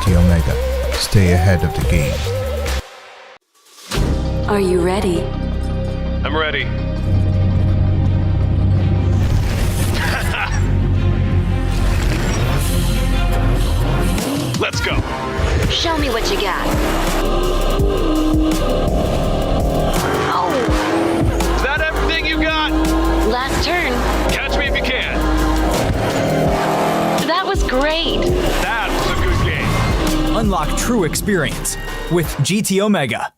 GT Omega. Stay ahead of the game. Are you ready? I'm ready. Let's go. Show me what you got. Oh! Is that everything you got? Last turn. Catch me if you can. That was great. That was a good game. Unlock true experience with GT Omega.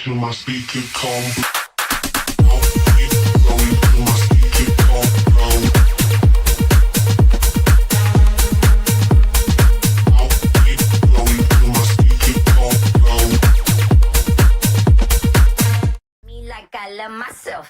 To my speaker combo. Going to my speaker combo. Going to my speaker combo. Me like I love myself.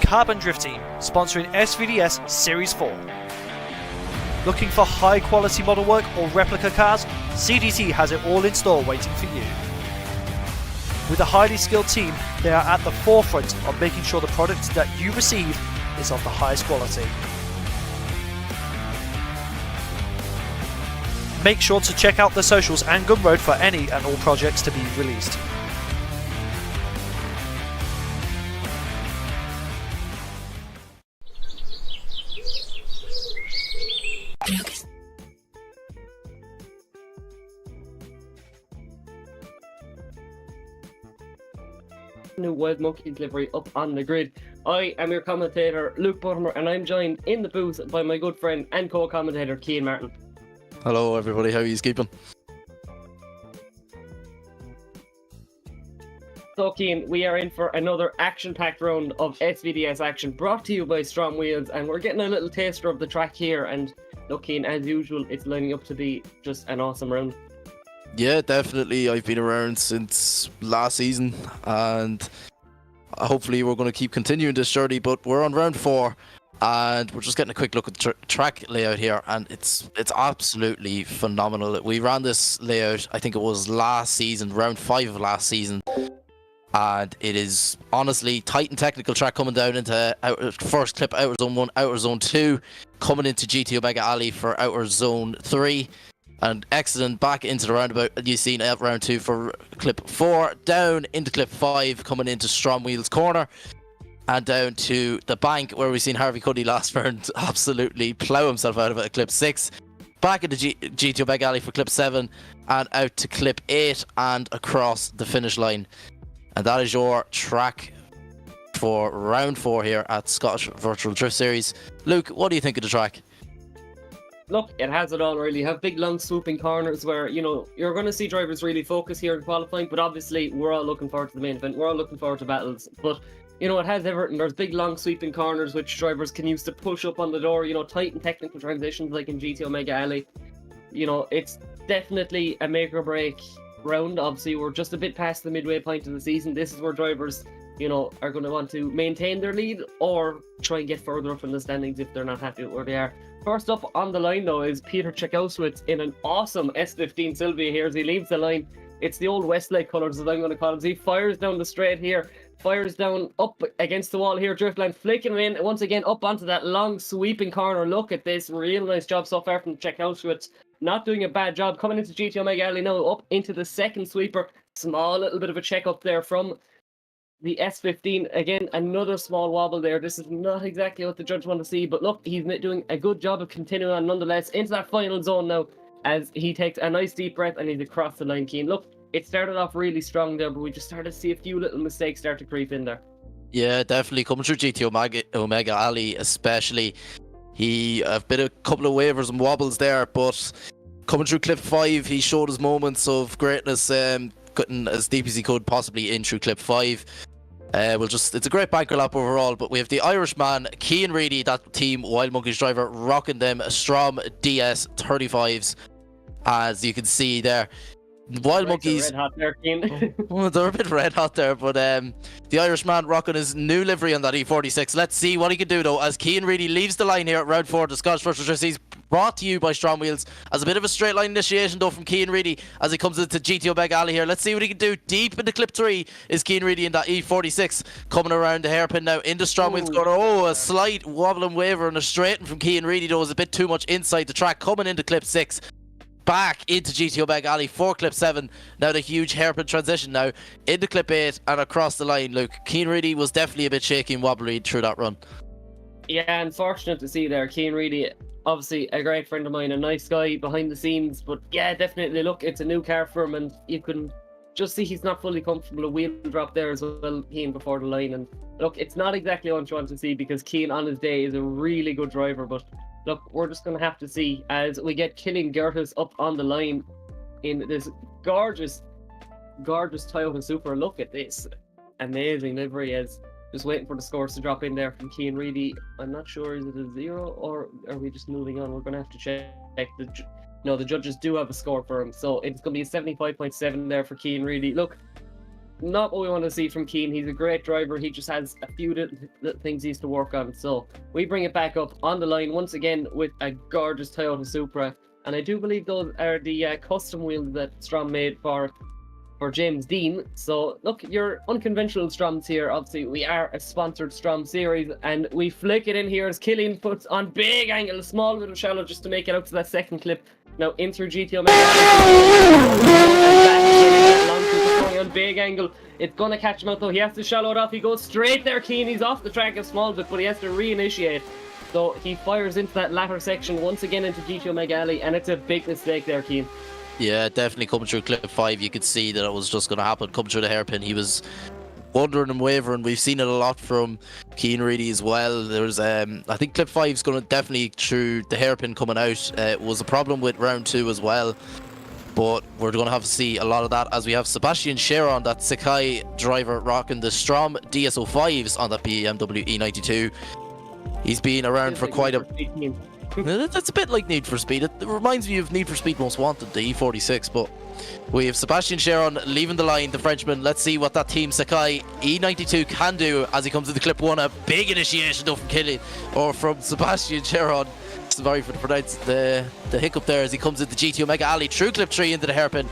Carbon Drift Team, sponsoring SVDS Series 4. Looking for high quality model work or replica cars? CDT has it all in store waiting for you. With a highly skilled team, they are at the forefront of making sure the product that you receive is of the highest quality. Make sure to check out the socials and Gumroad for any and all projects to be released. New Wild Monkey delivery up on the grid. I am your commentator, Luke Buttermore, and I'm joined in the booth by my good friend and co-commentator, Cian Martin. Hello everybody, how are you keeping? So Cian, we are in for another action-packed round of SVDS action brought to you by STRO M Wheels, and we're getting a little taster of the track here, and look Cian, as usual, it's lining up to be just an awesome round. Yeah, definitely. I've been around since last season, and hopefully we're going to keep continuing this journey, but we're on round 4, and we're just getting a quick look at the track layout here, and it's absolutely phenomenal. We ran this layout, I think it was last season, round 5 of last season, and it is honestly tight and technical track coming down into first clip Outer Zone 1, Outer Zone 2, coming into GT Omega Alley for Outer Zone 3, and excellent back into the roundabout you've seen at round 2 for clip 4, down into clip 5, coming into Strom Wheels corner, and down to the bank where we've seen Harvey Cuddy last round absolutely plough himself out of it at clip 6. back into GT Omega Alley for clip 7 and out to clip 8 and across the finish line. And that is your track for round 4 here at Scottish Virtual Drift Series. Luke, what do you think of the track? Look, it has it all really. You have big long swooping corners where, you know, you're going to see drivers really focus here in qualifying, but obviously we're all looking forward to the main event. We're all looking forward to battles. But, you know, it has everything. There's big long sweeping corners which drivers can use to push up on the door, you know, tight and technical transitions like in GT Omega Alley. You know, it's definitely a make or break round. Obviously, we're just a bit past the midway point of the season. This is where drivers, you know, are going to want to maintain their lead or try and get further up in the standings if they're not happy with where they are. First up on the line, though, is Peter Czechowicz in an awesome S15 Sylvia here as he leaves the line. It's the old Westlake colours, as I'm going to call it. He fires down the straight here, fires down up against the wall here. Driftland flicking him in once again up onto that long sweeping corner. Look at this. Real nice job so far from Czechowicz. Not doing a bad job. Coming into GT Omega Alley now, up into the second sweeper. Small little bit of a check up there from the S15. Again, another small wobble there. This is not exactly what the judge want to see, but look, he's doing a good job of continuing on nonetheless into that final zone now as he takes a nice deep breath and he's across the line, Keane. Look, it started off really strong there, but we just started to see a few little mistakes start to creep in there. Yeah, definitely. Coming through GT Omega Alley especially, he a couple of wavers and wobbles there, but coming through clip 5, he showed his moments of greatness, cutting as deep as he could possibly in through clip 5. It's a great banker lap overall, but we have the Irishman, Cian Reedy, that Team Wild Monkeys driver, rocking them Strom DS 35s, as you can see there. Wild Monkeys, red hot there, Cian. well, they're a bit red hot there, but the Irishman rocking his new livery on that E46. Let's see what he can do though, as Cian Reedy leaves the line here at round 4 of the Scottish Virtual Drift Series, brought to you by STRO M Wheels, as a bit of a straight line initiation though from Cian Reedy as he comes into GT Omega Alley here. Let's see what he can do. Deep into clip 3 is Cian Reedy in that E46, coming around the hairpin now into STRO M Wheels. A slight wobble and waver and a straighten from Cian Reedy though, was a bit too much inside the track. Coming into clip 6, back into GT Omega Alley for clip 7. Now the huge hairpin transition now into clip 8 and across the line. Luke, Cian Reedy was definitely a bit shaky and wobbly through that run. Yeah, unfortunate to see there. Cian Reedy, obviously a great friend of mine, a nice guy behind the scenes, but yeah, definitely, look, it's a new car for him and you can just see he's not fully comfortable. A wheel drop there as well, Cian, before the line. And look, it's not exactly what you want to see because Cian on his day is a really good driver, but look, we're just going to have to see as we get Killian Gertis up on the line in this gorgeous Toyota Supra. Look at this amazing livery. As just waiting for the scores to drop in there from Cian Reedy. I'm not sure, is it a 0 or are we just moving on? We're going to have to check. No, the judges do have a score for him, so it's going to be a 75.7 there for Cian Reedy. Look, not what we want to see from Cian. He's a great driver. He just has a few little things he needs to work on. So we bring it back up on the line once again with a gorgeous Toyota Supra. And I do believe those are the custom wheels that Strom made for James Dean. So look, your unconventional Stroms here. Obviously, we are a sponsored Strom series, and we flick it in here as Killian puts on big angle, a small little shallow just to make it out to that second clip. Now in through GT Omega. On big angle, it's gonna catch him out though. He has to shallow it off. He goes straight there, Cian. He's off the track a small bit, but he has to reinitiate. So he fires into that latter section once again into GT Omega Alley, and it's a big mistake there, Cian. Yeah, definitely coming through clip 5, you could see that it was just going to happen. Coming through the hairpin, he was wondering and wavering. We've seen it a lot from Cian Reedy as well. There's, I think clip 5 is going to definitely, through the hairpin coming out, was a problem with round 2 as well. But we're going to have to see a lot of that as we have Sebastian Sharon, that Sikky driver, rocking the Strom DS05s on that BMW E92. He's been around for quite a... That's a bit like Need for Speed. It reminds me of Need for Speed Most Wanted, the E46, but we have Sebastian Sharon leaving the line, the Frenchman. Let's see what that Team Sikky E92 can do as he comes into clip 1. A big initiation though from Killian, or from Sebastian Sharon. Sorry for the hiccup there as he comes into GT Omega Alley through clip 3 into the hairpin.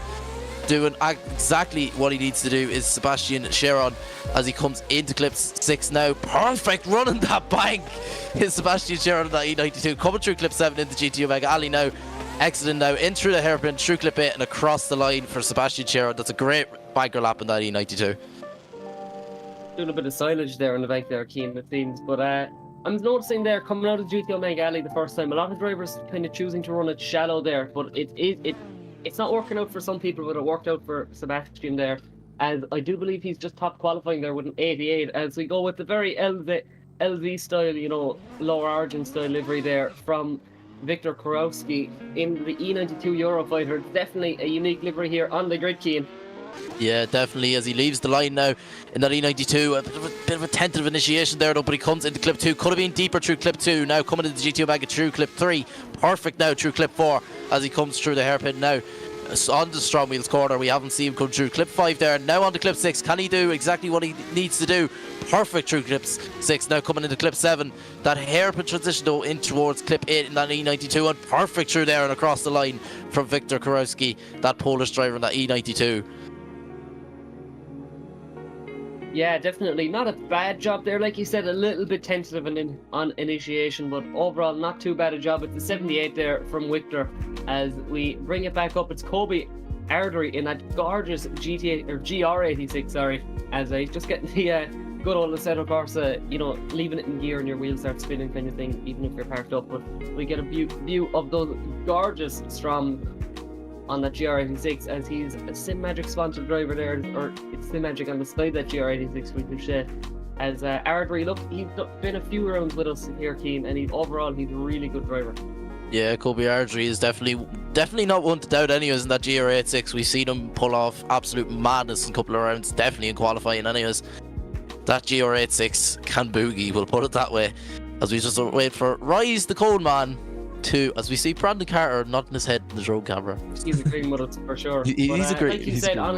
Doing exactly what he needs to do is Sebastian Sharon as he comes into clip 6 now. Perfect running that bank is Sebastian Sharon on that E92. Coming through clip 7 into GT Omega Alley now. Exiting now in through the hairpin, through clip 8 and across the line for Sebastian Sharon. That's a great banker lap in that E92. Doing a bit of silage there on the bank there, Cian, it seems. But I'm noticing there coming out of GT Omega Alley the first time, a lot of drivers kind of choosing to run it shallow there, but it's not working out for some people, but it worked out for Sebastian there, as I do believe he's just top qualifying there with an 88, as we go with the very LV style, you know, lower origin style livery there from Victor Kurowski in the E92 Eurofighter. Definitely a unique livery here on the grid, Keane. Yeah, definitely, as he leaves the line now in that E92. A bit of a tentative initiation there, though, but he comes into clip 2. Could have been deeper through clip 2. Now coming into the GT Omega through clip 3. Perfect now through clip 4 as he comes through the hairpin now. On the Strom Wheels corner, we haven't seen him come through. Clip 5 there, now on to clip 6. Can he do exactly what he needs to do? Perfect through clip 6, now coming into clip 7. That hairpin transition though in towards clip 8 in that E92, and perfect through there and across the line from Victor Kurowski, that Polish driver in that E92. Yeah, definitely. Not a bad job there. Like you said, a little bit tentative on initiation, but overall not too bad a job. It's the 78 there from Victor. As we bring it back up, it's Kobe Ardery in that gorgeous GR86, sorry. As he's just getting the good old Assetto Corsa, you know, leaving it in gear and your wheels start spinning kind of thing, even if you're parked up. But we get a view of those gorgeous Strom on that GR86, as he's a SimMagic sponsored driver there, or it's SimMagic on display, that GR86 we can share. As Ardry, look, he's been a few rounds with us here, Keane, and overall he's a really good driver. Yeah, Kobe Ardry is definitely not one to doubt anyways in that GR86. We've seen him pull off absolute madness in a couple of rounds, definitely in qualifying anyways. That GR86 can boogie, we'll put it that way. As we just wait for Rise the Cold Man to, as we see Brandon Carter nodding his head in the drone camera. He's agreeing with us for sure. He's but, agreeing. Like you said, on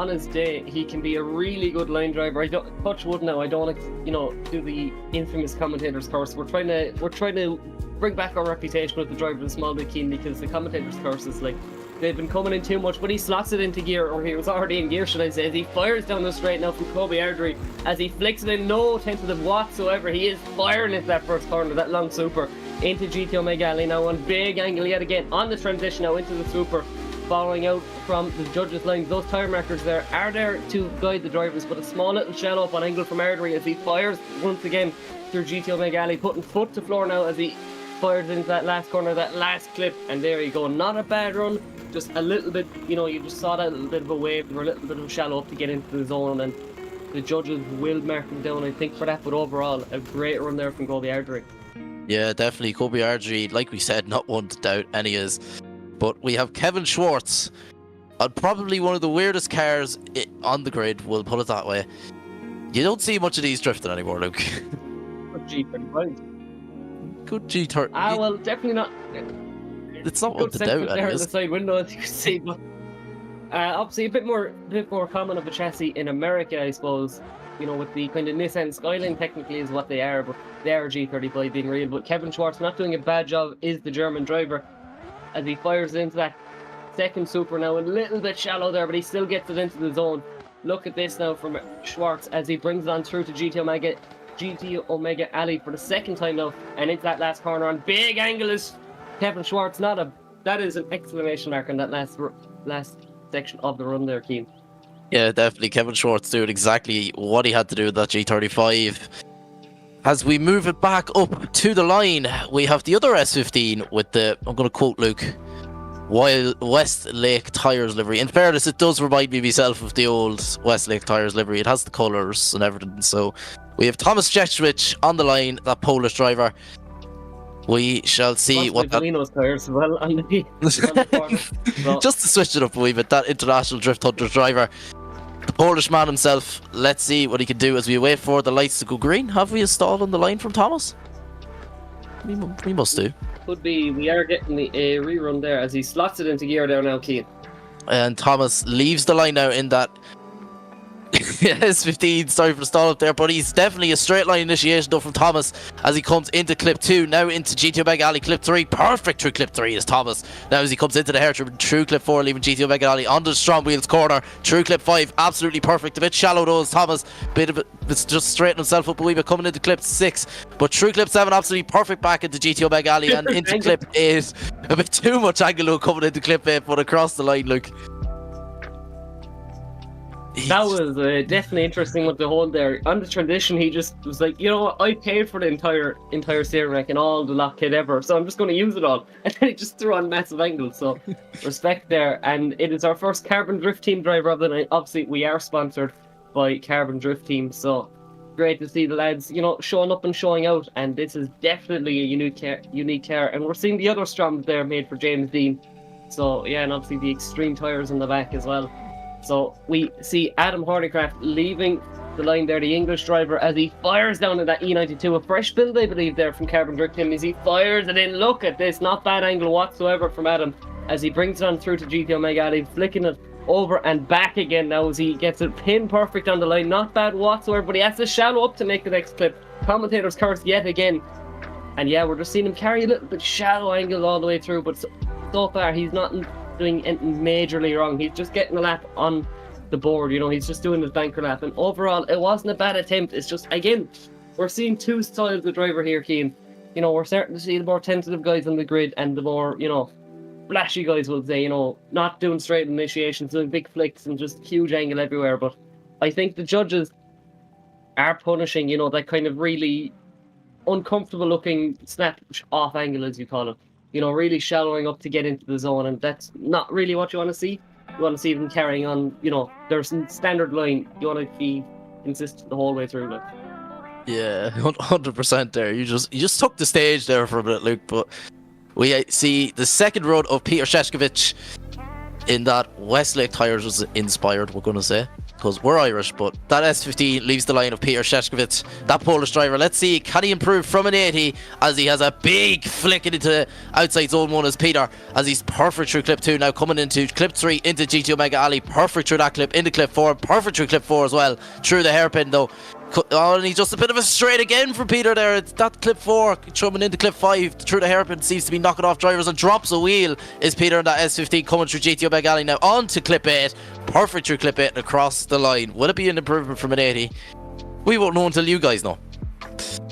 his day, he can be a really good line driver. I don't touch wood now. I don't want to, you know, do the infamous commentator's curse. We're trying to bring back our reputation with the driver of the small bit Keen, because the commentator's curse is like they've been coming in too much. But he slots it into gear, or he was already in gear, should I say? As he fires down the straight now from Kobe Ardry, as he flicks it in, no tentative whatsoever. He is firing at that first corner, that long super into GT Omega Alley now on big angle yet again on the transition now into the super. Following out from the judges' lines, those tyre markers there are there to guide the drivers, but a small little shell up on angle from Ardry as he fires once again through GT Omega Alley, putting foot to floor now as he fires into that last corner, that last clip, and there you go. Not a bad run, just a little bit, you know, you just saw that little bit of a wave or a little bit of a shallow up to get into the zone, and the judges will mark him down, I think, for that. But overall, a great run there from Kobe Ardry. Yeah, definitely. Kobe Ardry, like we said, not one to doubt any is. But we have Kevin Schwartz on probably one of the weirdest cars on the grid, we'll put it that way. You don't see much of these drifting anymore, Luke. Good G35. Good G30. Well, definitely not. It's not one to doubt. There in the side window, as you can see, but obviously a bit more common of a chassis in America, I suppose. You know, with the kind of Nissan Skyline, technically is what they are, but they are G35 being real. But Kevin Schwartz not doing a bad job is the German driver, as he fires into that second super now, a little bit shallow there, but he still gets it into the zone. Look at this now from Schwartz as he brings it on through to GT Omega Alley for the second time now, and into that last corner on big angle is Kevin Schwartz. That is an exclamation mark on that last section of the run there, Keane. Yeah, definitely. Kevin Schwartz doing exactly what he had to do with that G35. As we move it back up to the line, we have the other S15 with the, I'm going to quote Luke, Westlake Tyres livery. In fairness, it does remind me myself of the old Westlake Tyres livery. It has the colours and everything. So we have Thomas Jechowicz on the line, that Polish driver. We shall see what that... Tires as well on the corner. So, just to switch it up a wee bit, that international Drift Hunters driver, the Polish man himself. Let's see what he can do as we wait for the lights to go green. Have we installed on the line from Thomas? We must do. Could be. We are getting a rerun there as he slots it into gear there now, Keane. And Thomas leaves the line now in that S15, sorry for the stall up there, but he's definitely a straight line initiation though from Thomas as he comes into clip 2, now into GT Omega Alley, clip 3, perfect through clip 3 is Thomas. Now as he comes into the hair through clip 4, leaving GT Omega Alley onto the Strom Wheels corner, through clip 5, absolutely perfect, a bit shallow though is Thomas, it's just straightening himself up a wee bit, coming into clip 6, but through clip 7, absolutely perfect back into GT Omega Alley and into clip 8, a bit too much angle though coming into clip 8, but across the line, Luke. That was definitely interesting with the whole there. On the transition, he just was like, you know what, I paid for the entire steering rack and all the lock kit ever, so I'm just going to use it all. And then he just threw on massive angles, so respect there. And it is our first Carbon Drift Team driver of the night. Obviously, we are sponsored by Carbon Drift Team, so great to see the lads, you know, showing up and showing out. And this is definitely a unique car. And we're seeing the other Stroms there made for James Dean. So, yeah, and obviously the extreme tyres on the back as well. So we see Adam Hornicraft leaving the line there, the English driver, as he fires down in that E92, a fresh build, I believe, there from Carbon Drift Team, as he fires it in. Look at this, not bad angle whatsoever from Adam, as he brings it on through to GTO Mega Ali, flicking it over and back again now as he gets it pin perfect on the line. Not bad whatsoever, but he has to shallow up to make the next clip. Commentators curse yet again. And yeah, we're just seeing him carry a little bit shallow angle all the way through, but so far he's not doing anything majorly wrong. He's just getting a lap on the board, you know, he's just doing his banker lap. And overall, it wasn't a bad attempt. It's just, again, we're seeing two styles of driver here, Cian. You know, we're starting to see the more tentative guys on the grid and the more, you know, flashy guys will say, you know, not doing straight initiations, doing big flicks and just huge angle everywhere. But I think the judges are punishing, you know, that kind of really uncomfortable looking snap off angle, as you call it. You know, really shallowing up to get into the zone, and that's not really what you want to see. You want to see them carrying on, you know, there's some standard line. You want to be consistent the whole way through, like. Yeah, 100% there. You just took the stage there for a bit, Luke, but we see the second run of Peter Sheshkovich in that Westlake Tyres was inspired, we're going to say, because we're Irish, but that S15 leaves the line of Peter Sheshkovich, that Polish driver. Let's see, can he improve from an 80 as he has a big flick into outside zone 1 as Peter, as he's perfect through clip 2, now coming into clip 3 into GTO Mega Ali, perfect through that clip, into clip 4, perfect through clip 4 as well, through the hairpin though. Oh, and he's just a bit of a straight again from Peter there. It's that clip 4 coming into clip 5 through the hairpin, seems to be knocking off drivers and drops a wheel. Is Peter in that S15 coming through GTO Mega Ali now on to clip 8, perfect through clip 8 and across the line. Will it be an improvement from an 80? We won't know until you guys know.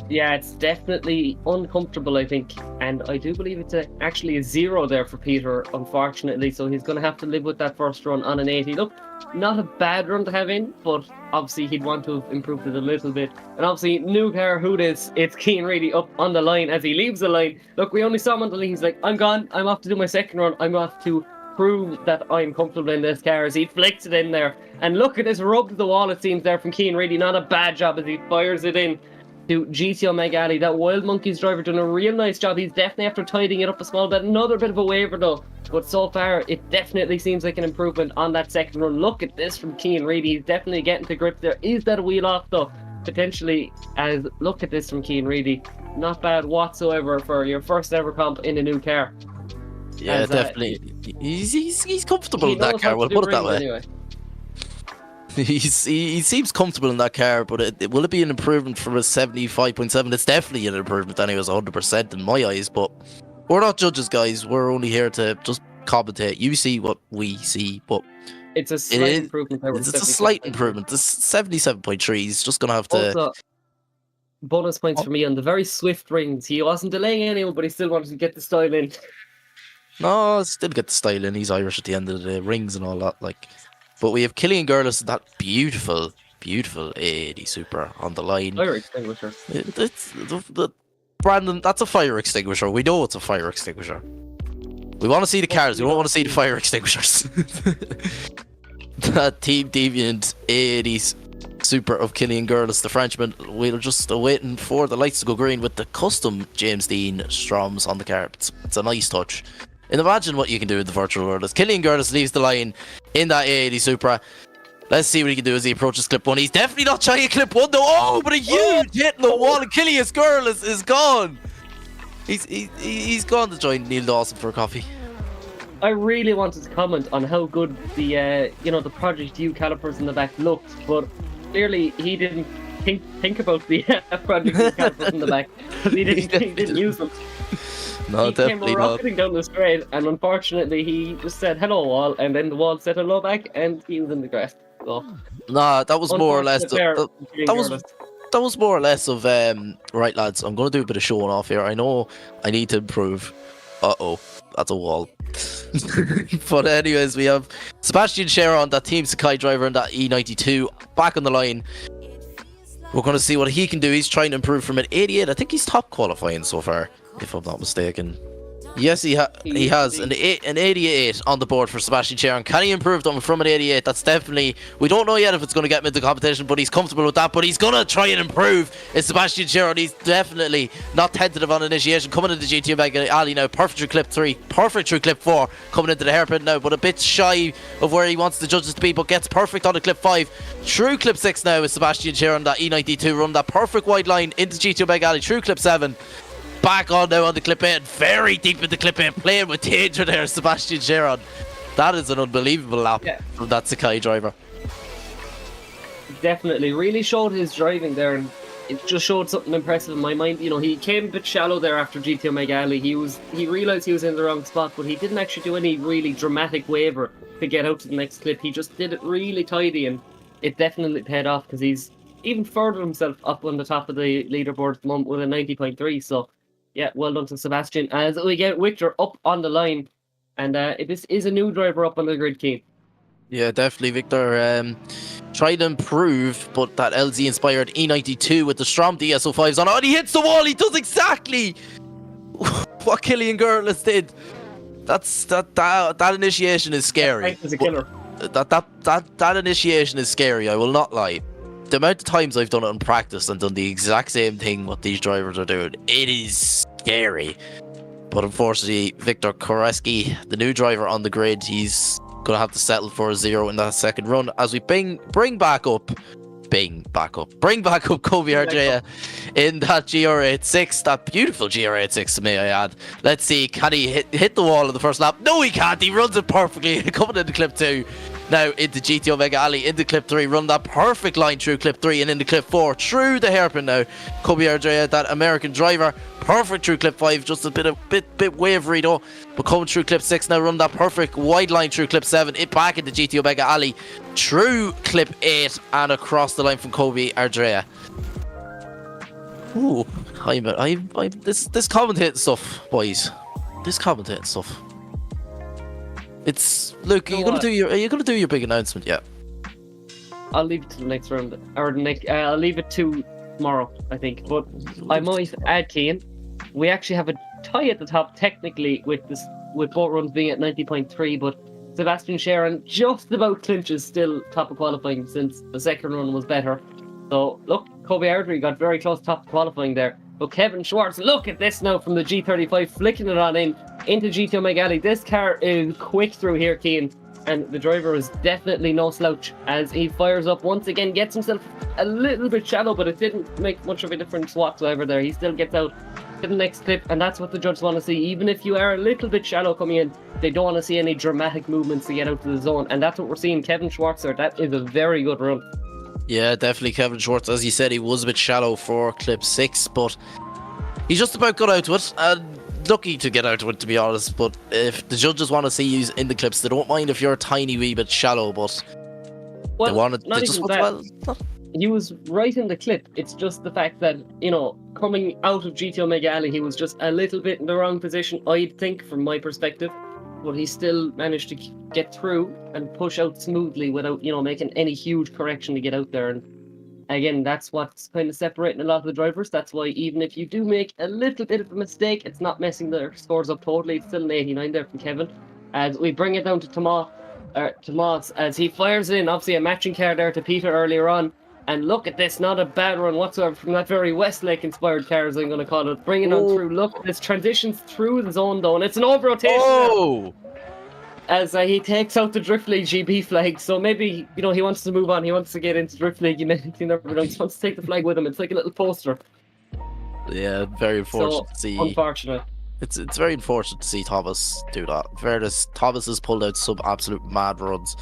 Yeah, it's definitely uncomfortable, I think, and I do believe it's actually a 0 there for Peter, unfortunately, so he's going to have to live with that first run on an 80. Look, not a bad run to have in, but obviously he'd want to have improved it a little bit. And obviously, new car, who this? It's Cian Reedy up on the line as he leaves the line. Look, we only saw him on the line. He's like, I'm gone. I'm off to do my second run. I'm off to prove that I'm comfortable in this car, as he flicks it in there. And look at this rub to the wall, it seems, there from Cian Reedy. Not a bad job as he fires it in to GTO Mega Ali. That Wild Monkeys driver doing a real nice job. He's definitely after tidying it up a small bit. Another bit of a waiver though, but so far it definitely seems like an improvement on that second run. Look at this from Cian Reedy. He's definitely getting to grip there. Is that a wheel off though? Potentially, as look at this from Cian Reedy. Not bad whatsoever for your first ever comp in a new car. Yeah, as, definitely. He's comfortable in that car, we'll put it that way. Anyway. He seems comfortable in that car, but will it be an improvement from a 75.7? It's definitely an improvement anyways, 100% in my eyes, but we're not judges, guys. We're only here to just commentate. You see what we see, but it's a slight improvement. It's a slight improvement. The 77.3 is just going to have to... Also, bonus points for me on the very swift rings. He wasn't delaying anyone, but he still wanted to get the style in. No, still get the style in. He's Irish at the end of the rings and all that, like... But we have Killian Gurlis, that beautiful 80 Super on the line. Fire extinguisher. Brandon, that's a fire extinguisher. We know it's a fire extinguisher. We want to see the cars. We don't want to see the fire extinguishers. That Team Deviant 80 Super of Killian Gurlis, the Frenchman. We're just waiting for the lights to go green with the custom James Dean Stroms on the car. It's a nice touch. And imagine what you can do in the virtual world as Killian Gurlis leaves the line in that A80 Supra. Let's see what he can do as he approaches clip 1. He's definitely not trying clip 1 though. Oh, but a huge hit in the wall, and Killian Gurlis is gone. He's gone to join Neil Dawson for a coffee. I really wanted to comment on how good the the Project U calipers in the back looked, but clearly he didn't think about the Project U calipers in the back because he didn't use them. No, he definitely came rocketing down the straight, and unfortunately he just said hello wall, and then the wall said hello back, and he was in the grass. So, nah, that was more or less that was more or less of right, lads. I'm gonna do a bit of showing off here. I know I need to improve. Uh-oh, that's a wall. But anyways, we have Sebastian Sharon, that Team Sikky driver, and that E92 back on the line. We're going to see what he can do. He's trying to improve from an 88. I think he's top qualifying so far, if I'm not mistaken. Yes, he has an 88 on the board for Sebastian Sharon. Can he improve them from an 88? That's definitely... We don't know yet if it's going to get him into competition, but he's comfortable with that. But he's going to try and improve. It's Sebastian Sharon. He's definitely not tentative on initiation. Coming into GT Omega Alley now. Perfect through clip 3. Perfect through clip 4. Coming into the hairpin now, but a bit shy of where he wants the judges to be, but gets perfect on the clip 5. Through clip 6 now is Sebastian Sharon. That E92 run that perfect wide line into GT Omega Alley. Through clip 7. Back on now on the clip 8, very deep in the clip 8, playing with danger there, Sebastian Sharon. That is an unbelievable lap from that Sikky driver. Definitely, really showed his driving there, and it just showed something impressive in my mind. You know, he came a bit shallow there after GT Omega Alley. He realised he was in the wrong spot, but he didn't actually do any really dramatic waver to get out to the next clip. He just did it really tidy, and it definitely paid off because he's even furthered himself up on the top of the leaderboard at the moment with a 90.3. So yeah, well done to Sebastian. As we get Victor up on the line, and this is a new driver up on the grid, Keane. Yeah, definitely, Victor. Tried to improve, but that LZ-inspired E92 with the Strom DSO5s on. Oh, and he hits the wall. He does exactly what Killian Gerlis did. That initiation is scary. Is a killer. That initiation is scary. I will not lie. The amount of times I've done it in practice and done the exact same thing what these drivers are doing, it is scary. But unfortunately, Victor Koreski, the new driver on the grid, he's going to have to settle for a 0 in that second run as we bring back up Kobe Ardrea in that GR86, that beautiful GR86, may I add. Let's see, can he hit the wall in the first lap? No, he can't. He runs it perfectly. Coming into clip 2. Now into GT Omega Alley, into clip 3, run that perfect line through clip 3 and into clip 4, through the hairpin now. Kobe Ardrea, that American driver, perfect through clip 5, just a bit wavery though. But coming through clip 6 now, run that perfect wide line through clip 7, it back into GT Omega Alley, through clip 8 and across the line from Kobe Ardrea. Ooh, this commentating stuff, boys. This commentating stuff. It's Luke. Are you gonna do your big announcement yet? I'll leave it to the next round, or I'll leave it to tomorrow, I think. But I might add, Keane, we actually have a tie at the top technically with both runs being at 90.3, but Sebastian Sharon just about clinches still top of qualifying since the second run was better. So look, Kobe Ardrea got very close top of qualifying there. But Kevin Schwartz, look at this now from the G35, flicking it on into GT Omega Alley. This car is quick through here, Keane, and the driver is definitely no slouch as he fires up once again, gets himself a little bit shallow, but it didn't make much of a difference whatsoever there. He still gets out to the next clip, and that's what the judges want to see. Even if you are a little bit shallow coming in, they don't want to see any dramatic movements to get out to the zone, and that's what we're seeing. Kevin Schwartz there, that is a very good run. Yeah, definitely Kevin Schwartz. As you said, he was a bit shallow for clip 6, but he just about got out to it, and lucky to get out to it, to be honest. But if the judges want to see you in the clips, they don't mind if you're a tiny wee bit shallow, but well, they want it. Not even that. He was right in the clip. It's just the fact that, you know, coming out of GT Omega Alley, he was just a little bit in the wrong position, I'd think, from my perspective. But he still managed to get through and push out smoothly without, you know, making any huge correction to get out there. And again, that's what's kind of separating a lot of the drivers. That's why even if you do make a little bit of a mistake, it's not messing their scores up totally. It's still an 89 there from Kevin. As we bring it down to Tomas as he fires in, obviously a matching car there to Peter earlier on. And look at this, not a bad run whatsoever from that very Westlake-inspired car, as I'm going to call it. Bringing on through, look, this transitions through the zone, though, and it's an over-rotation. Oh! As he takes out the Drift League GB flag, so maybe, you know, he wants to move on, he wants to get into Drift League, you never know, he just wants to take the flag with him. It's like a little poster. Yeah, very unfortunate to see. Unfortunate. It's very unfortunate to see Thomas do that. Fairness, Thomas has pulled out some absolute mad runs.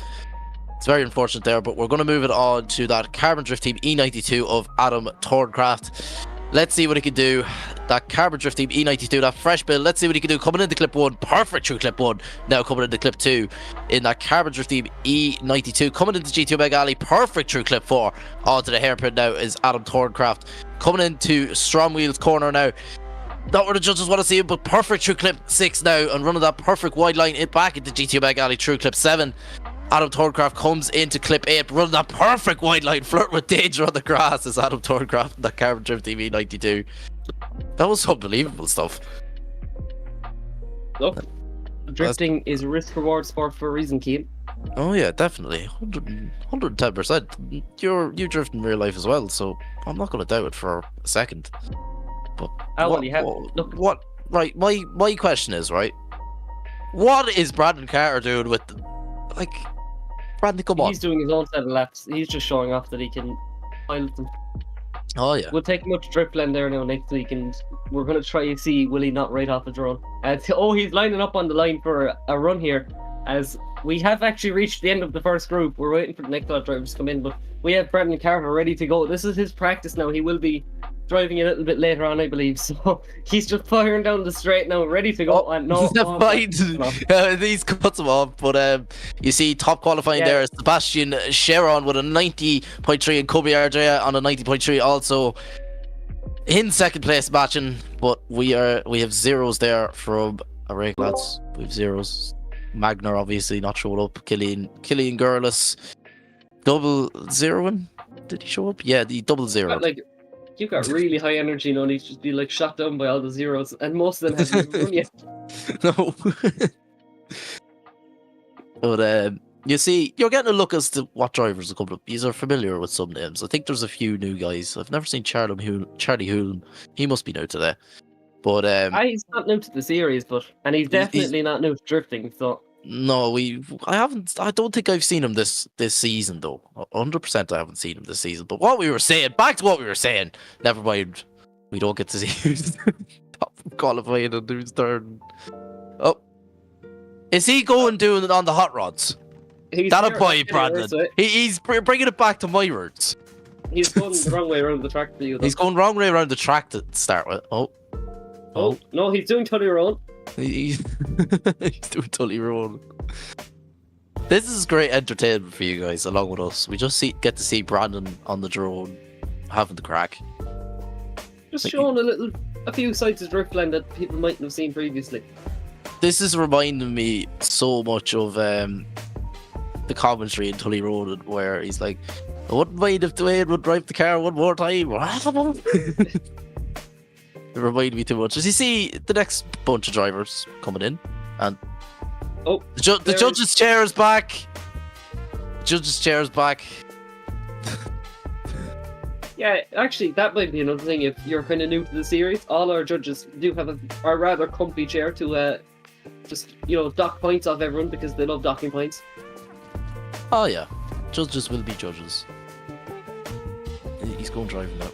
It's very unfortunate there, but we're going to move it on to that Carbon Drift Team E92 of Adam Thorncraft. Let's see what he can do. That Carbon Drift Team E92, that fresh build. Let's see what he can do. Coming into clip 1, perfect through clip 1. Now coming into clip 2 in that Carbon Drift Team E92. Coming into GT Omega Alley, perfect through clip 4. Onto the hairpin now is Adam Thorncraft. Coming into Strom Wheels corner now. Not where the judges want to see it, but perfect true clip 6 now, and running that perfect wide line it back into GTO Mega Alley true clip 7. Adam Thorncraft comes into clip 8, running that perfect wide line, flirt with danger on the grass as Adam Thorncraft in that Carbon Drift TV 92. That was unbelievable stuff. Look, drifting is risk reward sport for a reason, Keane. Oh yeah, definitely. 110%. You drift in real life as well, so I'm not going to doubt it for a second. But right, my question is, right, what is Brandon Carter doing with Brandon, come on. He's doing his own set of laps. He's just showing off that he can pilot them. Oh yeah. We'll take him up to Driftland there now next week, and we're going to try to see will he not ride off the drone. He's lining up on the line for a run here, as we have actually reached the end of the first group. We're waiting for the next lot drivers to come in, but we have Brandon Carter ready to go. This is his practice now. He will be driving a little bit later on, I believe. So he's just firing down the straight now, ready to go. And These cuts him off, but you see top qualifying there is Sebastian Sharon with a 90.3 and Kobe RJ on a 90.3 also in second place matching, but we have zeros there from Array lads. We have zeros. Magner obviously not showed up. Killian Gurlis double zeroing. Did he show up? Yeah, the double zero. You've got really high energy, no need to just be shot down by all the zeros, and most of them haven't even run yet. No. But you see, you're getting a look as to what drivers are coming up. These are familiar with some names. I think there's a few new guys. I've never seen Charlie Hulan. He must be new to that. But he's not new to the series, and he's definitely not new to drifting. So no, I don't think I've seen him this season though. 100% I haven't seen him this season. But back to what we were saying. Never mind. We don't get to see who's top qualifying and who's third. Oh, is he doing it on the hot rods? That'll play, Brandon. He's bringing it back to my roots. He's going the wrong way around the track for you, though. He's going the wrong way around the track to start with. Oh no, he's doing Tully Road. He's doing Tully Road. This is great entertainment for you guys, along with us. We just get to see Brandon on the drone having the crack. Just showing a few sides of Driftland that people mightn't have seen previously. This is reminding me so much of the commentary in Tully Road, where he's like, I wouldn't mind if Dwayne would drive the car one more time. It reminded me too much. As you see, the next bunch of drivers coming in, and the judge's chair is back. The judge's chair is back. Yeah, actually, that might be another thing. If you're kind of new to the series, all our judges do have a rather comfy chair to just dock points off everyone, because they love docking points. Oh yeah, judges will be judges. He's going driving now.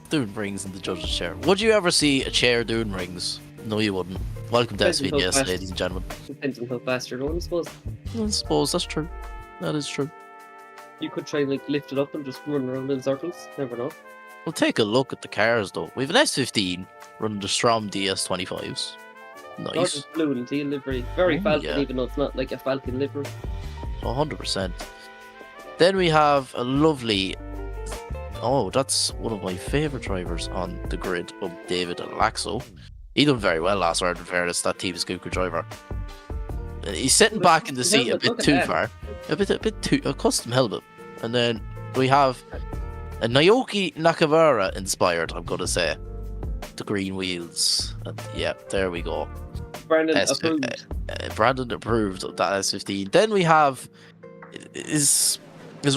Doing rings in the judge's chair. Would you ever see a chair doing rings? No, you wouldn't. Welcome to SVDS, ladies and gentlemen. Depends on how fast you're going, I suppose. I suppose that's true. That is true. You could try lift it up and just run around in circles. Never know. We'll take a look at the cars though. We have an S15 running the Strom DS25s. Nice. Gorgeous blue and teal livery. Very Falcon, even though it's not like a Falcon livery. 100%. Then we have a lovely... Oh, that's one of my favourite drivers on the grid of David Alaxo. He done very well last round in fairness, that Team Scooter driver. He's sitting back in the seat a bit too far. A custom helmet. And then we have a Naoki Nakamura inspired, I'm going to say. The green wheels. And yeah, there we go. Brandon approved. Brandon approved of that S15. Then we have... Is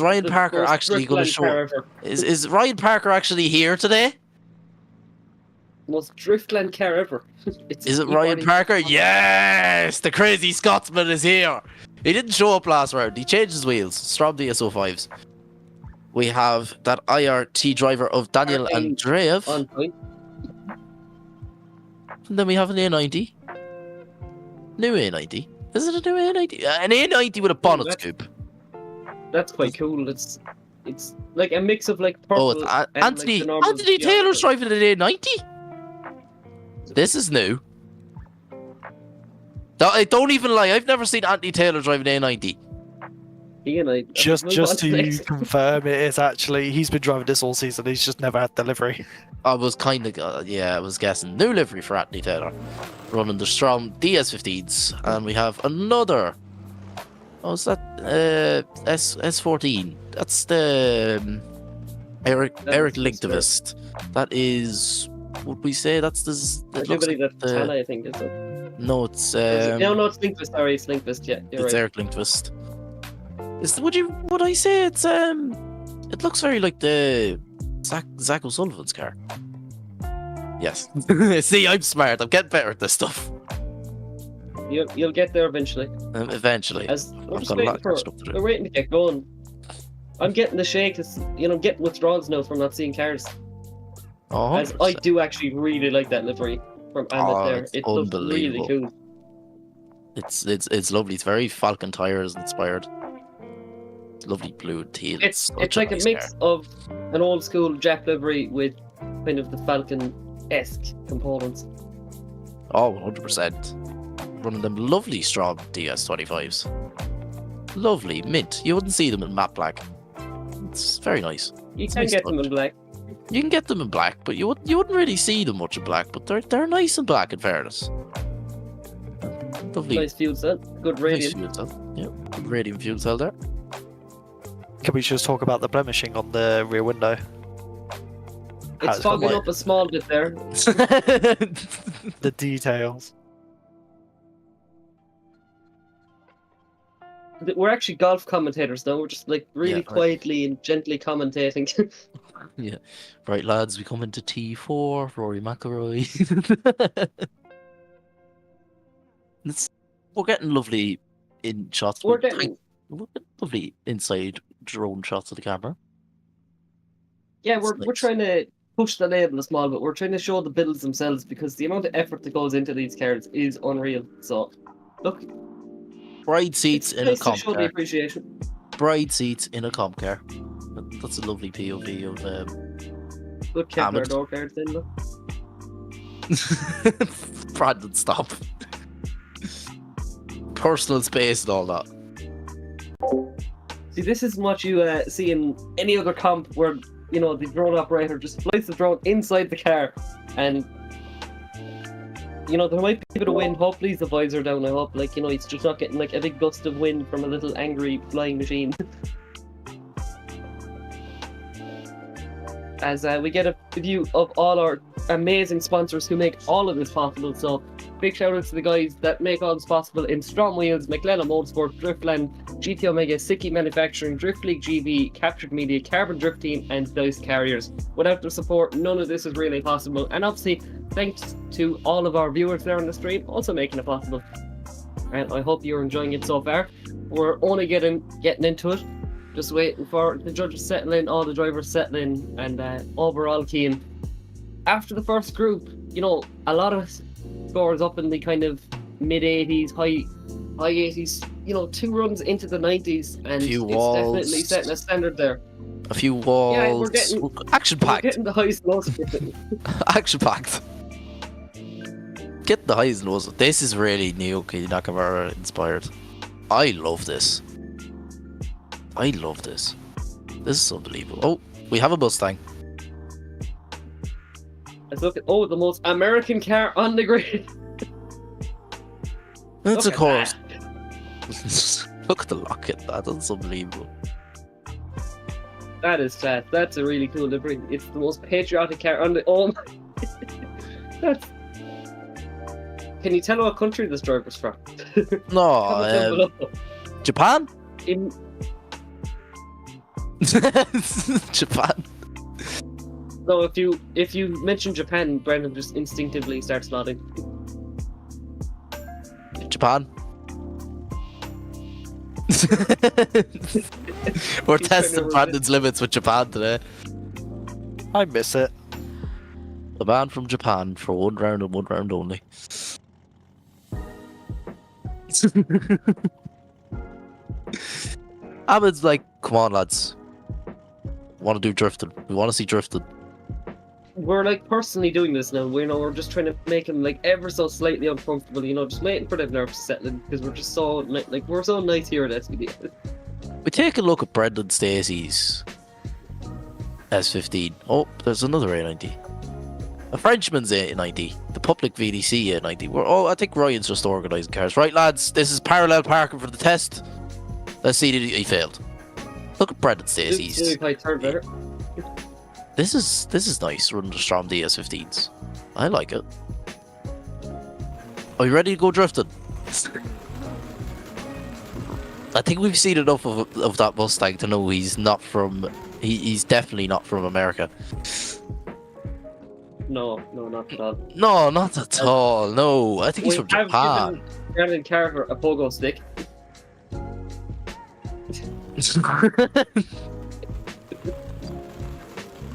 Ryan Parker actually going to show up? Is Ryan Parker actually here today? Most Driftland car ever. Is it Ryan Parker? Yes! The crazy Scotsman is here! He didn't show up last round. He changed his wheels. Strom DSO5s. We have that IRT driver of Daniel Andreev. On point. And then we have an A90. New A90. Is it a new A90? An A90 with a bonnet scoop. That's quite cool. It's like a mix of purple. Oh, it's Anthony Taylor's driving an A90. This is new. Don't even lie. I've never seen Anthony Taylor driving an A90. Ian, Just move on to the next. confirm, it is actually he's been driving this all season. He's just never had delivery. I was kind of, I was guessing. New livery for Anthony Taylor. Running the Strom DS15s. And we have another. Oh, is that S14? That's the Eric Linktivist. That is, would we say that's the... I It do looks believe like that's Tana, I think, is it? no, it's... No, it's Linkvist. Sorry, it's Linkvist. Yeah, you're it's right. Eric Linktivist. Would I say it's it looks very like the Zach O'Sullivan's car. Yes. See, I'm smart. I'm getting better at this stuff. You'll get there eventually. Eventually. As we're I've just got a waiting lot for, of stuff to do. we're waiting to get going. I'm getting the shakes, getting withdrawals now from not seeing cars. Oh, As I do actually really like that livery from Amit there. it's It looks really unbelievable. cool. It's lovely. It's very Falcon Tires inspired. Lovely blue and teal. It's such like a nice mix of an old school Jap livery with kind of the Falcon-esque components. car. Oh, 100%. Running them lovely Strom DS25s. Lovely mint. You wouldn't see them in matte black. It's very nice. You It's can nice get them touch. in black. You can get them in black, but you wouldn't really see them much in black. But they're nice in black, in fairness. Lovely. Nice fuel cell, good Nice radiant. fuel cell. Yeah, good radium fuel cell there. Can we just talk about the blemishing on the rear window? It's How's fogging it? up a small bit there. The details. We're actually golf commentators now. We're just like really Yeah, right. quietly and gently commentating. Yeah. Right, lads, we come into T4, Rory McIlroy. We're getting lovely in shots. We're with getting, lovely inside drone shots of the camera. yeah, It's we're nice. trying to push the label a small bit. We're trying to show the builds themselves because the amount of effort that goes into these cars is unreal. So, look, Bride seats it's in a nice to comp show the car. appreciation. Bride seats in a comp car. That's a lovely POV of Good Kevlar Amit. door cards in, look. Brandon, stop. Personal space and all that. See, this isn't what you see in any other comp where, the drone operator just flies the drone inside the car and, there might be a bit of wind. Hopefully the visor down. I hope, it's just not getting, like, a big gust of wind from a little angry flying machine. As we get a view of all our amazing sponsors who make all of this possible. So, big shout out to the guys that make all this possible in STRO M Wheels, Mclellan Motorsport, Driftland, GT Omega, Sikky Manufacturing, Drift League GB, Kaptured Media, Carbon Drift Team, and Dyce Carriers. Without their support, none of this is really possible. And obviously, thanks to all of our viewers there on the stream, also making it possible. And I hope you're enjoying it so far. We're only getting into it. Just waiting for the judges settle in, all the drivers settle in, and overall keen. After the first group, a lot of scores up in the kind of mid 80s, high 80s, 2 runs into the 90s, and Few it's walls. definitely setting a standard there. A few walls. Yeah, we're getting- Action We're packed. getting the highest lows. Action packed. Get the highs and lows. This is really Naoki Nakamura inspired. I love this. This is unbelievable. Oh, we have a Mustang. Let's look at the most American car on the grid. It's Look a at course. that. Look at the locket. That's unbelievable. That is sad. That's a really cool livery. It's the most patriotic car on the. Oh my. That's. Can you tell what country this driver's from? Comment down No, below. Japan. In Japan. No, if you mention Japan, Brendan just instinctively starts nodding. Japan. We're He's trying testing to Brandon's limits with Japan today. I miss it. The man from Japan for 1 round and 1 round only. Ahmed's like, come on, lads. Want to do drifting? We want to see drifting. We're like personally doing this now. We're just trying to make him like ever so slightly uncomfortable. Just waiting for the nerves to settle in because we're just so we're so nice here at SVDS. We take a look at Brendan Stacey's S15. Oh, there's another A90. A Frenchman's A90. The public VDC A90. I think Ryan's just organising cars. Right, lads, this is parallel parking for the test. Let's see that he failed. Look at Brendan Stacey's. This is nice, running the Strom DS15s. I like it. Are you ready to go drifting? I think we've seen enough of that Mustang to know he's not from... He's definitely not from America. No, not at all. No, not at all. No, I think he's from Japan. Given Brandon Carter a pogo stick.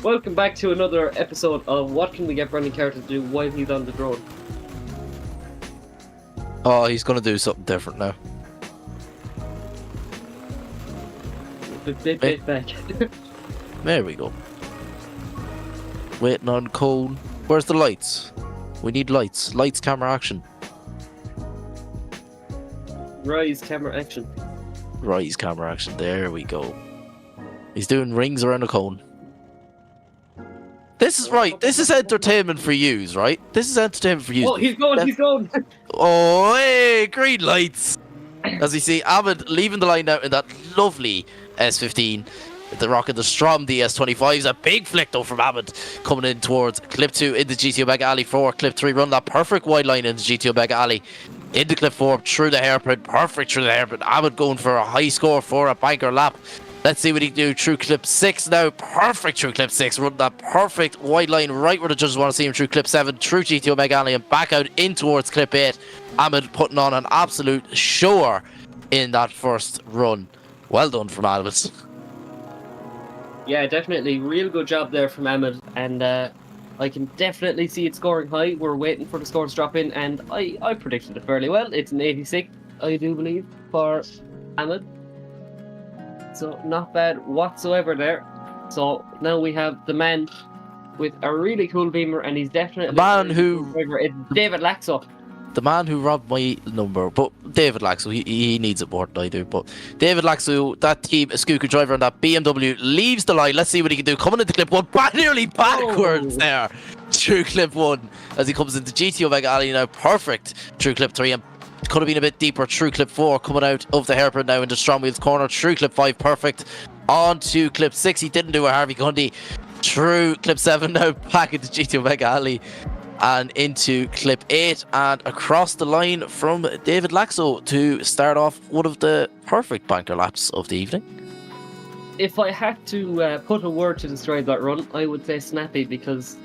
Welcome back to another episode of What Can We Get Brandon Carter to Do While He's on the Drone. Oh, he's gonna do something different now. Bit back. There we go. Waiting on cone. Where's the lights? We need lights. Lights, camera, action. Rise, camera, action. Rise, camera, action. There we go. He's doing rings around the cone. This is right. This is entertainment for yous, right? This is entertainment for yous. Oh, he's going, he's going. Oh, hey, green lights. As you see, Ahmed leaving the line out in that lovely S15. The rocking the Strom DS25s. A big flick though from Ahmed coming in towards clip 2 into GT Omega Alley 4. Clip 3 run that perfect wide line into GT Omega Alley. Into clip 4 through the hairpin. Perfect through the hairpin. Ahmed going for a high score for a banker lap. Let's see what he can do through clip 6 now. Perfect through clip 6. Run that perfect wide line right where the judges want to see him through clip 7. Through GT Omega Alley and back out in towards clip 8. Ahmed putting on an absolute shower in that first run. Well done from Ahmed. Yeah, definitely. Real good job there from Ahmed. And I can definitely see it scoring high. We're waiting for the scores to drop in. And I predicted it fairly well. It's an 86, I do believe, for Ahmed. So not bad whatsoever there. So now we have the man with a really cool beamer, and he's definitely the man who it's David Laxo. The man who robbed my number, but David Laxo, he needs it more than I do. But David Laxo, that team, a Skuka driver on that BMW, leaves the line. Let's see what he can do. Coming into clip 1, nearly backwards there through clip 1 as he comes into GT Omega Alley now. Perfect through clip 3 and could have been a bit deeper through clip 4, coming out of the hairpin now into Strom Wheels corner through clip 5. Perfect on to clip 6. He didn't do a Harvey Gundy through clip 7 now back into GT Omega Alley and into clip 8 and across the line from David Laxo to start off one of the perfect banker laps of the evening. If I had to put a word to describe that run, I would say snappy, because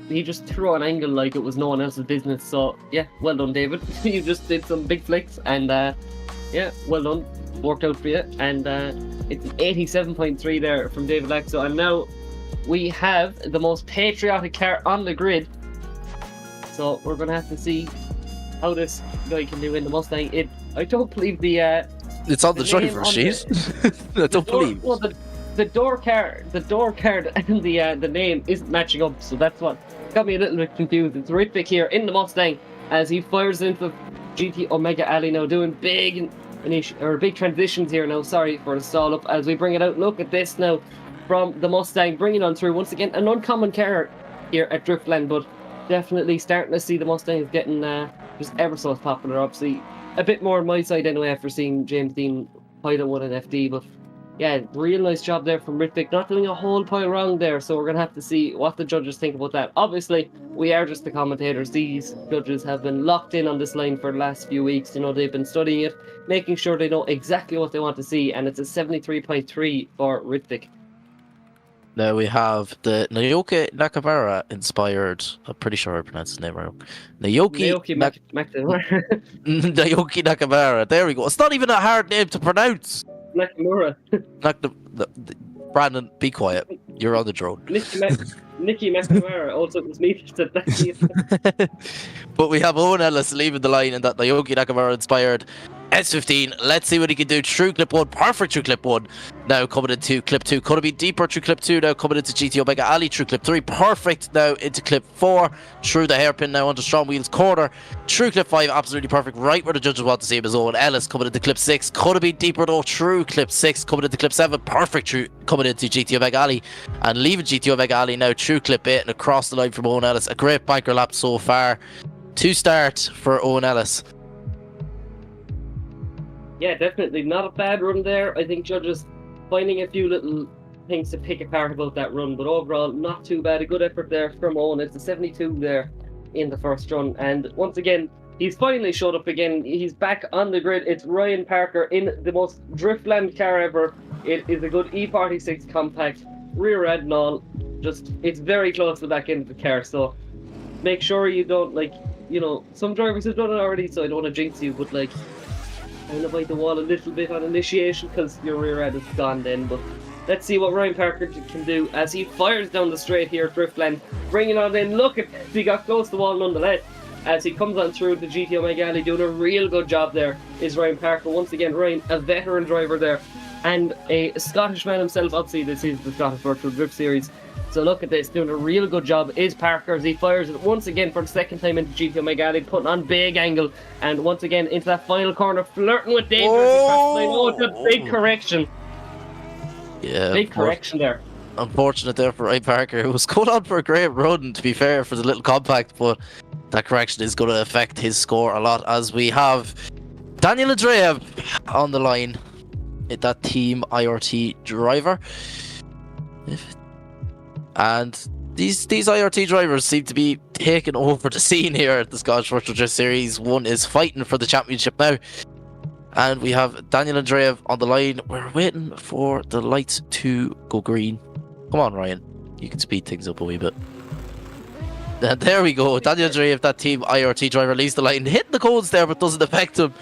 he just threw an angle like it was no one else's business. So yeah, well done, David. You just did some big flicks, and yeah, well done. Worked out for you. And it's an 87.3 there from David Laxo. And now we have the most patriotic car on the grid. So we're going to have to see how this guy can do in the Mustang. I don't believe it's on the driver's sheet. I don't believe. Well, the door card and the name isn't matching up, so that's what got me a little bit confused. It's Ritvic here in the Mustang as he fires into GT Omega Alley now, doing big transitions here now. Sorry for the stall up as we bring it out. Look at this now from the Mustang, bringing on through once again. An uncommon car here at Driftland, but definitely starting to see the Mustangs getting just ever so popular. Obviously, a bit more on my side anyway after seeing James Dean pilot one in FD, but yeah, real nice job there from Ritvic. Not doing a whole pile wrong there, so we're going to have to see what the judges think about that. Obviously, we are just the commentators. These judges have been locked in on this line for the last few weeks. You know, they've been studying it, making sure they know exactly what they want to see, and it's a 73.3 for Ritvic. Now we have the Naoki Nakamura inspired, I'm pretty sure I pronounced his name wrong. Naoki Nakamura, there we go. It's not even a hard name to pronounce. Nakamura. Brandon, be quiet. You're on the drone. Nicky McNamara also was me to that. But we have Owen Ellis leaving the line in that Naoki Nakamura inspired S15. Let's see what he can do. True clip 1, perfect true clip 1. Now coming into clip 2. Could it be deeper? True clip 2 now coming into GT Omega Ali. True clip 3, perfect now into clip 4. Through the hairpin now onto Strom Wheels corner. True clip 5, absolutely perfect. Right where the judges want to see him is Owen Ellis coming into clip 6. Could it be deeper though? True clip 6 coming into clip 7. Perfect true coming into GT Omega Ali. And leaving GT Omega Ali now. True clip 8 and across the line from Owen Ellis. A great banker lap so far. 2 start for Owen Ellis. Yeah, definitely not a bad run there. I think judges finding a few little things to pick apart about that run, but overall not too bad. A good effort there from Owen. It's a 72 there in the first run, and once again he's finally showed up again. He's back on the grid. It's Ryan Parker in the most Driftland car ever. It is a good E46 compact, rear end and all. Just it's very close to the back end of the car, so make sure you don't, like, you know, some drivers have done it already, so I don't want to jinx you, but like, kind of bite the wall a little bit on initiation because your rear end is gone then. But let's see what Ryan Parker can do as he fires down the straight here at Driftland, bringing on in. Look at, he got close to the wall nonetheless as he comes on through the GT Omega Alley, doing a real good job there is Ryan Parker. Once again, Ryan, a veteran driver there and a Scottish man himself. Obviously this is the Scottish Virtual Drift Series, so look at this, doing a real good job is Parker as he fires it once again for the second time into GT Omega Alley, putting on big angle, and once again into that final corner, flirting with danger. Oh, it's a big correction. Yeah, big correction there. Unfortunate there for Ryan Parker, who was going on for a great run, to be fair, for the little compact, but that correction is going to affect his score a lot as we have Daniel Andreev on the line, that Team IRT driver. And these IRT drivers seem to be taking over the scene here at the Scottish Virtual Drift Series. One is fighting for the championship now. And we have Daniel Andreev on the line. We're waiting for the lights to go green. Come on, Ryan. You can speed things up a wee bit. And there we go. Daniel Andreev, that Team IRT driver, leaves the line. Hitting the cones there, but doesn't affect him.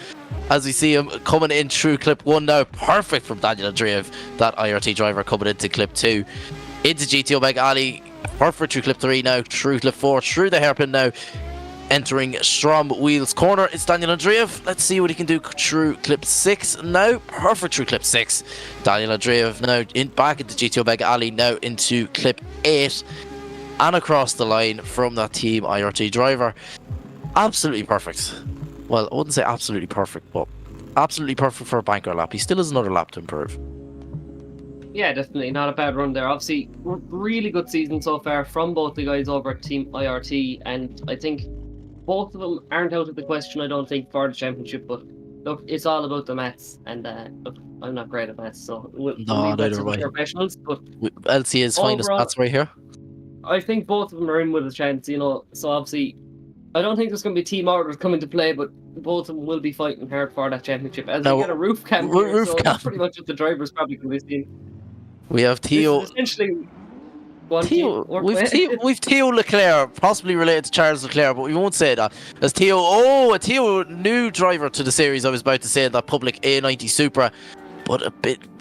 As we see him coming in through clip 1 now. Perfect from Daniel Andreev, that IRT driver, coming into clip 2. Into GT Omega Alley, perfect through clip 3 now, through clip 4, through the hairpin now, entering Strom Wheels corner. It's Daniel Andreev. Let's see what he can do through clip 6 now. Perfect through clip 6. Daniel Andreev now back into GT Omega Alley, now into clip 8 and across the line from that Team IRT driver. Absolutely perfect. Well, I wouldn't say absolutely perfect, but absolutely perfect for a banker lap. He still has another lap to improve. Yeah, definitely not a bad run there. Obviously, really good season so far from both the guys over at Team IRT, and I think both of them aren't out of the question, I don't think, for the championship. But look, it's all about the maths, and look, I'm not great at maths, so we'll leave that to the professionals. But LCA's finest maths right here. I think both of them are in with a chance, you know. So obviously, I don't think there's going to be team orders coming to play, but both of them will be fighting hard for that championship. As we get a roof cam here, so that's pretty much what the drivers probably can be seen. We have Theo. Essentially, we've Theo Leclerc, possibly related to Charles Leclerc, but we won't say that. As Theo, a Theo new driver to the series. I was about to say that public A90 Supra, but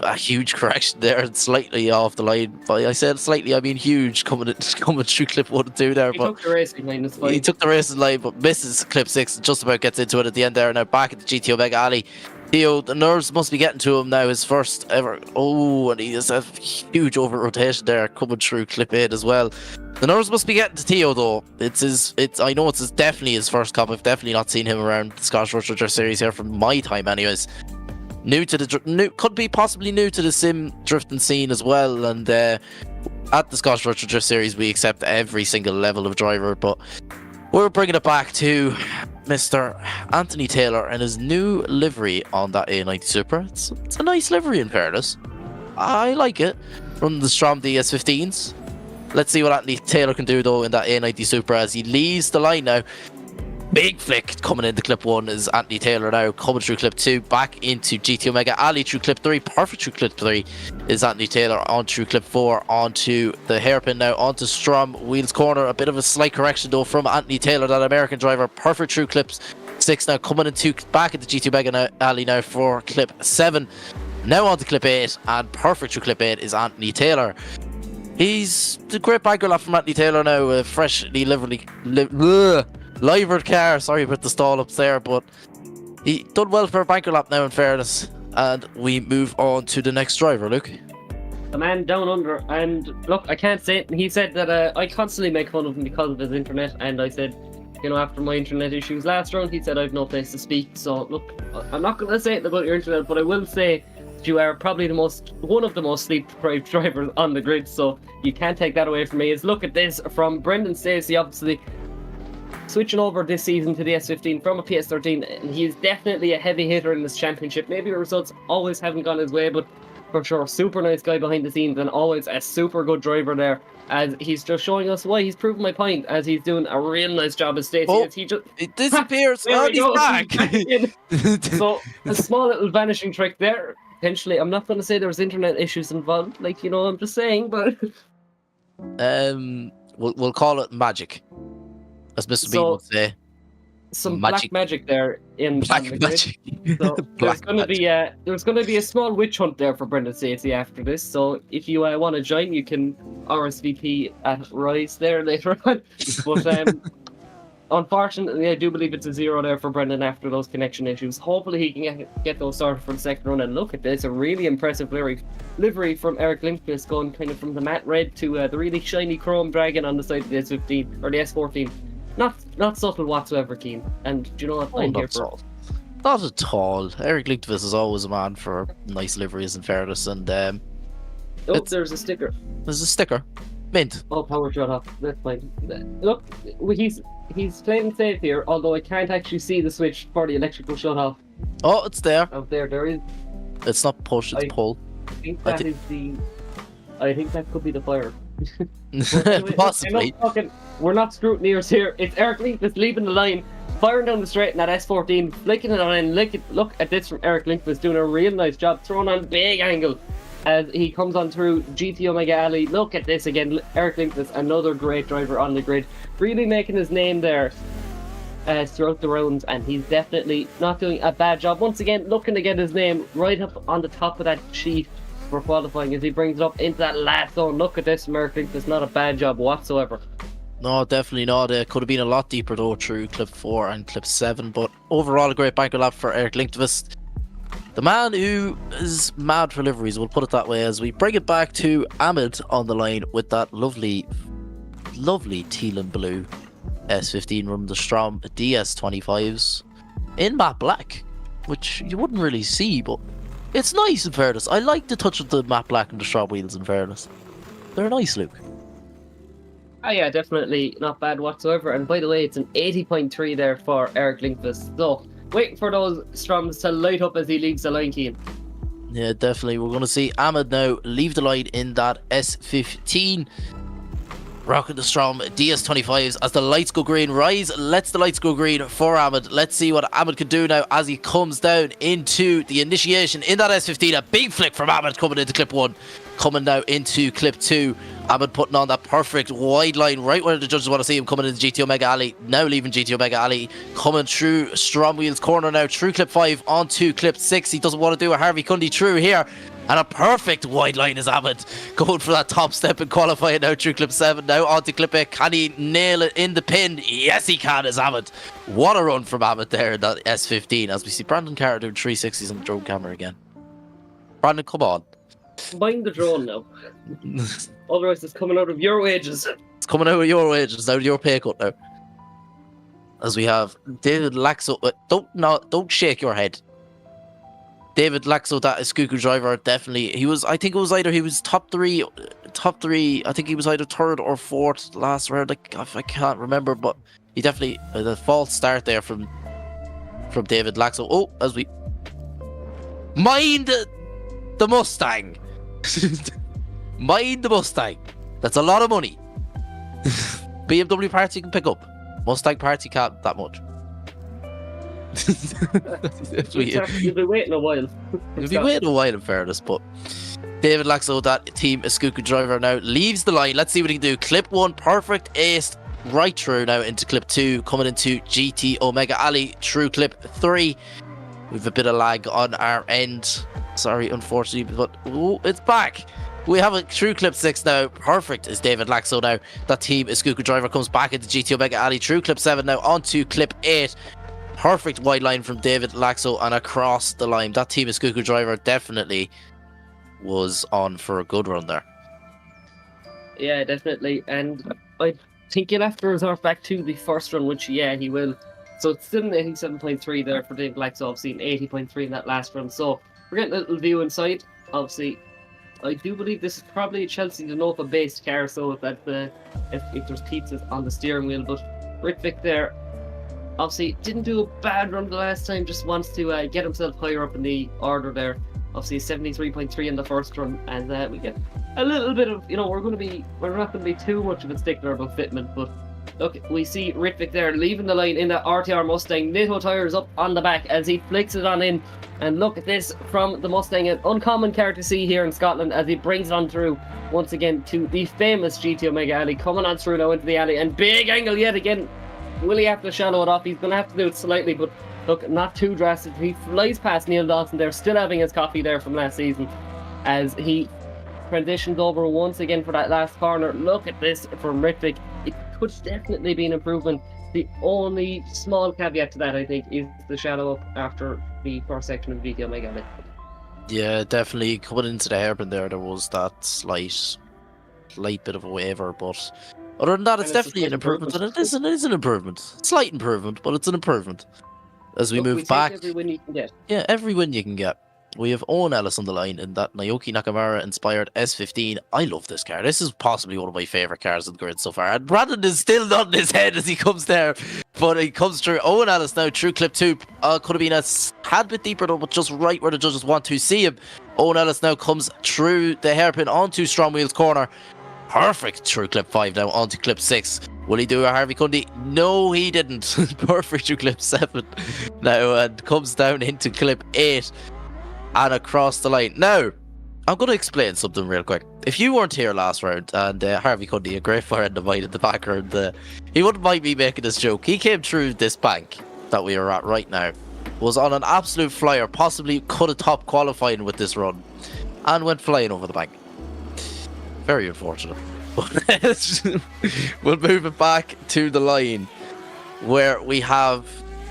a huge correction there, and slightly off the line. But I said slightly, I mean huge, coming through clip 1 and 2 there. He took the racing line. It's fine. He took the racing line, but misses clip 6. Just about gets into it at the end there. Now back at the GT Omega Alley. Theo, the nerves must be getting to him now. His first ever. Oh, and he has a huge over rotation there coming through clip 8 as well. The nerves must be getting to Theo though. I know it's definitely his first comp. I've definitely not seen him around the Scottish Virtual Drift Series here from my time, anyways. Could be possibly new to the sim drifting scene as well. And at the Scottish Virtual Drift Series, we accept every single level of driver, but we're bringing it back to Mr. Anthony Taylor and his new livery on that A90 Supra. It's a nice livery in fairness. I like it. From the Strom DS15s. Let's see what Anthony Taylor can do though in that A90 Supra as he leaves the line now. Big flick coming into clip 1 is Anthony Taylor now, coming through clip 2, back into GT Omega Alley through clip 3, perfect through clip 3 is Anthony Taylor, on through clip 4, onto the hairpin now, onto Strom Wheels corner. A bit of a slight correction though from Anthony Taylor, that American driver, perfect through clips 6 now, coming into back into GT Omega Alley now for clip 7, now onto clip 8, and perfect through clip 8 is Anthony Taylor. He's the great banker lap from Anthony Taylor now, a freshly livered car. Sorry about the stall up there, but he done well for a banker lap now, in fairness. And we move on to the next driver, Luke. The man down under, and look, I can't say it. He said that I constantly make fun of him because of his internet, and I said, you know, after my internet issues last round, he said I've no place to speak. So look, I'm not going to say it about your internet, but I will say that you are probably one of the most sleep-deprived drivers on the grid. So you can't take that away from me. Is look at this from Brendan Stacey, obviously switching over this season to the S15 from a PS13, and he's definitely a heavy hitter in this championship. Maybe the results always haven't gone his way, but for sure, super nice guy behind the scenes and always a super good driver there. As he's just showing us why he's proven my point, as he's doing a real nice job as Stacey. Oh, he just it disappears. There Oh, we he's go. back. So a small little vanishing trick there. Potentially, I'm not going to say there was internet issues involved, like, you know, I'm just saying, but we'll call it magic, as Mr. Bean would say. some Magic. black magic there in Black on the magic. grid. So there's Black going to be a small witch hunt there for Brendan Stacey after this. So if you want to join, you can RSVP at Rise there later on. But unfortunately, I do believe it's a 0 there for Brendan after those connection issues. Hopefully, he can get those sorted for the second run. And look at this, a really impressive livery from Eric Lindqvist, going kind of from the matte red to the really shiny chrome dragon on the side of the S15 or the S14. Not subtle whatsoever, Keen. And do you know what? Oh, I'm here not for. at all. Not at all. Eric Lindqvist is always a man for nice liveries, in fairness. And Oh, there's a sticker. there's a sticker. Mint. Oh, power shut off. That's fine. Look, he's playing safe here, although I can't actually see the switch for the electrical shut off Oh, it's there. out there. There is. It's not push, it's pull. I think I that thi- is the. I think that could be the fire. But anyway, look, Possibly. we're not scrutineers here. It's Eric Lindqvist leaving the line, firing down the straight in that S14, flicking it on in. Look at this from Eric Lindqvist, doing a real nice job, throwing on big angle as he comes on through GT Omega Alley. Look at this again, Eric Lindqvist, another great driver on the grid, really making his name there throughout the rounds, and he's definitely not doing a bad job. Once again, looking to get his name right up on the top of that sheet for qualifying as he brings it up into that last zone. Look at this, Eric Lindqvist, not a bad job whatsoever. No, definitely not. It could have been a lot deeper though through clip 4 and clip 7, but overall a great banker lap for Eric Lindqvist. The man who is mad for liveries, we'll put it that way, as we bring it back to Ahmed on the line with that lovely teal and blue S15 from the Strom DS25s in matte black, which you wouldn't really see, but it's nice in fairness. I like the touch of the matte black and the Strom wheels in fairness. They're nice, Luke. Oh yeah, definitely not bad whatsoever. And by the way, it's an 80.3 there for Eric Lindqvist. So, waiting for those Stroms to light up as he leaves the line, Keane. Yeah, definitely. We're going to see Ahmed now leave the line in that S15. Rocking the Strom DS25s as the lights go green. Rise lets the lights go green for Ahmed. Let's see what Ahmed can do now as he comes down into the initiation in that S15. A big flick from Ahmed coming into clip 1. Coming now into clip 2. Ahmed putting on that perfect wide line right where the judges want to see him, coming into GT Omega Alley. Now leaving GT Omega Alley. Coming through Strom Wheels corner now. Through clip 5 onto clip 6. He doesn't want to do a Harvey Cundy through here. And a perfect wide line is Ahmed going for that top step and qualifying now through clip 7. Now onto clip 8. Can he nail it in the pin? Yes, he can, is Ahmed. What a run from Ahmed there in that S15 as we see Brandon Carter doing 360s on the drone camera again. Brandon, come on. Mind the drone now. Otherwise, it's coming out of your wages. It's coming out of your wages now, your pay cut now. As we have David Laxo. Don't shake your head. David Laxo, that is Skuku driver, definitely. I think it was either he was top three. I think he was either 3rd or 4th last round. I can't remember, but he definitely the false start there from David Laxo. Oh, as we mind the Mustang. Mind the Mustang. That's a lot of money. BMW parts you can pick up. Mustang parts you can't that much. You'll be waiting a while. You'll be waiting a while in fairness, but David Laxo, that team Skuku driver, now leaves the line. Let's see what he can do. Clip 1, perfect ace right through now into clip 2, coming into GT Omega Alley through clip 3. We've a bit of lag on our end. Sorry, unfortunately, but it's back. We have a true clip 6 now. Perfect is David Laxo now. That team is Scooter Driver comes back into GT Omega Alley. True clip 7 now onto clip 8. Perfect wide line from David Laxo and across the line. That team is Scooter Driver definitely was on for a good run there. Yeah, definitely. And I think he'll have to resort back to the first run, which, yeah, he will. So it's still an 87.3 there for David Laxo, obviously an 80.3 in that last run. So we're getting a little view inside. Obviously, I do believe this is probably a Chelsea Denofa based car, so that if there's pizzas on the steering wheel. But Ritvik there, obviously didn't do a bad run the last time, just wants to get himself higher up in the order there. Obviously 73.3 in the first run, and we get a little bit of, we're not going to be too much of a stickler about fitment, but look, we see Ritvik there leaving the line in that RTR Mustang. Nitto tires up on the back as he flicks it on in. And look at this from the Mustang, an uncommon car to see here in Scotland as he brings it on through once again to the famous GT Omega Alley. Coming on through now into the alley, and big angle yet again. Will he have to shallow it off? He's going to have to do it slightly, but look, not too drastic. He flies past Neil Dawson there, still having his coffee there from last season as he transitions over once again for that last corner. Look at this from Ritvik. It could definitely be an improvement. The only small caveat to that, I think, is the shallow up after the first section of GT Omega Alley. Yeah, definitely coming into the hairpin there was that slight bit of a waiver, but other than that, it's definitely an improvement. And it is an improvement. Slight improvement, but it's an improvement. As we move back. Every win you can get. Yeah, every win you can get. We have Owen Ellis on the line in that Naoki Nakamura inspired S15. I love this car. This is possibly one of my favourite cars in the grid so far. And Brandon is still nodding his head as he comes there. But he comes through. Owen Ellis now through clip 2. Could have been a tad bit deeper though, but just right where the judges want to see him. Owen Ellis now comes through the hairpin onto Strom Wheels corner. Perfect through clip 5 now onto clip 6. Will he do a Harvey Cundy? No, he didn't. Perfect through clip 7 now and comes down into clip 8 and across the line. Now, I'm going to explain something real quick. If you weren't here last round, and Harvey Cundy, a great friend of mine in the background, he wouldn't mind me making this joke. He came through this bank that we are at right now, was on an absolute flyer, possibly could have top qualifying with this run, and went flying over the bank. Very unfortunate. We'll move it back to the line where we have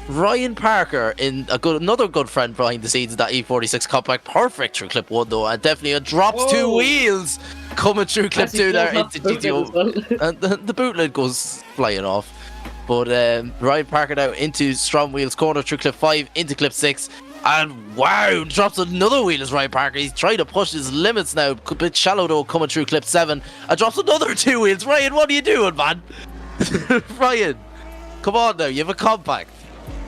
Ryan Parker in another good friend behind the scenes in that E46 compact. Perfect through clip 1 though, and definitely a drops 2 wheels coming through clip 2 there into GTO, and the boot lid goes flying off. But Ryan Parker now into Strom Wheels corner through clip 5 into clip 6. And wow, drops another wheel as Ryan Parker. He's trying to push his limits now. A bit shallow though, coming through clip 7. And drops another 2 wheels. Ryan, what are you doing, man? Ryan, come on now, you have a compact.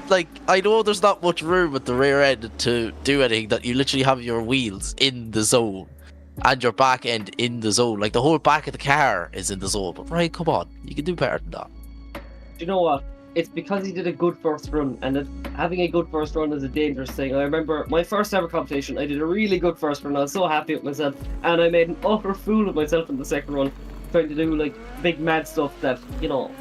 Like, I know there's not much room at the rear end to do anything, that you literally have your wheels in the zone. And your back end in the zone. Like, the whole back of the car is in the zone. But Ryan, come on, you can do better than that. Do you know what? It's because he did a good first run, and having a good first run is a dangerous thing. I remember my first ever competition, I did a really good first run, I was so happy with myself, and I made an utter fool of myself in the second run, trying to do like big mad stuff that,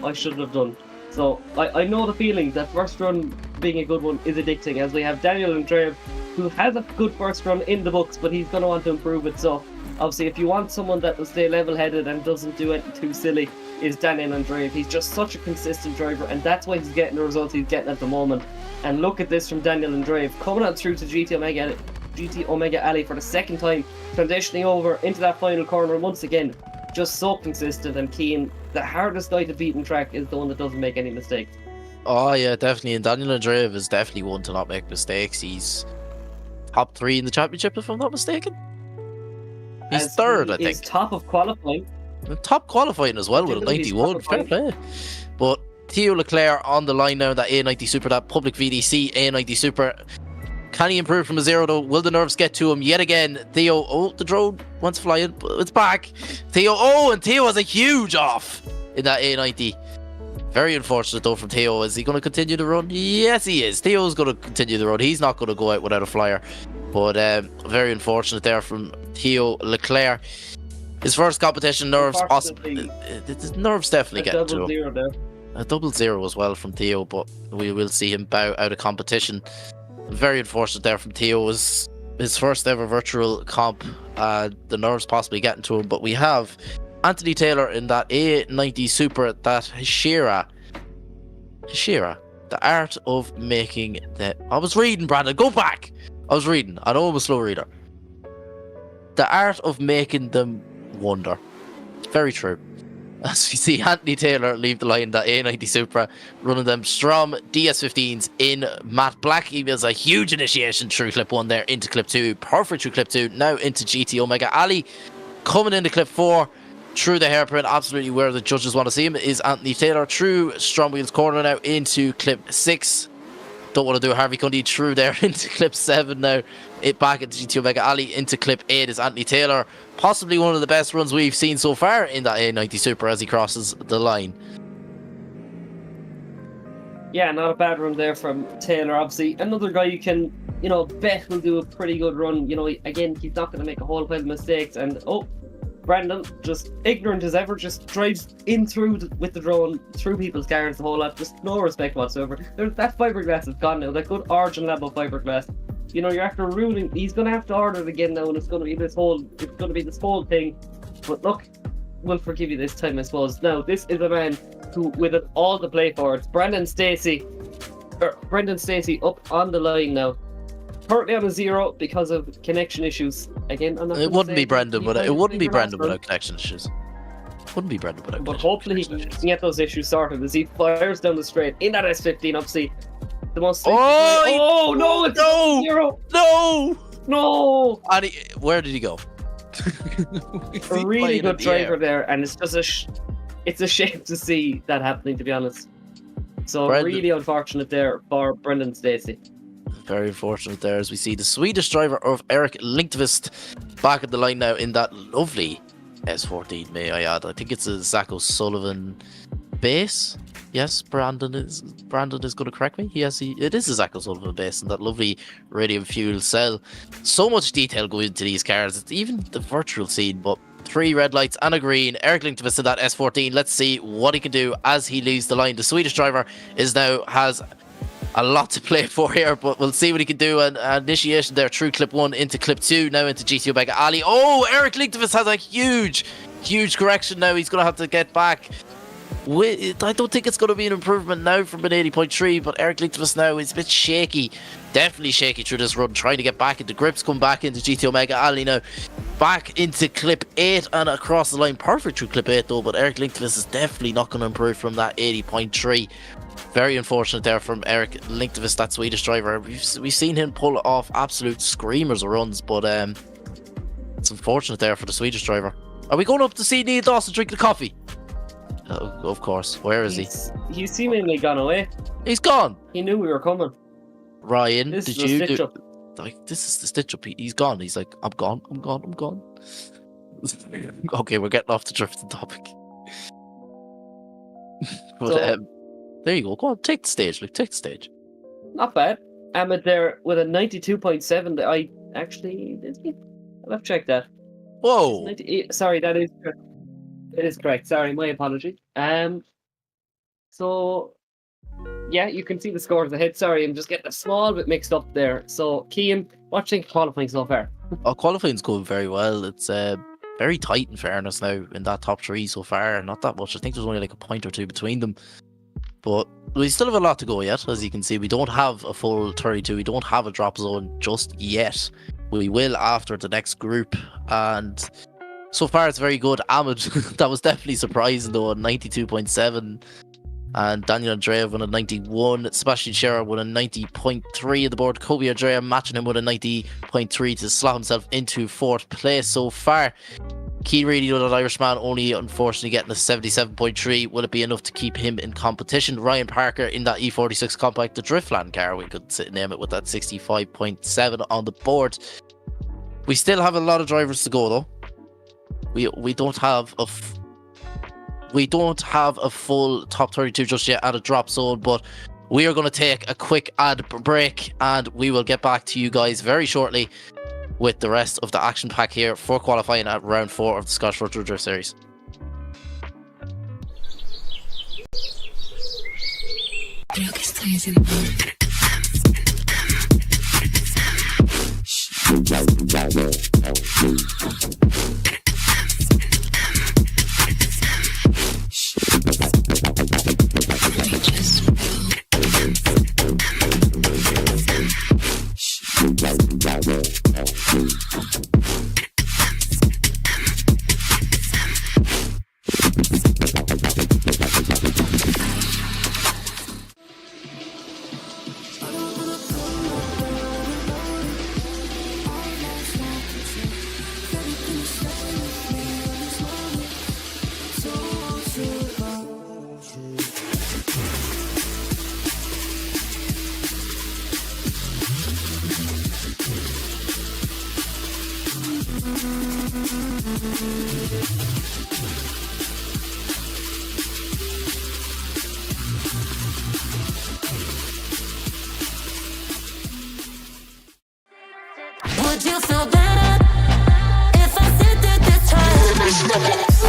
I shouldn't have done. So I know the feeling that first run being a good one is addicting, as we have Daniel Andreev, who has a good first run in the books, but he's going to want to improve it. So obviously if you want someone that will stay level-headed and doesn't do anything too silly, is Daniel Andreev. He's just such a consistent driver, and that's why he's getting the results he's getting at the moment. And look at this from Daniel Andreev, coming on through to GT Omega Alley for the second time, transitioning over into that final corner once again. Just so consistent and keen. The hardest guy to beat in track is the one that doesn't make any mistakes. Oh yeah, definitely. And Daniel Andreev is definitely one to not make mistakes. He's top 3 in the championship, if I'm not mistaken. He's third, I think. He's top of qualifying. Top qualifying as well with a 91. Fair play. But Theo Leclerc on the line now, that A90 Super, that public VDC A90 Super. Can he improve from a 0 though? Will the nerves get to him yet again? Theo, the drone wants flying, but it's back. Theo, and Theo has a huge off in that A90. Very unfortunate though from Theo. Is he going to continue the run? Yes, he is. Theo's going to continue the run. He's not going to go out without a flyer. But very unfortunate there from Theo Leclerc. His first competition, nerves possibly. Nerves definitely get to him. A 0-0 as well from Theo, but we will see him bow out of competition. Very unfortunate there from Theo. His his first ever virtual comp. The nerves possibly getting to him, but we have Anthony Taylor in that A90 Super, that Hishira, the art of making the... I was reading, Brandon, go back! I was reading, I know I'm a slow reader. The art of making them wonder. Very true. As we see Anthony Taylor leave the line, that A90 Supra, running them Strom DS15s in matte black. He has a huge initiation through clip 1 there into clip 2. Perfect through clip 2. Now into GT Omega. Ali coming into clip 4 through the hairpin. Absolutely where the judges want to see him is Anthony Taylor through STRO M Wheels corner now into clip 6. Don't want to do a Harvey Cundy through there into clip 7 now. It back into GT Omega. Ali into clip 8 is Anthony Taylor. Possibly one of the best runs we've seen so far in that A90 Super as he crosses the line. Yeah, not a bad run there from Taylor. Obviously, another guy you can, bet will do a pretty good run. Again, he's not going to make a whole pile of mistakes. And, Brandon, just ignorant as ever, just drives in through with the drone, through people's cars, the whole lot. Just no respect whatsoever. That fiberglass is gone now. That good origin level fiberglass. You're after ruining. He's going to have to order it again now, and it's going to be this whole thing. But look, we'll forgive you this time, I suppose. Now, this is a man who, with it all to play for, it's Brendan Stacey up on the line now. Currently on a 0 because of connection issues. Again, I'm not. It wouldn't be Brendan, but it wouldn't be Brendan without connection issues. Wouldn't be Brendan without. But hopefully he can get those issues sorted as he fires down the straight in that S15. Obviously, the most. Oh no! It's no! 0. No! And where did he go? A really good driver there, and it's just it's a shame to see that happening, to be honest. So really unfortunate there for Brendan Stacey. Very unfortunate there as we see the Swedish driver of Eric Lindqvist back at the line now in that lovely S14, may I add. I think it's a Zach O'Sullivan base. Yes, Brandon is going to correct me. Yes, it is a Zach O'Sullivan base and that lovely radium fuel cell. So much detail going into these cars. It's even the virtual scene, but 3 red lights and a green. Eric Lindqvist in that S14. Let's see what he can do as he leaves the line. The Swedish driver has a lot to play for here, but we'll see what he can do. And initiation there through clip 1 into clip 2, now into GT Omega Ali. Oh, Eric Lindqvist has a huge correction now. He's going to have to get back. I don't think it's going to be an improvement now from an 80.3, but Eric Lindqvist now is a bit shaky. Definitely shaky through this run, trying to get back into grips, come back into GT Omega Ali now. Back into clip 8 and across the line. Perfect through clip 8 though, but Eric Lindqvist is definitely not going to improve from that 80.3. Very unfortunate there from Eric Lindqvist, that Swedish driver. We've seen him pull off absolute screamers of runs, but it's unfortunate there for the Swedish driver. Are we going up to see Neil Dawson drinking coffee? Of course. Where is he? He's seemingly gone away. He's gone. He knew we were coming. Ryan, This did is you the do? stitch-up. Like, this is the stitch up. He's gone. He's like, I'm gone. Okay, we're getting off the drifting topic. But So- there you go. Go on, take the stage. Take the stage. Not bad. Ahmed there with a 92.7. I actually I'll have to check that. Whoa. Sorry, that is correct. It is correct. Sorry, my apology. So yeah, you can see the scores ahead. Sorry, I'm just getting a small bit mixed up there. So Cian, what do you think of qualifying so far? Qualifying's going very well. It's very tight in fairness now in that top 3 so far. Not that much. I think there's only like a point or 2 between them. But we still have a lot to go yet. As you can see, we don't have a full 32. We don't have a drop zone just yet. We will after the next group. And so far it's very good. Ahmed, that was definitely surprising though, at 92.7. And Daniel Andreev won a 91. Sebastian Scherer won a 90.3 at the board. Kobe Andrea matching him with a 90.3 to slot himself into 4th place so far. Keane Reedy, that Irishman, only unfortunately getting a 77.3. Will it be enough to keep him in competition? Ryan Parker in that E46 compact, the Driftland car, we could name it, with that 65.7 on the board. We still have a lot of drivers to go though. We don't have a full top 32 just yet at a drop zone, but we are going to take a quick ad break and we will get back to you guys very shortly with the rest of the action pack here for qualifying at round 4 of the Scottish Virtual Drift Series. Creo que estoy haciendo Would you feel better if I said it this time?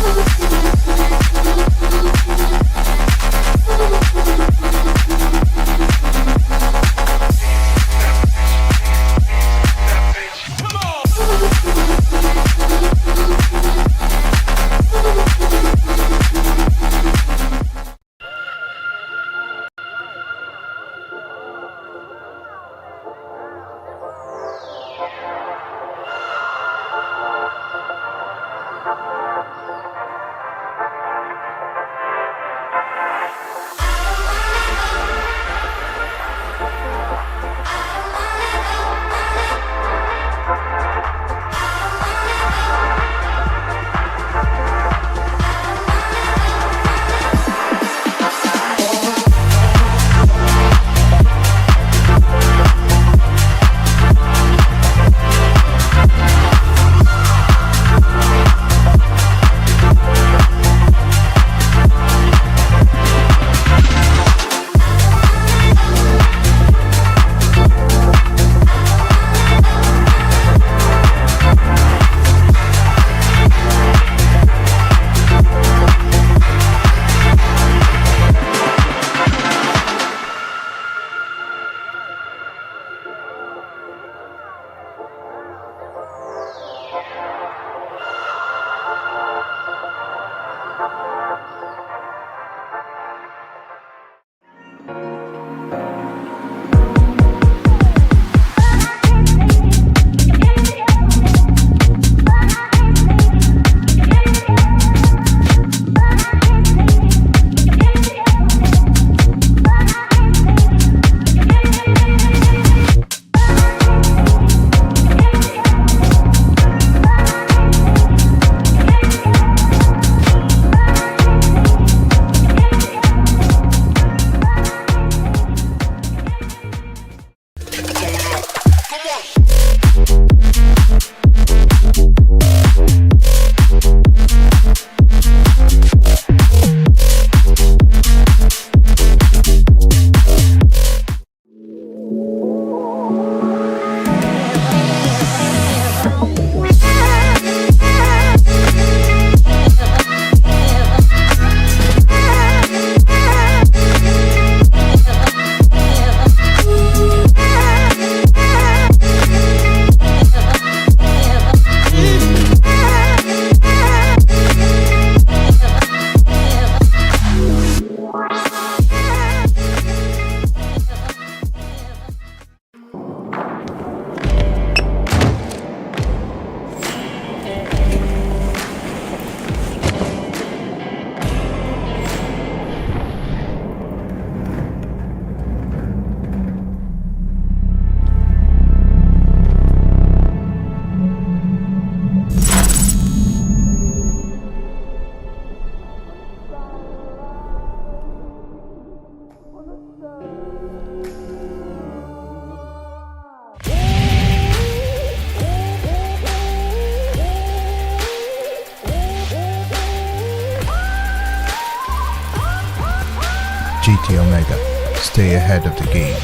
GT Omega. Stay ahead of the game.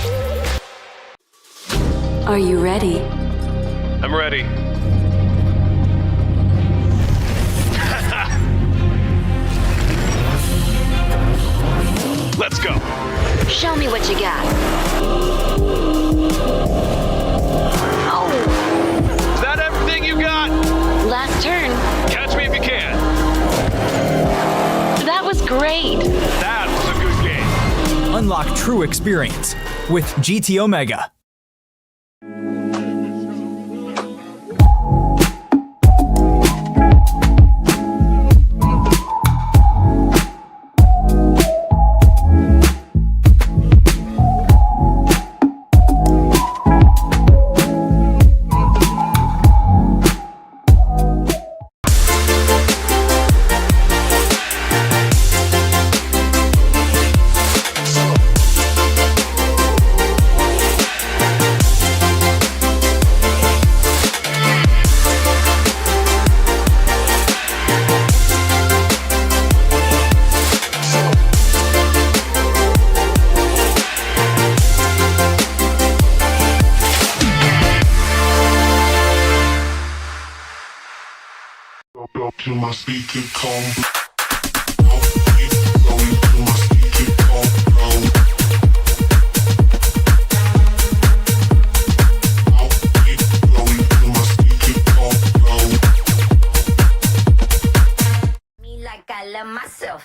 Are you ready? I'm ready. Let's go. Show me what you got. Oh, Is that that everything you got? Last turn. Catch me if you can. That was great. That was a good game. Unlock true experience with GT Omega. Up to my speaker combo. Going to my speaker combo. Going to my speaker combo. Me like I love myself.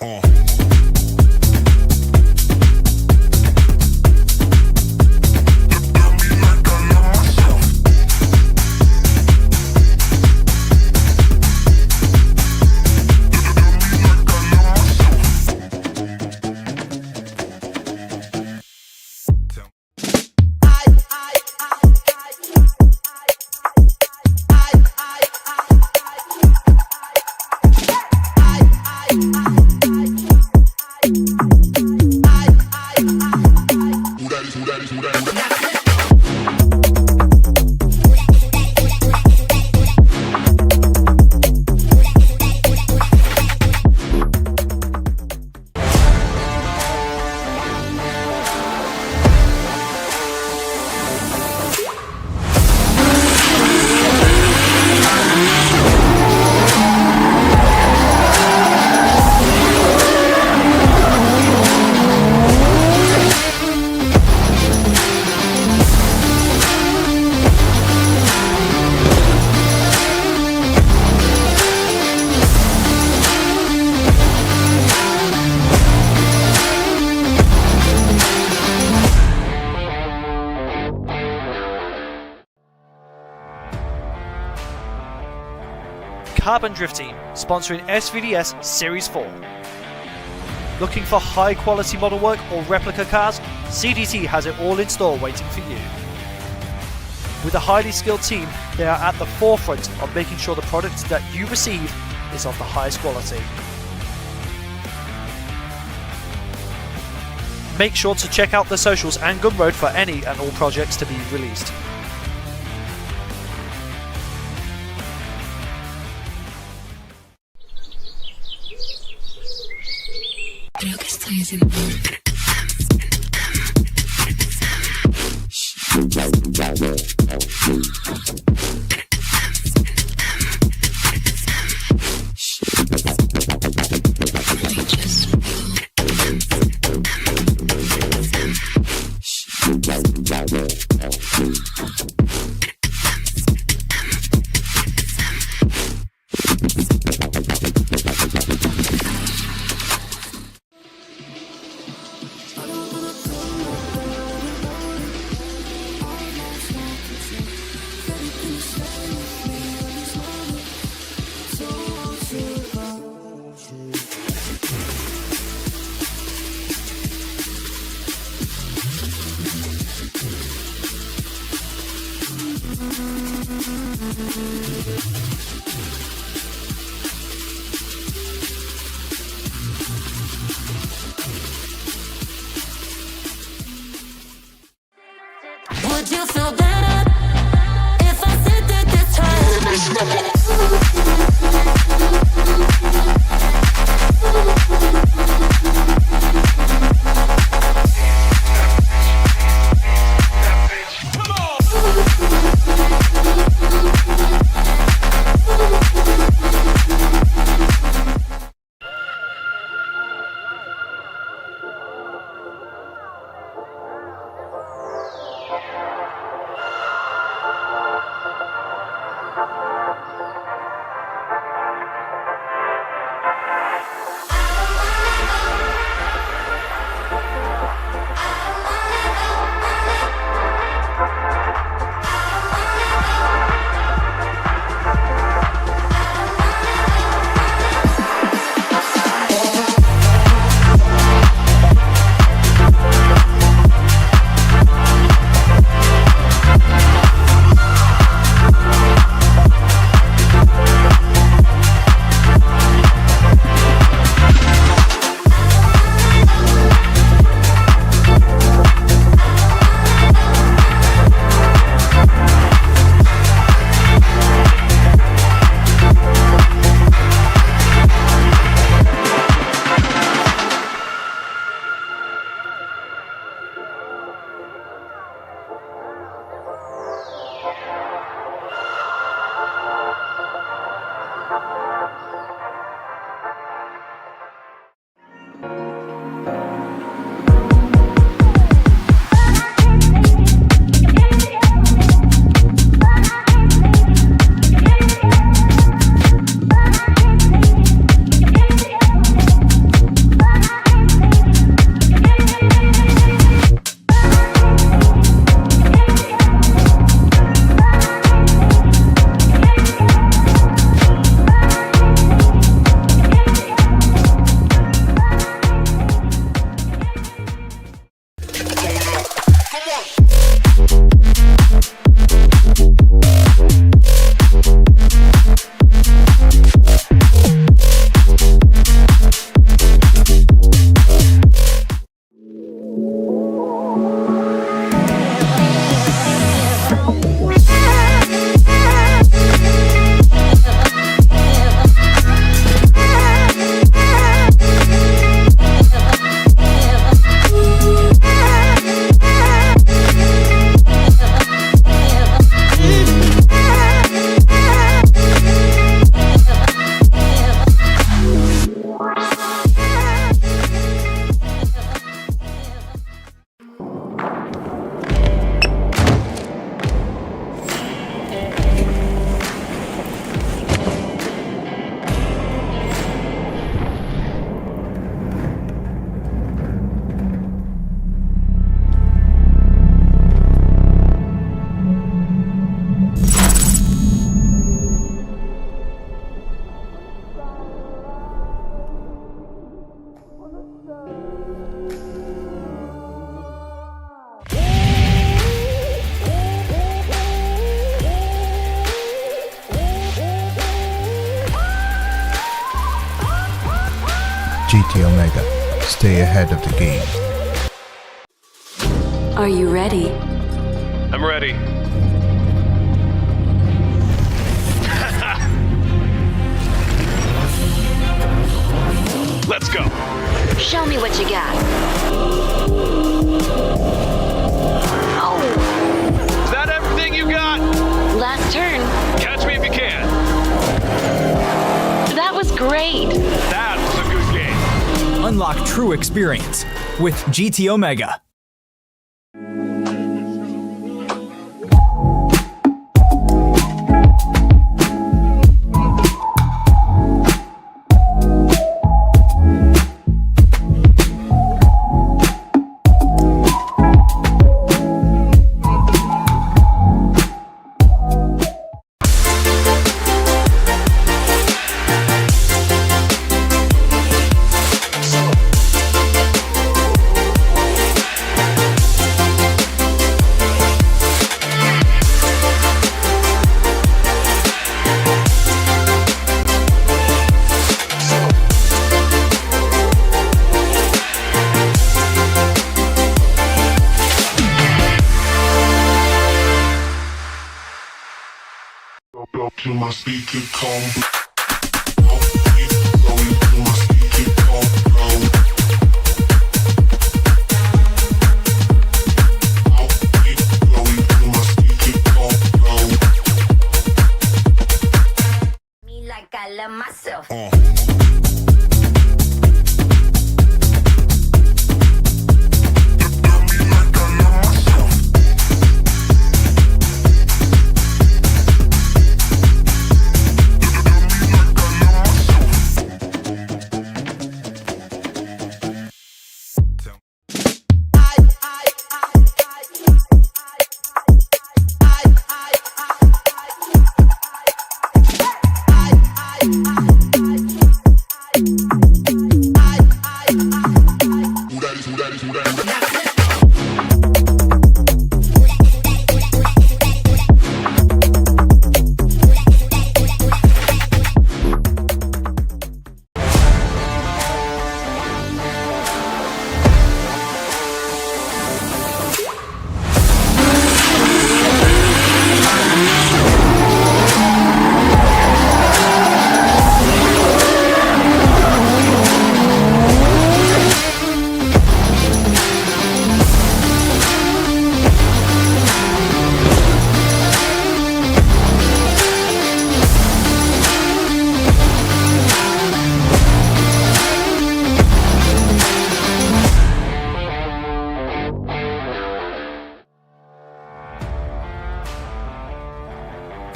Carbon Drift Team, sponsoring SVDS Series 4. Looking for high quality model work or replica cars? CDT has it all in store waiting for you. With a highly skilled team, they are at the forefront of making sure the product that you receive is of the highest quality. Make sure to check out the socials and Gumroad for any and all projects to be released. Creo que estoy haciendo. Would you feel better if I said that this time? GT Omega. Stay ahead of the game. Are you ready? I'm ready. Let's go. Show me what you got. Oh, Is that everything you got? last turn. Catch me if you can. That was great. That was a good game. Unlock true experience with GT Omega. Up to my speaker combo. I'll keep going to my speaker combo. I'll keep going to my speaker combo. Me like I love myself.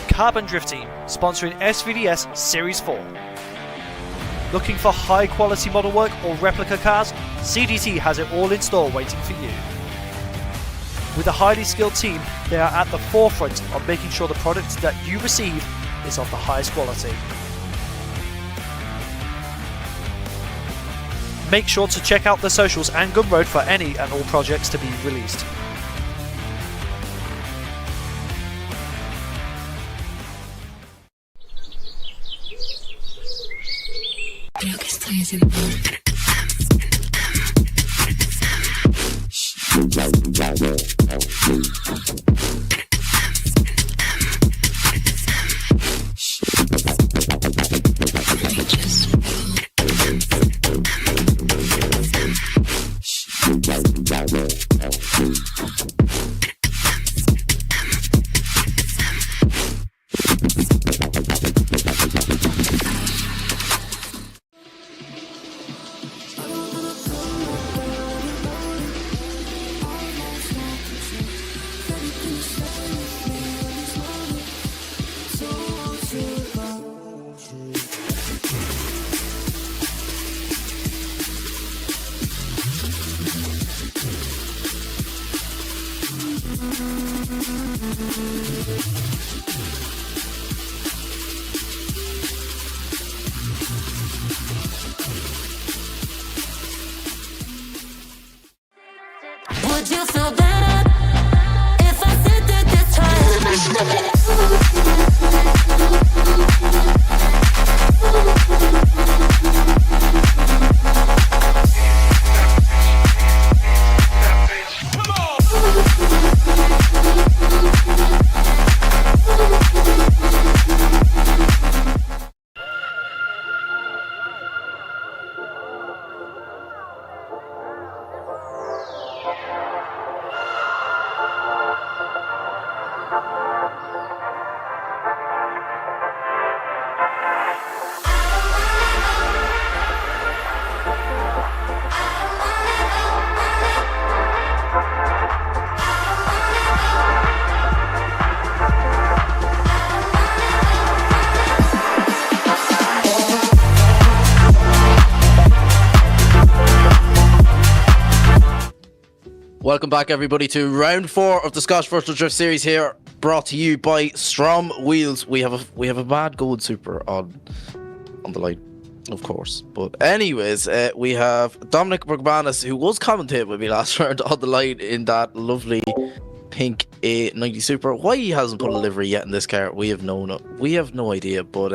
Carbon Drift Team, sponsoring SVDS Series 4. Looking for high quality model work or replica cars? CDT has it all in store waiting for you. With a highly skilled team, they are at the forefront of making sure the product that you receive is of the highest quality. Make sure to check out the socials and Gumroad for any and all projects to be released. Would you feel better if I said that this time? Welcome back, everybody, to round 4 of the Scottish Virtual Drift Series here, brought to you by Strom Wheels. We have a mad gold super on the line, of course. But anyways, we have Dominic McManus, who was commentating with me last round, on the line in that lovely pink A90 Super. Why he hasn't put a livery yet in this car, we have no idea. But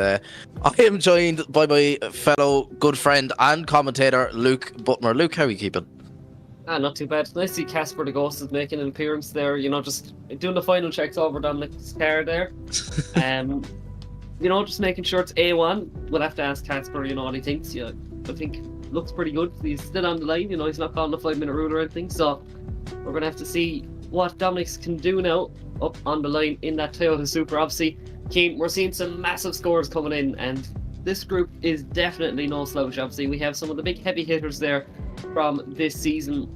I am joined by my fellow good friend and commentator, Luke Butmer. Luke, how are you keeping? Not too bad. Nice to see Casper the Ghost is making an appearance there, you know, just doing the final checks over Dominic's car there. You know, just making sure it's A1. We'll have to ask Casper, you know, what he thinks. Yeah, I think looks pretty good. He's still on the line, you know, he's not calling a 5-minute rule or anything, so we're going to have to see what Dominic's can do now up on the line in that Toyota Supra. Obviously, we're seeing some massive scores coming in, and this group is definitely no slouch. Obviously, we have some of the big heavy hitters there from this season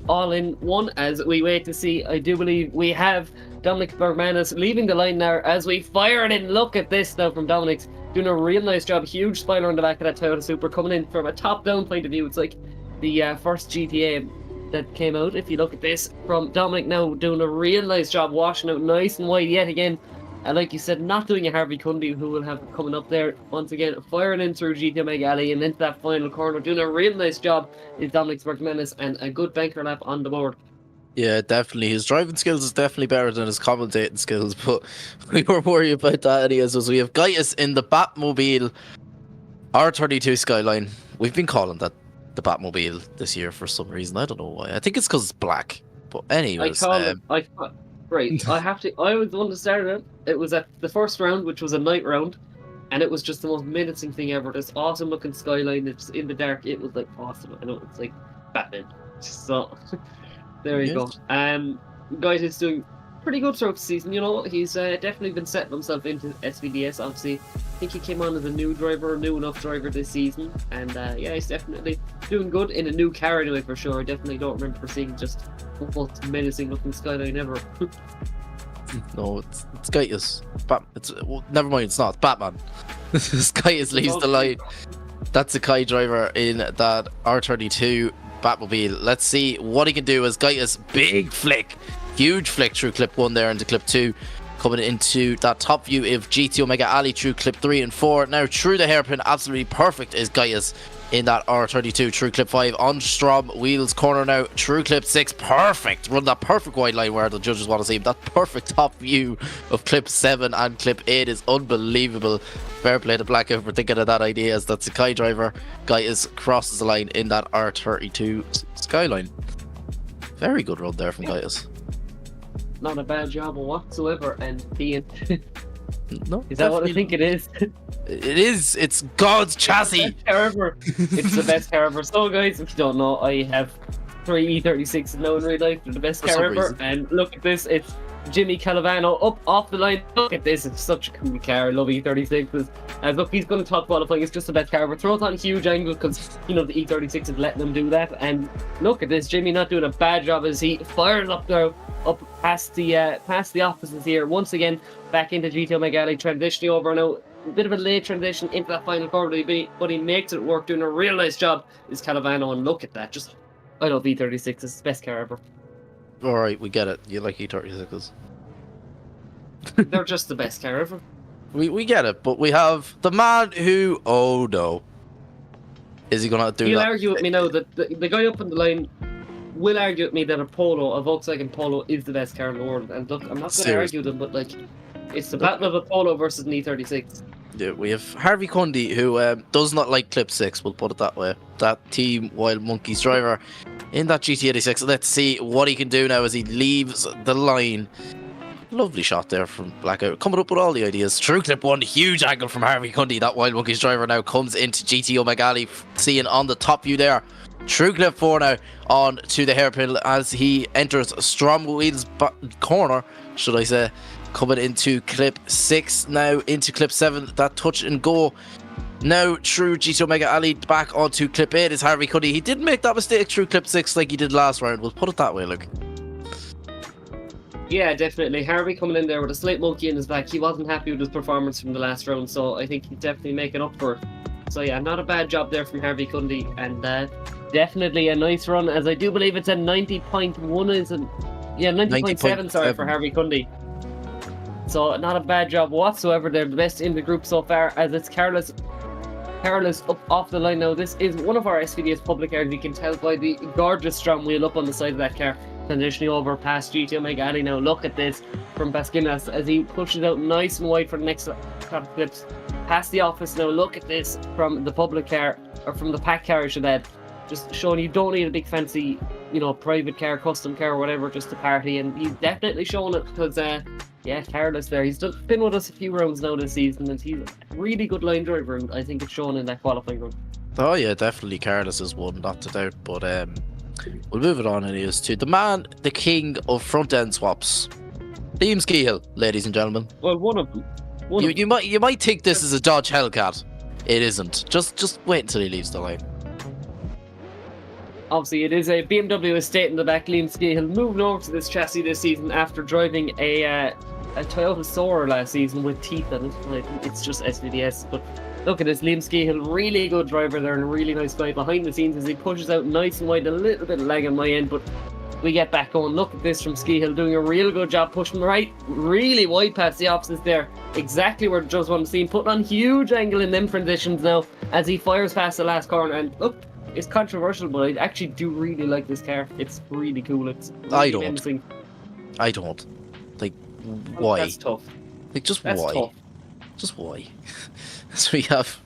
all in one as we wait to see. I do believe we have Dominic McManus leaving the line now as we fire it in. Look at this now from Dominic's doing a real nice job. Huge spoiler on the back of that Toyota Supra coming in from a top-down point of view. It's like the first GTA that came out. If you look at this from Dominic now, doing a real nice job, washing out nice and wide yet again. And like you said, not doing a Harvey Cundy, who will have coming up there once again, firing in through GT Omega Alley and into that final corner, doing a real nice job is Dominic McManus, and a good banker lap on the board. Yeah, definitely. His driving skills is definitely better than his commentating skills, but we were worried about that anyways. As we have Gaius in the Batmobile R32 Skyline. We've been calling that the Batmobile this year for some reason. I don't know why. I think it's because it's black. But anyways, Right, I was the one that started it. It was at the first round, which was a night round, and it was just the most menacing thing ever. This awesome looking skyline, it's in the dark. It was like awesome. I know, it's like Batman. So there you go. Guys, he's doing pretty good throughout the season. You know, he's definitely been setting himself into SVDS. Obviously, I think he came on as a new enough driver this season, and yeah, he's definitely doing good in a new car anyway, for sure. I definitely don't remember seeing just the most menacing looking skyline ever. No, it's Gaius. Never mind, it's not. Batman. Gaius leaves the line. That's a Kai driver in that R32 Batmobile. Let's see what he can do as Gaius. Big flick. Huge flick through clip 1 there into clip 2. Coming into that top view of GT Omega Alley through clip 3 and 4. Now through the hairpin, absolutely perfect is Gaius in that R32 through clip 5 on Strom Wheels corner now through clip 6. Perfect. Run that perfect wide line where the judges want to see him. That perfect top view of clip 7 and clip 8 is unbelievable. Fair play to Blackout for thinking of that idea, as that Sakai driver Gaius crosses the line in that R32 Skyline. Very good run there from Gaius. Not a bad job whatsoever, and being No, is that what I think it is? It is. It's God's chassis. It's the best car ever. So guys, if you don't know, I have 3 E36s now in real life. They're the best car ever. And look at this, it's Jimmy Calavano up off the line. Look at this, it's such a cool car. I love E36s. And look, he's going to top qualifying. It's just the best car ever. Throw it on a huge angle because, you know, the E36 is letting them do that. And look at this, Jimmy not doing a bad job as he fires up there, up past the opposites here. Once again, back into GT Omega Alley, transitioning over now. A bit of a late transition into that final corner, but he makes it work, doing a real nice job is Calavano. And look at that, just, I love E36, it's the best car ever. Alright, we get it. You like E36s. They're just the best car ever. We get it, but we have the man who, oh no. Is he gonna do that? He'll argue with me now that the guy up on the line will argue with me that a Volkswagen Polo is the best car in the world. And look, I'm not going to argue them, but like, it's the battle of a Polo versus an E36. Yeah, we have Harvey Cundy, who does not like clip 6, we'll put it that way. That Team Wild Monkeys driver in that GT86. Let's see what he can do now as he leaves the line. Lovely shot there from Blackout, coming up with all the ideas. True clip 1, huge angle from Harvey Cundy. That Wild Monkeys driver now comes into GT Omega Alley, seeing on the top view there. True clip 4 now on to the hairpin as he enters Strom Wheels corner, should I say. Coming into clip 6 now into clip 7. That touch and go now through GT Omega Alley back onto clip 8 is Harvey Cundy. He didn't make that mistake through clip 6 like he did last round. We'll put it that way, look. Yeah, definitely. Harvey coming in there with a slight monkey in his back. He wasn't happy with his performance from the last round, so I think he's definitely making up for it. So yeah, not a bad job there from Harvey Cundy, and definitely a nice run, as I do believe it's a 90.1, isn't? Yeah, 90.7, sorry, for Harvey Cundy. So not a bad job whatsoever. They're the best in the group so far, as it's Carlos up off the line now. This is one of our SVDS public cars. You can tell by the gorgeous Strom wheel up on the side of that car, transitioning over past GTO Mega Ali now. Look at this from Baskinas as he pushes out nice and wide for the next couple of clips. Past the office now. Look at this from the public car, or from the pack car, I should add. Just showing you don't need a big fancy, private car, custom car, or whatever, just to party. And he's definitely showing it, because yeah, Carlos there. He's been with us a few rounds now this season, and he's a really good line driver, and I think it's shown in that qualifying run. Oh yeah, definitely Carlos is one, not to doubt. But we'll move it on anyways to the man, the king of front end swaps, Liam Skehill, ladies and gentlemen. Well, one of them. You might think this is a Dodge Hellcat. It isn't. Just wait until he leaves the line. Obviously, it is a BMW estate in the back. Liam Skehill moving over to this chassis this season after driving a Toyota Soarer last season with teeth in it. It's just SVDS, but look at this. Liam Skehill, really good driver there, and a really nice guy behind the scenes as he pushes out nice and wide. A little bit of lag on my end, but we get back going. Look at this from Skehill, doing a real good job pushing right really wide past the opposites there. Exactly where Joe's want to see him, putting on huge angle in them transitions now as he fires past the last corner. And look, it's controversial, but I actually do really like this car. It's really cool. It's really menacing. I don't. Like, why? That's tough. Like, just That's why? tough. Just why? So we have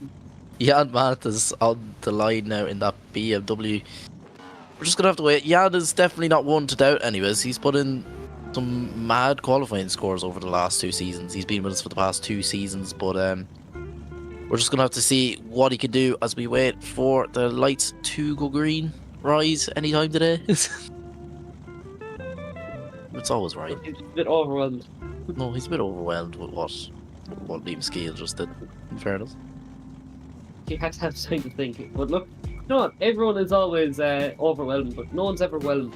Jan Matas on the line now in that BMW. We're just gonna have to wait. Jan is definitely not one to doubt anyways. He's put in some mad qualifying scores over the last 2 seasons. He's been with us for the past 2 seasons, but we're just gonna have to see what he can do as we wait for the lights to go green. Rise anytime today. It's always right. He's a bit overwhelmed. No, he's a bit overwhelmed with what Liam Skehill just did, in fairness. He had to have time to think. But look, no, everyone is always overwhelmed, but no one's ever whelmed.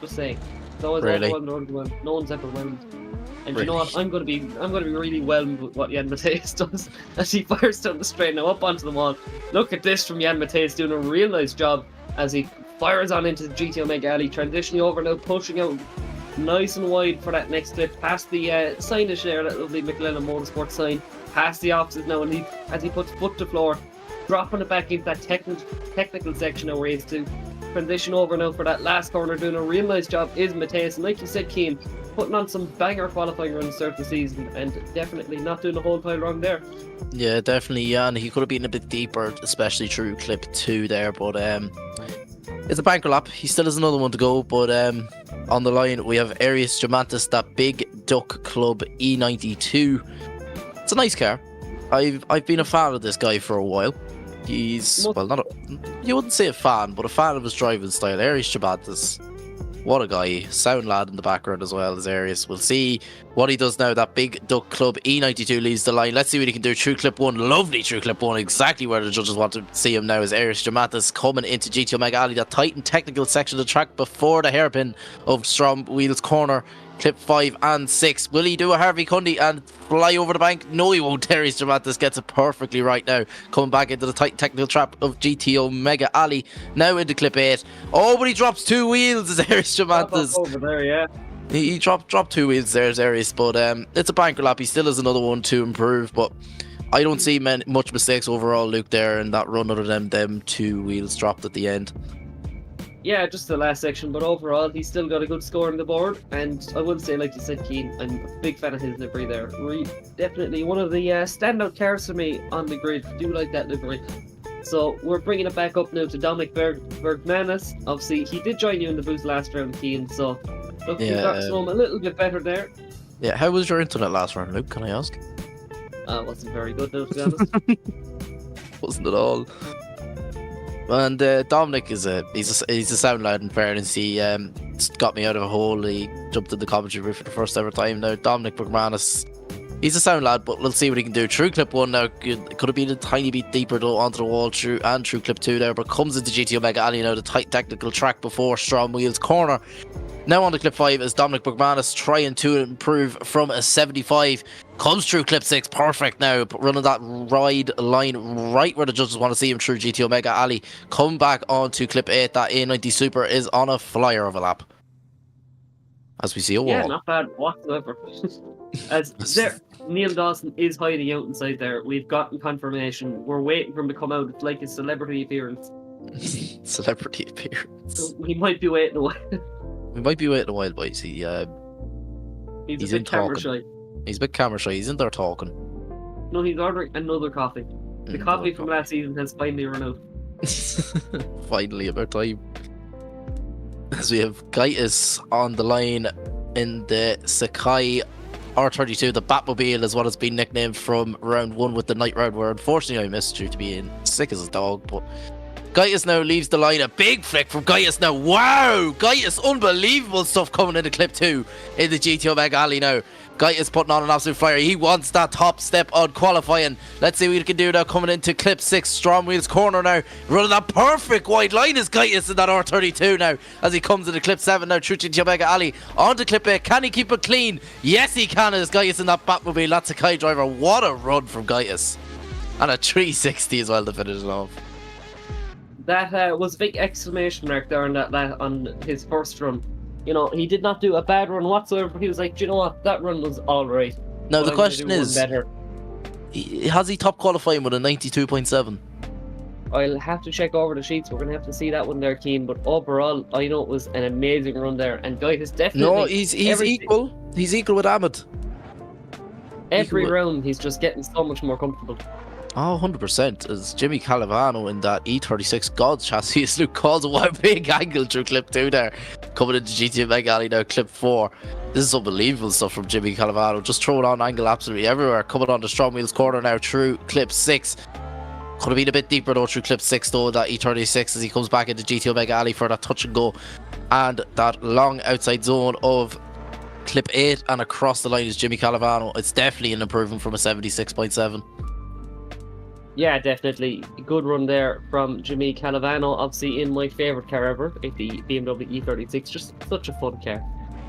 Just saying. It's always Really? overwhelmed. No one's ever whelmed. And Really? you know what? I'm gonna be really whelmed with what Jan Mateus does as he fires down the straight now up onto the wall. Look at this from Jan Mateus, doing a real nice job as he fires on into the GTO Mega Ali, transitioning over now, pushing out nice and wide for that next clip, past the signage there, that lovely Mclellan Motorsport sign, past the offices now, and as he puts foot to floor, dropping it back into that technical section now where he has to transition over now for that last corner. Doing a real nice job is Mateus, and like you said, Keane, putting on some banger qualifying runs to start the season, and definitely not doing a whole pile wrong there. Yeah, definitely, yeah, and he could have been a bit deeper, especially through clip 2 there, but it's a banker lap. He still has another one to go, but on the line we have Arius Germantis, that big Duck Club E92. It's a nice car. I've been a fan of this guy for a while. He's, well, not you wouldn't say a fan, but a fan of his driving style. Arius Germantis, what a guy. Sound lad in the background as well as Arius. We'll see what he does now. That big Duck Club E92 leads the line. Let's see what he can do. True clip 1, lovely true clip 1, exactly where the judges want to see him now, is Arius Germantis coming into GTO Mega Ali, that tight and technical section of the track before the hairpin of Strom Wheels corner. Clip 5 and 6. Will he do a Harvey Cundy and fly over the bank? No, he won't. Arius Germantis gets it perfectly right now. Coming back into the tight technical trap of GTO Mega Ali. Now into clip 8. Oh, but he drops 2 wheels as Arius Germantis. Over there, yeah. He dropped 2 wheels there as Arius, but it's a banker lap. He still has another one to improve, but I don't see much mistakes overall, Luke, there in that run, other than them 2 wheels dropped at the end. Yeah, just the last section, but overall he's still got a good score on the board, and I would say, like you said, Keane, I'm a big fan of his livery there. Definitely one of the standout cars for me on the grid. I do like that livery. So we're bringing it back up now to Dominic Bergmanis. Obviously, he did join you in the booth last round, Keane, so look, you got to know him a little bit better there. Yeah, how was your internet last round, Luke? Can I ask? Wasn't very good, though, to be honest. Wasn't at all. And Dominic is he's a sound lad, in fairness. He got me out of a hole. He jumped in the commentary booth for the first ever time now. Dominic Bergmanis, he's a sound lad, but we'll see what he can do. True clip 1 now, it could have been a tiny bit deeper though onto the wall. True clip 2 there, but comes into GTO Mega Ali now, the tight technical track before Strom Wheels corner. Now on to clip 5 is Dominic Bergmanis trying to improve from a 75 Comes through clip 6, perfect now, running that ride line right where the judges want to see him through GT Omega Alley. Come back onto clip 8, that A90 Super is on a flyer of a lap. As we see a wall. Yeah, not bad whatsoever. As there, Neil Dawson is hiding out inside there. We've gotten confirmation. We're waiting for him to come out. It's like a celebrity appearance. Celebrity appearance. So we might be waiting a while. We might be waiting a while, boys. He's a in bit camera talking. shy. He's a bit camera shy. He's in there talking. No, he's ordering another coffee. The coffee from last season has finally run out. Finally, about time. As we have Gaitis on the line in the Sikky R32, the Batmobile is what it's been nicknamed from round 1 with the night round, where unfortunately I missed due to being sick as a dog. But Gaitis now leaves the line. A big flick from Gaitis now. Wow! Gaitis, unbelievable stuff coming into clip 2 in the GT Omega Alley now. Gaitis putting on an absolute flyer. He wants that top step on qualifying. Let's see what he can do now coming into clip 6. STRO M Wheels corner now. Running that perfect wide line is Gaitis in that R32 now. As he comes into clip 7 now through GT Omega Alley. On to clip 8. Can he keep it clean? Yes, he can. As Gaitis in that Batmobile. That's a Kai driver. What a run from Gaitis. And a 360 as well to finish it off. That was a big exclamation mark there on that on his first run. You know, he did not do a bad run whatsoever, but he was like, do you know what, that run was alright. Now the question is, has he top qualifying with a 92.7? I'll have to check over the sheets. We're going to have to see that one there, Keane. But overall, I know it was an amazing run there. And Gaitis definitely... No, he's equal. He's equal with Ahmed. Every round, he's just getting so much more comfortable. Oh, 100%. As Jimmy Calavano in that E36 God's chassis, as Luke calls it, what a big angle through clip 2 there. Coming into GT Omega Alley now, clip 4. This is unbelievable stuff from Jimmy Calavano. Just throwing on angle absolutely everywhere. Coming on the STRO M Wheels corner now through clip 6. Could have been a bit deeper though through clip 6 though, that E36 as he comes back into GT Omega Alley for that touch and go. And that long outside zone of clip 8 and across the line is Jimmy Calavano. It's definitely an improvement from a 76.7. Yeah, definitely. Good run there from Jimmy Calavano. Obviously in my favourite car ever, the BMW E36. Just such a fun car.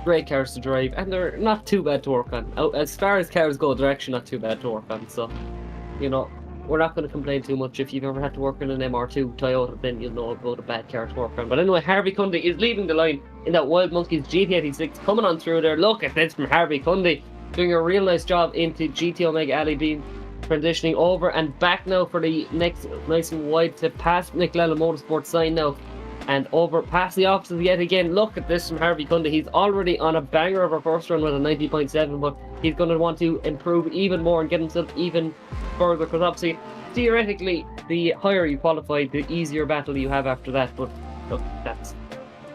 Great cars to drive, and they're not too bad to work on. As far as cars go, they're actually not too bad to work on. So, you know, we're not going to complain too much. If you've ever had to work on an MR2 Toyota, then you'll know about a bad car to work on. But anyway, Harvey Cundy is leaving the line in that Wild Monkeys GT86, coming on through there. Look at this from Harvey Cundy, doing a real nice job into GT Omega Alley, being transitioning over and back now for the next nice and wide to pass Mclellan Motorsport sign now, and over past the opposite yet again. Look at this from Harvey Cundy. He's already on a banger of a first run with a 90.7, but he's going to want to improve even more and get himself even further, because obviously theoretically the higher you qualify, the easier battle you have after that. But look, that's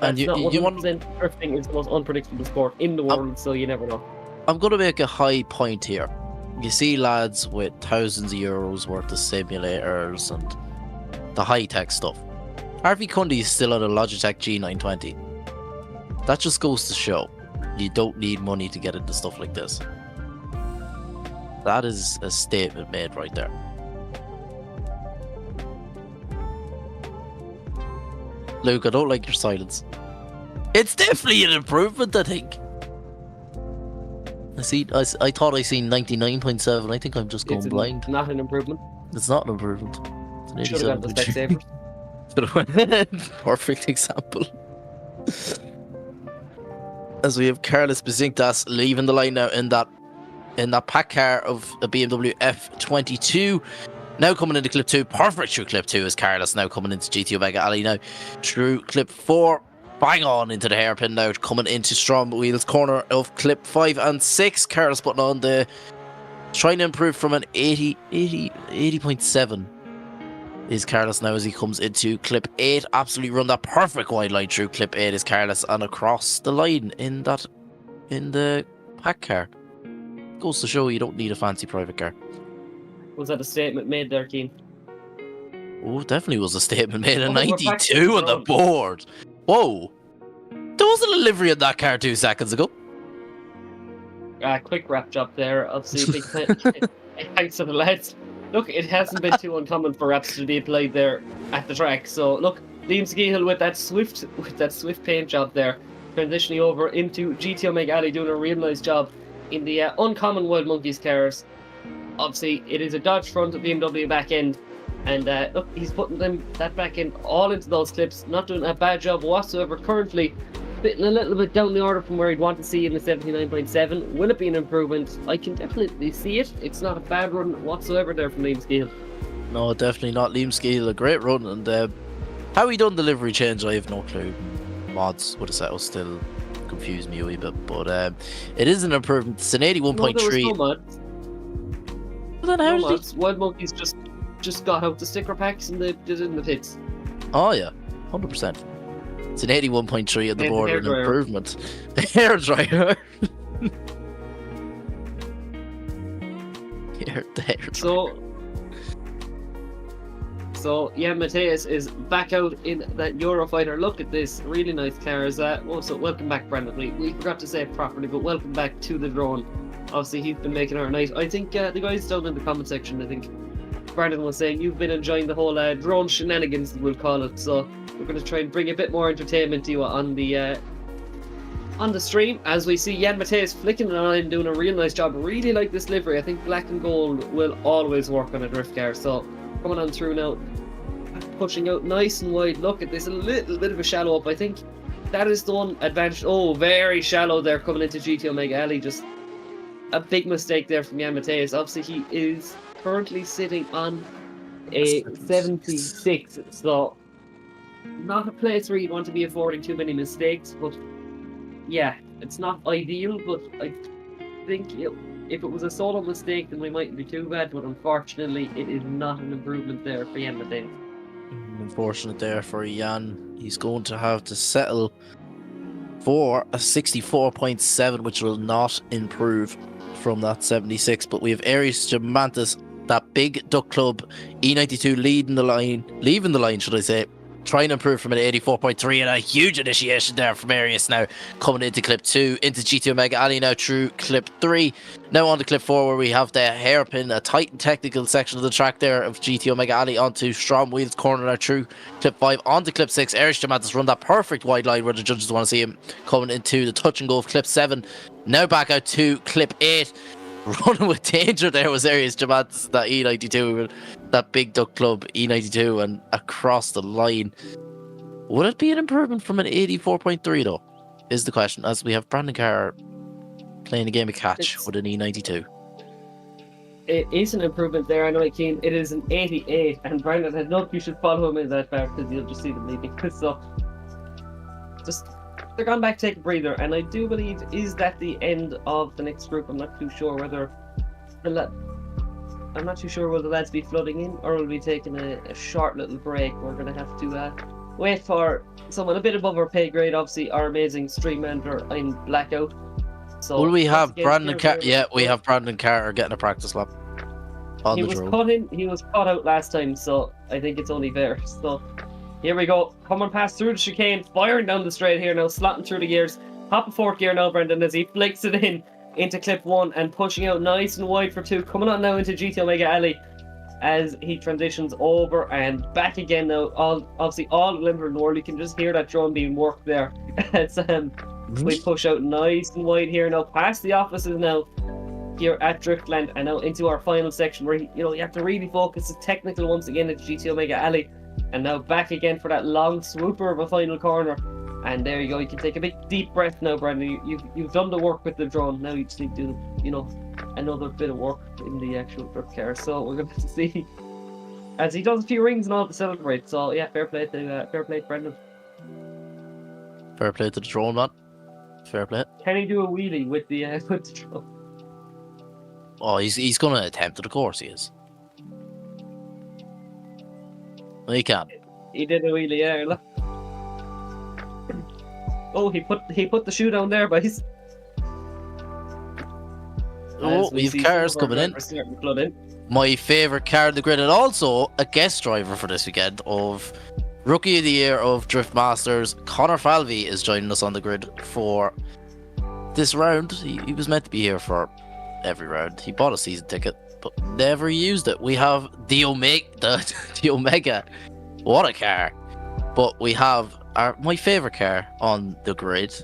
and not 100%. Drifting is the most unpredictable sport in the world, so you never know. I'm going to make a high point here. You see lads with thousands of euros worth of simulators and the high-tech stuff. Harvey Cundy is still on a Logitech G920. That just goes to show you don't need money to get into stuff like this. That is a statement made right there. Luke, I don't like your silence. It's definitely an improvement, I think. I thought I seen 99.7. I think I'm just going blind. Not an improvement. It's not an improvement. It's Should have got the Specsavers. Perfect example. As we have Carlos Besiktas leaving the line now in that pack car of a BMW F22. Now coming into clip 2. Perfect through clip 2 is Carlos now coming into GT Omega Alley now through clip 4. Bang on into the hairpin now, coming into STRO M Wheels corner of clip 5 and 6. Carlos putting on the, trying to improve from an 80.7 is Carlos now as he comes into clip 8. Absolutely run that perfect wide line through clip 8 is Carlos, and across the line in the pack car. Goes to show you don't need a fancy private car. Was that a statement made there, Keane? Oh, definitely was a statement made. A 92 on the board. Whoa! There wasn't a livery in that car 2 seconds ago. Quick wrap job there. Obviously, big thanks to the lads. Look, it hasn't been too uncommon for wraps to be applied there at the track. So look, Liam Skehill with that swift paint job there, transitioning over into GT Omega Alley, doing a real nice job. in the uncommon Wild Monkeys cars. Obviously, it is a Dodge front, a BMW back end, and look, he's putting that back end all into those clips, not doing a bad job whatsoever. Currently, fitting a little bit down the order from where he'd want to see in the 79.7. Will it be an improvement? I can definitely see it. It's not a bad run whatsoever there from Liam Scale. No, definitely not. Liam Scale, a great run, and how he done delivery change, I have no clue. Mods would have said still confused me a wee bit, but it is an improvement. It's an 81.3. No mods. Well, then how did mods. Wild Monkeys just got out the sticker packs and they did it in the pits. Oh yeah, 100%. It's an 81.3 at the board, an hairdryer. improvement. Hairdryer. The hairdryer. So yeah, Mateus is back out in that Eurofighter. Look at this, really nice cars. Also, welcome back, Brandon. We forgot to say it properly, but welcome back to the drone. Obviously, he's been making our night. I think the guys down in the comment section, I think Brandon was saying you've been enjoying the whole drone shenanigans, we'll call it. So we're going to try and bring a bit more entertainment to you on the stream, as we see Jan Mateus flicking it on and doing a real nice job. Really like this livery. I think black and gold will always work on a drift car. So coming on through now, pushing out nice and wide. Look at this, a little bit of a shallow up. I think that is the one advantage. Oh, very shallow there coming into GT Omega Alley. Just a big mistake there from Jan Mateus. Obviously, he is currently sitting on a 76, so not a place where you'd want to be affording too many mistakes. But yeah, it's not ideal, but I think if it was a solo mistake, then we mightn't be too bad. But unfortunately, it is not an improvement there for Jan Mateus. Unfortunate there for Jan. He's going to have to settle for a 64.7, which will not improve from that 76. But we have Aries Gemantis, that big Duck Club E92 leaving the line, should I say, trying to improve from an 84.3, and a huge initiation there from Arius now coming into clip 2, into GT Omega Alley now through clip 3. Now on to clip 4, where we have the hairpin, a tight and technical section of the track there of GT Omega Alley onto Strom Wheels corner now through clip 5, onto clip 6. Arius Gemantis run that perfect wide line where the judges want to see him, coming into the touch and go of clip 7. Now back out to clip 8. Running with danger there was Arius Gemantis, that E92, that big Duck Club E92, and across the line. Would it be an improvement from an 84.3 though, is the question, as we have Brandon Carr playing a game of catch with an E92. It is an improvement there, I know, Keen. It is an 88, and Brandon had not, you should follow him in that bar because you'll just see them leaving. So just, they're gone back, take a breather, and I do believe, is that the end of the next group? I'm not too sure whether will the lads be flooding in, or will be taking a short little break. We're going to have to wait for someone a bit above our pay grade. Obviously, our amazing stream manager in blackout. So will we have Brandon Carr? Yeah, we have Brandon Carr getting a practice lap on the drone. He was caught out last time, so I think it's only fair. So here we go, coming past through the chicane, firing down the straight here now, slotting through the gears. Hop a fourth gear now, Brendan, as he flicks it in into clip 1 and pushing out nice and wide for 2. Coming on now into GT Omega Alley as he transitions over and back again now. Obviously all glimmer in the world. You can just hear that drone being worked there. As we push out nice and wide here now, past the offices now here at Driftland, and now into our final section where you have to really focus. It's technical once again at GT Omega Alley. And now back again for that long swooper of a final corner. And there you go. You can take a big deep breath now, Brandon. You've done the work with the drone. Now you just need to do, another bit of work in the actual drift car. So we're going to have to see as he does a few rings and all to celebrate. So yeah, fair play to Brendan. Fair play to the drone, man. Fair play. Can he do a wheelie with the drone? Oh, he's going to attempt it. Of course he is. He can. He did a wheelie, yeah. Look. Oh, he put the shoe down there, boys. Oh, we have cars coming in. My favourite car in the grid, and also a guest driver for this weekend of Rookie of the Year of Drift Masters. Connor Falvey is joining us on the grid for this round. He was meant to be here for every round. He bought a season ticket, but never used it. We have the Omega. What a car. But we have my favourite car on the grid.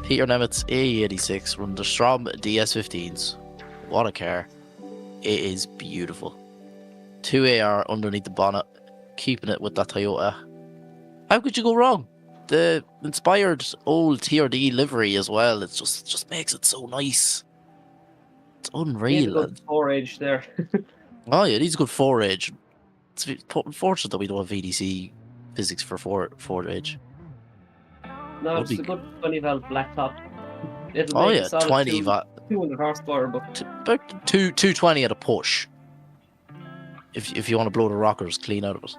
Peter Nemitz A86 run the Strom DS15s. What a car. It is beautiful. 2AR underneath the bonnet, keeping it with that Toyota. How could you go wrong? The inspired old TRD livery as well. It just makes it so nice. It's unreal. Good 4-age there. Oh yeah, these are good 4-age. It's unfortunate that we don't have VDC physics for 4-age. No, it's a good 20 valve black top. It'll Oh make yeah, a solid 20 watt. 200 horsepower, but About 220 at a push. If you want to blow the rockers clean out of it.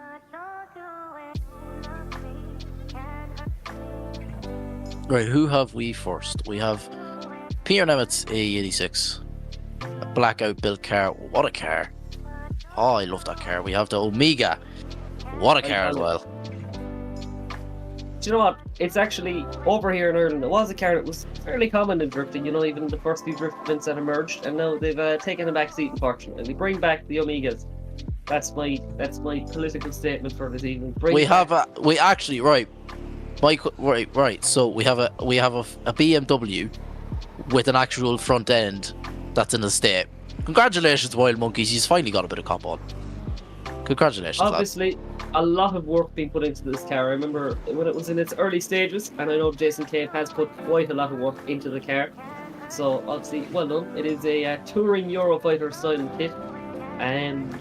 Right, who have we first? We have Peter Nemitz A86. A blackout built car. What a car. Oh, I love that car. We have the Omega. What a car as well. do you know what? It's actually over here in Ireland. It was a car that was fairly common in drifting, you know, even the first few drift events that emerged, and now they've taken a back seat, unfortunately. They bring back the Omegas. That's my political statement for this evening. So we have a BMW with an actual front end that's in the state. Congratulations, Wild Monkeys. He's finally got a bit of cop on. Congratulations, obviously, a lot of work being put into this car. I remember when it was in its early stages, and I know Jason Cave has put quite a lot of work into the car. So obviously, well done. It is a touring Eurofighter style kit, and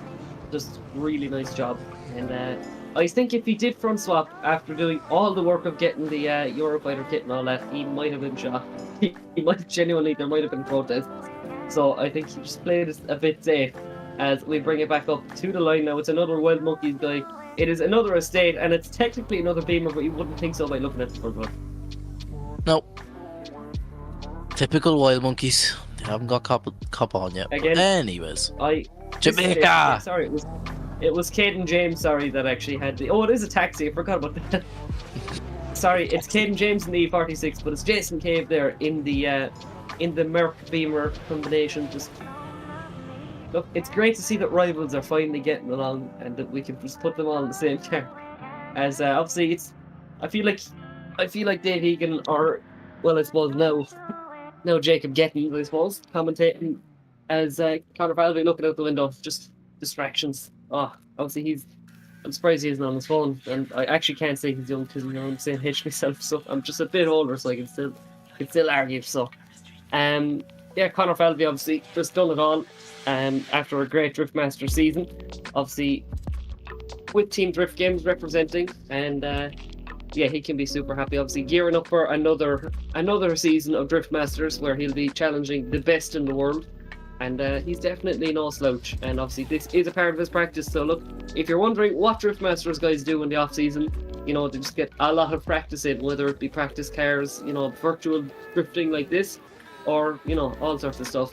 just really nice job. And I think if he did front swap after doing all the work of getting the Eurofighter kit and all that, he might have been shot. He might genuinely, there might have been protests. So I think he just played it a bit safe as we bring it back up to the line now. It's another Wild Monkeys guy. It is another estate, and it's technically another Beamer, but you wouldn't think so by looking at the front one. Nope. Typical Wild Monkeys. They haven't got cop on yet. Again, anyways. Jamaica! Sorry, it was Caden James, sorry, that actually had the... Oh, it is a taxi, I forgot about that. Sorry, it's Caden James in the E46, but it's Jason Cave there in the Merc Beamer combination. Just look, it's great to see that rivals are finally getting along and that we can just put them all in the same car. As obviously, I feel like Dave Egan, or well, I suppose now Jacob Getton, I suppose, commentating as Conor Falvey looking out the window, just distractions. Oh, obviously I'm surprised he isn't on his phone, and I actually can't say he's young because I'm around the same age myself, so I'm just a bit older, so I can still argue. So, yeah, Conor Falvey obviously just done it all. After a great Driftmaster season, obviously with Team Drift Games representing, and yeah, he can be super happy. Obviously gearing up for another season of Driftmasters where he'll be challenging the best in the world. And he's definitely no slouch, and obviously this is a part of his practice. So look, if you're wondering what Driftmasters guys do in the off season, you know, they just get a lot of practice in, whether it be practice cars, you know, virtual drifting like this, or you know, all sorts of stuff.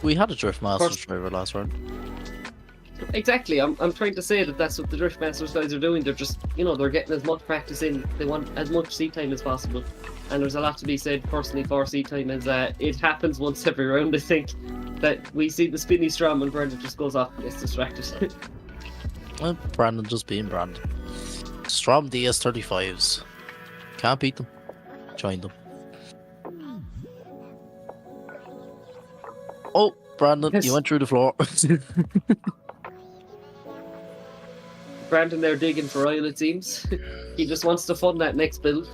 We had a Driftmasters driver last round. Exactly, I'm trying to say that's what the Driftmasters guys are doing. They're just, you know, they're getting as much practice in. They want as much seat time as possible, and there's a lot to be said personally for seat time, as it happens once every round. I think that we see the spinny Strom and Brandon just goes off and gets distracted. Well, Brandon just being Brandon. Strom DS35s. Can't beat them. Join them. Oh, Brandon, Yes. You went through the floor. Brandon there digging for oil, it seems. He just wants to fund that next build.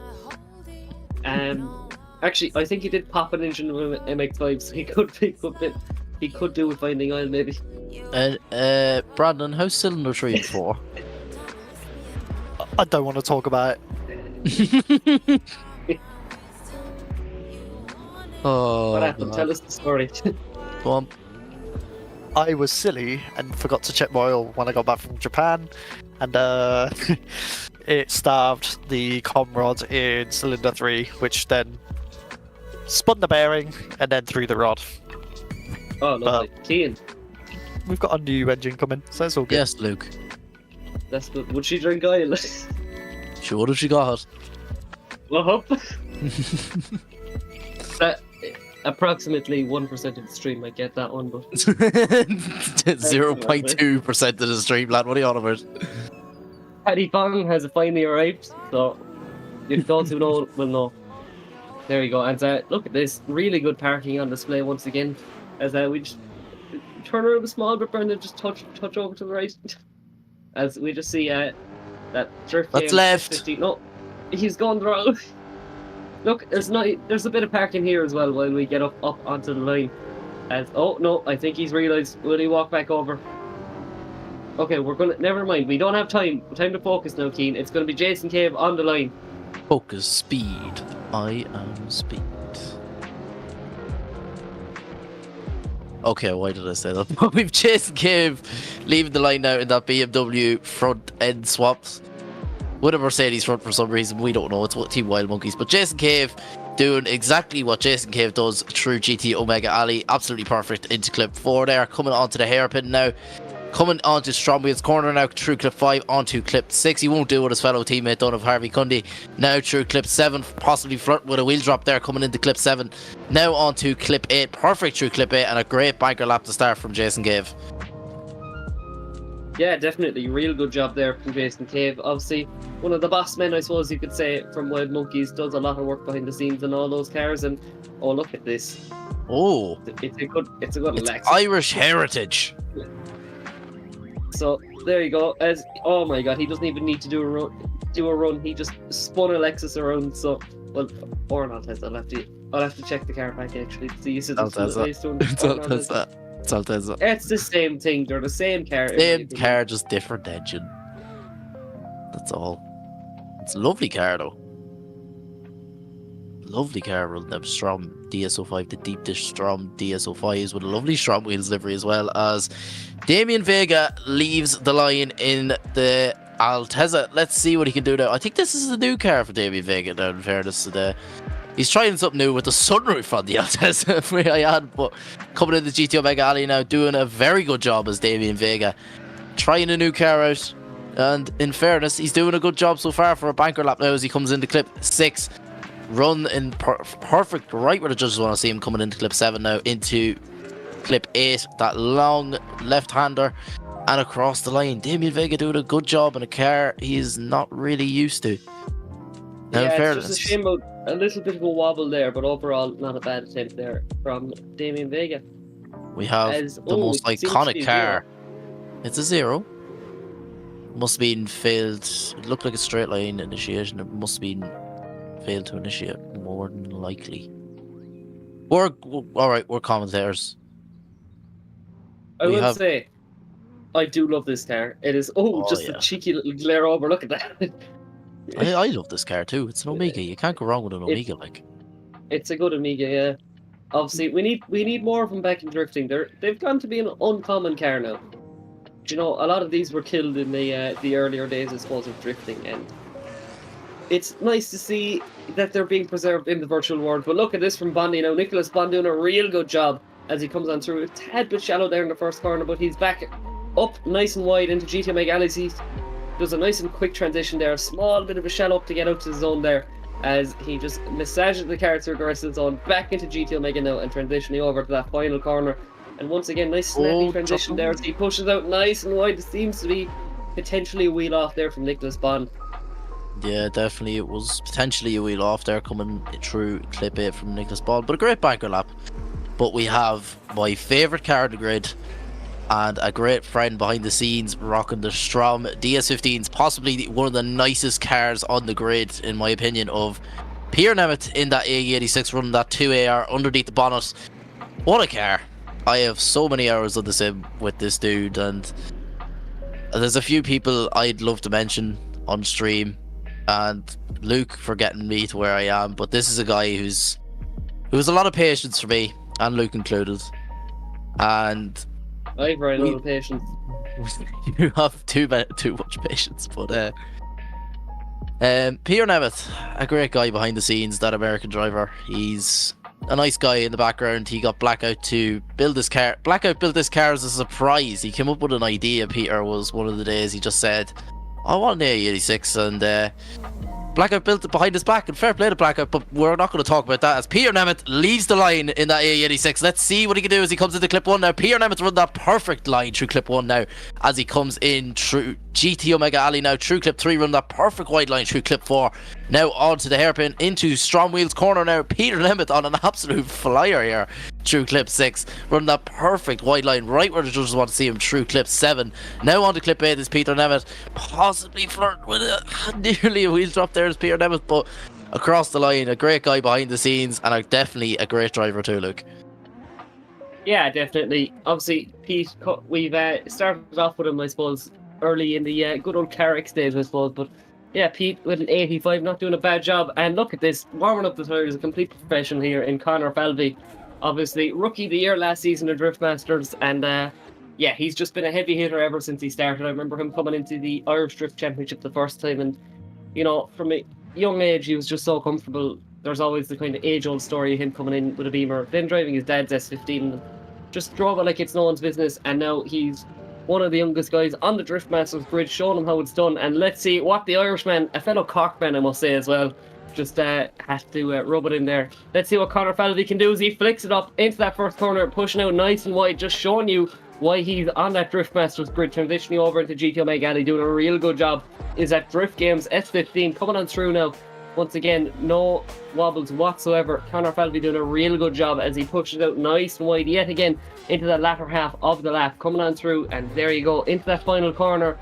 Actually, I think he did pop an engine with MX5, so he could do with finding oil, maybe. Brandon, how's cylinder 3 and 4? I don't want to talk about it. Oh, What happened? Tell us the story. Go on. I was silly and forgot to check my oil when I got back from Japan, and it starved the com rod in cylinder 3, which then spun the bearing and then threw the rod. Oh, lovely. Kean, We've got a new engine coming, so it's all good. Yes, Luke. that's good. Would she drink oil? Sure if she got it. Well, that approximately 1% of the stream might get that one, but 0.2% of the stream, lad. What are you on about? Paddy Bong has finally arrived, so if those who know will know. There you go. And look at this, really good parking on display once again. As we just turn around a small bit, and then just touch over to the right. As we just see that Driftland. That's left. 50. No, he's gone the wrong. Look, there's a bit of parking here as well while we get up onto the line. As oh no, I think he's realised. Will he walk back over? Okay, we're gonna. Never mind. We don't have time. Time to focus now, Keen. It's gonna be Jason Cave on the line. Focus, speed. I am speed. Okay, why did I say that? We've Jason Cave leaving the line now in that BMW front end swaps with a Mercedes front for some reason. We don't know. It's what Team Wild Monkeys. But Jason Cave doing exactly what Jason Cave does through GT Omega Alley. Absolutely perfect into clip 4 there. Coming onto the hairpin now. Coming onto Strom Wheels corner now through clip 5 onto clip 6. He won't do what his fellow teammate done of Harvey Cundy. Now through clip 7, possibly flirt with a wheel drop there coming into clip 7. Now onto clip 8, perfect through clip 8, and a great banker lap to start from Jason Cave. Yeah, definitely. Real good job there from Jason Cave. Obviously, one of the boss men, I suppose you could say, from Wild Monkeys, does a lot of work behind the scenes in all those cars. And oh, look at this. Oh, it's a good Lexus. Irish heritage. So there you go. As oh my god, he doesn't even need to do a run. He just spun a Lexus around. So well, or not. I'll have to check the car pack actually to see. It's the same thing. They're the same car. Same car, just different engine. That's all. It's a lovely car though. Lovely car running them Strom DS05, the deep dish Strom DS05s with a lovely Strom Wheels livery, as well as Damien Vega leaves the line in the Altezza. Let's see what he can do now. I think this is a new car for Damien Vega now, in fairness to he's trying something new with the sunroof on the Altezza, may I add, but coming in the GT Omega Alley now, doing a very good job as Damien Vega, trying a new car out, and in fairness, he's doing a good job so far for a banker lap now as he comes into clip 6. Run in perfect right where the judges want to see him, coming into clip 7 now into clip 8, that long left-hander and across the line. Damien Vega doing a good job in a car he's not really used to. Now, yeah, in fairness, it's just a shame about a little bit of a wobble there, but overall not a bad attempt there from Damien Vega. We have the most iconic car. It's a 0. Must have been failed. It looked like a straight line initiation. It must have been failed to initiate, more than likely. Alright, we're commentators. I would say I do love this car. It is a cheeky little glare over. Look at that. I love this car too. It's an Omega. You can't go wrong with an Omega. It's a good Omega, yeah. Obviously, we need more of them back in drifting. They've gone to be an uncommon car now. You know, a lot of these were killed in the earlier days, I suppose, of drifting, and it's nice to see that they're being preserved in the virtual world. But look at this from Bondi now. Nicholas Bond doing a real good job as he comes on through. A tad bit shallow there in the first corner, but he's back up nice and wide into GT Omega Alley. He does a nice and quick transition there. A small bit of a shallow up to get out to the zone there as he just massages the car through the rest of the zone. Back into GT Omega now and transitioning over to that final corner. And once again, nice snappy transition there as he pushes out nice and wide. It seems to be potentially a wheel off there from Nicholas Bond. Yeah, definitely it was potentially a wheel off there coming through clip 8 from Nicholas Bond, but a great banker lap. But we have my favourite car on the grid and a great friend behind the scenes rocking the Strom DS15s, possibly one of the nicest cars on the grid in my opinion, of Pierre Nemeth in that AE86 running that 2AR underneath the bonnet. What a car. I have so many hours on the sim with this dude, and there's a few people I'd love to mention on stream, and Luke for getting me to where I am, but this is a guy who has a lot of patience for me, and Luke included, and I have very little patience. You have too much patience, but Pierre Nemeth, a great guy behind the scenes, that American driver. He's a nice guy in the background. He got Blackout to build this car. Blackout built this car as a surprise. He came up with an idea, Peter, was one of the days he just said, I want an A86, and Blackout built it behind his back, and fair play to Blackout, but we're not going to talk about that as Peter Nemeth leaves the line in that A86. Let's see what he can do as he comes into clip 1 now. Peter Nemeth run that perfect line through clip 1 now as he comes in through GT Omega Alley now through clip 3, run that perfect wide line through clip 4. Now on to the hairpin into STRO M Wheels corner now. Peter Nemeth on an absolute flyer here through clip 6, run that perfect wide line right where the judges want to see him through clip 7. Now on to clip 8 is Peter Nemeth, possibly flirting with nearly a wheel drop there is Peter Nemeth, but across the line, a great guy behind the scenes and definitely a great driver too, Luke. Yeah, definitely. Obviously, Pete, we've started off with him, I suppose, early in the good old Carrick days, I suppose, but yeah, Pete with an 85, not doing a bad job. And look at this, warming up the tyres, a complete professional here in Conor Falvey. Obviously, rookie of the year last season at Driftmasters, and yeah, he's just been a heavy hitter ever since he started. I remember him coming into the Irish Drift Championship the first time, and you know, from a young age, he was just so comfortable. There's always the kind of age-old story of him coming in with a Beamer, then driving his dad's S15, just drove it like it's no one's business, and now he's one of the youngest guys on the Driftmasters grid, showing him how it's done. And let's see what the Irishman, a fellow Corkman I must say as well, just had to rub it in there. Let's see what Conor Falvey can do as he flicks it up into that first corner, pushing out nice and wide, just showing you why he's on that Driftmasters grid, transitioning over into GT Omega Alley, doing a real good job. Is that Drift Games S15 coming on through now. Once again, no wobbles whatsoever. Conor Falvey doing a real good job as he pushes out nice and wide yet again into that latter half of the lap, coming on through, and there you go, into that final corner,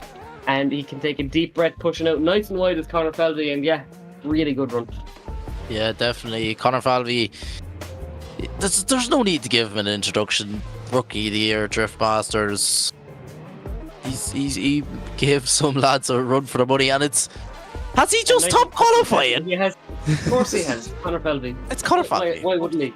and he can take a deep breath, pushing out nice and wide as Conor Falvey, and yeah, really good run. Yeah, definitely. Conor Falvey, there's no need to give him an introduction. Rookie of the year, Driftmasters. He gave some lads a run for the money, and has he just top qualifying? He has, of course he has. Conor Falvey. It's Conor Falvey. Why wouldn't he?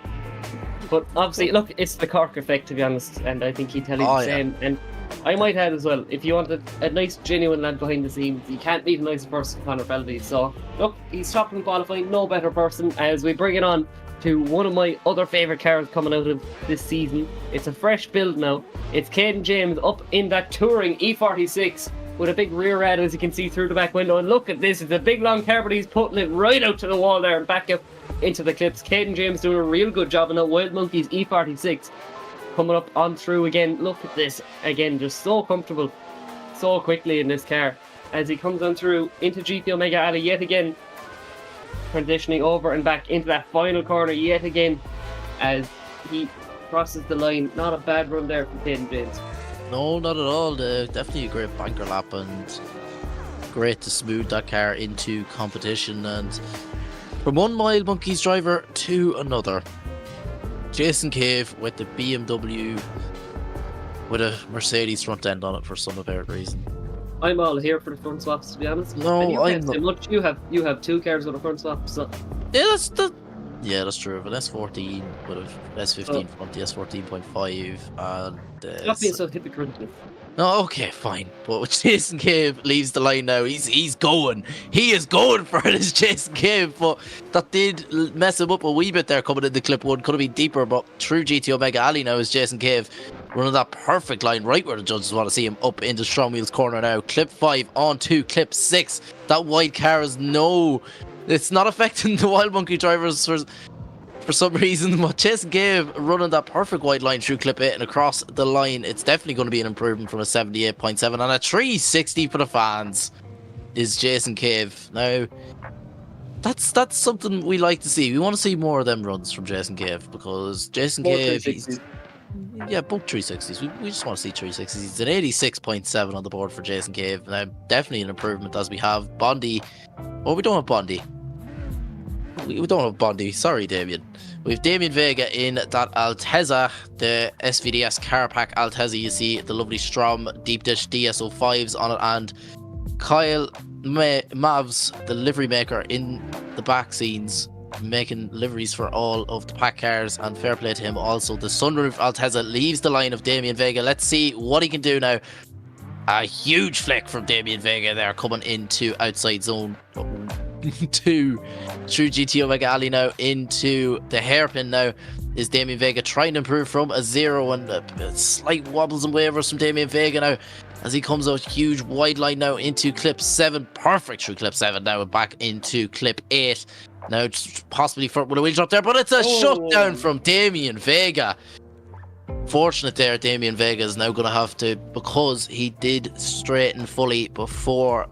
But obviously, look, it's the Cork effect, to be honest, and I think he'd tell you the same. And I might add as well, if you wanted a nice, genuine lad behind the scenes, you can't beat a nicer person than Conor Falvey. So, look, he's top in qualifying, no better person, as we bring it on to one of my other favourite cars coming out of this season. It's a fresh build now. It's Caden James up in that touring E46 with a big rear rad, as you can see through the back window. And look at this, it's a big long car, but he's putting it right out to the wall there and back up into the clips. Caden James doing a real good job in that Wild Monkeys E46. Coming up on through again. Look at this again, just so comfortable so quickly in this car as he comes on through into GT Omega Alley yet again, transitioning over and back into that final corner yet again as he crosses the line. Not a bad run there from Caden James. No, not at all. Definitely a great banker lap, and great to smooth that car into competition. And from one Wild Monkeys driver to another, Jason Cave with the BMW with a Mercedes front end on it for some apparent reason. I'm all here for the front swaps, to be honest. No, I'm not. Look, you have two cars with a front swap, so Yeah, that's true. But S14 with a S15 front, the S14.5, and not being so hypocritical. No, okay, fine. But Jason Cave leaves the line now. He's going. He is going for it, is Jason Cave. But that did mess him up a wee bit there coming into clip 1. Could have been deeper, but through GT Omega Alley now is Jason Cave running that perfect line right where the judges want to see him, up into STRO M Wheels corner now. Clip 5 on to clip 6. That wide car is it's not affecting the Wild Monkey drivers for some reason, but Jason Cave running that perfect wide line through clip 8 and across the line. It's definitely going to be an improvement from a 78.7 and a 360 for the fans is Jason Cave. Now, that's something we like to see. We want to see more of them runs from Jason Cave, because Jason Cave, yeah, both 360s. We just want to see 360s. He's an 86.7 on the board for Jason Cave. Now, definitely an improvement as we have Bondi. Oh, we don't have Bondi. We don't have Bondi. Sorry, Damien. We have Damien Vega in that Altezza, the SVDS car pack Altezza. You see the lovely Strom deep dish DSO5s on it, and Kyle Mavs, the livery maker, in the back scenes, making liveries for all of the pack cars, and fair play to him. Also, the sunroof Altezza leaves the line of Damien Vega. Let's see what he can do now. A huge flick from Damien Vega there, coming into outside zone 2 through GT Omega Alley now into the hairpin. Now is Damien Vega trying to improve from a 0, and slight wobbles and wavers from Damien Vega now as he comes out huge wide line now into clip 7. Perfect through clip 7 now and back into clip 8. Now possibly for with a wheel drop there, but it's a shutdown from Damien Vega. Fortunate there, Damien Vega is now going to have to, because he did straighten fully before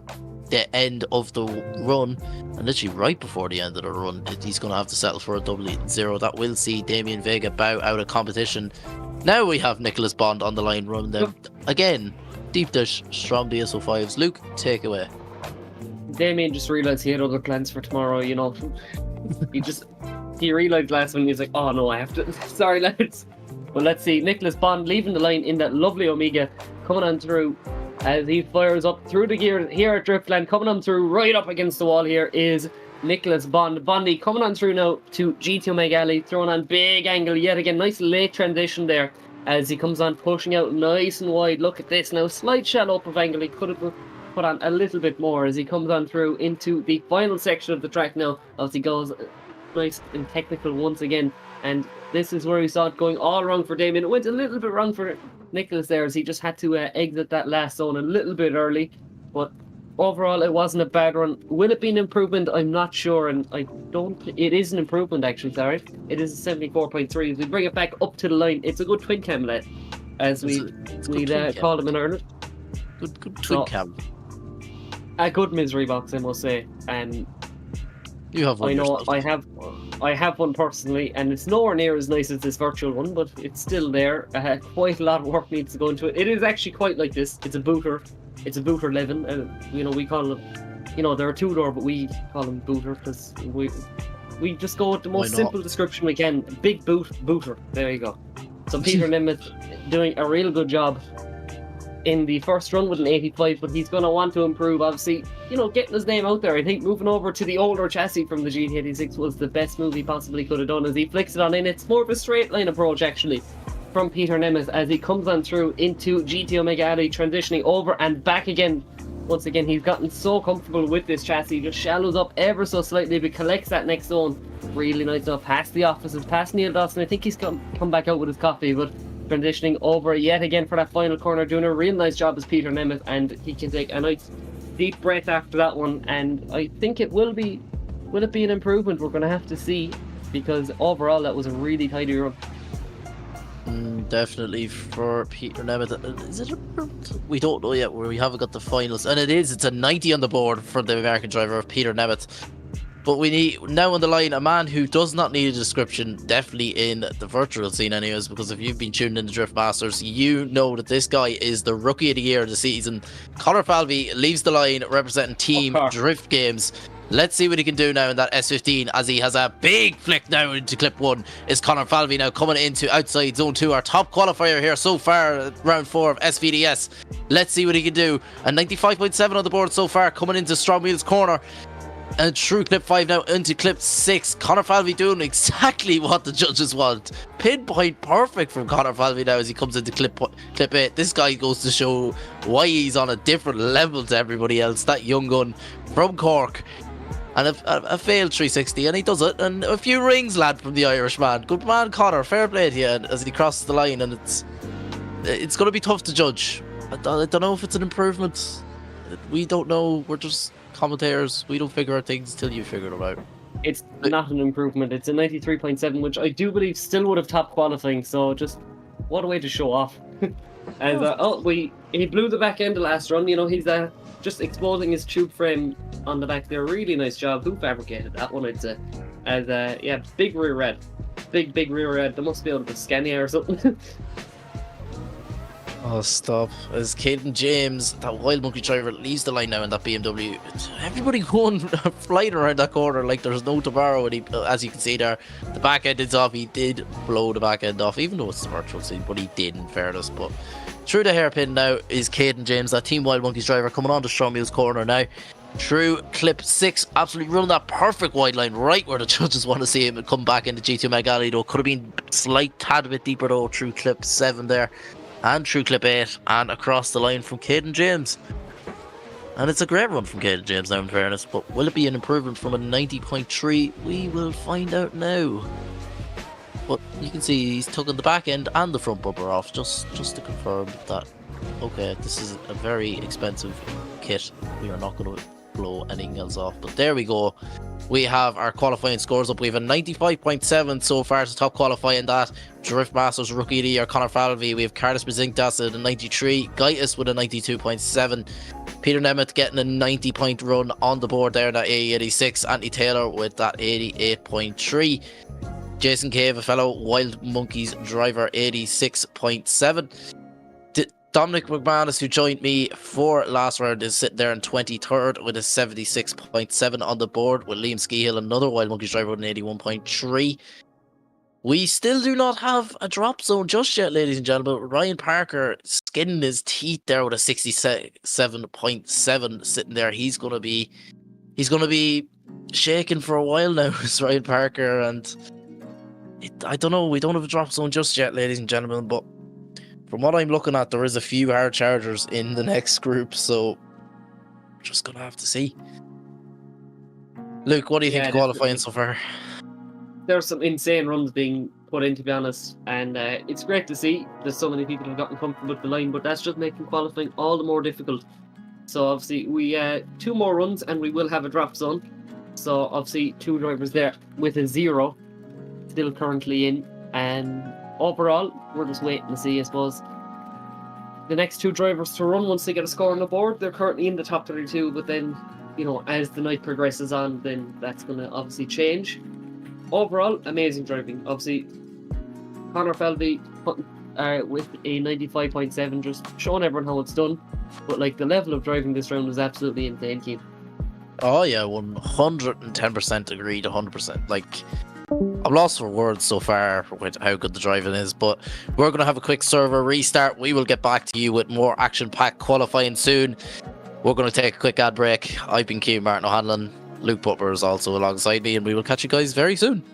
the end of the run, and literally right before the end of the run, he's going to have to settle for a double 0. That will see Damien Vega bow out of competition. Now we have Nicholas Bond on the line running them. Again, deep dish, Strom DSO5s. Luke, take away. Damien just realised he had other plans for tomorrow, you know. He realised last one, he's like, oh no, I have to, sorry lads. But let's see, Nicholas Bond leaving the line in that lovely Omega, coming on through as he fires up through the gear here at Driftland. Coming on through right up against the wall here is Nicholas Bond. Bondy coming on through now to GT Omega Alley, throwing on big angle yet again. Nice late transition there as he comes on pushing out nice and wide. Look at this now, slight shallow up of angle. He could have put on a little bit more as he comes on through into the final section of the track now as he goes nice and technical once again. And this is where we saw it going all wrong for Damien. It went a little bit wrong for Nicholas there as he just had to exit that last zone a little bit early. But overall, it wasn't a bad run. Will it be an improvement? I'm not sure, and I don't. It is an improvement actually. Sorry, it is a 74.3. As we bring it back up to the line, it's a good twin cam led, as we call them in Ireland. Good twin cam. A good misery box, I must say. And you have one. I know yourself. I have one personally, and it's nowhere near as nice as this virtual one, but it's still there. Quite a lot of work needs to go into it. It is actually quite like this. It's a booter. It's a booter 11, and you know, we call them, you know, they're a two-door, but we call them booter because we just go with the most simple description we can. Big booter. There you go. So Peter Nemeth doing a real good job in the first run with an 85, but he's going to want to improve, obviously, you know, getting his name out there. I think moving over to the older chassis from the GT86 was the best move he possibly could have done as he flicks it on in. It's more of a straight line approach actually from Peter Nemeth as he comes on through into GT Omega Alley, transitioning over and back again. Once again, he's gotten so comfortable with this chassis, just shallows up ever so slightly but collects that next zone really nice enough past the offices, past Neil Dawson. I think he's come back out with his coffee, but transitioning over yet again for that final corner, doing a real nice job as Peter Nemeth, and he can take a nice deep breath after that one. And I think it will be an improvement? We're going to have to see, because overall that was a really tidy run. Definitely for Peter Nemeth. Is it we don't know yet, where we haven't got the finals, and it's a 90 on the board for the American driver of Peter Nemeth. But we need now on the line a man who does not need a description, definitely in the virtual scene anyways, because if you've been tuned in to Drift Masters, you know that this guy is the rookie of the year of the season. Connor Falvey leaves the line representing Team Drift Games. Let's see what he can do now in that S15 as he has a big flick now into clip 1. Is Connor Falvey now coming into outside zone 2, our top qualifier here so far, round 4 of SVDS. Let's see what he can do. A 95.7 on the board so far, coming into STRO M Wheels corner. And through clip 5 now into clip 6. Connor Falvey doing exactly what the judges want. Pinpoint perfect from Connor Falvey now as he comes into clip 8. This guy goes to show why he's on a different level to everybody else. That young gun from Cork. And a failed 360, and he does it. And a few rings, lad, from the Irishman. Good man, Connor. Fair play to you as he crosses the line. And it's going to be tough to judge. I don't know if it's an improvement. We don't know. We're just commentators. We don't figure out things till you figure them out. It's not an improvement. It's a 93.7, which I do believe still would have topped qualifying. So just what a way to show off. As he blew the back end the last run. You know, he's just exposing his tube frame on the back there. Really nice job. Who fabricated that one, I'd say. As yeah, big rear end. Big rear end. They must be able to scan you or something. Oh, stop. As Caden James, that wild monkey driver, leaves the line now in that BMW. Everybody going flying around that corner like there's no tomorrow. And as you can see there, the back end is off. He did blow the back end off, even though it's a virtual scene, but he did, in fairness. But through the hairpin now is Caden James, that Team Wild Monkeys driver, coming on to STRO M Wheels corner now. Through clip 6, absolutely running that perfect wide line right where the judges want to see him come back into GT Omega Alley, though. Could have been slight tad bit deeper though through clip 7 there. And through clip 8 and across the line from Caden James. And it's a great run from Caden James now, in fairness, but will it be an improvement from a 90.3? We will find out now. But you can see he's tugging the back end and the front bumper off, just to confirm that Okay, this is a very expensive kit. We are not going to blow anything else off. But there we go. We have our qualifying scores up. We have a 95.7 so far to top qualifying that. Drift Masters Rookie of the Year, Connor Falvey. We have Carlos Bezinktas at a 93. Gaitis with a 92.7. Peter Nemeth getting a 90-point run on the board there in that AE86. Anthony Taylor with that 88.3. Jason Cave, a fellow Wild Monkeys driver, 86.7. Dominic McManus, who joined me for last round, is sitting there in 23rd with a 76.7 on the board, with Liam Skehill, another Wild Monkeys driver, with an 81.3. We still do not have a drop zone just yet, ladies and gentlemen. Ryan Parker skinning his teeth there with a 67.7 sitting there. He's gonna be shaking for a while now, is Ryan Parker, and I don't know. We don't have a drop zone just yet, ladies and gentlemen, but from what I'm looking at, there is a few hard chargers in the next group, so we're just gonna have to see. Luke, what do you think of qualifying so far? There's some insane runs being put in, to be honest, and it's great to see. There's so many people who've gotten comfortable with the line, but that's just making qualifying all the more difficult. So obviously we 2 more runs and we will have a drop zone. So obviously 2 drivers there with a 0 still currently in, and overall we're just waiting to see, I suppose, the next 2 drivers to run once they get a score on the board. They're currently in the top 32, but then, you know, as the night progresses on, then that's going to obviously change. Overall, amazing driving. Obviously, Connor Falvey with a 95.7, just showing everyone how it's done. But like, the level of driving this round was absolutely insane, Keith. Oh yeah, 110% agreed, 100%. Like, I'm lost for words so far with how good the driving is, but we're going to have a quick server restart. We will get back to you with more action-packed qualifying soon. We're going to take a quick ad break. I've been Keith Martin O'Hanlon. Luke Butler is also alongside me, and we will catch you guys very soon.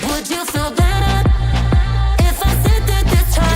Would you feel better if I said that this time?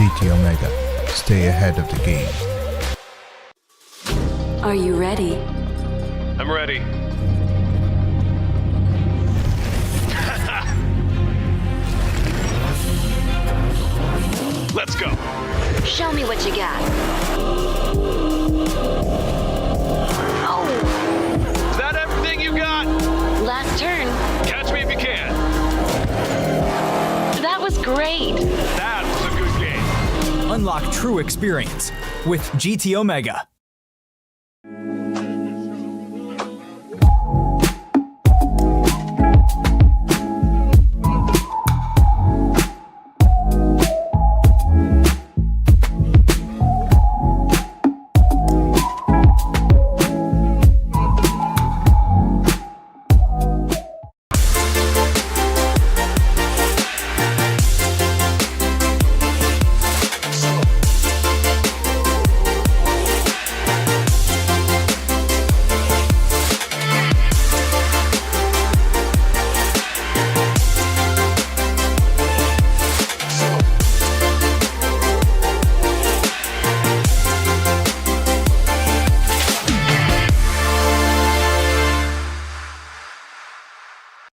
GT Omega. Stay ahead of the game. Are you ready? I'm ready. Let's go. Show me what you got. Oh, Is that everything you got? last turn. Catch me if you can. That was great. That was a good game. Unlock true experience with GT Omega.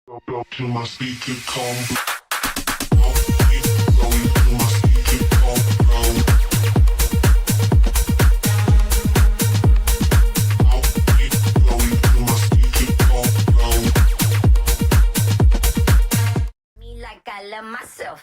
Up to my speaker combo. Going to my speaker combo. Going to my speaker combo. Me like I love myself.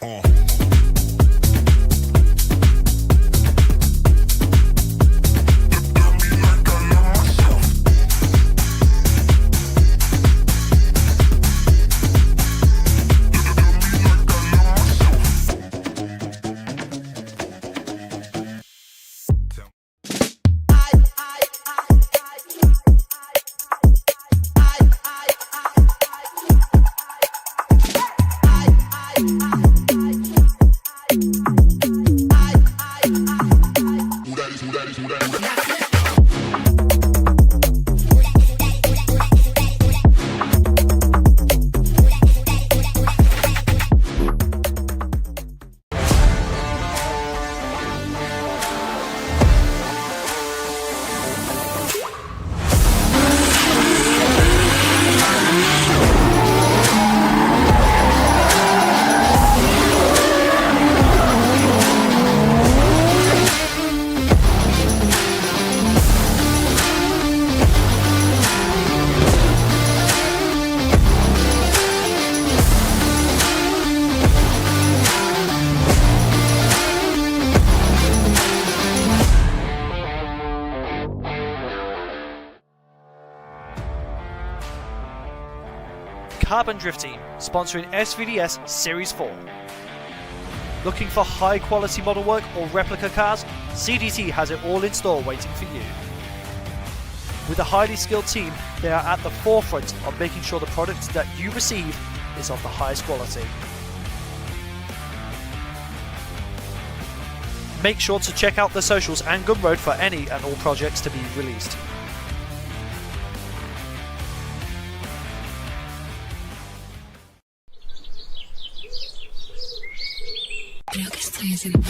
Carbon Drift Team, sponsoring SVDS Series 4. Looking for high quality model work or replica cars? CDT has it all in store waiting for you. With a highly skilled team, they are at the forefront of making sure the product that you receive is of the highest quality. Make sure to check out the socials and Gumroad for any and all projects to be released. Creo que estoy haciendo.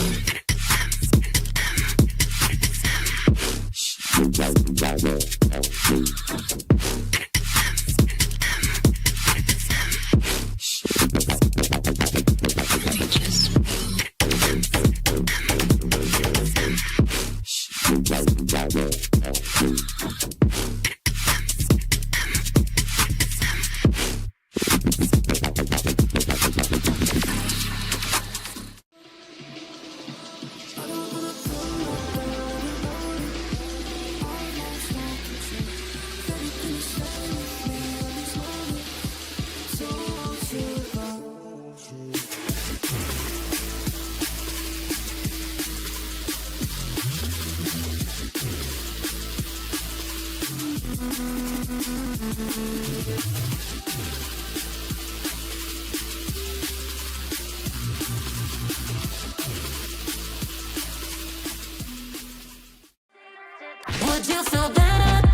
Would you feel better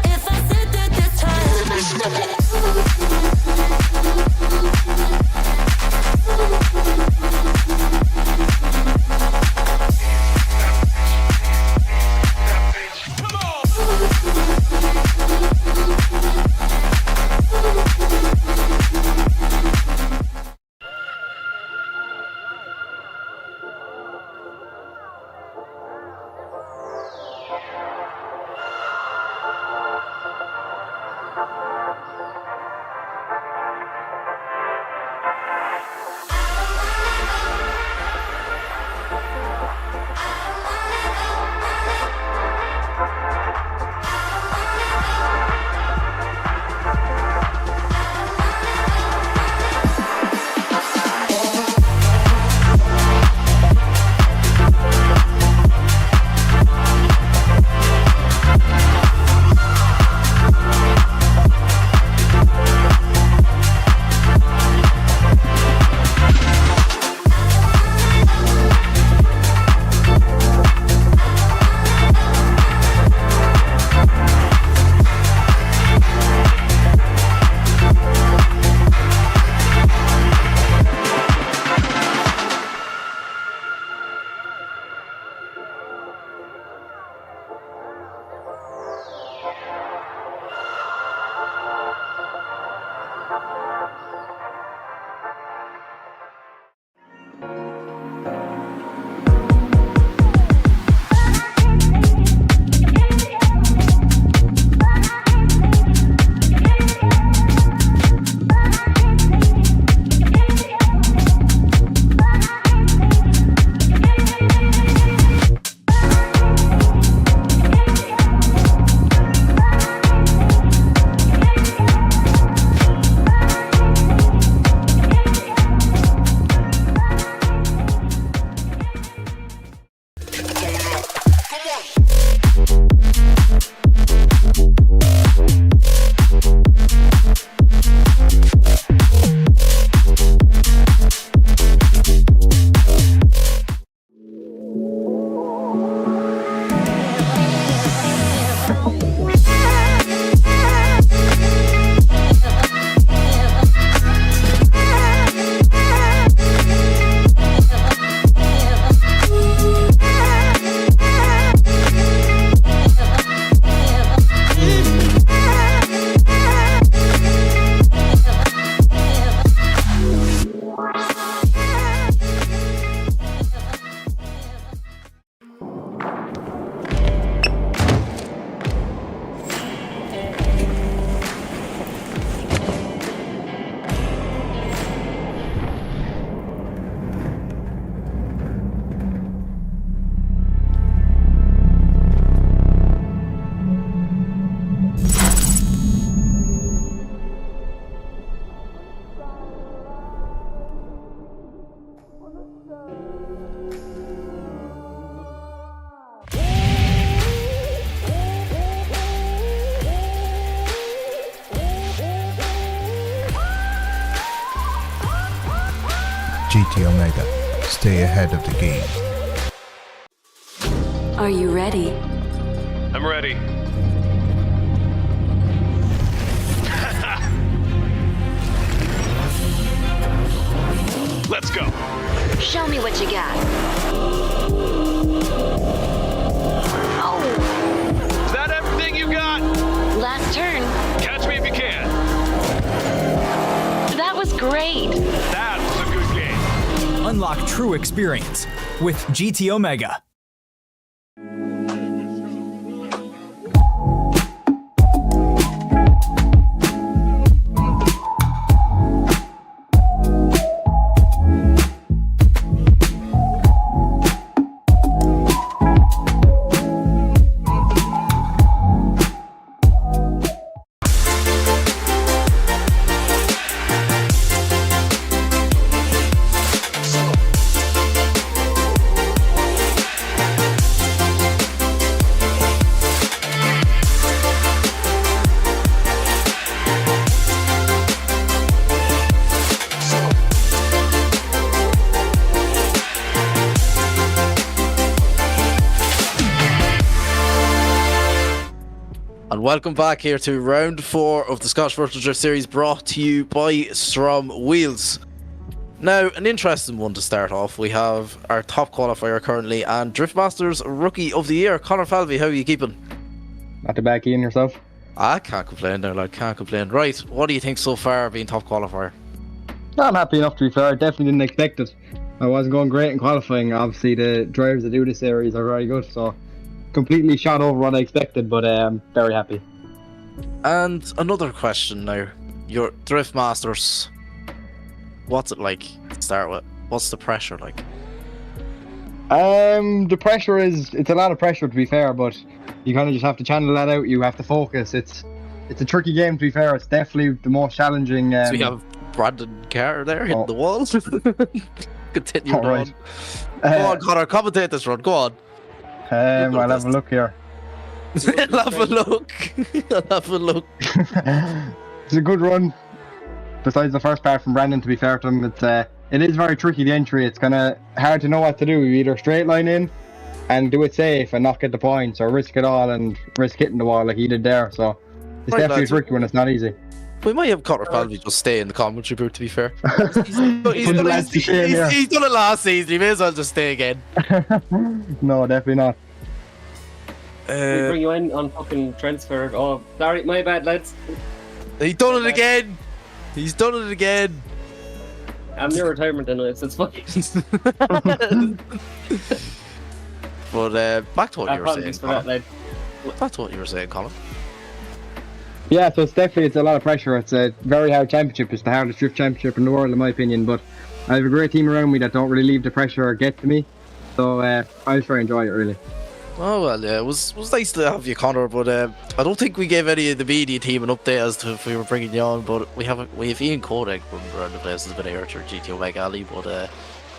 if I said that this time? Stay ahead of the game. Are you ready? I'm ready. Let's go. Show me what you got. Oh, Is that everything you got? last turn. Catch me if you can. That was great. That was a good game. Unlock true experience with GT Omega. And welcome back here to round 4 of the Scottish Virtual Drift Series, brought to you by STRO M Wheels. Now, an interesting one to start off. We have our top qualifier currently and Driftmasters Rookie of the Year, Connor Falvey. How are you keeping? Not too bad, Ian, yourself? I can't complain there, like, can't complain. Right, what do you think so far being top qualifier? I'm happy enough, to be fair. I definitely didn't expect it. I wasn't going great in qualifying. Obviously, the drivers that do this series are very good, so completely shot over what I expected, but I'm very happy. And another question now. Your Driftmasters, what's it like to start with? What's the pressure like? The pressure it's a lot of pressure, to be fair, but you kind of just have to channel that out. You have to focus. It's a tricky game, to be fair. It's definitely the most challenging. So we have Brandon Carter there hitting the walls. Continue on. Right. Go on, Connor, commentate this run. Go on. I'll have a look here. I'll have a look. I'll have a look. It's a good run. Besides the first part from Brandon, to be fair to him, it is very tricky, the entry. It's kind of hard to know what to do. You either straight line in and do it safe and not get the points, or risk it all and risk hitting the wall like he did there. So it's Right, definitely lads. a tricky one. It's not easy. We might have Connor Falvey just stay in the commentary booth, to be fair. He's the lads to shame here. done it last season. He may as well just stay again. No, definitely not. We bring you in on fucking transfer. Oh, sorry, my bad, lads. He's done it again. He's done it again. I'm near retirement anyway, so it's fine. But back to what you were saying, Apologies for that, Connor. lad. Back to what you were saying, Colin. Yeah, so it's a lot of pressure. It's a very hard championship. It's the hardest drift championship in the world, in my opinion. But I have a great team around me that don't really leave the pressure get to me. So I just very enjoy it, really. Oh well, yeah, it was nice to have you, Connor. But I don't think we gave any of the media team an update as to if we were bringing you on. But we have Ian Kodak from around the place. Has been here to GT Omega Alley. But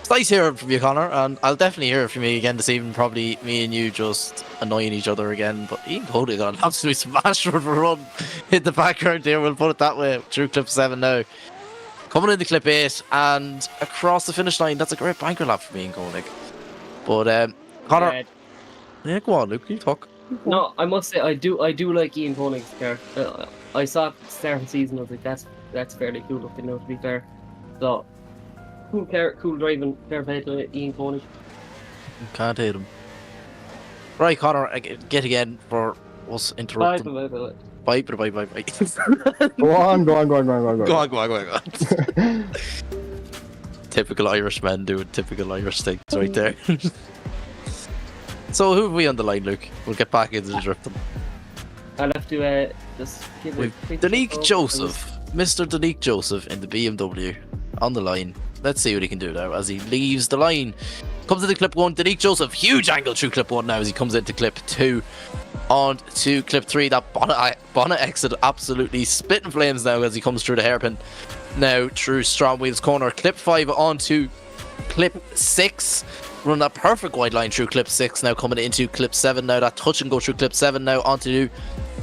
it's nice hearing from you, Connor, and I'll definitely hear from you again this evening. Probably me and you just annoying each other again. But Ian Kodak got an absolute smash for a run in the background here. We'll put it that way. Through clip 7 now. Coming into clip 8 and across the finish line. That's a great banker lap for me and Kodak. But Connor. Yeah, go on, Luke. You talk. No, I must say I do like Ian Konig's car. I saw it start of the season. I was like, that's fairly cool looking now, to be fair. So cool car, cool driving. Fair play to Ian Konig. Can't hate him. Right, Connor, get again for us interrupting. Bye. Go on. Go on. Typical Irishman doing typical Irish things right there. So who have we on the line, Luke? We'll get back into the drifting. I'll have to just give We've Danique Joseph, Mr. Danique Joseph in the BMW on the line. Let's see what he can do now as he leaves the line. Comes into clip 1, Danique Joseph, huge angle through clip 1 now as he comes into clip 2. On to clip 3, that bonnet exit absolutely spitting flames now as he comes through the hairpin. Now through STRO M Wheels corner, clip 5 on to clip 6. Run that perfect wide line through clip 6, now coming into clip 7 now, that touch and go through clip 7 now onto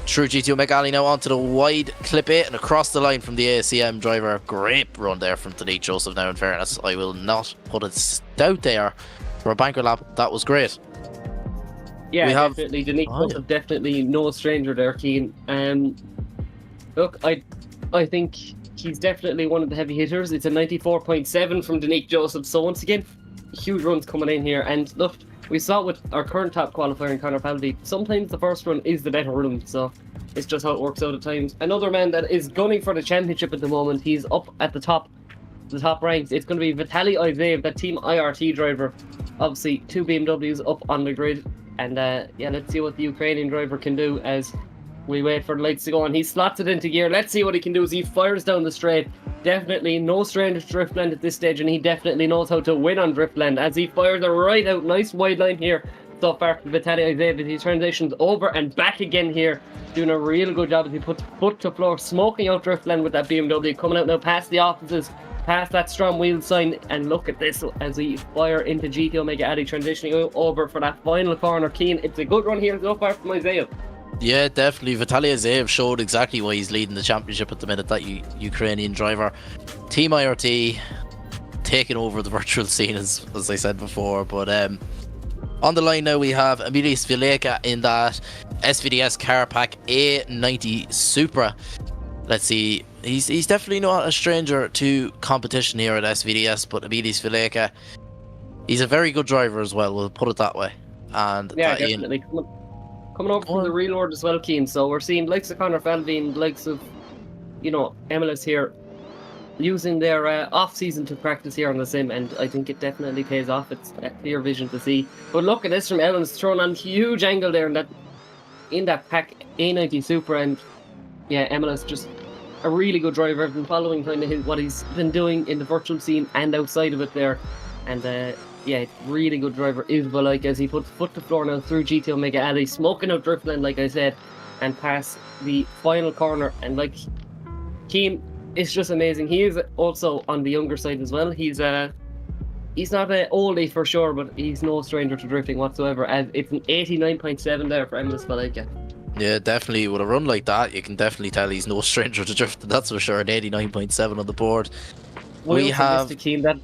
through GTO McAlley now onto the wide clip 8 and across the line from the ACM driver. Great run there from Denise Joseph now, in fairness. I will not put it out there for a banker lap. That was great. Yeah, we have... definitely. Denise Joseph, definitely no stranger there, Keane. Look, I think he's definitely one of the heavy hitters. It's a 94.7 from Denise Joseph. So once again, huge runs coming in here. And look, we saw it with our current top qualifier in Conor Falvey. Sometimes the first run is the better run, so it's just how it works out at times. Another man that is gunning for the championship at the moment, he's up at the top ranks. It's going to be Vitaly Izaev, that Team IRT driver. Obviously, 2 BMWs up on the grid. And yeah, let's see what the Ukrainian driver can do as we wait for the lights to go on. He slots it into gear. Let's see what he can do as he fires down the straight. Definitely no stranger to Driftland at this stage, and he definitely knows how to win on Driftland as he fires it right out. Nice wide line here so far from Vitaly Izaev. He transitions over and back again here, doing a real good job as he puts foot to floor, smoking out Driftland with that BMW. Coming out now past the offices, past that STRO M Wheels sign, and look at this as we fire into GTO Mega Addy, transitioning over for that final corner. Keane, it's a good run here so far from Izaev. Yeah, definitely. Vitaly Izaev showed exactly why he's leading the championship at the minute, that Ukrainian driver. Team IRT taking over the virtual scene, as I said before. But on the line now we have Emilis Vileka in that SVDS car pack A90 Supra. Let's see. He's definitely not a stranger to competition here at SVDS, but Emilis Vileka, he's a very good driver as well, we'll put it that way. And yeah, definitely. Coming over from the real world as well, Keane. So we're seeing likes of Conor Falvey and likes of, MLS here using their off-season to practice here on the sim, and I think it definitely pays off. It's a clear vision to see. But look at this from Ellen's thrown on huge angle there in that pack A90 Supra, and yeah, MLS just a really good driver. I've been following kind of what he's been doing in the virtual scene and outside of it there, and yeah, really good driver is Vilek as he puts foot to floor now through GTO Mega Alley, smoking out Driftland, like I said, and past the final corner. And like Keane, it's just amazing. He is also on the younger side as well. He's not an oldie for sure, but he's no stranger to drifting whatsoever. And it's an 89.7 there for Emilis Vilek. Yeah, definitely. With a run like that, you can definitely tell he's no stranger to drifting. That's for sure. An 89.7 on the board. We have the team that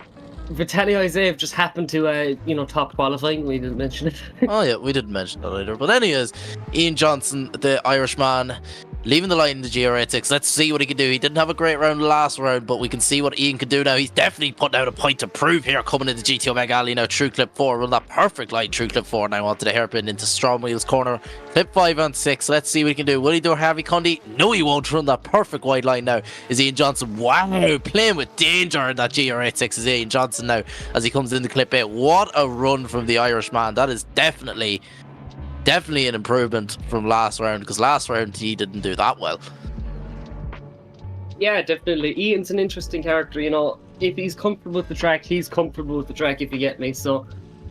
Vitaly Izaev just happened to, top qualifying. We didn't mention it. Oh yeah, we didn't mention that either. But anyways, Ian Johnson, the Irishman, leaving the line in the GR86. Let's see what he can do. He didn't have a great round last round, but we can see what Ian can do now. He's definitely putting out a point to prove here, coming into GTO Mega Alley now. True clip 4, run that perfect line. True clip 4 now onto the hairpin into STRO M Wheels corner. Clip 5 and 6. Let's see what he can do. Will he do a Harvey Cundy? No, he won't. Run that perfect wide line now. Is Ian Johnson? Wow, playing with danger in that GR86 is Ian Johnson now as he comes into clip 8. What a run from the Irishman. That is definitely an improvement from last round, because last round he didn't do that well. Yeah, definitely. Ian's an interesting character, if he's comfortable with the track, he's comfortable with the track, if you get me. So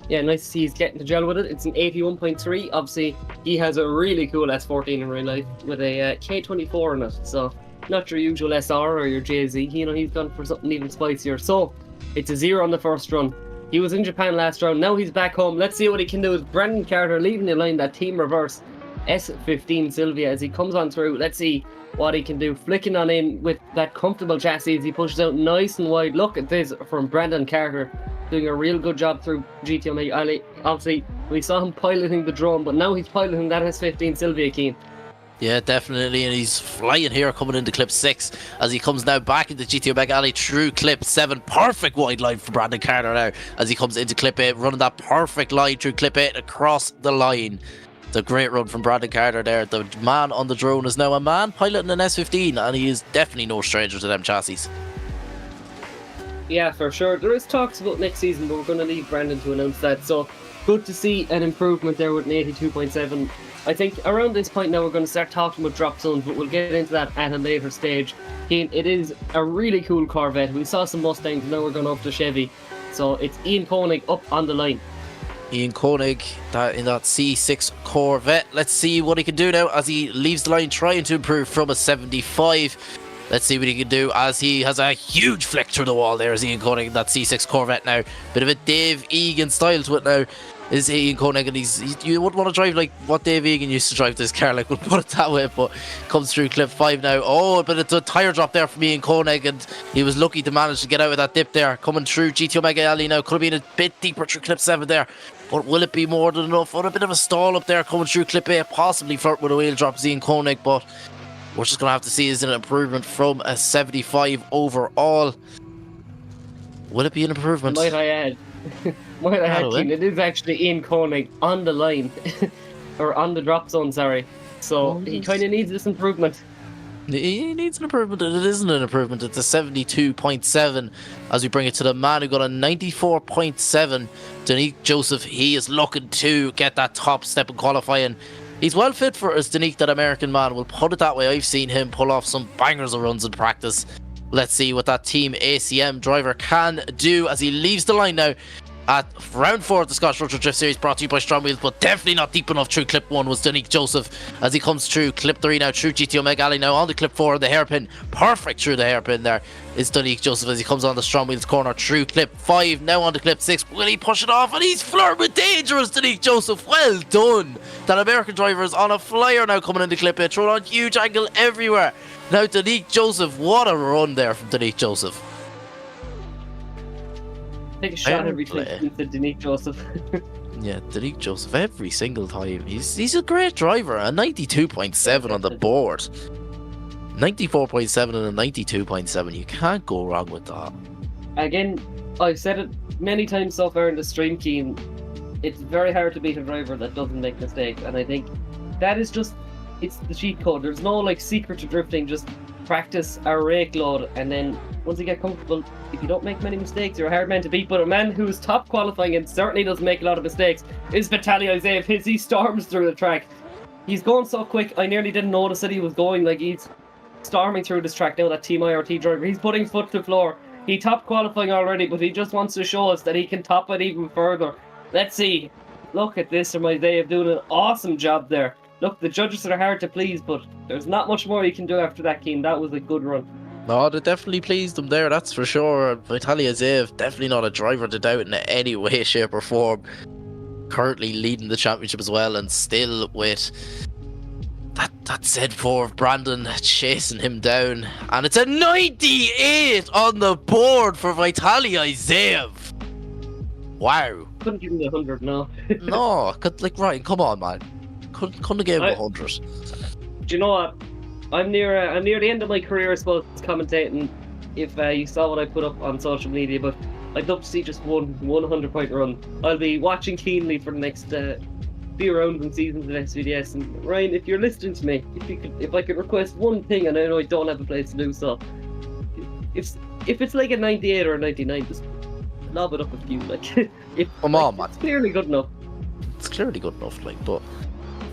yeah, nice to see he's getting to gel with it. It's an 81.3. Obviously he has a really cool S14 in real life with a K24 in it, so not your usual SR or your JZ. He's gone for something even spicier. So it's a 0 on the first run. He was in Japan last round, now he's back home. Let's see what he can do with Brandon Carter leaving the line, that team reverse S15 Sylvia as he comes on through. Let's see what he can do, flicking on in with that comfortable chassis as he pushes out nice and wide. Look at this from Brandon Carter, doing a real good job through GTO Mega Alley. Obviously we saw him piloting the drone, but now he's piloting that S15 Sylvia, Keane. Yeah, definitely, and he's flying here coming into clip 6 as he comes now back into GTO Mega Alley through clip 7. Perfect wide line for Brandon Carter now as he comes into clip 8, running that perfect line through clip 8 across the line. It's a great run from Brandon Carter there. The man on the drone is now a man piloting an S15, and he is definitely no stranger to them chassis. Yeah, for sure. There is talks about next season, but we're going to leave Brandon to announce that. So good to see an improvement there with an 82.7. I think around this point now we're going to start talking about drop zones, but we'll get into that at a later stage. It is a really cool Corvette. We saw some Mustangs, now we're going up to Chevy. So it's Ian Koenig up on the line. Ian Koenig in that C6 Corvette. Let's see what he can do now as he leaves the line, trying to improve from a 75. Let's see what he can do as he has a huge flick through the wall there as Ian Koenig in that C6 Corvette now. Bit of a Dave Egan style to it now. Is Ian Koenig, and you wouldn't want to drive like what Dave Egan used to drive this car, like, we'll put it that way, but comes through clip 5 now. Oh, but it's a tyre drop there from Ian Koenig, and he was lucky to manage to get out of that dip there. Coming through GTO Mega Alley now, could have been a bit deeper through clip 7 there, but will it be more than enough? Oh, a bit of a stall up there coming through clip 8, possibly flirt with a wheel drop as Ian Koenig, but we're just going to have to see is it an improvement from a 75 overall. Will it be an improvement? Might I add? Might I add, Keane, it is actually Ian Koenig on the line. or on the drop zone, sorry. So he kind of needs this improvement. He needs an improvement, and it isn't an improvement. It's a 72.7 as we bring it to the man who got a 94.7. Danique Joseph, he is looking to get that top step in qualifying. He's well fit for us, Danique, that American man. We'll put it that way. I've seen him pull off some bangers of runs in practice. Let's see what that Team ACM driver can do as he leaves the line now at round 4 of the Scottish Ultra Drift Series, brought to you by STRO M Wheels, but definitely not deep enough through clip 1 was Danique Joseph as he comes through clip 3 now through GTO Mega Alley now on to clip 4, the hairpin, perfect through the hairpin there is Danique Joseph as he comes on the STRO M Wheels corner through clip 5, now on to clip 6, will he push it off, and he's flirting with dangerous Danique Joseph, well done. That American driver is on a flyer now coming into clip 8, throwing on huge angle everywhere. Now Danique Joseph, what a run there from Danique Joseph. Take a shot every time into Danique Joseph. Yeah, Danique Joseph every single time. He's a great driver. A 92.7 on the board. 94.7 and a 92.7. You can't go wrong with that. Again, I've said it many times so far in the stream, Keen. It's very hard to beat a driver that doesn't make mistakes, and I think that is just, it's the cheat code. There's no like secret to drifting, just practice a rake load, and then once you get comfortable, if you don't make many mistakes, you're a hard man to beat. But a man who's top qualifying and certainly doesn't make a lot of mistakes is Vitaly Isaev. He storms through the track. He's going so quick, I nearly didn't notice that he was going. Like, he's storming through this track now, that Team IRT driver. He's putting foot to floor. He top qualifying already, but he just wants to show us that he can top it even further. Let's see. Look at this from Isaev doing an awesome job there. Look, the judges are hard to please, but there's not much more you can do after that, Keen. That was a good run. No, they definitely pleased him there, that's for sure. Vitaly Isaev, definitely not a driver to doubt in any way, shape or form. Currently leading the championship as well, and still with that Z4 of Brandon chasing him down. And it's a 98 on the board for Vitaly Isaev. Wow. Couldn't give him the 100, no. No, like, Ryan, come on, man. Couldn't have gave him 100. Do you know what? I'm near the end of my career, I suppose, commentating. If you saw what I put up on social media, but I'd love to see just one 100-point run. I'll be watching keenly for the next few rounds and seasons of SVDS. And Ryan, if you're listening to me, if I could request one thing, and I know I don't have a place to do so, if it's like a 98 or a 99, just lob it up a few. Like, come on, man. It's clearly good enough. It's clearly good enough, like, but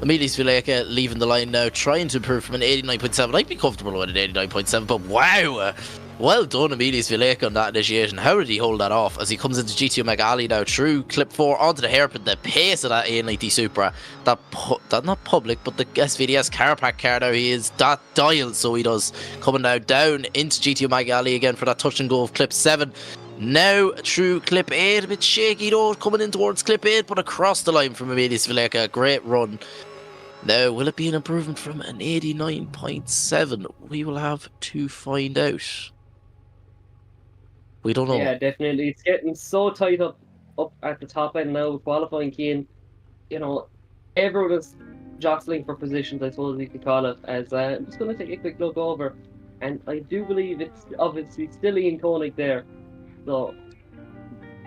Emilis Vileka leaving the line now, trying to improve from an 89.7. I'd be comfortable with an 89.7, but wow, well done, Emilis Vileka on that initiation. How did he hold that off as he comes into GTO Mega Alley now through clip 4 onto the hairpin? The pace of that A90 Supra, that not public, but the SVDS car pack car now, he is that dialed, so he does. Coming now down into GTO Mega Alley again for that touch and go of clip 7. Now through clip 8, a bit shaky though, coming in towards clip 8, but across the line from Emilis Vileka. Great run. Now, will it be an improvement from an 89.7? We will have to find out. We don't know. Yeah, definitely. It's getting so tight up at the top end now, qualifying, Keane. You know, everyone is jostling for positions, I suppose you could call it. As I'm just going to take a quick look over, and I do believe it's obviously still Ian Koenig there. So,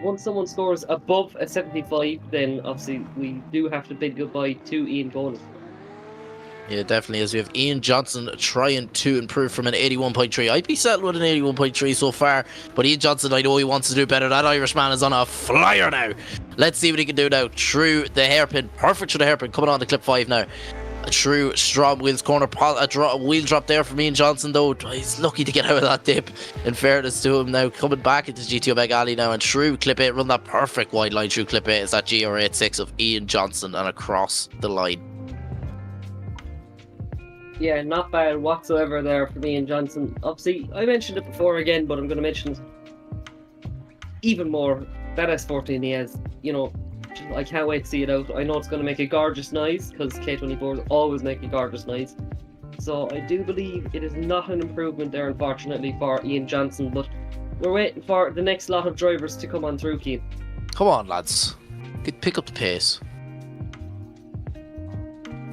once someone scores above a 75, then obviously we do have to bid goodbye to Ian Koenig. Yeah, definitely, as we have Ian Johnson trying to improve from an 81.3. I'd be settled with an 81.3 so far, but Ian Johnson, I know he wants to do better. That Irishman is on a flyer now. Let's see what he can do now. Through the hairpin, perfect through the hairpin, coming on to clip 5 now. A true STRO M Wheels corner, a wheel drop there from Ian Johnson though. He's lucky to get out of that dip, in fairness to him. Now coming back into GTO Mega Alley now, and through clip 8, run that perfect wide line through clip 8 is that GR86 of Ian Johnson, and across the line. Yeah, not bad whatsoever there for me and Johnson. Obviously, I mentioned it before again, but I'm going to mention it even more. That S14 he has, you know, I can't wait to see it out. I know it's going to make a gorgeous noise because K24s always make a gorgeous noise. So I do believe it is not an improvement there, unfortunately, for Ian Johnson, but we're waiting for the next lot of drivers to come on through, Keane. Come on, lads. Pick up the pace.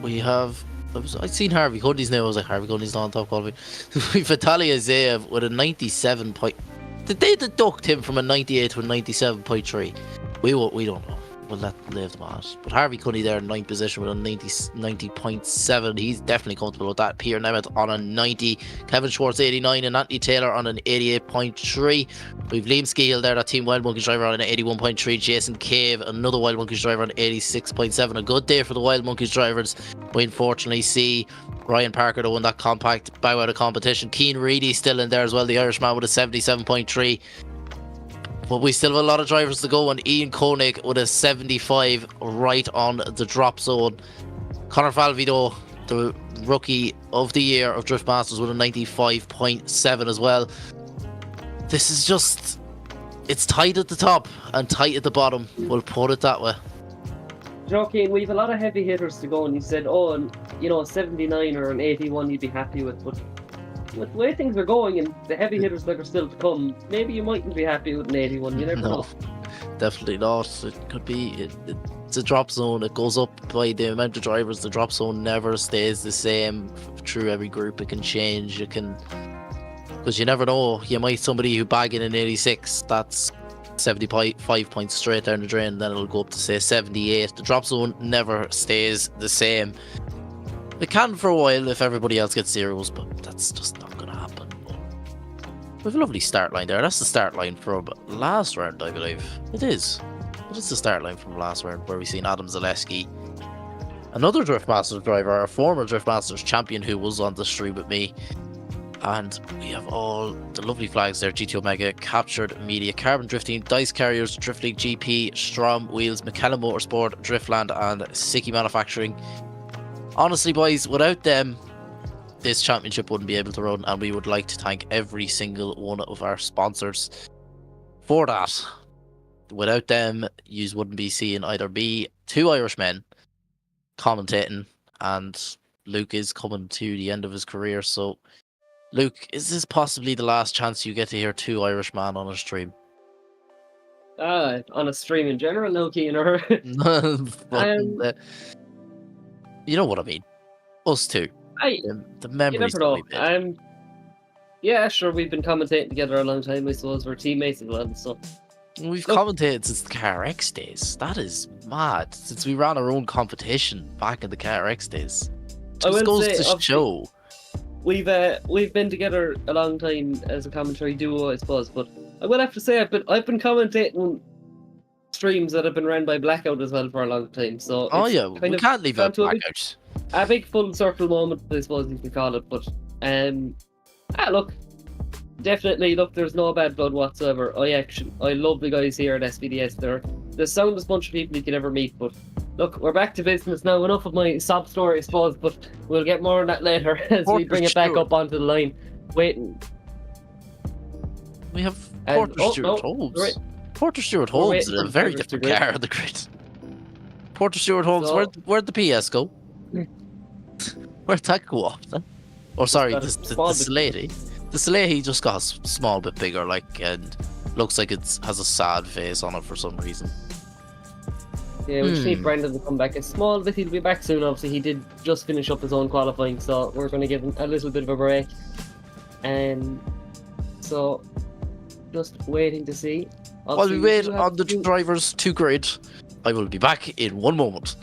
We have... I'd seen Harvey Cundy's now. I was like, Harvey Cundy's not on top quality. We've Vitaly Azeev with a 97 point. Did they deduct him from a 98 to a 97.3? We don't know. We'll let live them out. But Harvey Cundy there in 9th position with a 90.7. He's definitely comfortable with that. Peter Nemeth on a 90. Kevin Schwartz 89 and Anthony Taylor on an 88.3. We've Liam Skehill there, that Team Wild Monkeys driver on an 81.3. Jason Cave, another Wild Monkeys driver on 86.7. A good day for the Wild Monkeys drivers. We unfortunately see Ryan Parker though in that compact bow out of competition. Keane Reedy still in there as well, the Irishman with a 77.3. But we still have a lot of drivers to go, and Ian Koenig with a 75 right on the drop zone. Connor Falvey though, the rookie of the year of Drift Masters with a 95.7 as well. This is just, it's tight at the top and tight at the bottom, we'll put it that way. Joaquin, we have a lot of heavy hitters to go, and you said, oh, and you know, a 79 or an 81 you'd be happy with, but with the way things are going and the heavy hitters that are still to come, maybe you mightn't be happy with an 81. You never know. Definitely not. It could be. It's a drop zone. It goes up by the amount of drivers. The drop zone never stays the same through every group. It can change. It can, because you never know. You might somebody who bag in an 86. That's 75 points straight down the drain. Then it'll go up to say 78. The drop zone never stays the same. It can for a while if everybody else gets zeros, but that's just not going to happen. We have a lovely start line there. That's the start line from last round, I believe. It is. It is the start line from last round where we've seen Adam Zaleski, another Drift Masters driver, a former Drift Masters champion who was on the stream with me. And we have all the lovely flags there. GT Omega, Kaptured Media, Carbon Drifting, Dyce Carriers, Drift League GP, STRO M Wheels, Mclellan Motorsport, Driftland and Sikky Manufacturing. Honestly, boys, without them, this championship wouldn't be able to run, and we would like to thank every single one of our sponsors for that. Without them, you wouldn't be seeing either me, two Irishmen commentating, and Luke is coming to the end of his career. So, Luke, is this possibly the last chance you get to hear two Irishmen on a stream? On a stream in general, no, Keane, or... You know what I mean. Us two. The memories that we made. Yeah, sure, we've been commentating together a long time, I suppose. We're teammates as well, so... We've commentated since the KRX days. That is mad. Since we ran our own competition back in the KRX days. Just goes to show. We've been together a long time as a commentary duo, I suppose, but I will have to say I've been commentating streams that have been ran by Blackout as well for a long time. So we can't leave out Blackout. A big full circle moment, I suppose you can call it. But look, definitely look. There's no bad blood whatsoever. I love the guys here at SVDS. They're the soundest bunch of people you could ever meet. But look, we're back to business now. Enough of my sob story, I suppose. But we'll get more on that later as we bring it back up onto the line. Waiting. We have Porter Stewart Holmes. Right. Porter Stewart Holmes is a very different car on the grid. Porter Stewart Holmes, where'd the PS go? Where'd that go off then? Or sorry, the Salehi. The Salehi just got a small bit bigger, and looks like it has a sad face on it for some reason. Yeah, we just need Brendan to come back a small bit. He'll be back soon, obviously. He did just finish up his own qualifying, so we're going to give him a little bit of a break. So, just waiting to see. While we wait on the drivers to grid, I will be back in one moment.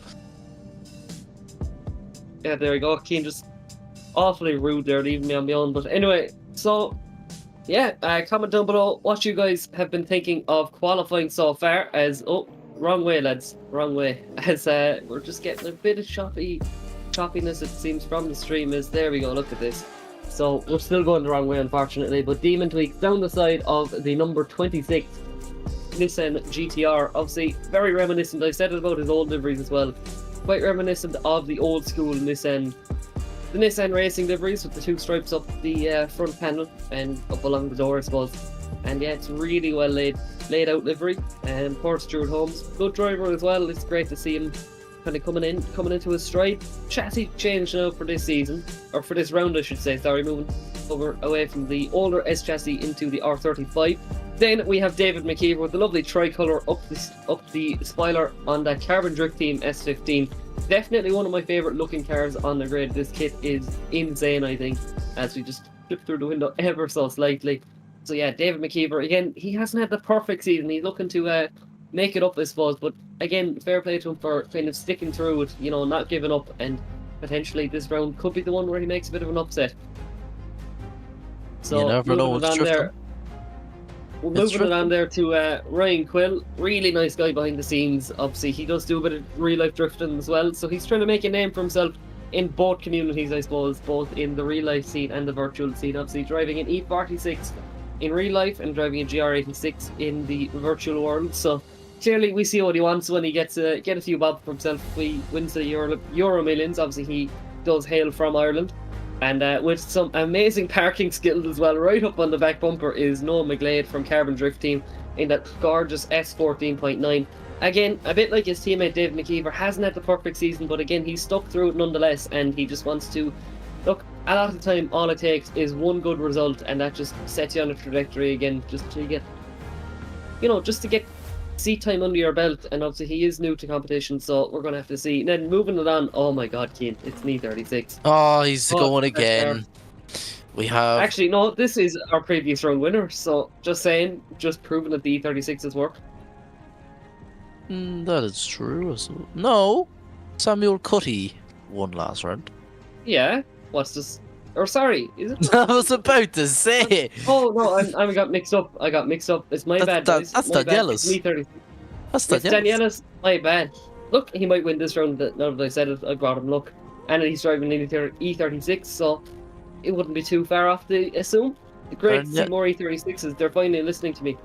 Yeah, there we go. Keane just awfully rude there, leaving me on my own. But anyway, so yeah, comment down below what you guys have been thinking of qualifying so far. Wrong way, lads, wrong way. As we're just getting a bit of choppiness, it seems, from the stream. There we go. Look at this. So we're still going the wrong way, unfortunately. But Demon Tweaks down the side of the number 26. Nissan GTR, obviously very reminiscent. I said it about his old liveries as well. Quite reminiscent of the old school Nissan the Nissan Racing liveries with the 2 stripes up the front panel and up along the door, I suppose. And yeah, it's really well laid out livery. And poor Stuart Holmes, good driver as well. It's great to see him kind of coming into his stride. Chassis change now for this season, or for this round I should say, sorry, moving away from the older S chassis into the R35. Then we have David McKeever with the lovely tricolour up the spoiler on that Carbon Drift Team S15. Definitely one of my favourite looking cars on the grid. This kit is insane, I think, as we just flip through the window ever so slightly. So yeah, David McKeever, again, he hasn't had the perfect season. He's looking to make it up, I suppose. But again, fair play to him for kind of sticking through it, you know, not giving up. And potentially this round could be the one where he makes a bit of an upset. So you never know what's there. We're moving it on there to Ryan Quill. Really nice guy behind the scenes. Obviously, he does do a bit of real-life drifting as well. So he's trying to make a name for himself in both communities, I suppose, both in the real-life scene and the virtual scene. Obviously, driving an E46 in real life and driving a GR86 in the virtual world. So clearly we see what he wants when he gets get a few bob for himself. He wins the Euro Millions. Obviously he does hail from Ireland, and with some amazing parking skills as well. Right up on the back bumper is Noah McGlade from Carbon Drift Team in that gorgeous S14.9. Again, a bit like his teammate David McKeever, hasn't had the perfect season, but again he's stuck through it nonetheless, and he just wants to look. A lot of the time, all it takes is one good result, and that just sets you on a trajectory again, just to get, you know, just to get seat time under your belt. And obviously, he is new to competition, so we're gonna have to see. And then moving it on, oh my God, Keane, it's an E36. Oh, he's going again. We have actually no. This is our previous round winner, so just saying, just proving that the E36's work. That is true. No, Samuel Cutty won last round. Yeah. What's this? Or sorry, is it? I was about to say. Oh no, I got mixed up. It's my bad. That's Daniela's. It's me That's Daniela's. My bad. Look, he might win this round. Now that I said it, I brought him luck. And he's driving an E36, so it wouldn't be too far off to assume. Great to see more E36s. They're finally listening to me.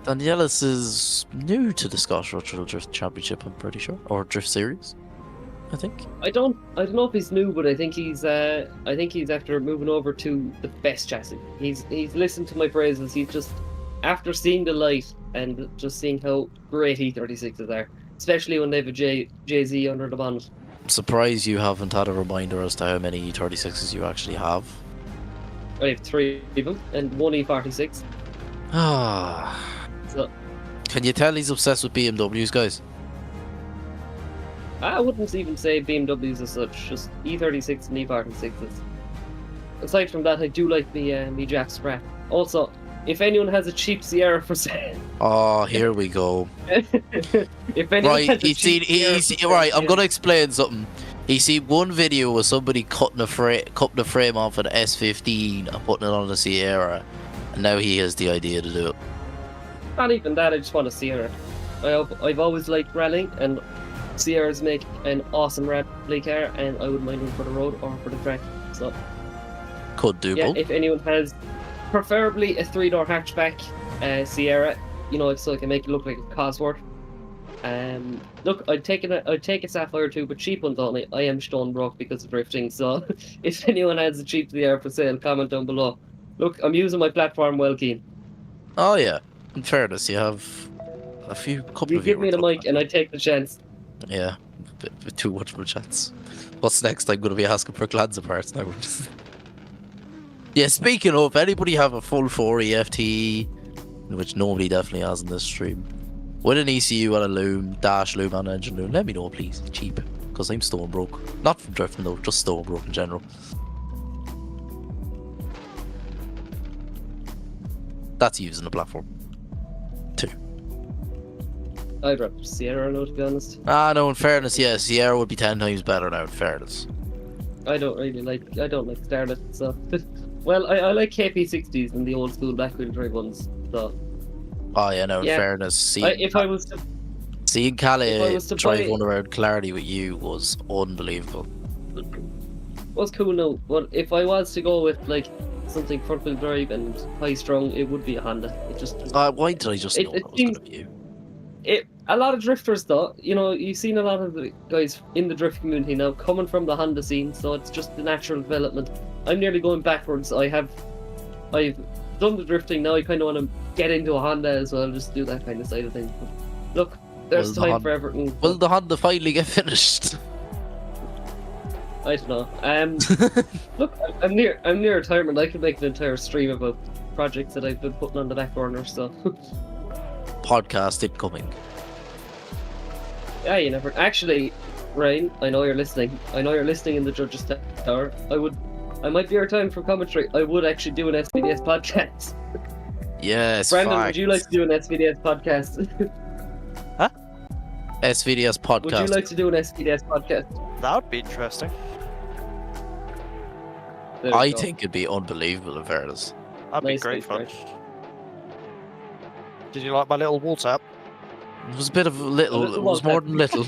Danielis is new to the Scottish Virtual Drift Championship, I'm pretty sure, or Drift Series. I think. I don't know if he's new, but I think he's after moving over to the best chassis. He's listened to my praises. He's just after seeing the light and just seeing how great E36s are, especially when they have a JZ under the bonnet. I'm surprised you haven't had a reminder as to how many E36s you actually have. I have 3 of them and 1 E46. So, can you tell he's obsessed with BMWs, guys? I wouldn't even say BMWs as such, just E36 and E46s. Aside from that, I do like me Jack Sprat. Also, if anyone has a cheap Sierra for sale... Oh, here we go. If anyone has a cheap Sierra right, I'm going to explain something. He seen one video of somebody cutting the frame off an S15 and putting it on a Sierra, and now he has the idea to do it. Not even that, I just want a Sierra. I've always liked rallying, and Sierras make an awesome rally car, and I wouldn't mind one for the road or for the track. So could do yeah, both. if anyone has preferably a 3-door hatchback Sierra, you know, so I can make it look like a Cosworth. Look, I'd take a Sapphire too, but cheap ones only. I am stone broke because of drifting, so if anyone has a cheap Sierra for sale, comment down below. Look, I'm using my platform well, Keen. Oh yeah, in fairness, you have a couple of you give me the mic and I take the chance. Yeah, a bit too much of a chance. What's next? I'm going to be asking for Gladza parts now. Yeah, speaking of, anybody have a full 4 EFT, which nobody definitely has in this stream, with an ECU and a loom, dash loom and engine loom, let me know please, cheap, because I'm stone broke. Not from drifting though, just stone broke in general. That's using the platform. 2. I'd rather Sierra though, to be honest. No, in fairness, yeah, Sierra would be 10 times better now, in fairness. I don't like Starlet, so... Well, I like KP60s and the old school back wheel drive ones, so... Oh yeah, no, in fairness, seeing Calais drive one around Clarity with you was unbelievable. Was cool now, but if I was to go with, like, something front wheel drive and high strung, it would be a Honda. It just... Why did I just know that was going to be you? A lot of drifters, though, you know, you've seen a lot of the guys in the drift community now coming from the Honda scene, so it's just the natural development. I'm nearly going backwards. I've done the drifting, now I kind of want to get into a Honda as well, just do that kind of side of things. But look, there's time for everything. Will the Honda finally get finished? I don't know. Look, I'm near retirement. I could make an entire stream about projects that I've been putting on the back burner, so... Podcast incoming. Yeah, you never... Actually, Ryan, I know you're listening. I know you're listening in the Judges Tower. I might be retiring from commentary. I would actually do an SVDS podcast. Yes, Brandon, facts. would you like to do an SVDS podcast? Huh? SVDS podcast. Would you like to do an SVDS podcast? That would be interesting. I think it'd be unbelievable in fairness. That'd be great fun. Did you like my little wall tap? It was a bit of little. It was more than little.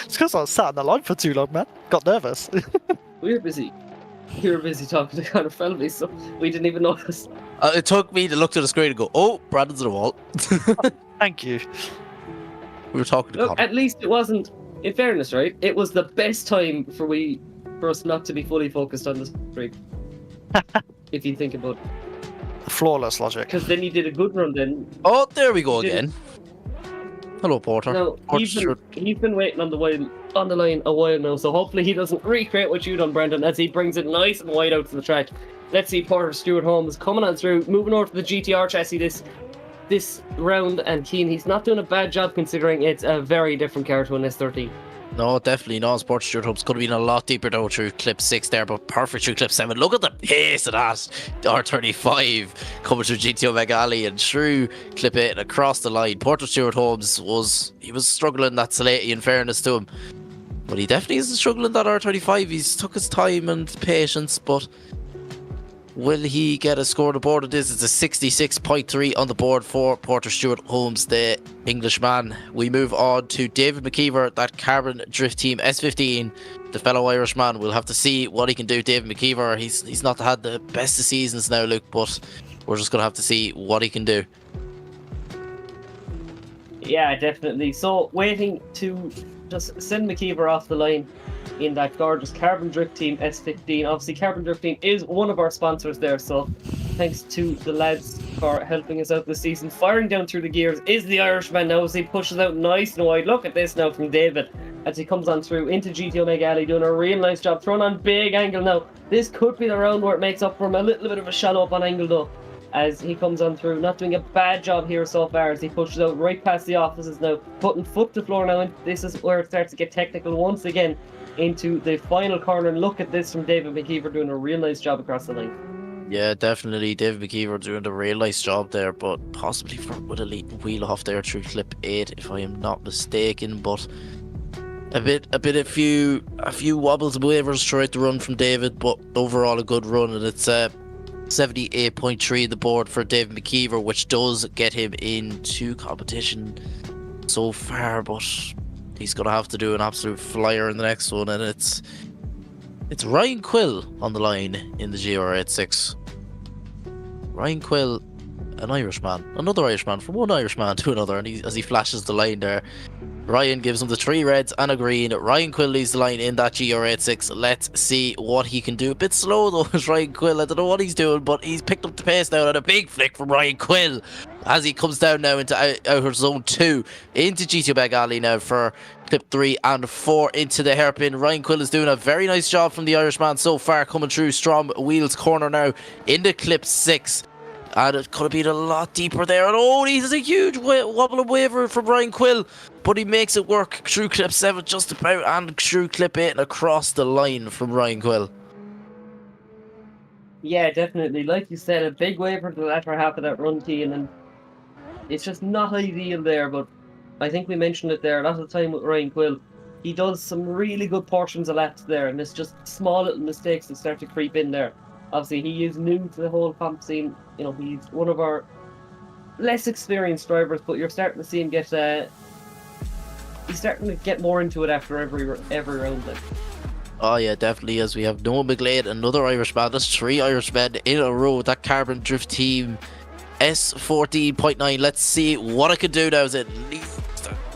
It's because I was sat on the line for too long, man. Got nervous. We were busy. You were busy talking to Conor Felby, so we didn't even notice. It took me to look to the screen and go, "Oh, Brandon's on the wall." Thank you. We were talking to Look, Conor. at least it wasn't. In fairness, right? It was the best time for us not to be fully focused on the stream. If you think about it. Flawless logic. Because then you did a good run then. Oh, there we go again. Hello, Porter. No, he's been waiting on the line a while now, so hopefully he doesn't recreate what you done, Brendan, as he brings it nice and wide out to the track. Let's see Porter Stewart Holmes coming on through, moving over to the GTR chassis this round, and Keane, he's not doing a bad job considering it's a very different car to an S13. No, definitely not. Sports Stuart Hubs could have been a lot deeper though through clip 6 there, but perfect through clip 7. Look at the pace of that R35 coming through GTO Mega Alley and through clip 8 and across the line. Porter Stewart Holmes was struggling that Salati, in fairness to him, but he definitely isn't struggling that R35. He's took his time and patience, but will he get a score on the board? It is. It's a 66.3 on the board for Porter Stewart Holmes, the Englishman. We move on to David McKeever, that Carbon Drift Team S15, the fellow Irishman. We'll have to see what he can do. David McKeever, he's not had the best of seasons now, Luke, but we're just going to have to see what he can do. Yeah, definitely. So, waiting to just send McKeever off the line in that gorgeous Carbon Drift Team S15. Obviously, Carbon Drift Team is one of our sponsors there, so thanks to the lads for helping us out this season. Firing down through the gears is the Irishman now as he pushes out nice and wide. Look at this now from David as he comes on through into GTO Mega Alley, doing a real nice job, throwing on big angle now. This could be the round where it makes up for him. A little bit of a shallow up on angle though, as he comes on through, not doing a bad job here so far as he pushes out right past the offices now, putting foot to floor now, and this is where it starts to get technical once again into the final corner. And look at this from David McKeever doing a real nice job across the line. Yeah, definitely David McKeever doing a real nice job there, but possibly with a wheel off there through clip 8 if I am not mistaken, but a few wobbles and wavers throughout the run from David, but overall a good run, and it's 78.3 the board for David McKeever, which does get him into competition so far, but he's gonna have to do an absolute flyer in the next one, and it's Ryan Quill on the line in the GR86. Ryan Quill, an Irishman, another Irishman, from one Irishman to another, and as he flashes the line there, Ryan gives him the 3 reds and a green. Ryan Quill leads the line in that GR86. Let's see what he can do. A bit slow though is Ryan Quill. I don't know what he's doing, but he's picked up the pace now, and a big flick from Ryan Quill as he comes down now into outer zone 2 into GTO Bag Alley now for clip 3 and 4 into the hairpin. Ryan Quill is doing a very nice job from the Irishman so far, coming through STRO M Wheels corner now into clip 6. And it could have been a lot deeper there. And oh, he's a huge wobble and waver from Ryan Quill, but he makes it work through clip 7 just about, and through clip 8 and across the line from Ryan Quill. Yeah, definitely. Like you said, a big waver to the latter half of that run, Keane, and it's just not ideal there, but I think we mentioned it there a lot of the time with Ryan Quill. He does some really good portions of laps there, and it's just small little mistakes that start to creep in there. Obviously, he is new to the whole comp scene. You know, he's one of our less experienced drivers, but you're starting to see him get. He's starting to get more into it after every round. Like. Oh yeah, definitely. As we have Noah McGlade, another Irishman. That's 3 Irishmen in a row. That Carbon Drift Team S14.9. Let's see what I can do now. Is it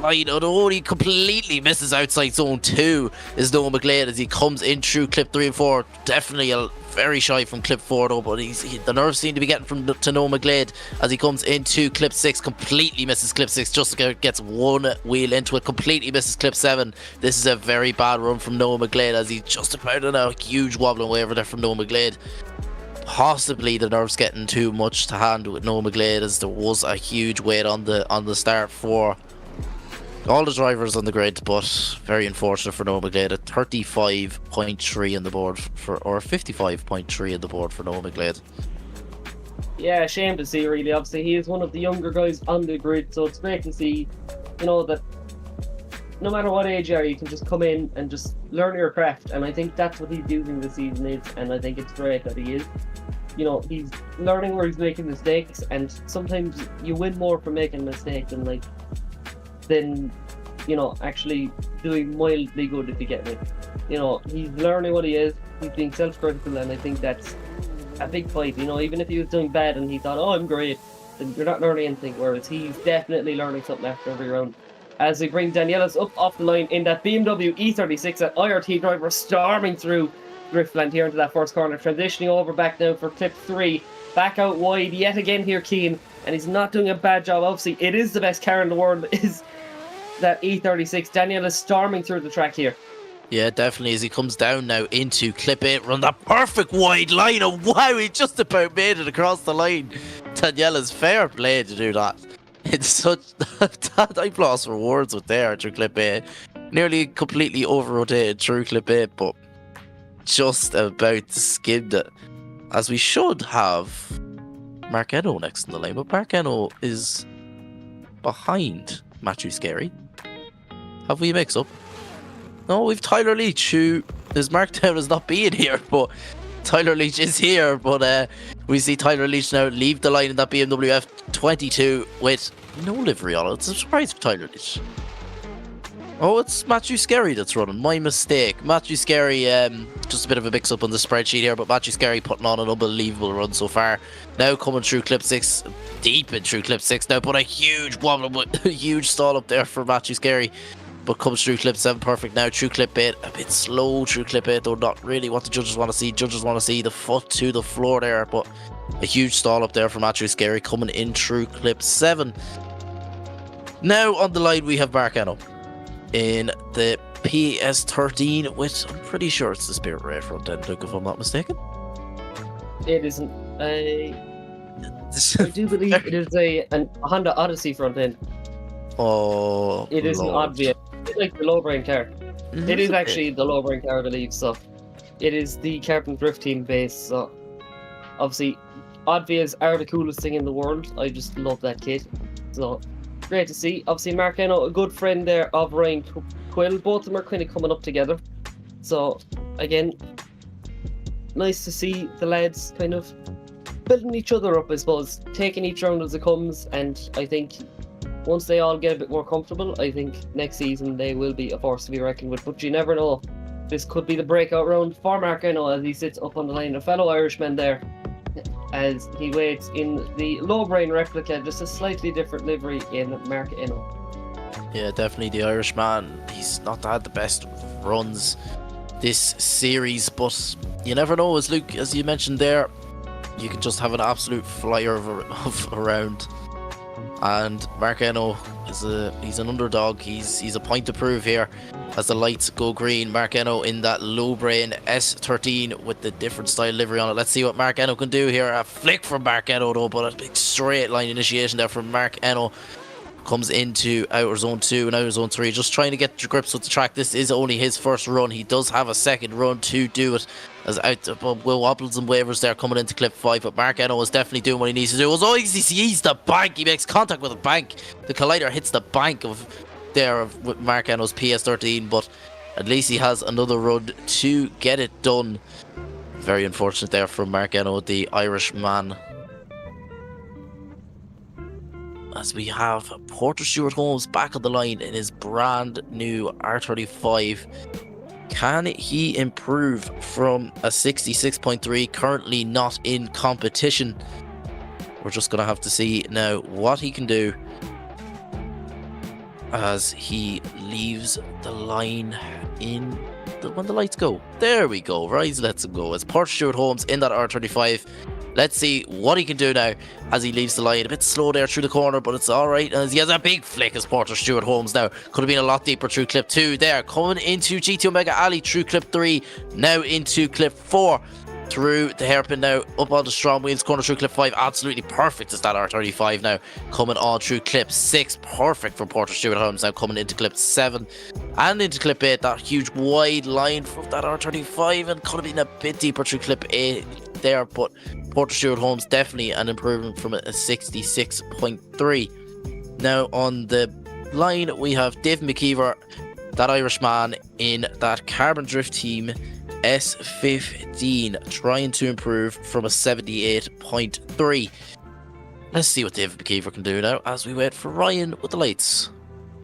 line, although he completely misses outside zone 2, is Noah McGlade as he comes in through clip 3 and 4. Definitely very shy from clip 4 though, but the nerves seem to be getting to Noah McGlade as he comes into clip 6, completely misses clip 6, just gets one wheel into it, completely misses clip 7. This is a very bad run from Noah McGlade as he's just about in a huge wobbling way over there from Noah McGlade. Possibly the nerves getting too much to handle with Noah McGlade as there was a huge weight on the start for all the drivers on the grid, but very unfortunate for Noah McGlade. A 35.3 on the board or 55.3 on the board for Noah McGlade. Yeah, shame to see really. Obviously he is one of the younger guys on the grid, so it's great to see, you know, that no matter what age you are, you can just come in and just learn your craft, and I think that's what he's using this season is, and I think it's great that he is. You know, he's learning where he's making mistakes, and sometimes you win more from making a mistake than you know, actually doing mildly good, if you get me. You know, he's learning what he is, he's being self-critical, and I think that's a big fight. You know, even if he was doing bad and he thought, oh, I'm great, then you're not learning anything, whereas he's definitely learning something after every round. As we bring Danielis up off the line in that BMW E36, that IRT driver storming through Driftland here into that first corner, transitioning over back now for clip 3, back out wide yet again here, Keane, and he's not doing a bad job. Obviously it is the best car in the world, is that E36. Daniel is storming through the track here. Yeah, definitely, as he comes down now into clip 8, run that perfect wide line. Oh wow, he just about made it across the line. Daniela's fair play to do that. It's such that I've lost for words with there through clip 8. Nearly completely over-rotated through clip 8, but just about skimmed it. As we should have Mark Eno next in the lane, but Mark Eno is behind Matthew Scarry. Have we a mix-up? No, we've Tyler Leach, who is marked down as not being here, but Tyler Leach is here. But we see Tyler Leach now leave the line in that BMW F22 with no livery on it. It's a surprise for Tyler Leach. Oh, it's Matthew Scarry that's running. My mistake. Matthew Scarry, just a bit of a mix-up on the spreadsheet here, but Matthew Scarry putting on an unbelievable run so far. Now coming through clip 6, deep in through clip 6 now, but a huge wobble, a huge stall up there for Matthew Scarry. But comes through clip 7 perfect now, through clip 8, a bit slow through clip 8 though, not really what the judges want to see. Judges want to see the foot to the floor there, but a huge stall up there for Matthew Scarry coming in through clip 7. Now on the line we have Mark Eno in the PS13 with, I'm pretty sure it's the Spirit Ray front end, if I'm not mistaken. It isn't. I do believe it is a Honda Odyssey front end. Oh, it is Lord. an obvious. It's like the low-brain car. It is actually the low-brain car, I believe, so it is the Carbon Drift Team base, so obviously Oddvias are the coolest thing in the world. I just love that kit, so great to see. Obviously Mark Eno, a good friend there of Ryan Quill, both of them are kind of coming up together, so again, nice to see the lads kind of building each other up, I suppose, taking each round as it comes, and I think once they all get a bit more comfortable, I think next season they will be a force to be reckoned with. But you never know. This could be the breakout round for Mark Eno as he sits up on the line. A fellow Irishman there as he waits in the low-brain replica, just a slightly different livery in Mark Eno. Yeah, definitely the Irishman. He's not had the best runs this series, but you never know. As Luke, as you mentioned there, you can just have an absolute flyer of around. And Mark Eno he's an underdog. He's a point to prove here as the lights go green. Mark Eno in that low brain S13 with the different style livery on it. Let's see what Mark Eno can do here. A flick from Mark Eno though, but a big straight line initiation there from Mark Eno. Comes into outer zone 2 and outer zone 3, just trying to get to grips with the track. This is only his first run. He does have a second run to do it, as Will wobbles and wavers there coming into clip 5, but Mark Eno is definitely doing what he needs to do. Oh, he sees the bank. He makes contact with the bank. The collider hits the bank with Mark Eno's PS13, but at least he has another run to get it done. Very unfortunate there from Mark Eno, the Irishman. As we have Porter Stewart Holmes back on the line in his brand new R35. Can he improve from a 66.3, currently not in competition? We're just going to have to see now what he can do. as he leaves the line when the lights go. There we go. Rise lets him go as Porter Stewart Holmes in that R35. Let's see what he can do now as he leaves the line. A bit slow there through the corner, but it's alright as he has a big flick as Porter Stewart Holmes now. Could have been a lot deeper through clip 2 there. Coming into GT Omega Alley through clip 3. Now into clip 4. Through the hairpin now, up onto Strom Wheels corner through clip 5. Absolutely perfect is that R35 now. Coming on through clip 6. Perfect for Porter Stewart Holmes now coming into clip 7 and into clip 8. That huge wide line from that R35 and could have been a bit deeper through clip 8 there, but Porter Stewart Holmes definitely an improvement from a 66.3. Now on the line we have Dave McKeever, that Irishman in that Carbon Drift Team S15, trying to improve from a 78.3. Let's see what David McKeever can do now as we wait for Ryan with the lights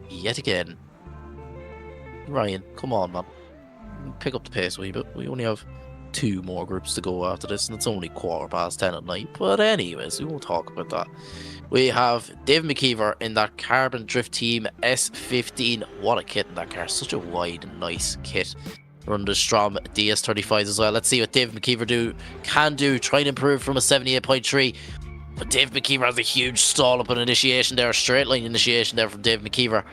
yet again. Ryan, come on, man. Pick up the pace a wee bit. We only have 2 more groups to go after this, and it's only 10:15 at night. But anyways, we won't talk about that. We have Dave McKeever in that Carbon Drift Team S15. What a kit in that car. Such a wide and nice kit. Run the Strom DS35s as well. Let's see what Dave McKeever can do. Try and improve from a 78.3. But Dave McKeever has a huge stall up on initiation there. A straight line initiation there from Dave McKeever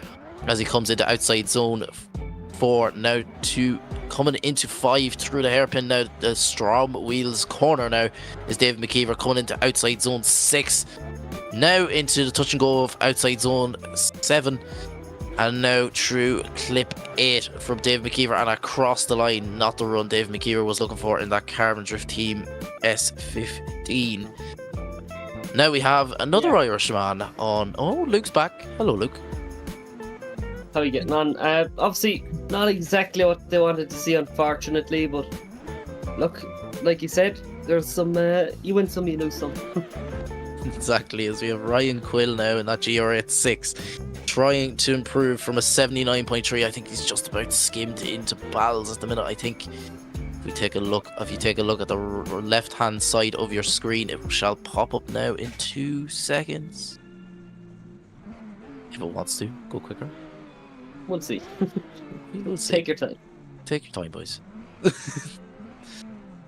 as he comes into outside zone 4. Now coming into 5 through the hairpin now. The Strom Wheels corner now is Dave McKeever coming into outside zone 6. Now into the touch and go of outside zone 7. And now through clip 8 from Dave McKeever and across the line. Not the run Dave McKeever was looking for in that Carbon Drift Team S15. Now we have another Irishman on. Oh, Luke's back. Hello, Luke. How are you getting on? Obviously, not exactly what they wanted to see, unfortunately, but look, like you said, there's some, you win some, you lose some. Exactly, as we have Ryan Quill now in that GR86, trying to improve from a 79.3. I think he's just about skimmed into battles at the minute. I think if you take a look at the left hand side of your screen, it shall pop up now in 2 seconds. If it wants to go quicker, We'll see. We'll see. Take your time. Take your time, boys.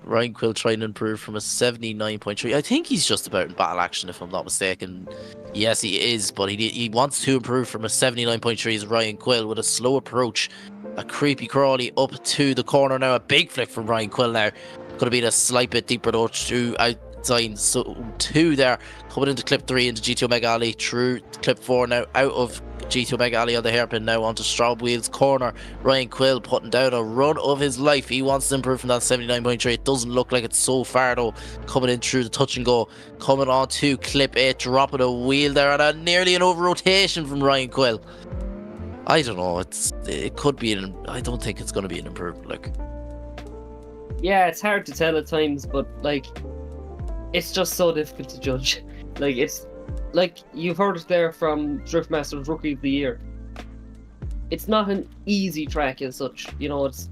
Ryan Quill trying to improve from a 79.3. I think he's just about in battle action, if I'm not mistaken. Yes, he is, but he wants to improve from a 79.3 as Ryan Quill with a slow approach. A creepy crawly up to the corner now. A big flick from Ryan Quill now. Could have been a slight bit deeper though to outside zone 2 there. Coming into clip 3 into GT Omega Alley. Through clip 4 now out of GT Omega Alley on the hairpin now onto Strom Wheels corner. Ryan Quill putting down a run of his life. He wants to improve from that 79.3. It doesn't look like it's so far though. Coming in through the touch and go. Coming on to clip 8. Dropping a wheel there and a nearly an over rotation from Ryan Quill. I don't know. It could be I don't think it's going to be an improvement. Like, yeah, it's hard to tell at times, but like, it's just so difficult to judge. Like, it's like you've heard it there from Driftmaster's Rookie of the Year. It's not an easy track as such. You know, it's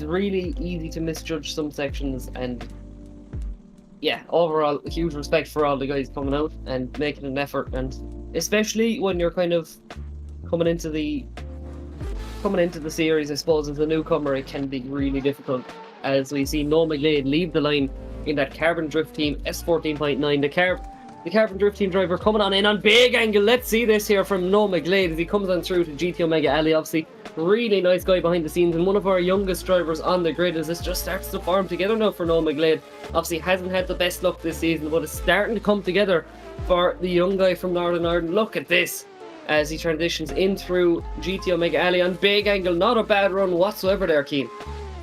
really easy to misjudge some sections, and yeah, overall, huge respect for all the guys coming out and making an effort, and especially when you're kind of coming into the series, I suppose, as a newcomer, it can be really difficult. As we see Noah McGlade leave the line in that Carbon Drift Team S14.9. The Carbon Drift Team driver coming on in on big angle. Let's see this here from Noah McGlade as he comes on through to GT Omega Alley. Obviously, really nice guy behind the scenes and one of our youngest drivers on the grid as this just starts to form together now for Noah McGlade. Obviously, hasn't had the best luck this season, but it's starting to come together for the young guy from Northern Ireland. Look at this as he transitions in through GT Omega Alley on big angle. Not a bad run whatsoever there, Keane.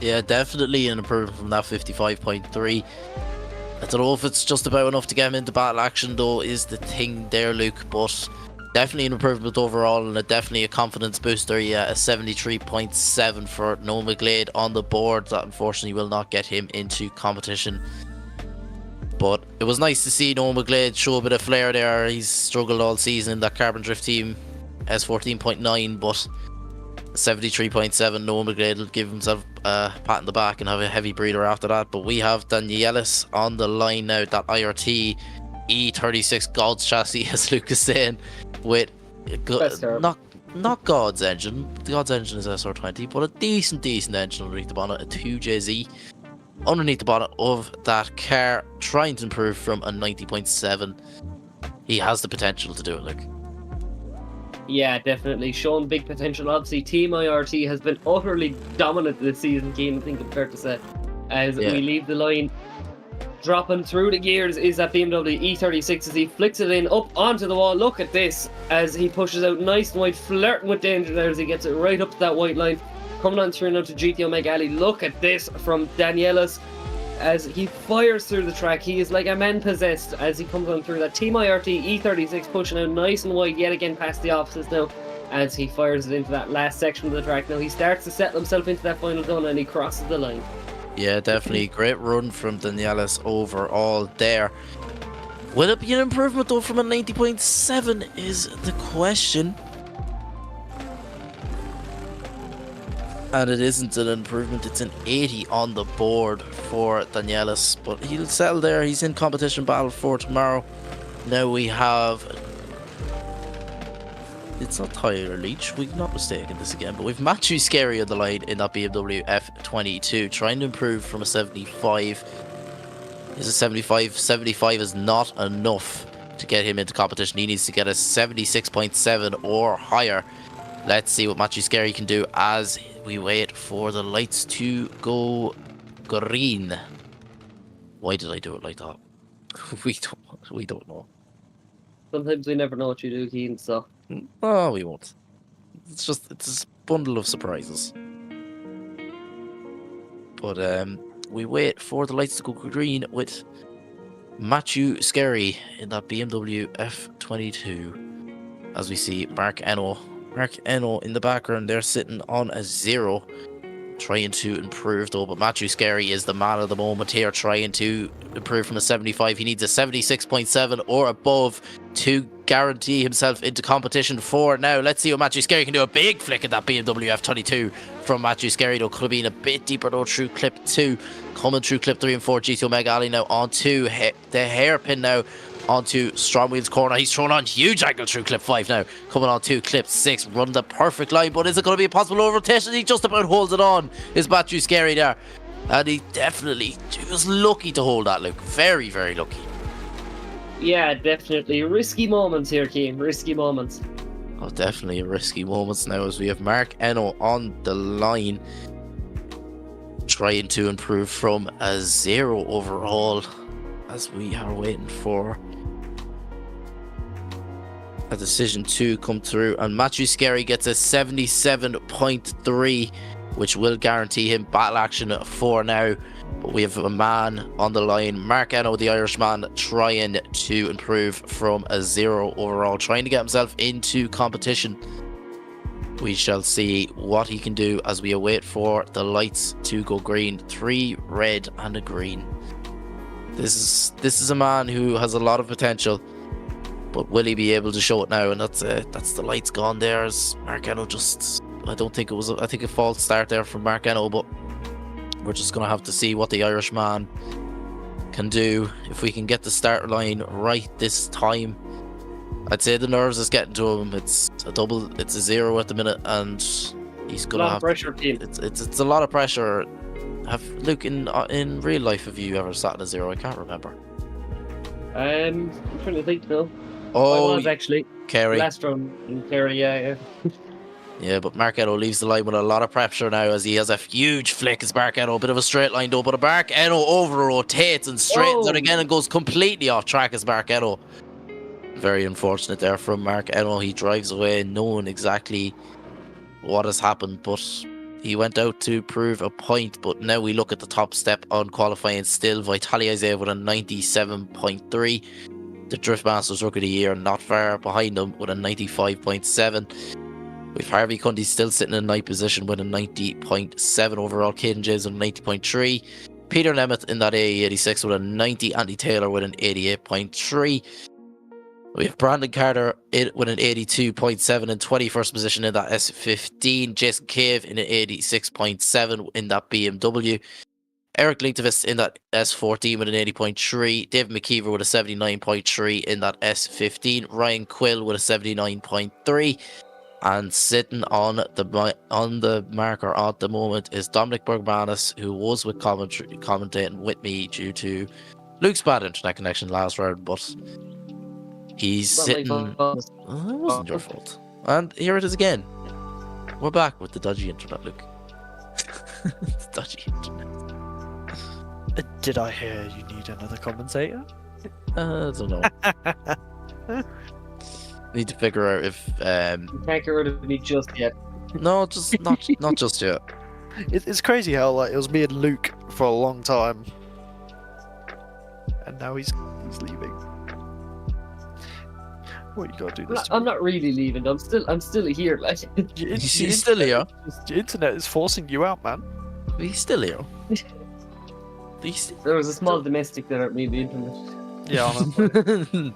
Yeah, definitely an improvement from that 55.3. I don't know if it's just about enough to get him into battle action though, is the thing there, Luke, but definitely an improvement overall and definitely a confidence booster. Yeah, a 73.7 for Noah McGlade on the board. That unfortunately will not get him into competition. But it was nice to see Noah McGlade show a bit of flair there. He's struggled all season in that Carbon Drift Team S14.9, but 73.7, Noah McGlade will give himself a pat on the back and have a heavy breather after that. But we have Danielis on the line now, that IRT E36 God's chassis, as Luke is saying, with not God's engine. God's engine is SR20, but a decent engine underneath the bonnet, a 2JZ. Underneath the bonnet of that car, trying to improve from a 90.7. He has the potential to do it, like. Yeah, definitely. Shown big potential. Obviously, Team IRT has been utterly dominant this season, Keane, I think it's fair to say. As we leave the line, dropping through the gears is that BMW E36 as he flicks it in up onto the wall. Look at this as he pushes out nice and wide, flirting with danger there as he gets it right up to that white line. Coming on through now to GTO Mega Ali. Look at this from Danielis as he fires through the track. He is like a man possessed as he comes on through that. Team IRT E36 pushing out nice and wide yet again past the offices now as he fires it into that last section of the track. Now he starts to settle himself into that final zone and he crosses the line. Yeah, definitely. Great run from Danielis overall there. Will it be an improvement though from a 90.7 is the question. And it isn't an improvement, it's an 80 on the board for Danielis. But he'll settle there, he's in competition battle for tomorrow. Now we have... It's not Tyler Leach, we've not mistaken this again, but we've Matthew Scarry on the line in that BMW F22, trying to improve from a 75. Is a 75? 75 is not enough to get him into competition. He needs to get a 76.7 or higher. Let's see what Matthew Scarry can do as we wait for the lights to go green. Why did I do it like that? We don't know. Sometimes we never know what you do, Keane, so... Oh, we won't. It's a bundle of surprises. But we wait for the lights to go green with Matthew Scarry in that BMW F22. As we see Mark Eno in the background, they're sitting on a 0, trying to improve though. But Matthew Scarry is the man of the moment here, trying to improve from a 75. He needs a 76.7 or above to guarantee himself into competition for now. Let's see what Matthew Scarry can do. A big flick at that BMW F22 from Matthew Scarry though. Could have been a bit deeper though through clip 2. Coming through clip 3 and 4. GTO Mega Ali now onto the hairpin now onto Strom Wheels corner. He's thrown on huge angle through clip 5 now. Coming on to clip 6. Run the perfect line, but is it going to be a possible over rotation? He just about holds it on. Is Matthew Scarry there? And he was lucky to hold that, Luke. Very, very lucky. Yeah, definitely. Risky moments here, Keane. Risky moments. Oh, definitely risky moments now as we have Mark Eno on the line. Trying to improve from a 0 overall as we are waiting for a decision to come through. And Matthew Scarry gets a 77.3, which will guarantee him battle action for now. But we have a man on the line, Mark Eno, the Irishman, trying to improve from a 0 overall, trying to get himself into competition. We shall see what he can do as we await for the lights to go green. 3 red and a green. This is a man who has a lot of potential, but will he be able to show it now? And that's the lights gone there as Mark Eno just... I think a false start there from Mark Eno, but we're just going to have to see what the Irishman can do. If we can get the start line right this time, I'd say the nerves is getting to him. It's a 0 at the minute, and he's going to have pressure. It's a lot of pressure. Luke, in real life, have you ever sat in a 0? I can't remember. I'm trying to think now. Oh, I was actually Kerry. last round in Kerry, yeah. Yeah, but Mark Eno leaves the line with a lot of pressure now as he has a huge flick as Mark Eno, a bit of a straight line though, but Mark Eno over rotates and straightens it again and goes completely off track as Mark Eno. Very unfortunate there from Mark Eno. He drives away knowing exactly what has happened, but he went out to prove a point. But now we look at the top step on qualifying still. Vitaly Isaiah with a 97.3. The Drift Masters Rookie of the Year not far behind him with a 95.7. With Harvey Cundy still sitting in 9th position with a 90.7 overall. Caden James with a 90.3. Peter Nemeth in that AE86 with a 90. Andy Taylor with an 88.3. We have Brandon Carter with an 82.7 in 21st position in that S15. Jason Cave in an 86.7 in that BMW. Eric Linktivist in that S14 with an 80.3. David McKeever with a 79.3 in that S15. Ryan Quill with a 79.3. And sitting on the marker at the moment is Dominic Bergmanis, who was with commentating with me due to Luke's bad internet connection last round, but he's Not my sitting. fault. Oh, it wasn't your fault. And here it is again. We're back with the dodgy internet, Luke. The dodgy internet. Did I hear you need another commentator? I don't know. Need to figure out if You can't get rid of me just yet. no, just not just yet. It's crazy how like it was me and Luke for a long time, and now he's leaving. What you gotta do this? I'm not really leaving. I'm still here. Like, He's still here. The internet is forcing you out, man. He's still here. there was a small domestic there at me the internet. Yeah, I know.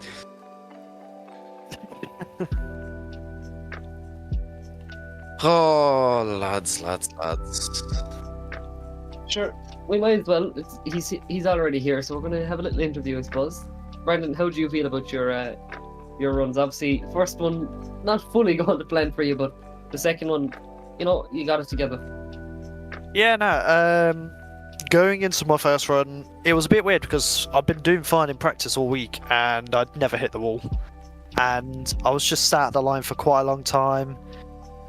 Oh, lads. Sure, we might as well. He's already here, so we're gonna have a little interview, I suppose. Brandon, how do you feel about your runs? Obviously, first one not fully going to plan for you, but the second one, you got it together. Yeah, no. Going into my first run, it was a bit weird because I've been doing fine in practice all week, and I'd never hit the wall. And I was just sat at the line for quite a long time,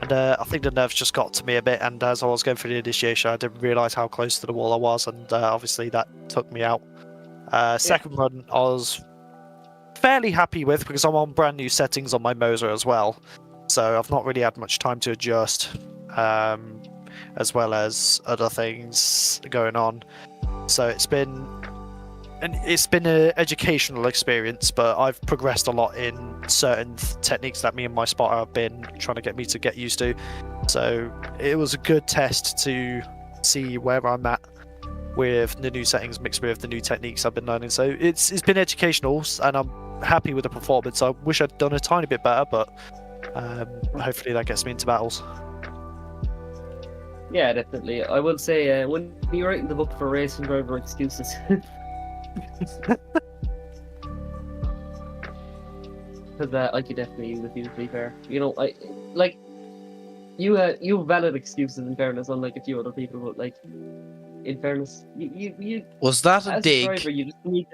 and I think the nerves just got to me a bit. And as I was going through the initiation, I didn't realise how close to the wall I was, and obviously that took me out. Second run, I was fairly happy with because I'm on brand new settings on my Moser as well, so I've not really had much time to adjust, as well as other things going on. So it's been an educational experience, but I've progressed a lot in certain techniques that me and my spotter have been trying to get me to get used to. So it was a good test to see where I'm at with the new settings mixed with the new techniques I've been learning. So it's been educational, and I'm happy with the performance. I wish I'd done a tiny bit better, but hopefully that gets me into battles. Yeah, definitely. I will say, when you're writing the book for racing driver excuses, because I could definitely use a few, to be fair. I like you have valid excuses in fairness, unlike a few other people. But like, in fairness, you Was that a as dig? a driver, you just need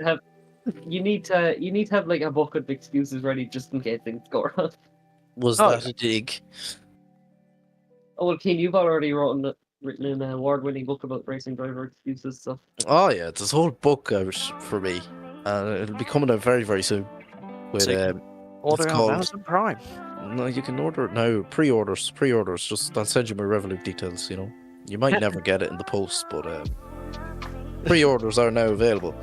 to have like a bucket of excuses ready just in case things go wrong. Was that a dig? Oh well, Keen, you've already written an award-winning book about racing driver excuses, so. Oh yeah, there's a whole book out for me, and it'll be coming out very, very soon. With Order it's on called- Amazon Prime. No, you can order it now. Pre-orders. Just I'll send you my Revolut details. You might never get it in the post, but pre-orders are now available.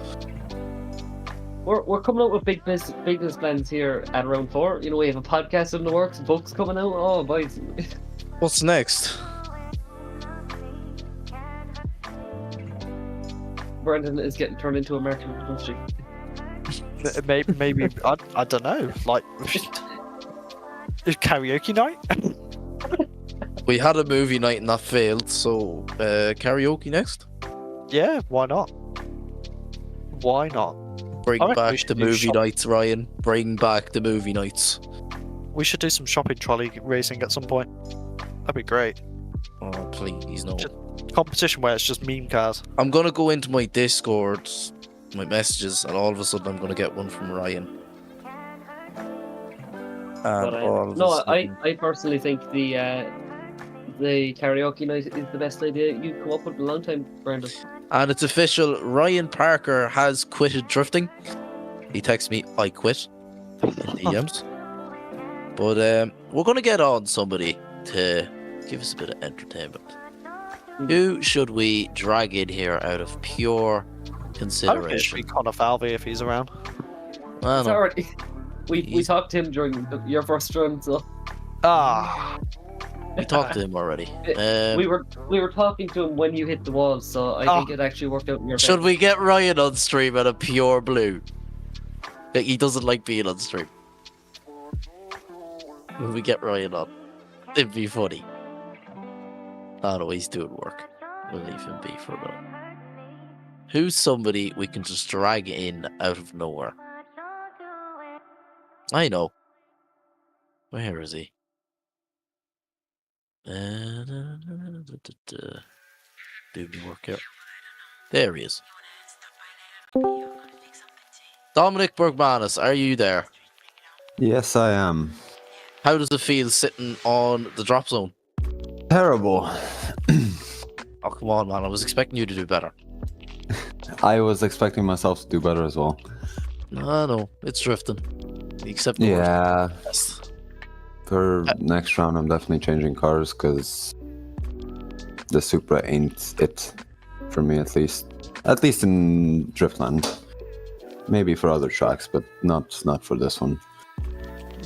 We're coming out with big business plans here at Round 4. We have a podcast in the works, books coming out. Oh, boys. What's next? Brendan is getting turned into a marketing industry. Maybe I don't know. Like karaoke night. We had a movie night and that failed, so karaoke next. Yeah, why not? Why not? Bring I reckon we back should the do movie nights, Ryan. Bring back the movie nights. We should do some shopping trolley racing at some point. That'd be great. Oh, please no. Competition where it's just meme cars. I'm gonna go into my Discord, my messages, and all of a sudden I'm gonna get one from Ryan. But, I personally think the karaoke night is the best idea you've come up with in a long time, Brendan. And it's official. Ryan Parker has quitted drifting. He texts me, "I quit," in DMs. But we're gonna get on somebody to give us a bit of entertainment. Who should we drag in here out of pure consideration? It should be Connor Falvey if he's around. It's already. We talked to him during your first run, so. We talked to him already. We were talking to him when you hit the wall, so I think it actually worked out in your Should favor. we get Ryan on stream at a pure blue? Like, he doesn't like being on stream. When we get Ryan on, it'd be funny. Oh no, he's doing work. We'll leave him be for a minute. Who's somebody we can just drag in out of nowhere? I know. Where is he? Do the work out. There he is. Dominic Bergmanis, are you there? Yes, I am. How does it feel sitting on the drop zone? Terrible. Oh, come on, man. I was expecting you to do better. I was expecting myself to do better as well. No, it's drifting. Except the Yeah. worst. For next round, I'm definitely changing cars because the Supra ain't it for me, at least. At least in Driftland. Maybe for other tracks, but not for this one.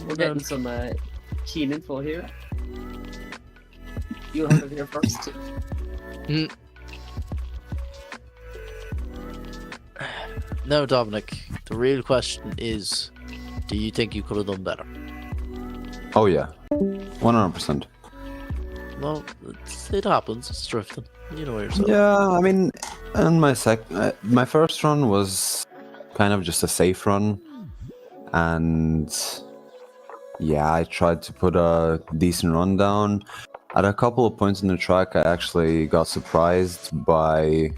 We're getting some keen info here. You have it here first. No, Dominic. The real question is, do you think you could have done better? Oh yeah, 100%. Well, it happens. It's drifting. You know yourself. Yeah, I mean, and my first run was kind of just a safe run, and yeah, I tried to put a decent run down. At a couple of points in the track, I actually got surprised by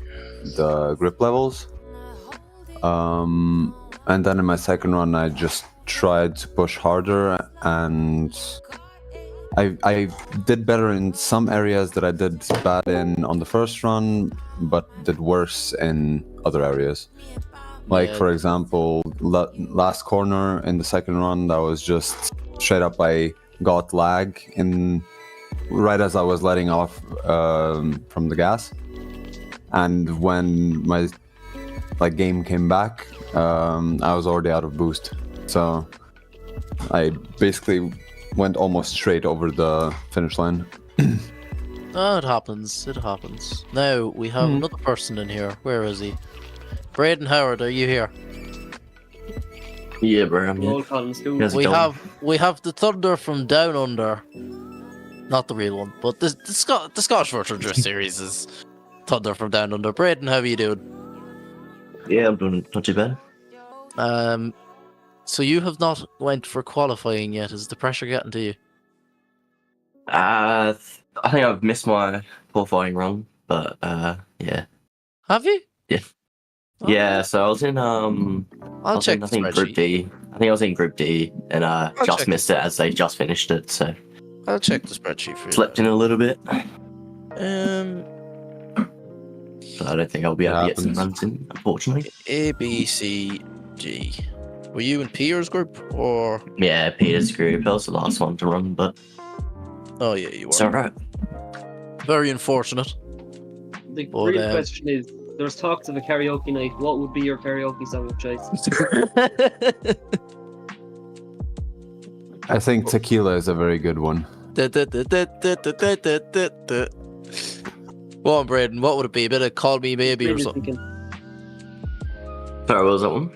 the grip levels. And then in my second run, I just tried to push harder, and I did better in some areas that I did bad in on the first run, but did worse in other areas. Like, for example, last corner in the second run, that was just straight up I got lag right as I was letting off from the gas. And when my game came back, I was already out of boost. So I basically went almost straight over the finish line. Oh, it happens. It happens. Now, we have another person in here. Where is he? Braden Howard, are you here? Yeah, bro, I'm Roll here. call school. We have the Thunder from Down Under. Not the real one, but the Scottish Virtual Drift Series is Thunder from Down Under. Braden, how are you doing? Yeah, I'm doing not too bad. So you have not went for qualifying yet. Is the pressure getting to you? I think I've missed my qualifying run, but yeah. Have you? Yeah. Oh. Yeah, so I was in I'll check I the think spreadsheet. Group D. I think I was in Group D, and check just missed it as they just finished it, so I'll check the spreadsheet for you. slept in a little bit. So I don't think I'll be able to get some runs in, unfortunately. A, B, C, G. Were you in Peter's group or? Yeah, Peter's group. That was the last one to run, but Oh yeah, you were. it's alright. Very unfortunate. The But, real question is, there's talks of a karaoke night. What would be your karaoke song of choice? I think Tequila is a very good one. Go on, Braden. What would it be? A bit of Call Me Maybe or something? Sorry, what was that one?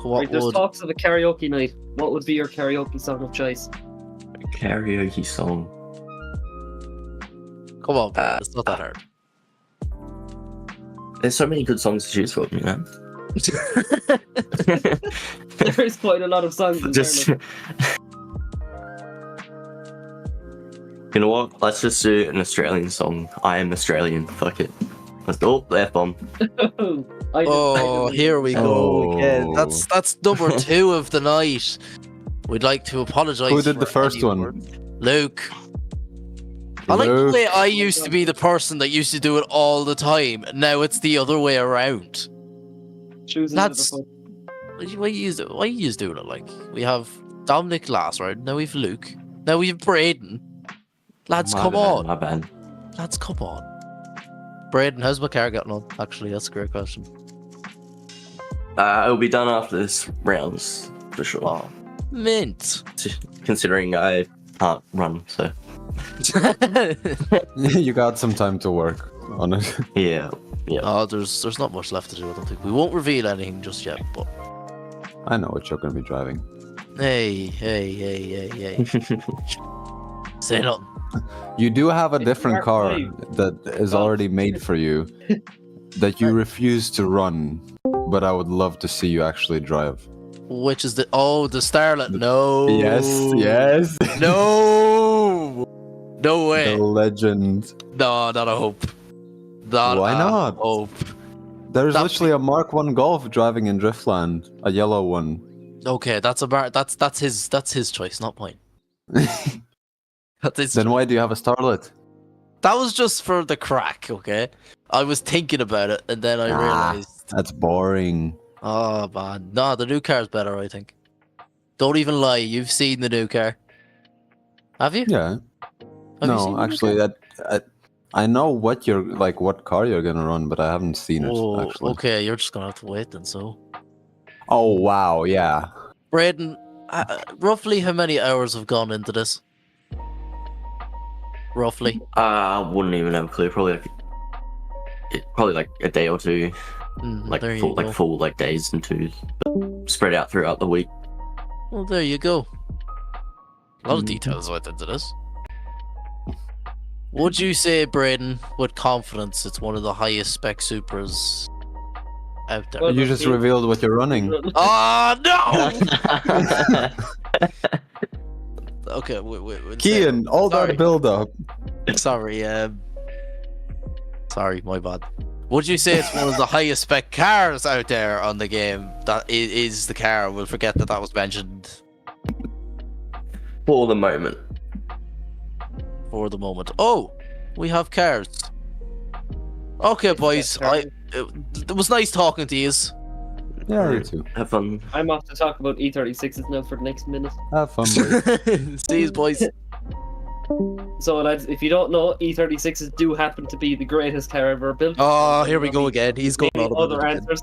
What Right, there's would? talks of a karaoke night. What would be your karaoke song of choice? Karaoke song. Come on, Braden. It's not that hard. There's so many good songs to choose from, you know? There is quite a lot of songs. In Just... fairness. You know what? Let's just do an Australian song. I am Australian. Fuck it. Let's go. The F-bomb. Oh, here we go Oh. again. That's number 2 of the night. We'd like to apologise. Who did for the first any one? words. Luke. I like the Luke. way I used to be the person that used to do it all the time. Now it's the other way around. Choosing That's- another Why you doing it like? We have Dominic last round. Now we've Luke. Now we've Braden. Lads, My come bad, on. My bad. Lads, come on. Braden, how's my car getting on? Actually, that's a great question. It'll be done after this rounds, for sure. Oh, mint. Considering I can't run, so... You got some time to work on it. Yeah. Oh, there's not much left to do, I don't think. We won't reveal anything just yet, but... I know what you're going to be driving. Hey. Say nothing. You do have a It's different Mark car V. that is already made for you that you refuse to run, but I would love to see you actually drive. Which is the Starlet. No. Yes. No. No way. The legend. No, not a hope. Why not? Hope. There's literally a Mark 1 Golf driving in Driftland, a yellow one. Okay, that's his choice, not mine. Then why do you have a Starlet? That was just for the crack, okay? I was thinking about it, and then I realized... That's boring. Oh, man. No, the new car's better, I think. Don't even lie, you've seen the new car. Have you? Yeah. No, actually, I know what what car you're gonna run, but I haven't seen it, actually. Okay, you're just gonna have to wait then, so... Oh, wow, yeah. Braden, roughly how many hours have gone into this? Roughly? I wouldn't even have a clue. Probably like a day or two. Full days and twos, but spread out throughout the week. Well, there you go. A lot of details went into this. Would you say, Braden, with confidence, it's one of the highest spec Supras out there? You just revealed what you're running. Oh, no! Okay, wait. Kian, all that build-up. Sorry, my bad. Would you say it's one of the highest spec cars out there on the game? That is the car. We'll forget that was mentioned. For the moment. Oh, we have cars. Okay, boys. It was nice talking to you. Yeah, you too. Have fun. I'm off to talk about E36s now for the next minute. Have fun, boys. See you, boys. So, lads, if you don't know, E36s do happen to be the greatest car ever built. Oh, here we go again. He's going on about other it answers.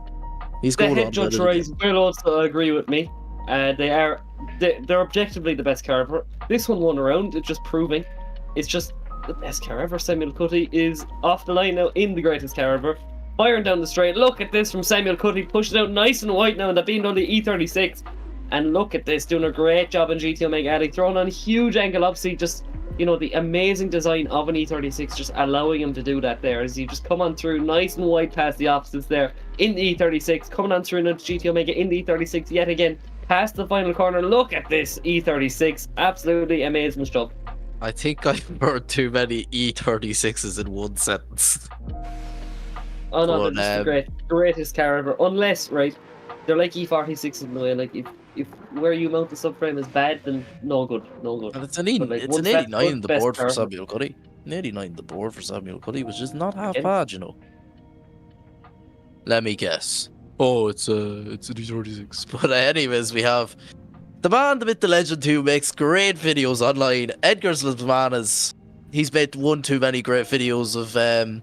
He's The going head on judge about it Rise will also agree with me. They're objectively the best car ever. This one won around. It's just proving. It's just the best car ever. Samuel Cutty is off the line now in the greatest car ever. Firing down the straight. Look at this from Samuel Cutty. Pushing out nice and wide now in the BMW E36. And look at this. Doing a great job in GT Omega Alley. Throwing on a huge angle. Obviously, just, you know, the amazing design of an E36. Just allowing him to do that there. As you just come on through nice and wide past the opposites there. In the E36. Coming on through into GT Omega in the E36 yet again. Past the final corner. Look at this E36. Absolutely amazing stuff. I think I've heard too many E36s in one sentence. Oh no, they're just the greatest car ever. Unless, right, they're like E46s in the way, like if where you mount the subframe is bad, then no good. And it's an 89 in the board for Samuel Cutty. An 89 in the board for Samuel Cutty, which is not half bad, you know. Let me guess. Oh, it's an E36. But anyways, we have the man, the myth, the legend who makes great videos online. Edgar's Bananas. He's made one too many great videos of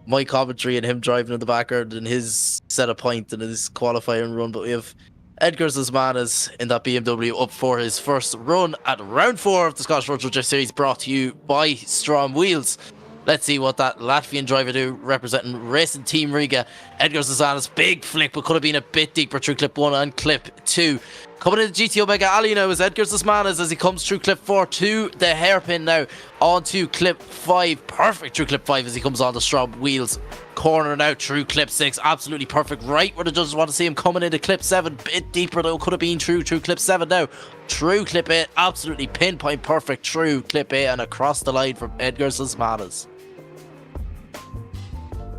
my commentary and him driving in the background and his set a point in his qualifying run. But we have Edgar's Bananas in that BMW up for his first run at round 4 of the Scottish Virtual Drift Series, brought to you by STRO M Wheels. Let's see what that Latvian driver do, representing Racing Team Riga. Edgar Zazana's big flick, but could have been a bit deeper through clip 1 and clip 2. Coming into GT Omega Alley now is Edgar Zazana's as he comes through clip 4 to the hairpin now. On to clip 5. Perfect through clip 5 as he comes on the Strom Wheels corner now through clip 6. Absolutely perfect. Right where the judges want to see him coming into clip 7. Bit deeper though. Could have been through clip 7 now. Through clip 8. Absolutely pinpoint perfect through clip 8 and across the line from Edgar Zazana's.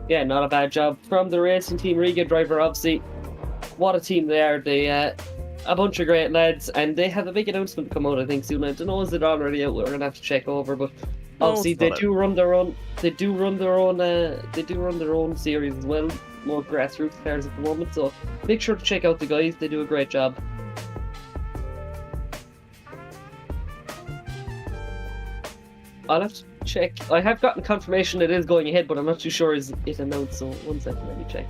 Yeah, not a bad job from the Racing Team Riga driver, obviously. What a team they are. They a bunch of great lads, and they have a big announcement to come out, I think, soon. I don't know, is it already out? We're gonna have to check over, but obviously they do run their own series as well. More grassroots cars at the moment, so make sure to check out the guys. They do a great job. I'll have to check. I have gotten confirmation it is going ahead, but I'm not too sure is it announced, so 1 second, let me check.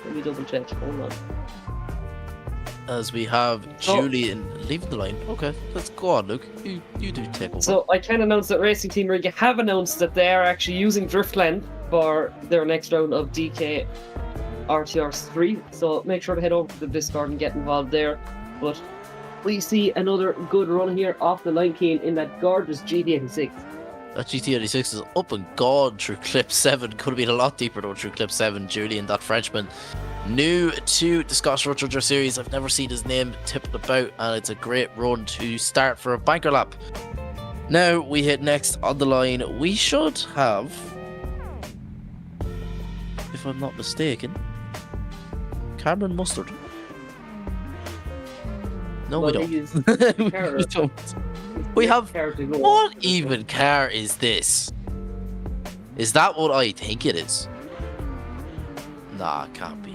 Let me double check. Hold on. As we have Julian leaving the line. Okay, let's go on, Luke. You do take over. So I can announce that Racing Team Riga have announced that they are actually using Driftland for their next round of DK RTRs 3. So make sure to head over to the Discord and get involved there. But we see another good run here off the line, Keen, in that gorgeous GT86. That GT86 is up and gone through clip 7. Could have been a lot deeper though through clip 7. Julian, that Frenchman, new to the Scottish Virtual Drift Series. I've never seen his name tipped about, and it's a great run to start for a banker lap. Now we hit next on the line. We should have, if I'm not mistaken, Cameron Mustard. No, we don't. We don't. We have. What even car is this? Is that what I think it is? Nah, it can't be.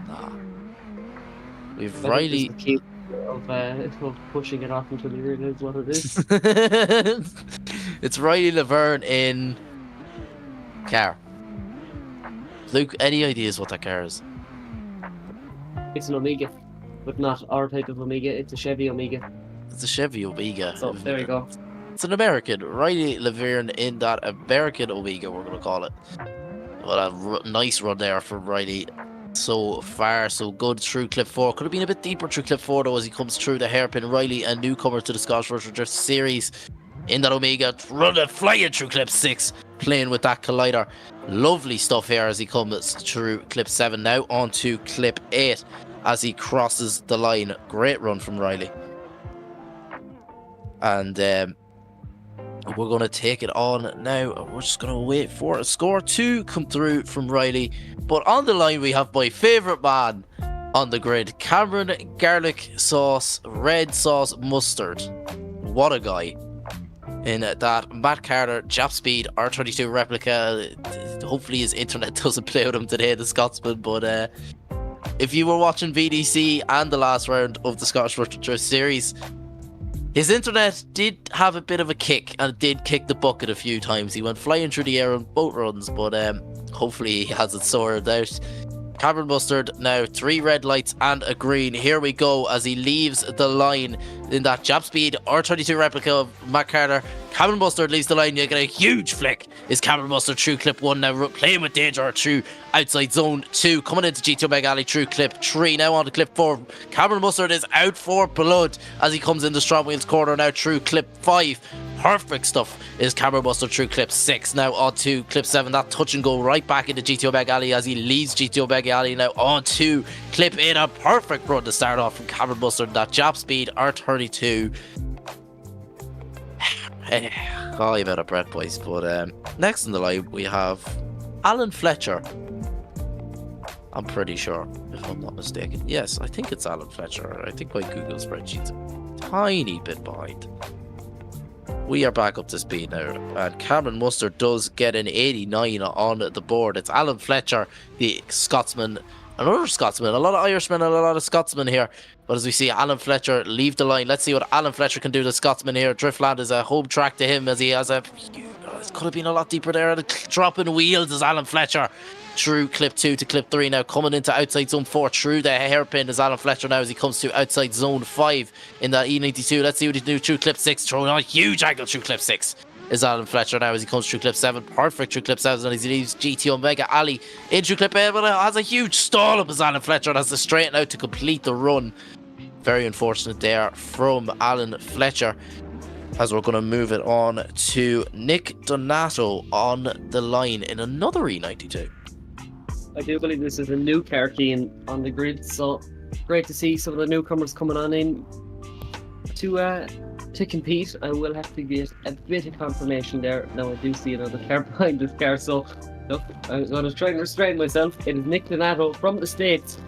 Nah. We've Riley. Of pushing it off until you realize what it is. It's Riley Laverne in car. Luke, any ideas what that car is? It's an Omega, but not our type of Omega. It's a Chevy Omega. It's a Chevy Omega. So there you go. It's an American. Riley Laverne in that American Omega, we're going to call it. What a nice run there from Riley. So far, so good through clip 4. Could have been a bit deeper through clip 4 though as he comes through the hairpin. Riley, a newcomer to the Scottish Virtual Drift Series in that Omega, running, flying through clip 6, playing with that collider. Lovely stuff here as he comes through clip 7. Now on to clip 8 as he crosses the line. Great run from Riley. And we're going to take it on now. We're just going to wait for a score to come through from Riley. But on the line, we have my favourite man on the grid, Cameron Garlic Sauce, Red Sauce Mustard. What a guy. In that Matt Carter Jap Speed R32 replica. Hopefully his internet doesn't play with him today, the Scotsman. But if you were watching VDC and the last round of the Scottish Virtual Drift Series, his internet did have a bit of a kick and did kick the bucket a few times. He went flying through the air on boat runs, but hopefully he has it sorted out. Cameron Mustard now 3 red lights and a green. Here we go as he leaves the line in that Jap Speed R32 replica of Matt Carter. Cameron Mustard leaves the line. You get a huge flick. Is Cameron Mustard through clip 1 now, playing with danger through outside zone 2, coming into GTO Mega Alley through clip 3. Now on to clip 4. Cameron Mustard is out for blood as he comes into Strom Wheels corner now through clip 5. Perfect stuff is Cameron Mustard through clip 6. Now on to clip 7. That touch and go right back into GTO Mega Alley as he leaves GTO Mega Alley. Now on to clip 8. A perfect run to start off from Cameron Mustard. That Jap Speed R32. Oh, you've had a breath, boys. But next in the line, we have Alan Fletcher. I'm pretty sure, if I'm not mistaken. Yes, I think it's Alan Fletcher. I think my Google spreadsheet's a tiny bit behind. We are back up to speed now, and Cameron Mustard does get an 89 on the board. It's Alan Fletcher, the Scotsman, another Scotsman, a lot of Irishmen and a lot of Scotsmen here. But as we see Alan Fletcher leave the line, let's see what Alan Fletcher can do to Scotsman here. Driftland is a home track to him as he has a... It could have been a lot deeper there. Dropping wheels is Alan Fletcher through clip 2 to clip 3 now, coming into outside zone 4 through the hairpin is Alan Fletcher now as he comes to outside zone 5 in that E92. Let's see what he can do through clip 6, throwing on a huge angle through clip 6 is Alan Fletcher now as he comes through clip 7. Perfect through clip 7 as he leaves GTO Mega Alley into clip 8, but has a huge stall up as Alan Fletcher and has to straighten out to complete the run. Very unfortunate there from Alan Fletcher. As we're going to move it on to Nick Donato on the line in another E92. I do believe this is a new car team on the grid, so great to see some of the newcomers coming on in to compete. I will have to get a bit of confirmation there. Now I do see another car behind this car, so look, I'm going to try and restrain myself. It is Nick Donato from the States,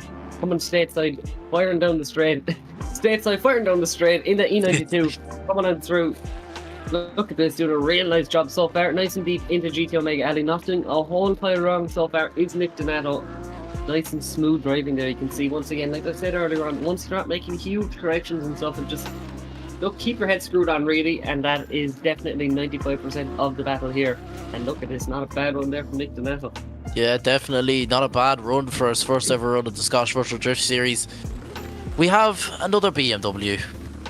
coming stateside, firing down the straight. Stateside, firing down the straight in the E92, coming on through. Look at this, doing a real nice job so far. Nice and deep into GTO Mega Alley. Not doing a whole pile wrong so far is Nick Donato. Nice and smooth driving there. You can see once again, like I said earlier on, once you're not making huge corrections and stuff, and just look, keep your head screwed on really, and that is definitely 95% of the battle here. And look at this, not a bad one there from Nick Donato. Yeah, definitely not a bad run for his first ever run of the Scottish Virtual Drift Series. We have another BMW.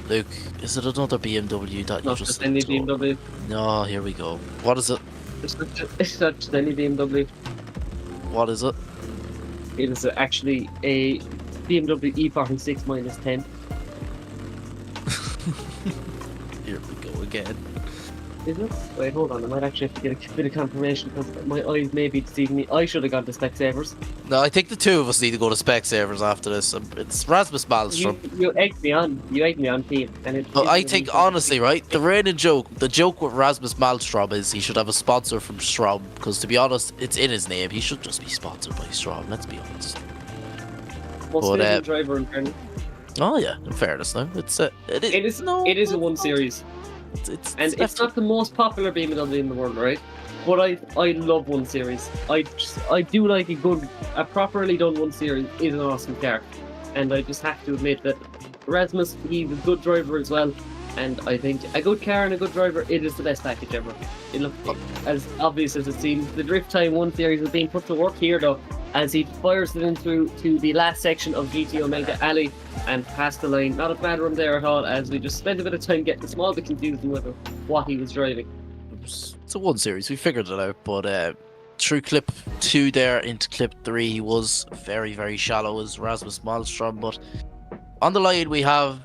Luke, is it another BMW that you just... any BMW. No, here we go. What is it? It's not just any BMW. What is it? It is actually a BMW E46 minus 10. Here we go again. Is it? Wait, hold on. I might actually have to get a bit of confirmation because my eyes may be deceiving me. I should have gone to Specsavers. No, I think the two of us need to go to Specsavers after this. It's Rasmus Malmstrom. You egged me on. You egged me on, Pete. And it. I think honestly, right, the reigning joke, the joke with Rasmus Malmstrom is he should have a sponsor from Strom. Because to be honest, it's in his name. He should just be sponsored by Strom. Let's be honest. Most favorite driver in fairness. Oh yeah, in fairness, no, it is a 1 Series. It's not the most popular BMW in the world, right? But I love 1 Series. I do like a properly done 1 Series is an awesome car, and I just have to admit that Rasmus, he's a good driver as well, and I think a good car and a good driver, it is the best package ever. It looks as obvious as it seems. The drift time 1 Series is being put to work here though, as he fires it in through to the last section of GTO Mega Alley and past the line. Not a bad run there at all, as we just spent a bit of time getting a small bit confused with what he was driving. It's a 1 Series, we figured it out, but through clip 2 there into clip 3, he was very, very shallow as Rasmus Malmstrom, but on the line we have,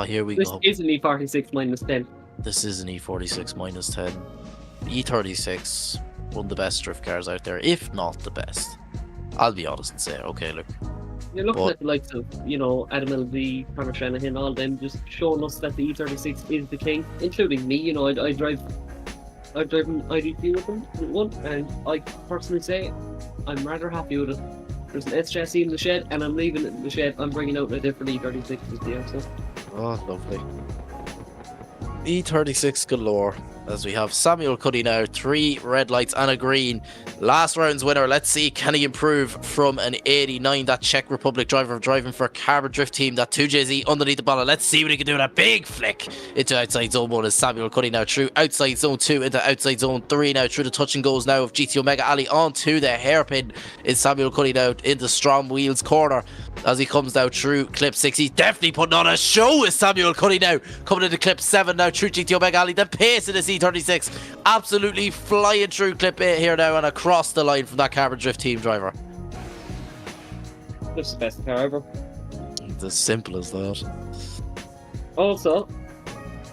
here we go. This is an E46 minus 10. This is an E46 minus 10. E36, one of the best drift cars out there, if not the best. I'll be honest and say, okay, look. You're looking at the likes of, Adam L.V., Conor Shanahan, all them just showing us that the E36 is the king, including me. I drive an IDP with them, one, and I personally say I'm rather happy with it. There's an S chassis in the shed, and I'm leaving it in the shed. I'm bringing out a different E36 this year, so. Oh, lovely. E36 galore. As we have Samuel Cuddy now, 3 red lights and a green. Last round's winner. Let's see, can he improve from an 89? That Czech Republic driver driving for a Carbon Drift team. That 2JZ underneath the bonnet. Let's see what he can do with a big flick into outside zone 1 as Samuel Cuddy now through outside zone 2 into outside zone 3 now through the touch and goes now of GTO Mega Alley onto the hairpin is Samuel Cuddy now into STRO M Wheels corner as he comes now through clip 6. He's definitely putting on a show with Samuel Cuddy now coming into clip 7 now through GTO Mega Alley. The pace in this E36 absolutely flying through clip 8 here now and across the line from that Carbon Drift team driver. Just the best car ever. It's as simple as that. Also,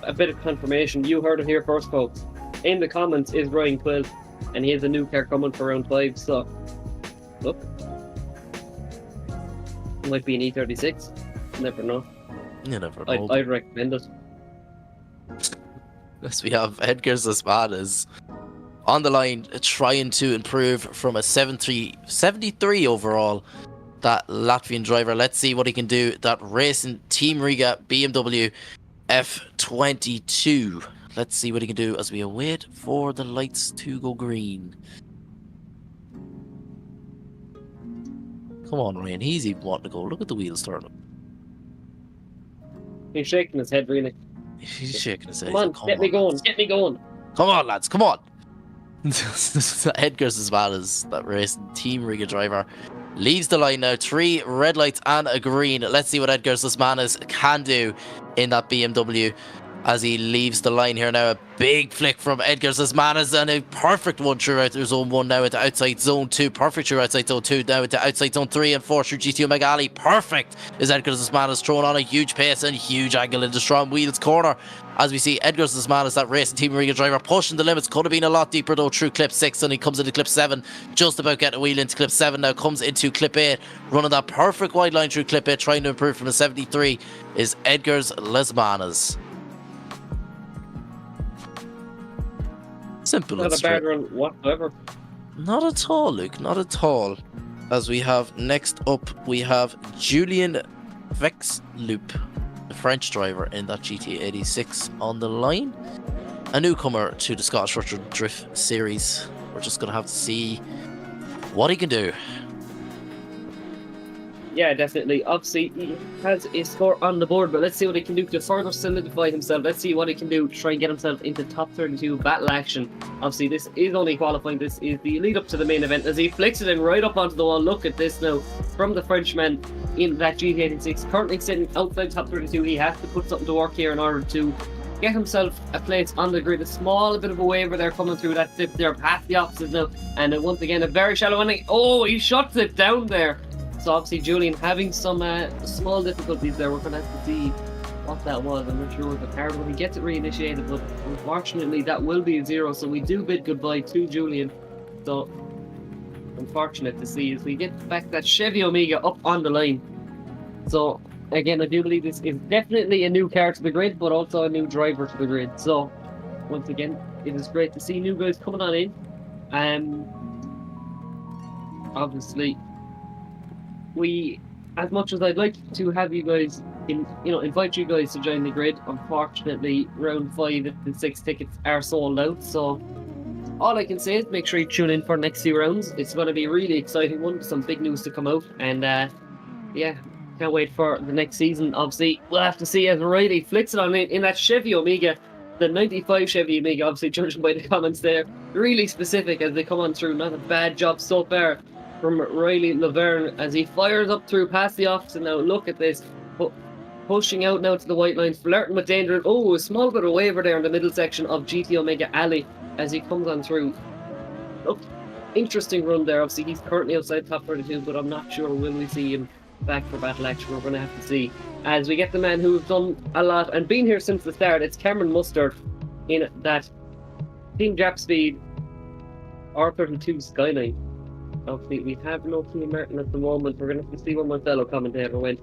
a bit of confirmation. You heard it here first, folks. In the comments is Ryan Quill, and he has a new car coming for round 5. So, look, it might be an E36. Never know. You never know. I'd recommend it. As we have Edgar Zasmadas on the line trying to improve from a 73 overall, that Latvian driver. Let's see what he can do. That racing Team Riga BMW F22. Let's see what he can do as we await for the lights to go green. Come on, Ryan. He's even wanting to go. Look at the wheels turning. He's shaking his head, really. He's shaking his head. Come on, get me going. Get me going. Come on, lads. Come on. Edgar Zasmadas, that racing Team Riga driver, leaves the line now. 3 red lights and a green. Let's see what Edgar Zasmadas can do in that BMW as he leaves the line here now. A big flick from Edgar Zasmadas and a perfect one throughout zone 1 now into outside zone 2. Perfect through outside zone 2 now into outside zone 3 and 4 through GTO Mega Alley. Perfect is Edgar Zasmadas throwing on a huge pace and huge angle into STRO M Wheels corner. As we see Edgar Zasmadas, that racing Team Riga driver, pushing the limits. Could have been a lot deeper though through clip 6, and he comes into clip 7. Just about getting a wheel into clip 7 now. Comes into clip 8. Running that perfect wide line through clip 8. Trying to improve from a 73 is Edgar Zasmadas. Simple and straight. Not a bad run whatsoever. Not at all, Luke. Not at all. As we have next up, we have Julien Vexloop, the French driver in that GT86 on the line. A newcomer to the Scottish Retro Drift Series. We're just going to have to see what he can do. Yeah, definitely. Obviously, he has a score on the board, but let's see what he can do to further solidify himself. Let's see what he can do to try and get himself into top 32 battle action. Obviously, this is only qualifying. This is the lead up to the main event as he flicks it in right up onto the wall. Look at this now from the Frenchman in that GT86. Currently sitting outside top 32. He has to put something to work here in order to get himself a place on the grid. A small bit of a waiver there coming through that dip there past the opposite now. And once again, a very shallow ending. Oh, he shuts it down there. So obviously Julien having some small difficulties there. We're going to have to see what that was. I'm not sure what the card when he gets it reinitiated, but unfortunately that will be a 0. So we do bid goodbye to Julian. So unfortunate to see as we get back that Chevy Omega up on the line. So again, I do believe this is definitely a new car to the grid, but also a new driver to the grid. So once again, it is great to see new guys coming on in. Obviously, as much as I'd like to have you guys, invite you guys to join the grid, unfortunately, round 5 and 6 tickets are sold out. So all I can say is make sure you tune in for the next few rounds. It's going to be a really exciting one. Some big news to come out, and yeah, can't wait for the next season. Obviously, we'll have to see as Riley flicks it on in that Chevy Omega, the 95 Chevy Omega. Obviously, judging by the comments there, really specific as they come on through. Not a bad job so far from Riley Laverne as he fires up through past the office. And now look at this, pushing out now to the white line, flirting with danger. Oh, a small bit of waver there in the middle section of GT Omega Alley as he comes on through. Oh, interesting run there. Obviously, he's currently outside top 32, but I'm not sure will we see him back for battle action. We're going to have to see as we get the man who's done a lot and been here since the start. It's Cameron Mustard in that Team Jap Speed R32 Skyline. Obviously, we have no Team Martin at the moment. We're going to have to see where my fellow commentator went.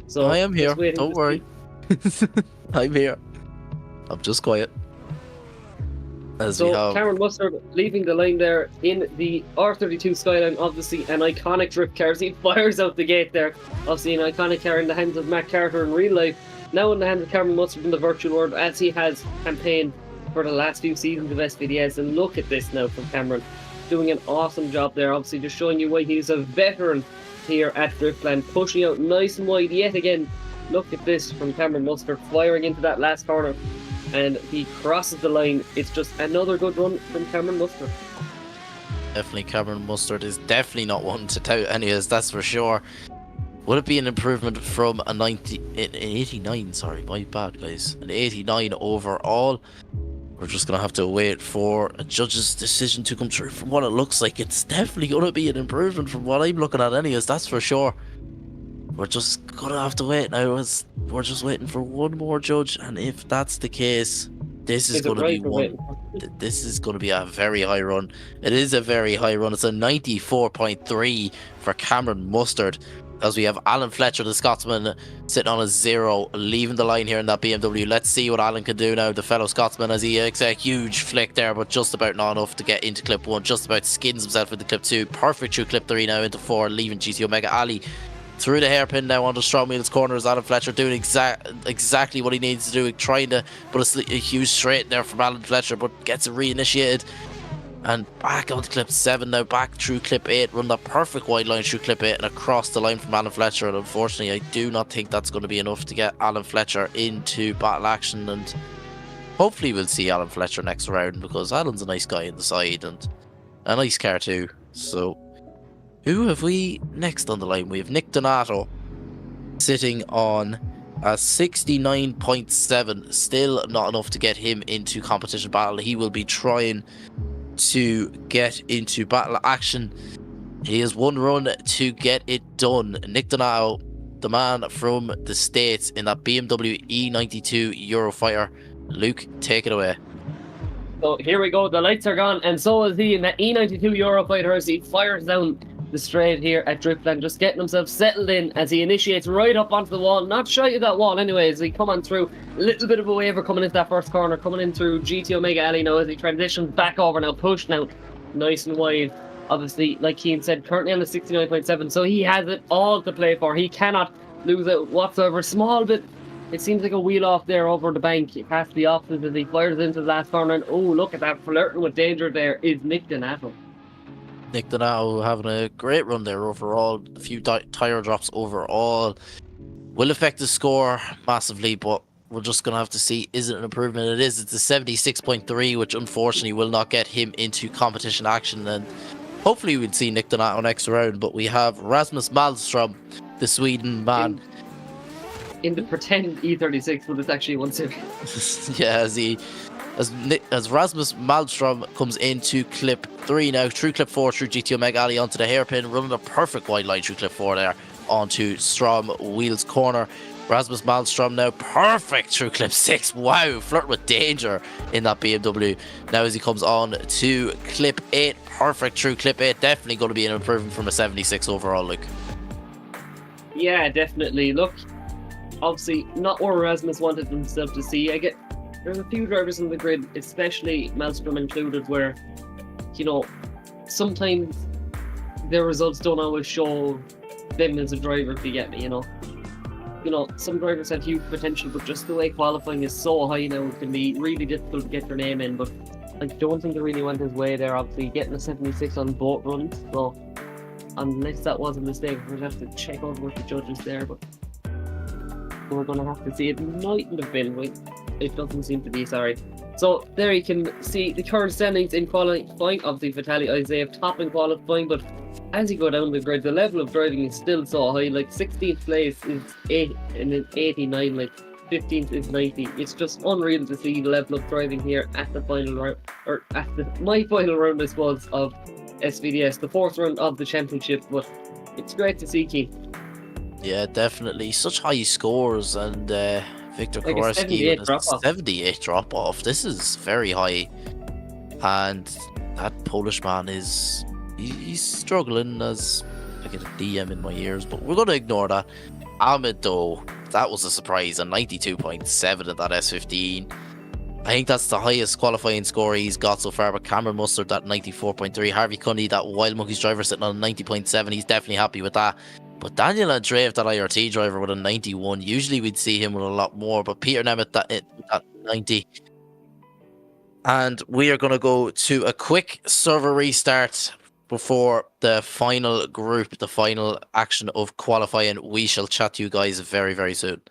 So I am here. Don't worry. I'm here. I'm just quiet. So Cameron Mustard leaving the line there in the R32 Skyline, obviously an iconic drift car. He fires out the gate there. Obviously an iconic car in the hands of Matt Carter in real life. Now in the hands of Cameron Mustard in the virtual world, as he has campaigned for the last few seasons of SVDS. And look at this now from Cameron. Doing an awesome job there. Obviously just showing you why he's a veteran here at Driftland. Pushing out nice and wide yet again. Look at this from Cameron Mustard, firing into that last corner. And he crosses the line. It's just another good run from Cameron Mustard. Definitely Cameron Mustard is definitely not one to tout anyways, that's for sure. Would it be an improvement from an 89, sorry, my bad guys, an 89 overall? We're just going to have to wait for a judge's decision to come through. From what it looks like, it's definitely going to be an improvement from what I'm looking at anyways, that's for sure. We're just going to have to wait now. We're just waiting for one more judge, and if that's the case, this is going to be one. This is going to be a very high run. It is a very high run. It's a 94.3 for Cameron Mustard, as we have Alan Fletcher, the Scotsman, sitting on a 0, leaving the line here in that BMW. Let's see what Alan can do now, the fellow Scotsman, as he makes a huge flick there, but just about not enough to get into clip 1. Just about skins himself into clip 2. Perfect through clip 3 now into 4, leaving GT Omega Alley. Through the hairpin now onto STRO M Wheels corners. Alan Fletcher doing exactly what he needs to do, trying to put a huge straight there from Alan Fletcher, but gets it reinitiated. And back onto clip 7 now, back through clip 8, run that perfect wide line through clip 8 and across the line from Alan Fletcher. And unfortunately, I do not think that's going to be enough to get Alan Fletcher into battle action. And hopefully we'll see Alan Fletcher next round, because Alan's a nice guy in the side and a nice car too. So who have we next on the line? We have Nick Donato sitting on a 69.7. Still not enough to get him into competition battle. He will be trying to get into battle action. He has one run to get it done. Nick Donato, the man from the States in that BMW E92 Eurofighter. Luke, take it away. So here we go. The lights are gone, and so is he in that E92 Eurofighter as he fires down the straight here at Driftland, just getting himself settled in as he initiates right up onto the wall, not shy of that wall anyway, as he come on through. A little bit of a waver coming into that first corner, coming in through GT Omega Alley now as he transitions back over now, pushed now nice and wide. Obviously, like Keane said, currently on the 69.7, so he has it all to play for. He cannot lose it whatsoever. Small bit, it seems like a wheel off there over the bank past the office as he fires into the last corner, and oh, look at that, flirting with danger there is Nick Donato. Nick Donato having a great run there overall. A few tyre drops overall will affect the score massively, but we're just going to have to see, is it an improvement? It is. It's a 76.3, which unfortunately will not get him into competition action, and hopefully we'll see Nick Donato next round. But we have Rasmus Malmström, the Sweden man, in the pretend E36, but it's actually 1 yeah, as Rasmus Malmström comes into clip 3 now, through clip 4, through GT Omega Alley onto the hairpin, running a perfect wide line through clip 4 there onto Strom Wheels corner. Rasmus Malmstrom now perfect through clip 6. Wow, flirting with danger in that BMW. Now as he comes on to clip 8, perfect through clip 8. Definitely going to be an improvement from a 76 overall, Luke. Yeah, definitely. Look, obviously not where Rasmus wanted himself to see. There's a few drivers in the grid, especially Malmstrom included, where, you know, sometimes their results don't always show them as a driver, if you get me, you know. Some drivers have huge potential, but just the way qualifying is so high now, it can be really difficult to get their name in. But I don't think they really went his way there, obviously, getting a 76 on both runs. So, unless that was a mistake, we'd have to check over with the judges there, but we're going to have to see. It mightn't have been, it doesn't seem to be, sorry. So, there you can see the current standings in qualifying. Obviously, Vitaly Isaiah top in qualifying, but as you go down the grid, the level of driving is still so high. Like 16th place is 89, like 15th is 90. It's just unreal to see the level of driving here at the final round, or at my final round, I suppose, of SVDS, the 4th round of the championship. But it's great to see, Keith. Yeah, definitely. Such high scores, and Victor Like Kowarski with a 78 drop off. This is very high, and that Polish man is. He's struggling, as I get a DM in my ears, but we're going to ignore that. Ahmed, though, that was a surprise, a 92.7 at that S15. I think that's the highest qualifying score he's got so far, but Cameron Mustard at 94.3. Harvey Cundy, that Wild Monkeys driver, sitting on a 90.7. He's definitely happy with that. But Daniel Andreev, that IRT driver, with a 91. Usually we'd see him with a lot more, but Peter Nemeth at 90. And we are going to go to a quick server restart before the final group, the final action of qualifying. We shall chat to you guys very, very soon.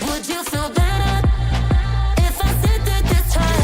Would you feel better if I said that this time?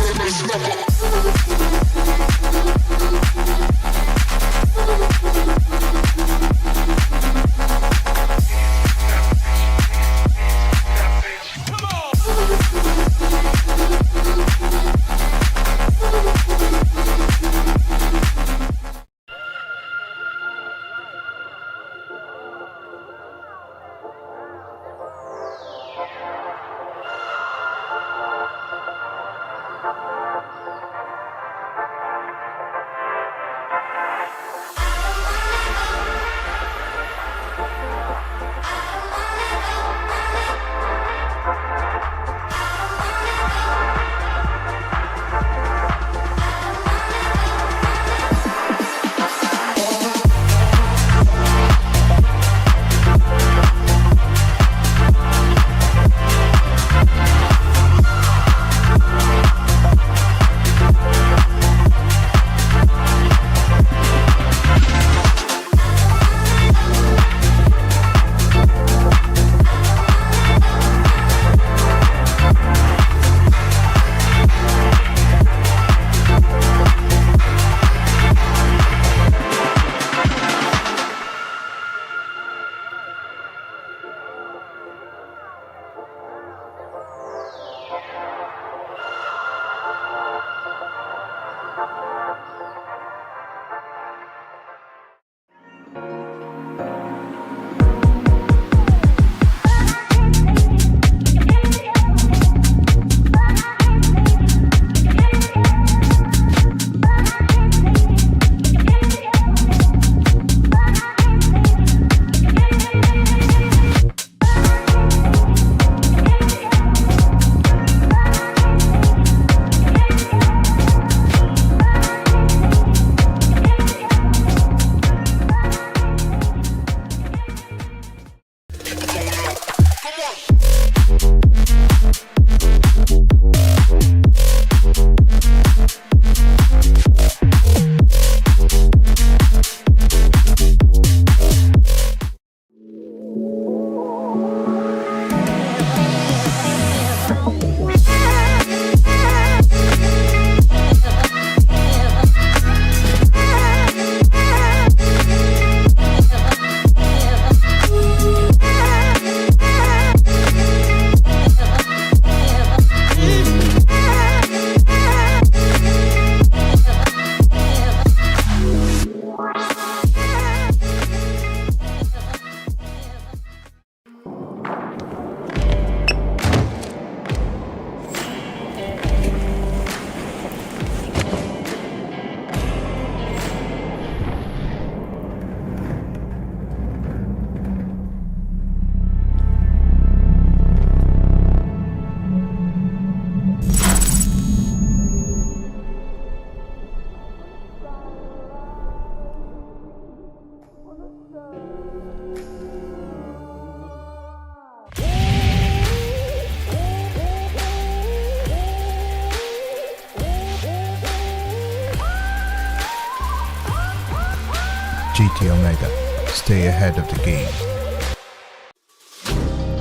Omega. Stay ahead of the game.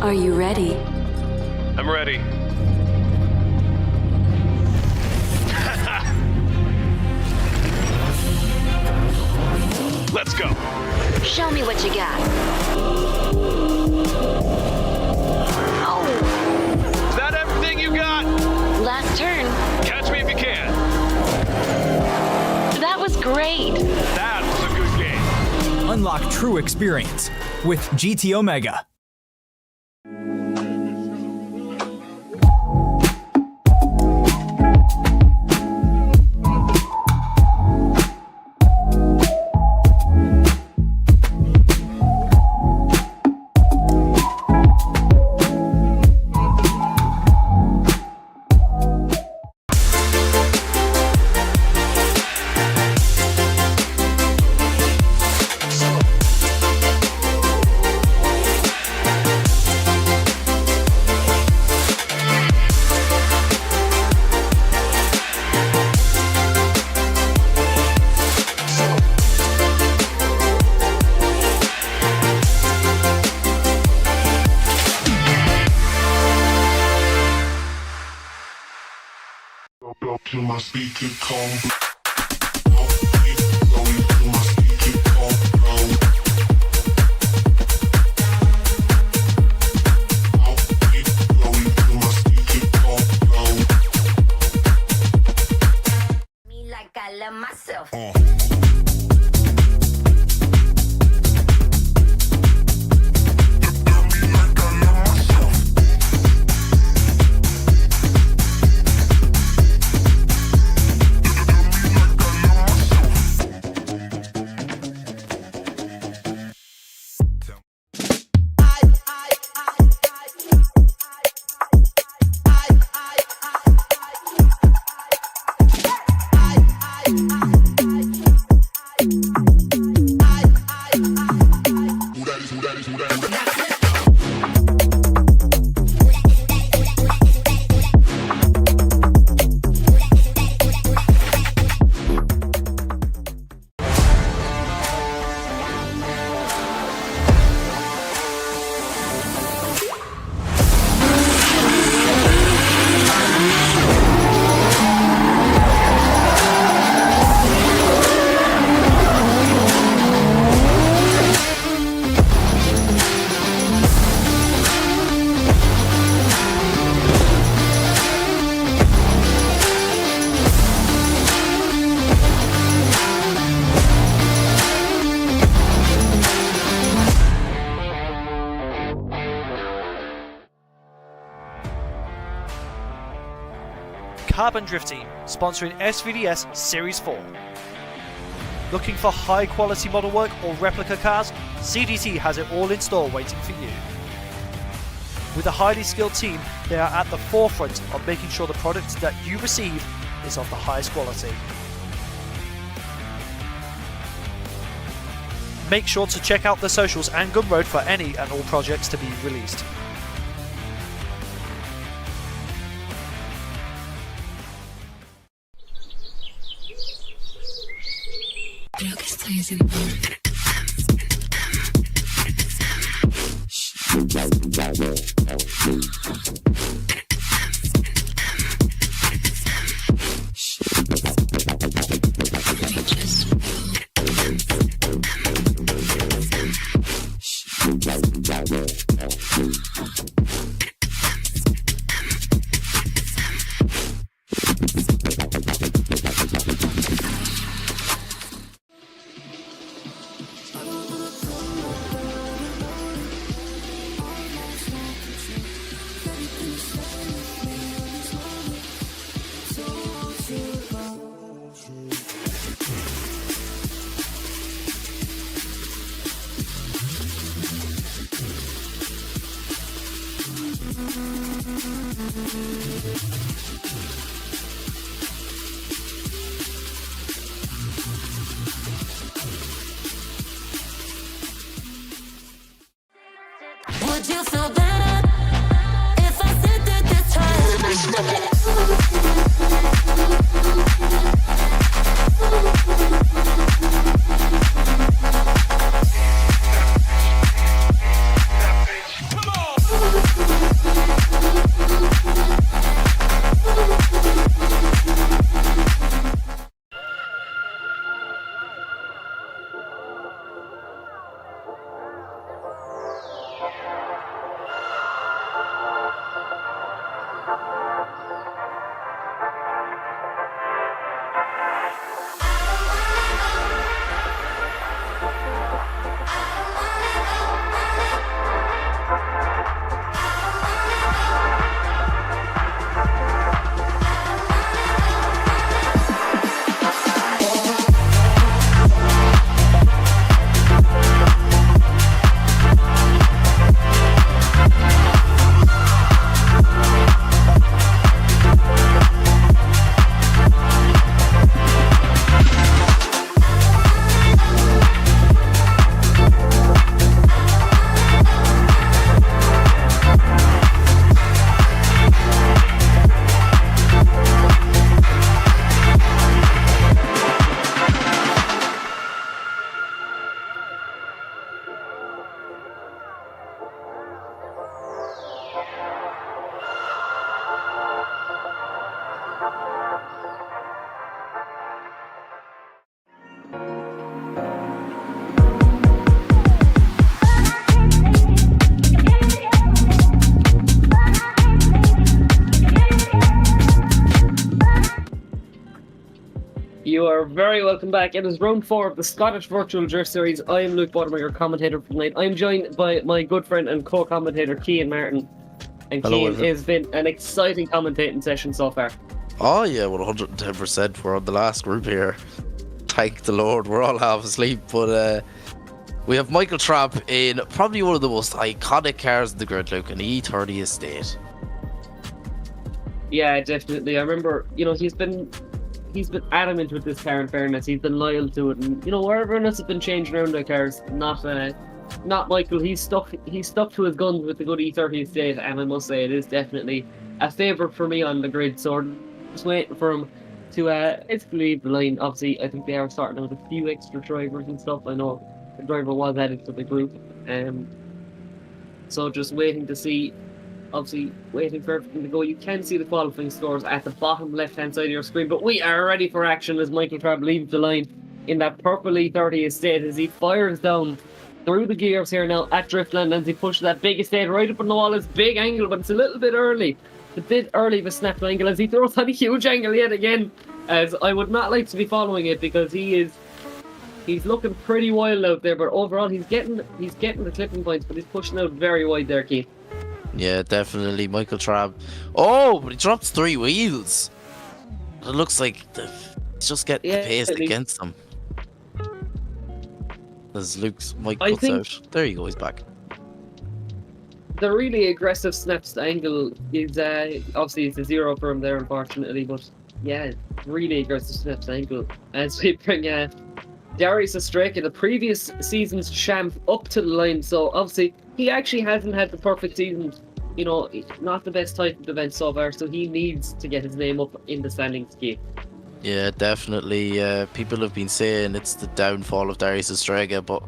Are you ready? I'm ready. Let's go. Show me what you got. Oh, Is that everything you got? last turn. Catch me if you can. That was great. That was a good game. Unlock true experience with GT Omega. Up to my speaker combo. Going to my speaker combo. Going to my speaker combo. Me like I love myself. Carbon Drift Team, sponsoring SVDS Series 4. Looking for high quality model work or replica cars? CDT has it all in store waiting for you. With a highly skilled team, they are at the forefront of making sure the product that you receive is of the highest quality. Make sure to check out the socials and Gumroad for any and all projects to be released. Creo que estoy haciendo. Would you feel better if I said that this time? are very welcome back. It is round 4 of the Scottish Virtual Drift Series. I am Luke Bottom, your commentator for tonight. I'm joined by my good friend and co-commentator, Cian Martin. And Cian, it has been an exciting commentating session so far. Oh yeah, 110%. We're on the last group here. Thank the Lord, we're all half asleep. But we have Michael Trapp in probably one of the most iconic cars in the grid, Luke, an E30 Estate. Yeah, definitely. I remember, he's been adamant with this car, in fairness. He's been loyal to it, and where everyone else has been changing around their cars, not Michael. He's stuck to his guns with the good E30 Estate, and I must say it is definitely a favourite for me on the grid. So I'm just waiting for him to basically leave the line. Obviously, I think they are starting with a few extra drivers and stuff. I know the driver was added to the group, so just waiting to see. Obviously, waiting for everything to go. You can see the qualifying scores at the bottom left-hand side of your screen, but we are ready for action as Michael Trapp leaves the line in that purple E30 Estate as he fires down through the gears here now at Driftland as he pushes that big Estate right up on the wall. It's big angle, but it's a little bit early. It's a bit early of a snapped angle as he throws on a huge angle yet again, as I would not like to be following it because he's looking pretty wild out there, but overall he's getting the clipping points, but he's pushing out very wide there, Keith. Yeah, definitely. Michael Trapp. Oh, but he drops 3 wheels. It looks like he's just getting paced against them. As Mike puts out. There you go, he's back. The really aggressive snapped angle is obviously it's a 0 for him there, unfortunately, but yeah, really aggressive snapped angle as we bring Darius Ostraka, the previous season's champ, up to the line. So obviously he actually hasn't had the perfect season, not the best type of event so far, so he needs to get his name up in the standings game. Yeah, definitely. People have been saying it's the downfall of Darius Ostraka, but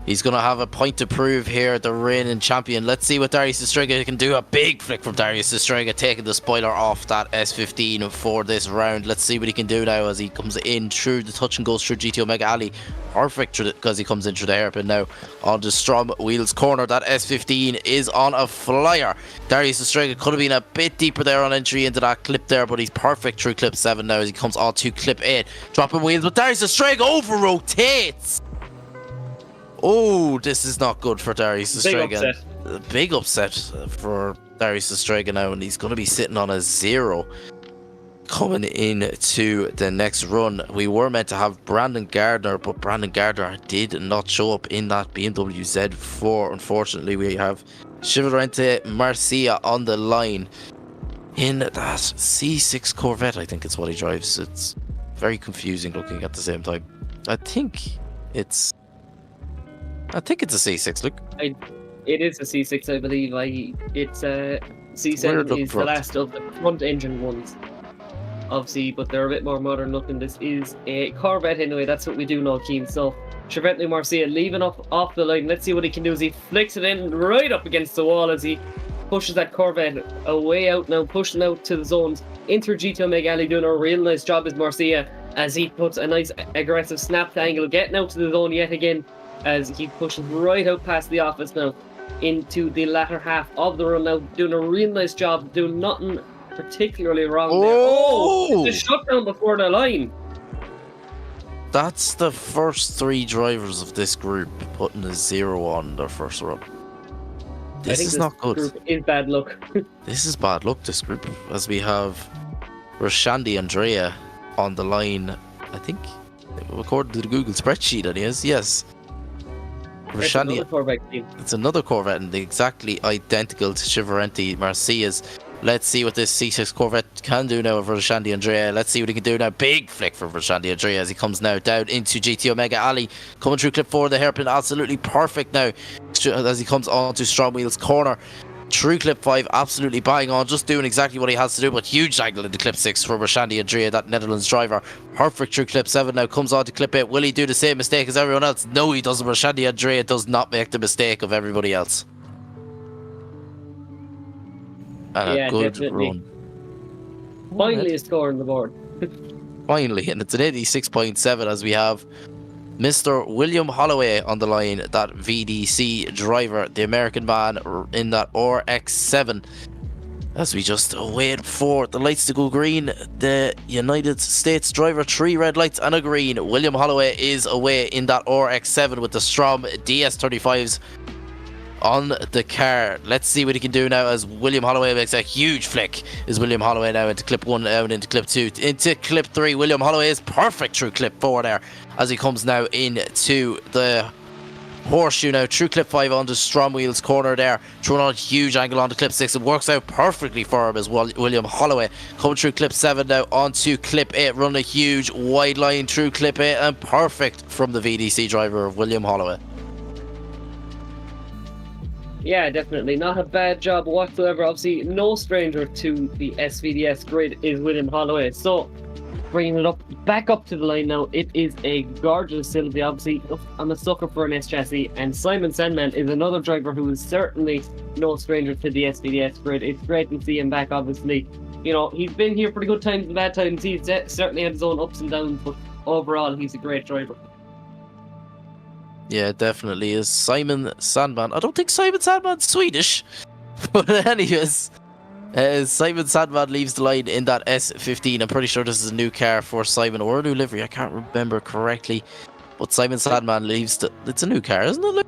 he's going to have a point to prove here, the reigning champion. Let's see what Darius Ostraka can do. A big flick from Darius Ostraka, taking the spoiler off that S15 for this round. Let's see what he can do now as he comes in through the touch and goes through GT Omega Alley. Perfect because he comes in through the hairpin now on the Strom Wheels corner. That S15 is on a flyer. Darius Ostraka could have been a bit deeper there on entry into that clip there, but he's perfect through clip 7 now as he comes on to clip 8. Dropping wheels, but Darius Ostraka over rotates. Oh, this is not good for Darius Ostraka. Big upset for Darius Ostraka now, and he's going to be sitting on a 0 coming into the next run. We were meant to have Brandon Gardner, but Brandon Gardner did not show up in that BMW Z4. Unfortunately, we have Chivalrente Marcia on the line in that C6 Corvette. I think it's what he drives. It's very confusing looking at the same time. I think it's a C6, look. It is a C6, I believe. It's C7 is the last of the front engine ones, obviously, but they're a bit more modern looking. This is a Corvette anyway, that's what we do know, Keen. So, Chivalrente Marcia leaving off the line. Let's see what he can do as he flicks it in right up against the wall as he pushes that Corvette away out now, pushing out to the zones, in through GT Omega Alley, doing a real nice job as Marcia, as he puts a nice aggressive snapped angle, getting out to the zone yet again, as he pushes right out past the office now into the latter half of the run now, doing a real nice job, doing nothing particularly wrong there. Oh, it's a shutdown before the line. That's the first 3 drivers of this group putting a 0 on their first run. This is not good. Group is bad luck. This is bad luck, this group, as we have Roshandi Andrea on the line. I think, according to the Google spreadsheet, it is. Yes. It's another Corvette team. It's another Corvette and exactly identical to Chivalrente Marcia's. Let's see what this C6 Corvette can do now for Roshandi Andrea. Let's see what he can do now. Big flick for Roshandi Andrea as he comes now down into GT Omega Alley. Coming through clip 4, the hairpin absolutely perfect now as he comes on to Strom Wheels corner. Through clip 5, absolutely bang on, just doing exactly what he has to do, but huge angle into clip 6 for Roshandi Andrea, that Netherlands driver. Perfect through clip 7 now, comes on to clip 8. Will he do the same mistake as everyone else? No, he doesn't. Roshandi Andrea does not make the mistake of everybody else. And a good run. Finally a score on the board. Finally, and it's an 86.7 as we have Mr. William Holloway on the line, that VDC driver, the American man in that RX-7. As we just wait for the lights to go green, the United States driver, 3 red lights and a green. William Holloway is away in that RX-7 with the Strom DS35s on the car. Let's see what he can do now as William Holloway makes a huge flick. Is William Holloway now into clip 1, out into clip 2, into clip 3. William Holloway is perfect through clip 4 there as he comes now into the horseshoe now, through clip 5 onto Strom Wheels corner there, throwing on a huge angle onto clip 6. It works out perfectly for him as well. William Holloway coming through clip 7 now onto clip 8, running a huge wide line through clip 8, and perfect from the VDC driver of William Holloway. Yeah, definitely. Not a bad job whatsoever. Obviously, no stranger to the SVDS grid is William Holloway. So, bringing it back up to the line now, it is a gorgeous facility. Obviously, I'm a sucker for an S chassis, and Simon Sandman is another driver who is certainly no stranger to the SVDS grid. It's great to see him back, obviously. You know, he's been here for the good times and bad times. He's certainly had his own ups and downs, but overall, he's a great driver. Yeah, definitely is. Simon Sandman. I don't think Simon Sandman's Swedish. But anyways, Simon Sandman leaves the line in that S15. I'm pretty sure this is a new car for Simon, or a new livery. I can't remember correctly. But Simon Sandman leaves it's a new car, isn't it?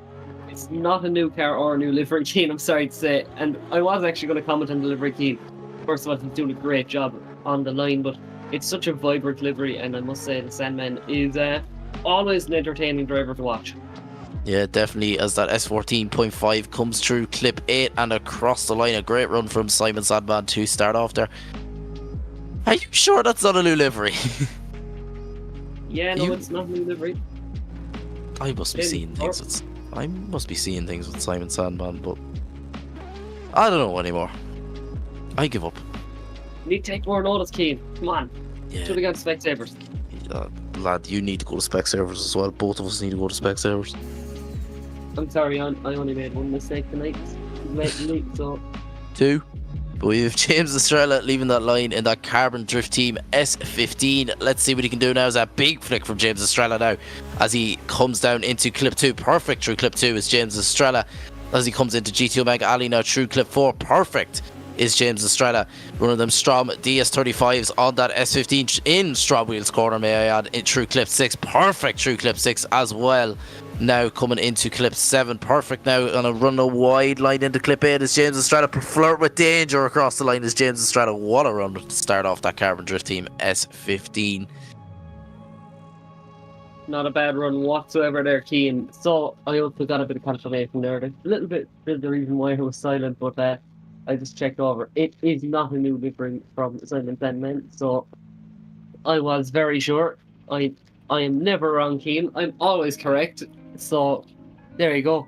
It's not a new car or a new livery, Keen, I'm sorry to say. And I was actually going to comment on the livery, Keen. First of all, he's doing a great job on the line, but it's such a vibrant livery, and I must say the Sandman is always an entertaining driver to watch. Yeah, definitely, as that S14.5 comes through clip 8 and across the line. A great run from Simon Sandman to start off there. Are you sure that's not a new livery? Yeah, no, it's not a new livery. I must be seeing things with Simon Sandman, but I don't know anymore. I give up. You need to take more notice, Keen. Come on. Yeah. Should have gone to Specsavers. Lad, you need to go to Specsavers as well. Both of us need to go to Specsavers. I'm sorry, I only made one mistake tonight. So 2. But we have James Estrella leaving that line in that Carbon Drift Team S15. Let's see what he can do now. Is a big flick from James Estrella now as he comes down into clip 2. Perfect through clip 2 is James Estrella as he comes into GT Omega Alley now through clip 4. Perfect is James Estrella, running them Strom DS35s on that S15 in Strom Wheels corner, may I add, in through clip 6. Perfect through clip 6 as well. Now coming into clip 7, perfect now on a run a wide line into clip 8 is James Estrella. Flirt with danger across the line is James Estrella. What a run to start off that Carbon Drift Team S15. not a bad run whatsoever there, Keane. So I also got a bit of confirmation there. A little bit the reason why I was silent, but I just checked over. It is not a new livery from Simon Sandman, so I was very sure. I am never wrong, Keane. I'm always correct. So there you go.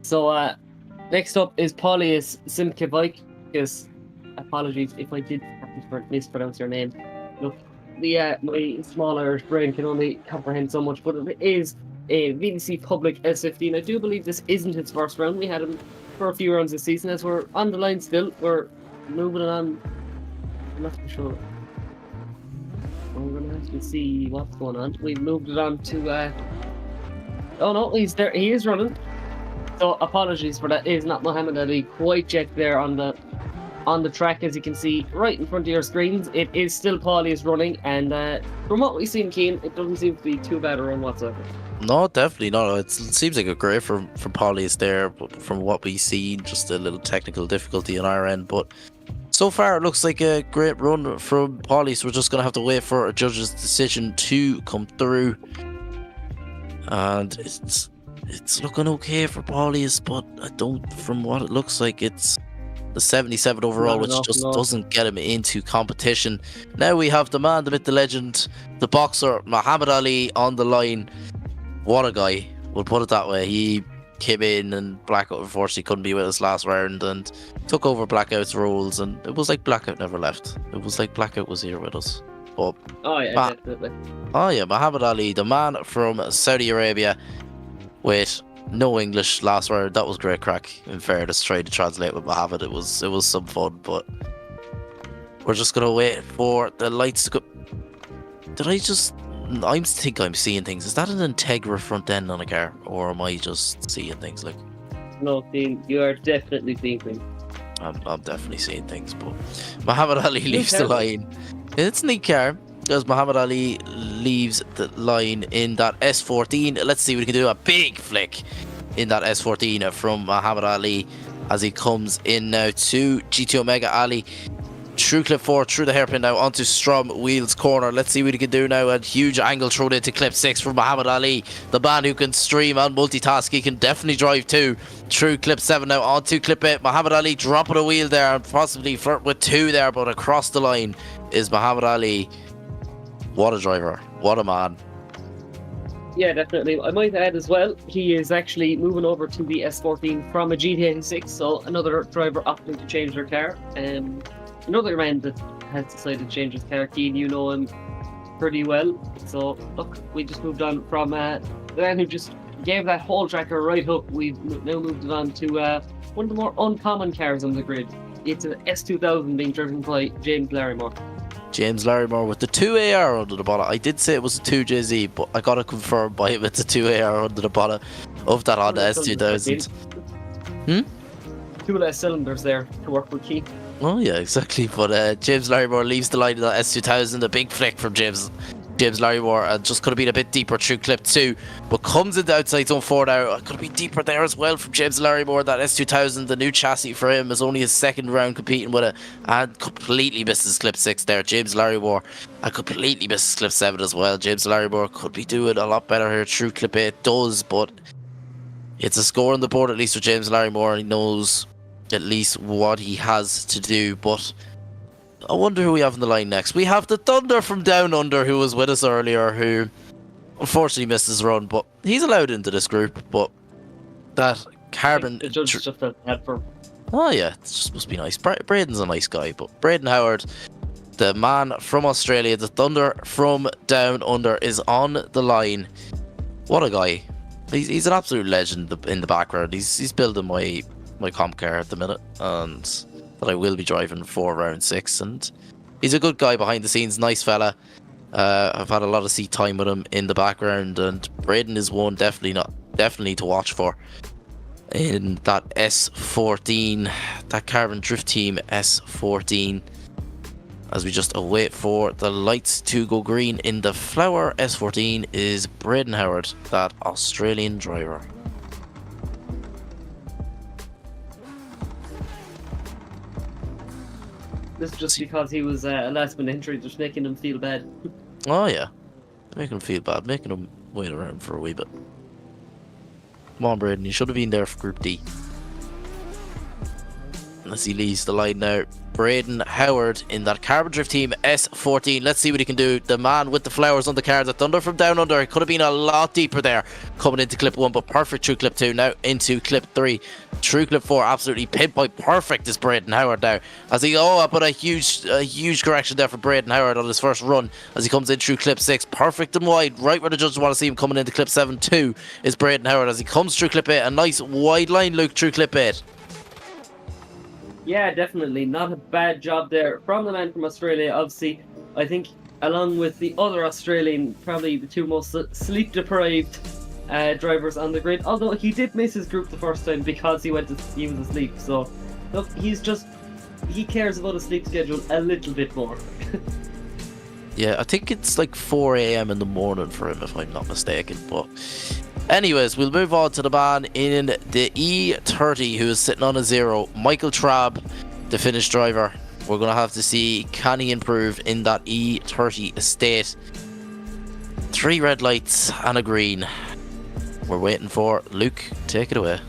So next up is Paulius Simkevikis. Apologies if I did mispronounce your name. Look, my small Irish brain can only comprehend so much, but it is a VDC Public S15. I do believe this isn't his first round. We had him for a few rounds this season. As we're on the line still, we're moving on. I'm not too sure. We're going to have to see what's going on. We've moved it on to... Oh no, he's there. He is running. So apologies for that. It is not Muhammad Ali quite yet there on the track, as you can see right in front of your screens. It is still Paulius running, and from what we've seen, Keane, it doesn't seem to be too bad a run whatsoever. No, definitely not. It seems like a great for Paulius there, but from what we see, just a little technical difficulty on our end. But so far, it looks like a great run from Paulius. We're just going to have to wait for a judge's decision to come through. And it's looking okay for Paulius, but from what it looks like, it's the 77 overall, which just doesn't get him into competition. Now we have the man, the myth, the legend, the boxer, Muhammad Ali on the line. What a guy, we'll put it that way. He came in and Blackout unfortunately couldn't be with us last round and took over Blackout's roles, and it was like Blackout never left. It was like Blackout was here with us. But definitely. Oh yeah, Muhammad Ali, the man from Saudi Arabia, with no English last round. That was great crack. In fairness, trying to translate with Muhammad, it was some fun. But we're just gonna wait for the lights to go. I think I'm seeing things. Is that an Integra front end on a car, or am I just seeing things like? No, Dean, you are definitely seeing things. I'm definitely seeing things, but Muhammad Ali leaves the line. It's a neat car, because Muhammad Ali leaves the line in that S14. Let's see if we can do a big flick in that S14 from Muhammad Ali as he comes in now to GT Omega Ali. Through clip 4, through the hairpin now onto Strom Wheels corner. Let's see what he can do now. A huge angle thrown into clip 6 from Muhammad Ali, the man who can stream and multitask. He can definitely drive too. Through clip 7 now onto clip 8. Muhammad Ali dropping a wheel there and possibly flirt with 2 there, but across the line is Muhammad Ali. What a driver, what a man. Yeah, definitely. I might add as well, he is actually moving over to the S14 from a GTA 6, so another driver opting to change their car. Another man that has decided to change his car, Keane, you know him pretty well. So, look, we just moved on from the man who just gave that whole tracker a right hook. We've now moved on to one of the more uncommon cars on the grid. It's an S2000 being driven by James Larrymore. James Larrymore with the 2AR under the bonnet. I did say it was a 2JZ, but I got to confirm by him it's a 2AR under the bonnet of that Honda S2000. 2 less cylinders there to work with Keane. Oh yeah, exactly. But James Larrymore leaves the line of that S2000. A big flick from James Larrymore, and just could have been a bit deeper through clip 2, but comes into outside zone 4 now. Could have been deeper there as well from James Larrymore. That S2000, the new chassis for him, is only his second round competing with it, and completely misses clip 6 there. James Larrymore, and completely misses clip 7 as well. James Larrymore could be doing a lot better here through clip 8, does, but it's a score on the board at least for James Larrymore, and he knows at least what he has to do. But I wonder who we have in the line next. We have the Thunder from Down Under, who was with us earlier, who unfortunately missed his run, but he's allowed into this group. But that carbon... The judge just felt bad for... Oh yeah, it just must be nice. Braden's a nice guy, but Braden Howard, the man from Australia, the Thunder from Down Under, is on the line. What a guy. He's an absolute legend in the background. He's building my comp car at the minute, and that I will be driving for round 6, and he's a good guy behind the scenes, nice fella. I've had a lot of seat time with him in the background, and Braden is one definitely to watch for in that S14, that Carbon Drift Team S14, as we just await for the lights to go green. In the flower S14 is Braden Howard, that Australian driver. This is just because he was a last minute injury, just making him feel bad. Oh yeah, making him feel bad, making him wait around for a wee bit. Come on, Braden, you should have been there for Group D. As he leaves the line now, Braden Howard in that Carbon Drift Team S14. Let's see what he can do. The man with the flowers on the car, the Thunder from Down Under. It could have been a lot deeper there coming into clip 1, but perfect through clip 2. Now into clip 3. Through clip 4, absolutely pinpoint perfect is Braden Howard now. As he, but a huge correction there for Braden Howard on his first run as he comes in through clip 6. Perfect and wide, right where the judges want to see him coming into clip 7 too is Braden Howard as he comes through clip 8. A nice wide line look through clip 8. Yeah, definitely. Not a bad job there from the man from Australia. Obviously, I think along with the other Australian, probably the two most sleep-deprived drivers on the grid. Although he did miss his group the first time because he was asleep. So, look, he cares about his sleep schedule a little bit more. Yeah, I think it's like 4 AM in the morning for him, if I'm not mistaken. But anyways, we'll move on to the man in the E30 who is sitting on a 0. Michael Trabb, the Finnish driver. We're going to have to see, can he improve in that E30 estate? 3 red lights and a green. We're waiting for Luke. Take it away.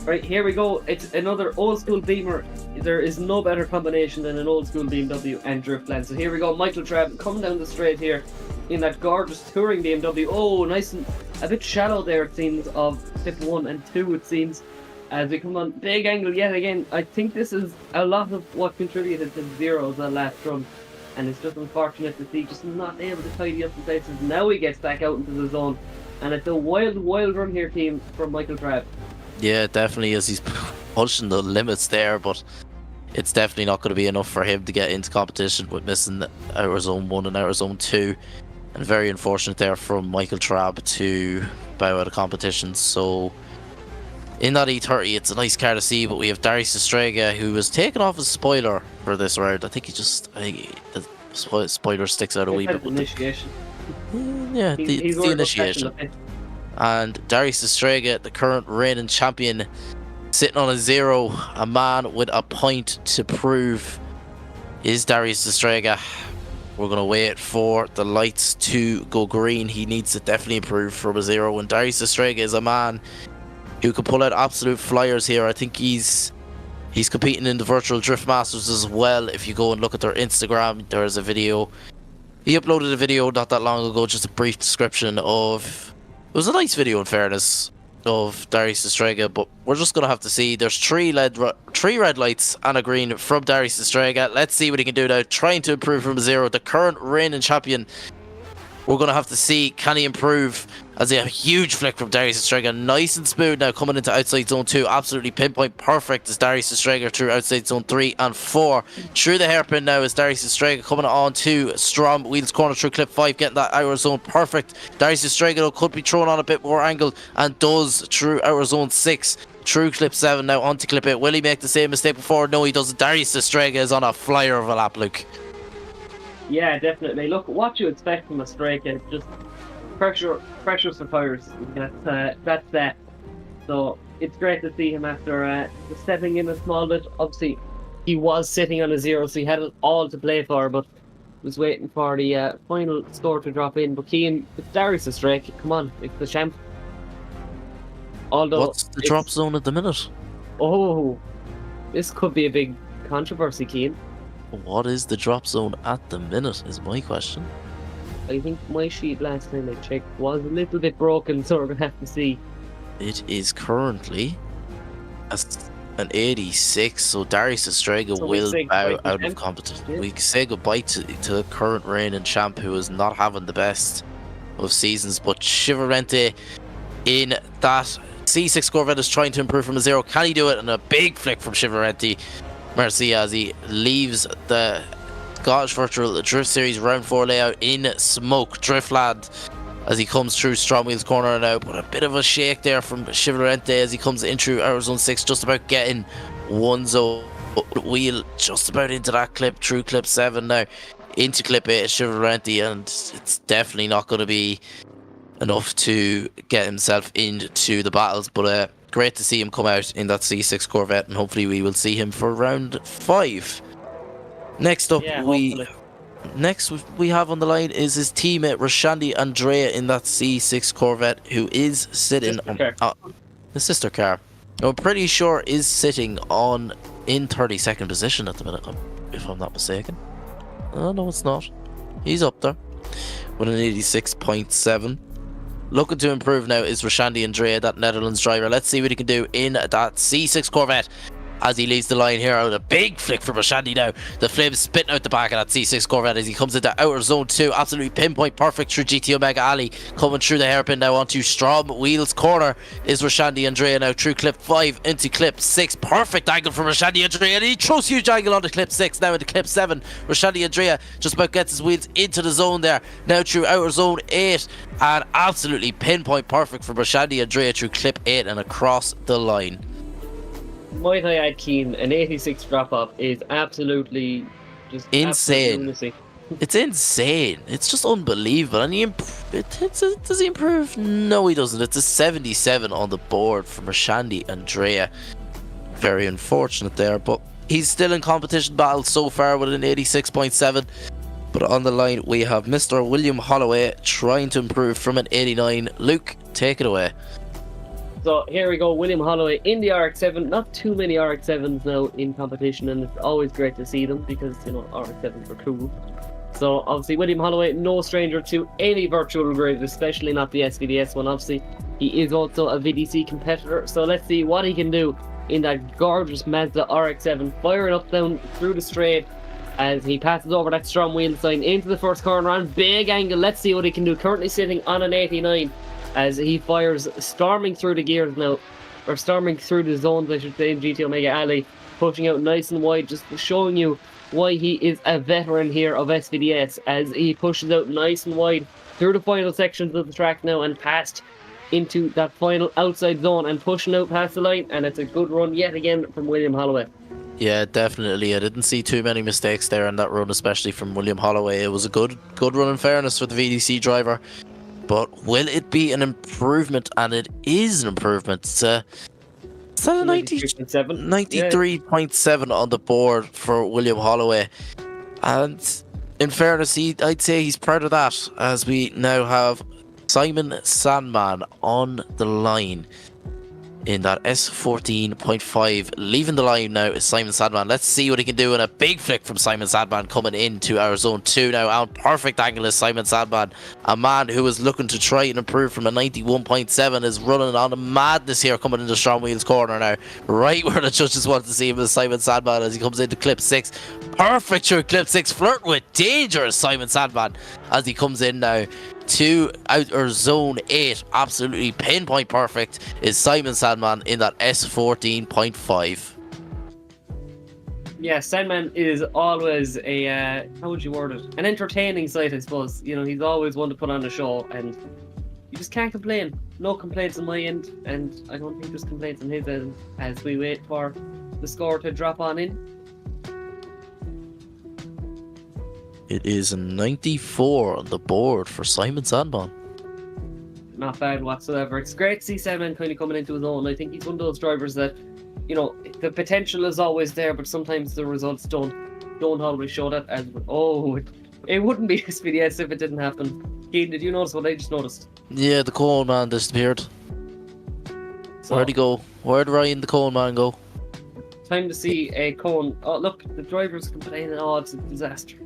Right, here we go. It's another old school Beamer. There is no better combination than an old school BMW and Driftland. So here we go. Michael Trabb coming down the straight here in that gorgeous touring BMW. Oh, nice and a bit shallow there, it seems, of clip 1 and 2, it seems. As we come on, big angle yet again. I think this is a lot of what contributed to the 0s that last run. And it's just unfortunate to see just not able to tidy up the places. Now he gets back out into the zone. And it's a wild run here, team, from Michael Trabb. Yeah, definitely is. He's pushing the limits there, but it's definitely not going to be enough for him to get into competition with missing Outer Zone 1 and Outer Zone 2. And very unfortunate there from Michael Trabb to bow out of competition. So in that E30. It's a nice car to see, but we have Darius Estrega, who was taken off his spoiler for this round. I think the spoiler sticks out a wee bit. Initiation. Yeah, the initiation. And Darius Estrega, the current reigning champion, sitting on a 0, a man with a point to prove. Is Darius Estrega. We're going to wait for the lights to go green. He needs to definitely improve from a 0. And Darius Estrega is a man who can pull out absolute flyers here. I think he's competing in the Virtual Drift Masters as well. If you go and look at their Instagram, there's a video. He uploaded a video not that long ago, just a brief description of... It was a nice video, in fairness, of Darius Estrega, but we're just going to have to see. There's three red lights and a green from Darius Estrega. Let's see what he can do now, trying to improve from a 0. The current reigning champion. We're going to have to see, can he improve, as a huge flick from Darius Estrega. Nice and smooth now, coming into outside zone 2. Absolutely pinpoint perfect as Darius Estrega through outside zone 3 and 4. Through the hairpin now is Darius Estrega coming on to Strom Wheels corner through clip 5, getting that outer zone perfect. Darius Estrega though could be thrown on a bit more angle, and does through outer zone 6. Through clip 7 now onto clip 8. Will he make the same mistake before? No, he doesn't. Darius Estrega is on a flyer of a lap, Luke. Yeah, definitely. Look, what you expect from Estrega, just pressure for fires. That's that. So it's great to see him after stepping in a small bit. Obviously, he was sitting on a 0, so he had it all to play for, but was waiting for the final score to drop in. But Keane, it's Darius Estrega. Come on, it's the champ. Although what's the drop zone at the minute? Oh, this could be a big controversy, Keane. What is the drop zone at the minute is my question. I think my sheet last time I checked was a little bit broken, so we're going to have to see. It is currently an 86, so Darius Estrega will bow out of competition. Yeah. We say goodbye to the current reigning champ, who is not having the best of seasons, but Chivarente in that C6 Corvette is trying to improve from a 0. Can he do it? And a big flick from Chivarente. Merci as he leaves the Scottish Virtual Drift Series Round 4 layout in smoke. Driftland as he comes through Strom Wheels corner now, but a bit of a shake there from Chivarente as he comes in through outer zone 6, just about getting one zone wheel, just about into that clip, through clip 7 now, into clip 8 Chivarente, and it's definitely not going to be enough to get himself into the battles, but great to see him come out in that C6 Corvette, and hopefully we will see him for round 5. Next up, next we have on the line is his teammate Rashandi Andrea in that C6 Corvette, who is sitting on the sister car. I'm pretty sure is sitting in 32nd position at the minute, if I'm not mistaken. Oh no, it's not. He's up there with an 86.7. Looking to improve now is Rashandi Andrea, that Netherlands driver. Let's see what he can do in that C6 Corvette as he leaves the line here. Out a big flick from Rashandi now. The flames spitting out the back of that C6 Corvette as he comes into outer zone 2. Absolutely pinpoint perfect through GT Omega Alley. Coming through the hairpin now onto Strom Wheels corner is Rashandi Andrea now through clip 5 into clip 6. Perfect angle from Rashandi Andrea, and he throws huge angle onto clip 6 now into clip 7. Rashandi Andrea just about gets his wheels into the zone there. Now through outer zone 8, and absolutely pinpoint perfect from Rashandi Andrea through clip 8 and across the line. Might I add, Keen, an 86 drop-off is absolutely just insane. It's insane. It's just unbelievable. And does he improve? No, he doesn't. It's a 77 on the board from Rashandi Andrea. Very unfortunate there, but he's still in competition battle so far with an 86.7. But on the line, we have Mr. William Holloway trying to improve from an 89. Luke, take it away. So here we go, William Holloway in the RX-7. Not too many RX-7s now in competition, and it's always great to see them because, you know, RX-7s are cool. So obviously William Holloway, no stranger to any virtual grid, especially not the SVDS one. Obviously, he is also a VDC competitor. So let's see what he can do in that gorgeous Mazda RX-7, firing up down through the straight as he passes over that Strom wheel sign into the first corner on big angle. Let's see what he can do. Currently sitting on an 89. As he fires, storming through the gears now, or storming through the zones, I should say, in GT Omega Alley, pushing out nice and wide, just showing you why he is a veteran here of SVDS, as he pushes out nice and wide through the final sections of the track now and past into that final outside zone and pushing out past the line, and it's a good run yet again from William Holloway. Yeah, definitely. I didn't see too many mistakes there in that run, especially from William Holloway. It was a good run in fairness for the VDC driver. But will it be an improvement? And it is an improvement. It's a 93.7 on the board for William Holloway. And in fairness, I'd say he's proud of that, as we now have Simon Sandman on the line in that S14.5. Leaving the line now is Simon Sandman. Let's see what he can do in a big flick from Simon Sandman coming into our zone 2 now. On perfect angle is Simon Sandman, a man who is looking to try and improve from a 91.7, is running on a madness here coming into Strom Wheels corner now. Right where the judges want to see him is Simon Sandman as he comes into clip 6. Perfect through clip 6, flirting with danger is Simon Sandman as he comes in now to outer zone 8. Absolutely pinpoint perfect is Simon Sandman in that S14.5. Yeah, Sandman is always a, how would you word it? An entertaining sight, I suppose. You know, he's always one to put on a show, and you just can't complain. No complaints on my end, and I don't think there's complaints on his end as we wait for the score to drop on in. It is a 94 on the board for Simon Sandman. Not bad whatsoever. It's great to see Sandman kind of coming into his own. I think he's one of those drivers that, you know, the potential is always there, but sometimes the results don't always show that. As it wouldn't be SVDS if it didn't happen. Keane, did you notice what I just noticed? Yeah, the Cone Man disappeared. Where'd he go? Where'd Ryan the Cone Man go? Time to see a Cone. Oh, look, the driver's complaining. Oh, it's a disaster.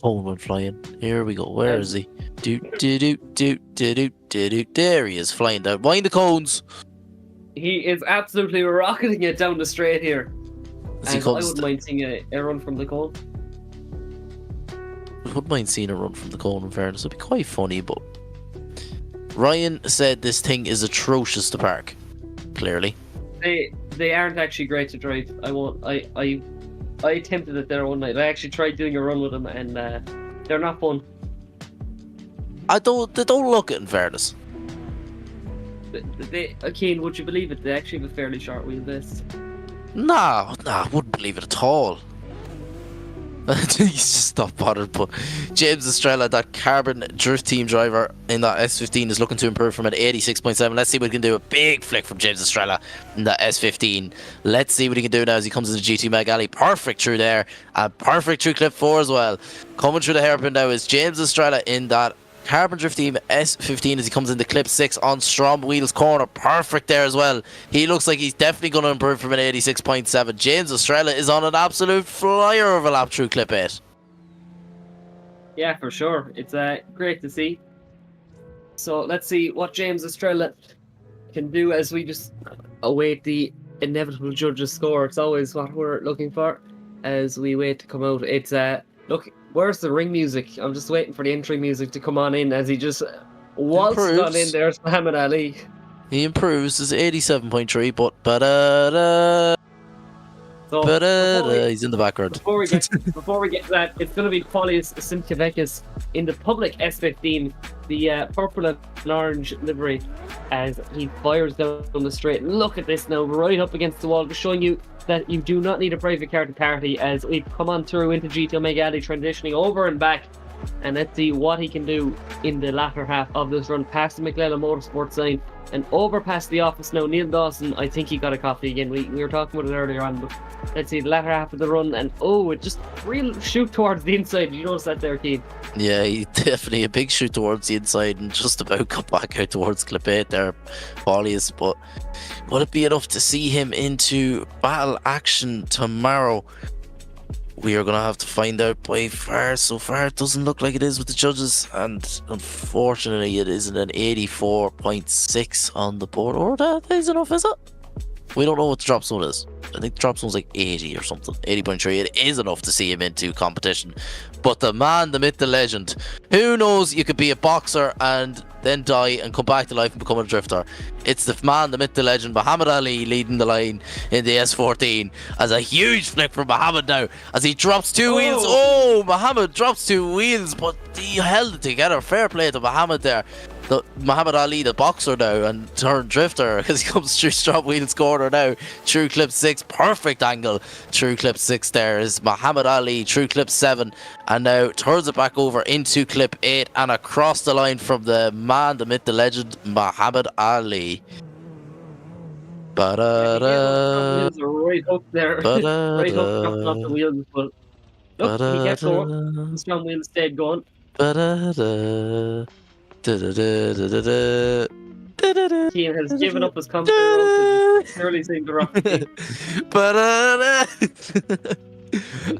Cone went flying. Here we go. Where is he? There he is, flying down. Mind the cones. He is absolutely rocketing it down the straight here. And I wouldn't mind seeing a run from the cone. I wouldn't mind seeing a run from the cone, in fairness. It'd be quite funny, but Ryan said this thing is atrocious to park. Clearly. They aren't actually great to drive. I attempted it there one night. I actually tried doing a run with them, and they're not fun. They don't look it, in fairness. Keane, would you believe it? They actually have a fairly short wheelbase. Nah, I wouldn't believe it at all. He's just not bothered. But James Estrella, that Carbon Drift Team driver in that S15, is looking to improve from an 86.7. Let's see what he can do. A big flick from James Estrella in that S15. Let's see what he can do now as he comes into GT Mag Alley. Perfect through there, and perfect through clip 4 as well. Coming through the hairpin now is James Estrella in that Carbon Drift Team S15 as he comes into clip 6 on Strom Wheels corner. Perfect there as well. He looks like he's definitely going to improve from an 86.7. James Estrella is on an absolute flyer of a lap through clip 8. Yeah, for sure. It's great to see. So let's see what James Estrella can do as we just await the inevitable judges' score. It's always what we're looking for as we wait to come out. It's look. Where's the ring music? I'm just waiting for the entry music to come on in as he just waltzed on in there. Muhammad Ali. He improves. It's 87.3, but he's in the background. Before we get to that, it's going to be Paulius Simkevekis in the public S15, the purple and orange livery, as he fires down the straight. Look at this now, right up against the wall, just showing you that you do not need a private car to party, as we come on through into GT Omega Alley, transitioning over and back. And let's see what he can do in the latter half of this run, past the Mclellan Motorsport sign and over past the office now. Neil Dawson, I think he got a coffee again. We were talking about it earlier on, but let's see the latter half of the run, and it just real shoot towards the inside. Did you notice that there, Keane? Yeah, he definitely a big shoot towards the inside and just about got back out towards clip 8 there, Paulius. But would it be enough to see him into battle action tomorrow? We are going to have to find out by far. So far, it doesn't look like it is with the judges. And unfortunately, it isn't an 84.6 on the board. Or that is enough, is it? We don't know what the drop zone is. I think the drop zone's like 80 or something. 80.3. It is enough to see him into competition. But the man, the myth, the legend. Who knows you could be a boxer and then die and come back to life and become a drifter. It's the man, the myth, the legend, Muhammad Ali, leading the line in the S14 as a huge flick from Muhammad now as he drops 2 wheels. Oh, Muhammad drops 2 wheels, but he held it together. Fair play to Muhammad there. Muhammad Ali, the boxer now, and turned drifter because he comes through Strom Wheels corner now. True clip 6, perfect angle. True clip 6 there is Muhammad Ali. True clip 7, and now turns it back over into clip 8 and across the line from the man, the myth, the legend, Muhammad Ali. Right up there. Right up, dropping off the wheels, but look, he kept going. Strom Wheels stayed going. Keane has given up his commentary role because he clearly seemed to rock the team.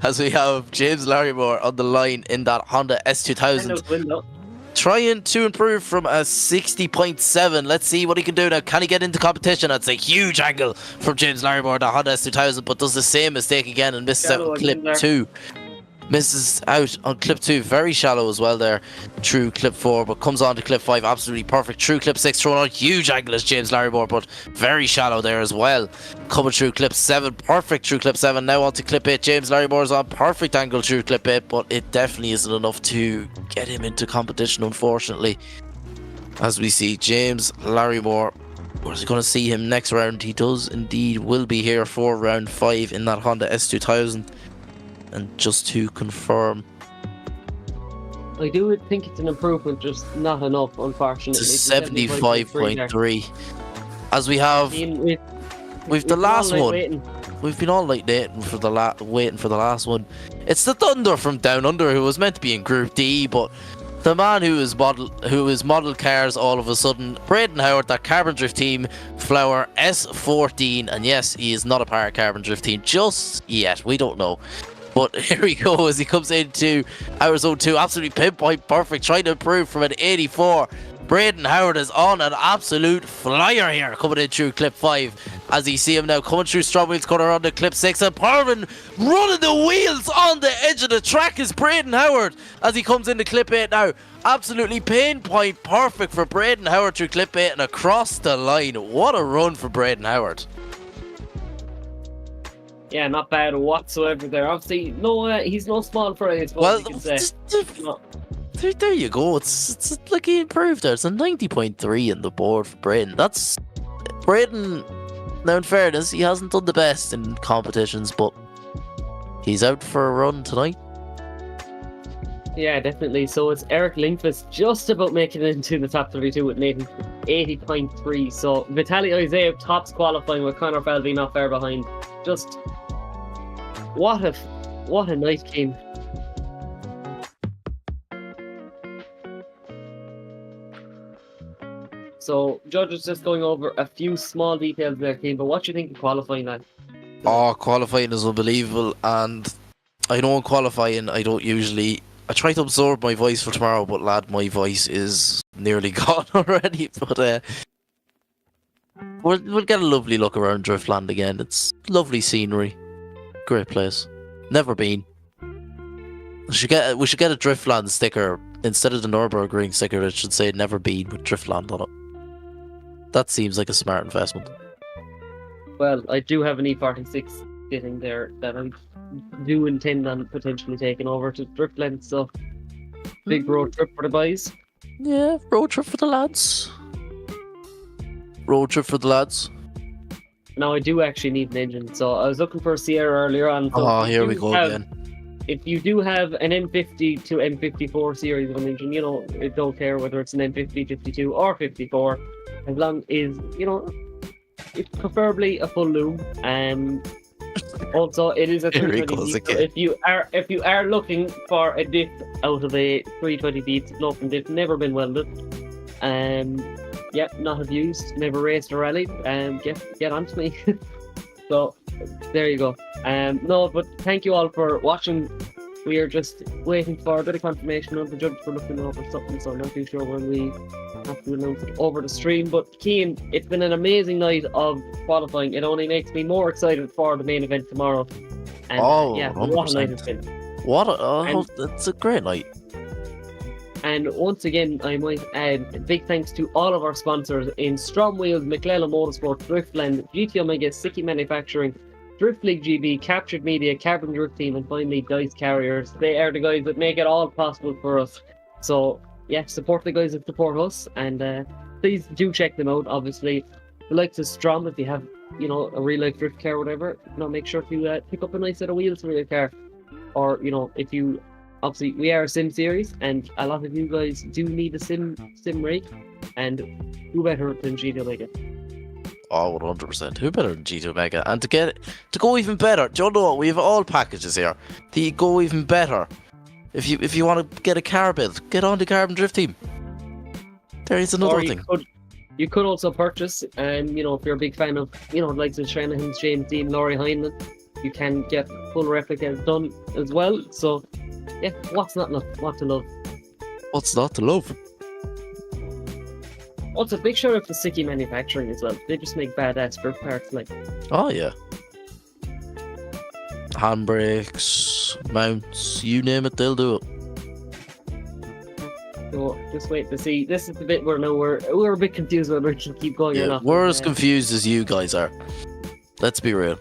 As we have James Larrymore on the line in that Honda S2000. Trying to improve from a 60.7. Let's see what he can do now. Can he get into competition? That's a huge angle from James Larrymore, the Honda S2000, but does the same mistake again and misses out on clip 2. Misses out on clip 2, very shallow as well there. True clip 4, but comes on to clip 5, absolutely perfect. True clip 6, thrown on huge angle as James Larrymore, but very shallow there as well. Coming through clip 7, perfect through clip 7. Now on to clip 8. James Larrymore's on perfect angle through clip 8, but it definitely isn't enough to get him into competition, unfortunately. As we see James Larrymore, we're going to see him next round. He does indeed will be here for round 5 in that Honda S2000. And just to confirm, I do think it's an improvement, just not enough, unfortunately. To 75.3. As we have, we've the last one. Waiting. We've been all like waiting for the last one. It's the Thunder from Down Under, who was meant to be in Group D, but the man who is model cars all of a sudden, Braden Howard, that Carbon Drift team, Flower S14, and yes, he is not a part of Carbon Drift team just yet. We don't know. But here we go as he comes into our zone 2. Absolutely pinpoint perfect. Trying to improve from an 84. Braden Howard is on an absolute flyer here. Coming in through clip 5. As you see him now coming through Strom Wheels corner on to clip 6. And Parvin running the wheels on the edge of the track is Braden Howard. As he comes into clip 8 now. Absolutely pinpoint perfect for Braden Howard through clip 8 and across the line. What a run for Braden Howard. Yeah, not bad whatsoever there. Obviously, no, he's no small fry, I suppose you can say. There you go. It's like he improved there. It's a 90.3 in the board for Braden. That's Braden. Now, in fairness, he hasn't done the best in competitions, but he's out for a run tonight. Yeah, definitely. So it's Eric Lindqvist just about making it into the top 32 with an 80.3. So Vitaly Isaiah tops qualifying with Connor Falvey not far behind. Just what a night, Keane. So judges just going over a few small details there, Keane. But what do you think of qualifying, lad? Oh, qualifying is unbelievable, and I know in qualifying I try to absorb my voice for tomorrow, but lad, my voice is nearly gone already. But we'll get a lovely look around Driftland again. It's lovely scenery, great place. Never been. We should get a Driftland sticker instead of the Nürburgring sticker. It should say "Never been" with Driftland on it. That seems like a smart investment. Well, I do have an E46 sitting there that I do intend on potentially taking over to Driftland. So big road trip for the boys. Yeah, road trip for the lads. Road trip for the lads. Now I do actually need an engine, so I was looking for a Sierra earlier on. So oh, here we go again. If you do have an M50 to M54 series of an engine, you know, I don't care whether it's an M50, 52 or 54, as long as, you know, it's preferably a full loom. Also, it is a 320 beat, so if you are looking for a diff out of a 320 beats local diff, never been welded, yep, not abused, never raced or rallied, get on to me. So there you go. No, but thank you all for watching. We are just waiting for a bit of confirmation of the judge for looking over something, so I'm not too sure when we have to announce it over the stream. But Keane, it's been an amazing night of qualifying. It only makes me more excited for the main event tomorrow. And yeah, 100%. What a night it's been. It's a great night. And once again, I might add big thanks to all of our sponsors in STRO M Wheels, Mclellan Motorsport, Driftland, GT Omega, Sikky Manufacturing, Drift League GB, Kaptured Media, Carbon Drift Team, and finally Dyce Carriers. They are the guys that make it all possible for us. So yeah, support the guys that support us, and please do check them out. Obviously, the likes of Strom, if you have, you know, a real life drift car or whatever, you know, make sure to pick up a nice set of wheels for your car. Or, you know, if you, obviously, we are a sim series, and a lot of you guys do need a sim rig, and who better than GTO Mega? Oh, 100%. Who better than GTO Mega? And to go even better, do you know what? We have all packages here. To go even better, if you want to get a car built, get on the Carbon Drift team. There is another thing. You could also purchase, and you know, if you're a big fan of, you know, like the Shanahan's, James Dean, Laurie Heinlein, you can get full replicas done as well. So, yeah, what's not what to love? What's not to love? Also, big shout out to Sikky Manufacturing as well. They just make badass drift parts, like. Oh yeah. Handbrakes, mounts, you name it, they'll do it. So just wait to see. This is the bit where now we're a bit confused whether we should keep going or not. We're as confused as you guys are. Let's be real.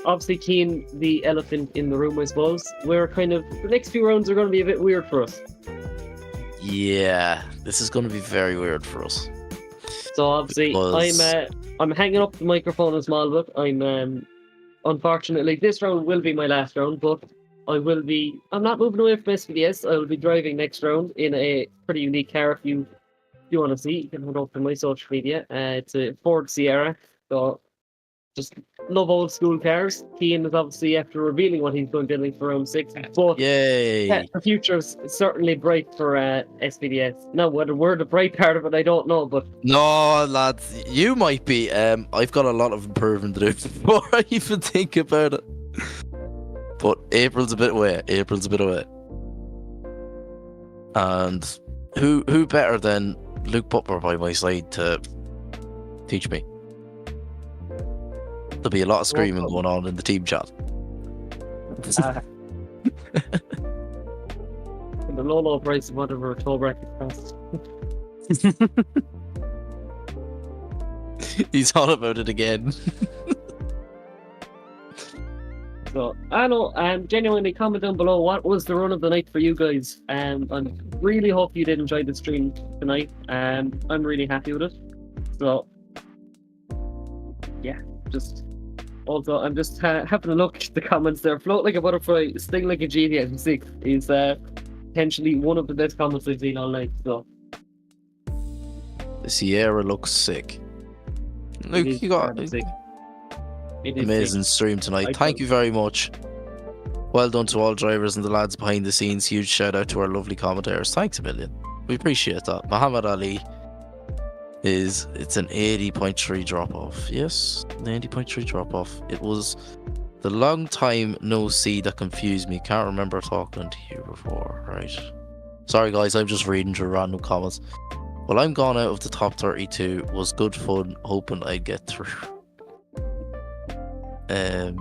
Obviously, Keen, the elephant in the room, I suppose. We're kind of, the next few rounds are going to be a bit weird for us. Yeah, this is going to be very weird for us. So obviously, I'm hanging up the microphone as small bit. I'm unfortunately, this round will be my last round, but I'm not moving away from SVDS. I will be driving next round in a pretty unique car. If you want to see, you can head up to my social media. It's a Ford Sierra. So just love old school cars. Keane is obviously after revealing what he's going building for round 6. But yay! The future's certainly bright for SVDS. Now, whether we're the bright part of it, I don't know. But no, lads, you might be. I've got a lot of improvement to do before I even think about it. But April's a bit away. And who better than Luke Butler by my side to teach me? There'll be a lot of screaming going on in the team chat. The low price of whatever a toll bracket costs. He's on about it again. So, I know, genuinely comment down below what was the run of the night for you guys. I really hope you did enjoy the stream tonight. I'm really happy with it. So, yeah, also, I'm just having a look at the comments there. Float like a butterfly, sting like a GTS 6 is potentially one of the best comments I've seen all night. So, the Sierra looks sick. Look, you got amazing stream tonight. Thank you very much. Well done to all drivers and the lads behind the scenes. Huge shout out to our lovely commentators. Thanks a million. We appreciate that. Muhammad Ali it's an 80.3 drop off. Yes, an 80.3 drop off. It was the long time no see that confused me. Can't remember talking to you before, right? Sorry guys, I'm just reading through random comments. Well, I'm gone out of the top 32. Was good fun, hoping I'd get through. And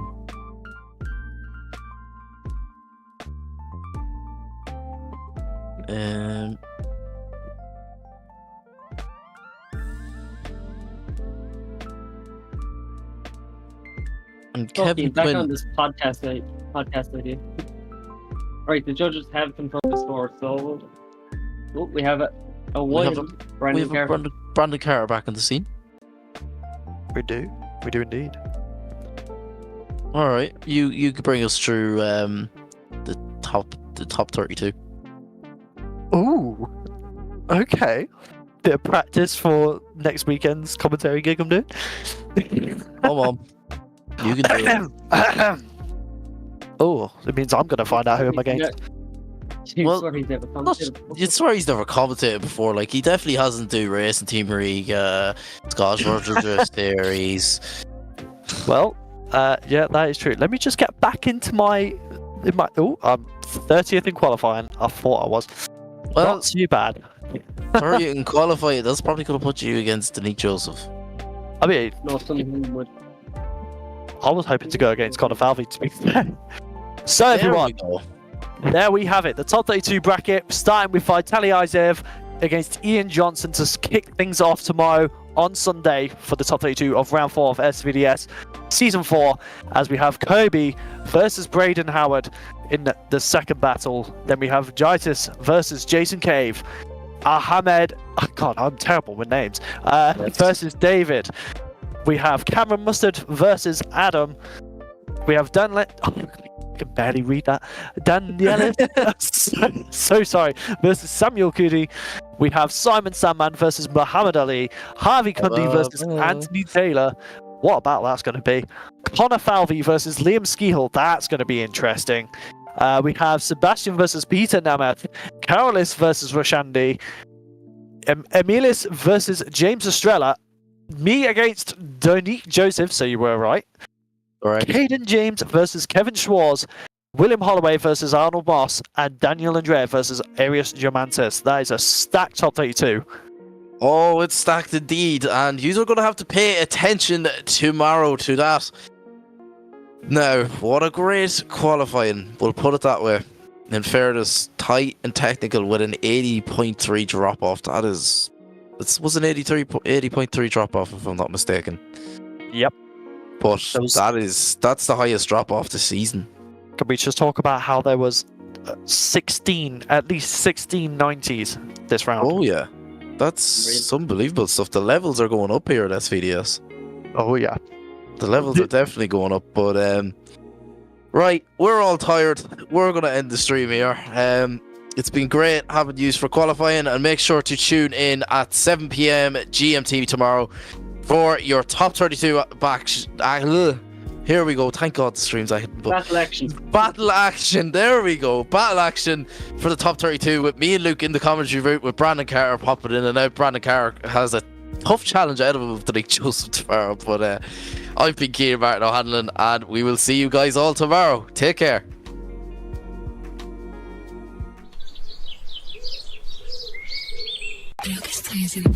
Kevin back Quinn. on this podcast idea. Right, the judges have confirmed the score, so we have a Brandon Carter. Brandon Carter back on the scene. We do indeed. All right, you could bring us through the top 32. Ooh, okay. Bit of practice for next weekend's commentary gig I'm doing. Come on, you can do it. Oh, it means I'm gonna find out who I'm against. You swear he's never commentated before. Like, he definitely hasn't do Racing Team League, Scottish Virtual Drift Series. Well, yeah, that is true. Let me just get back into I'm 30th in qualifying. I thought I was. Well, not too bad. 30th in qualifying. That's probably gonna put you against Nick Joseph. I mean, no, something would. I was hoping to go against Connor Falvey, to be fair. So everyone, there we have it. The top 32 bracket, starting with Vitaly Izeev against Ian Johnson to kick things off tomorrow on Sunday for the top 32 of round 4 of SVDS Season 4, as we have Kobe versus Braden Howard in the second battle. Then we have Jitis versus Jason Cave Ahmed. Oh God, I'm terrible with names. Versus David. We have Cameron Mustard versus Adam. We have I can barely read that. Danielis. so sorry. Versus Samuel Kudi. We have Simon Sandman versus Muhammad Ali. Harvey Kundi versus Anthony Taylor. What about that's going to be? Connor Falvey versus Liam Skehill. That's going to be interesting. We have Sebastian versus Peter Namath. Carolis versus Roshandi. Emilis versus James Estrella. Me against Donique Joseph, so you were right. All right. Caden James versus Kevin Schwartz. William Holloway versus Arnold Moss. And Daniel Andrea versus Arius Diamantis. That is a stacked top 32. Oh, it's stacked indeed. And you're going to have to pay attention tomorrow to that. Now, what a great qualifying. We'll put it that way. In fairness, tight and technical with an 80.3 drop-off. That is... It was an 80.3 drop-off, if I'm not mistaken. Yep. But that's the highest drop-off this season. Can we just talk about how there was at least 16 90s this round? Oh, yeah. That's unbelievable stuff. The levels are going up here at SVDS. Oh, yeah. The levels are definitely going up, but... Right, we're all tired. We're going to end the stream here. It's been great having you for qualifying, and make sure to tune in at 7 PM GMT tomorrow for your top 32 back. Here we go. Thank God the stream's Battle action. Battle action. There we go. Battle action for the top 32 with me and Luke in the commentary route with Brandon Carter popping in and out. Brandon Carter has a tough challenge ahead of him with Nick Joseph tomorrow, but I've been Kieran Martin O'Hanlon, and we will see you guys all tomorrow. Take care. Creo que estoy haciendo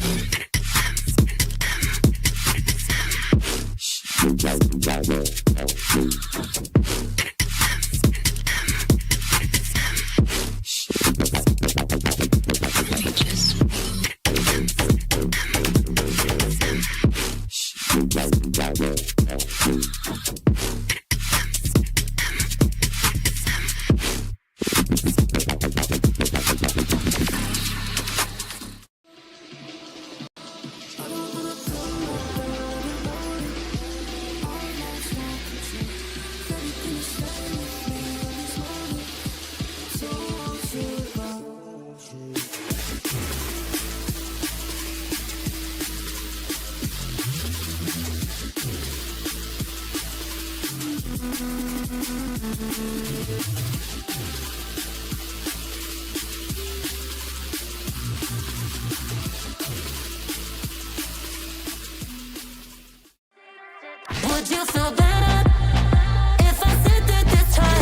Would you feel better if I said that this time?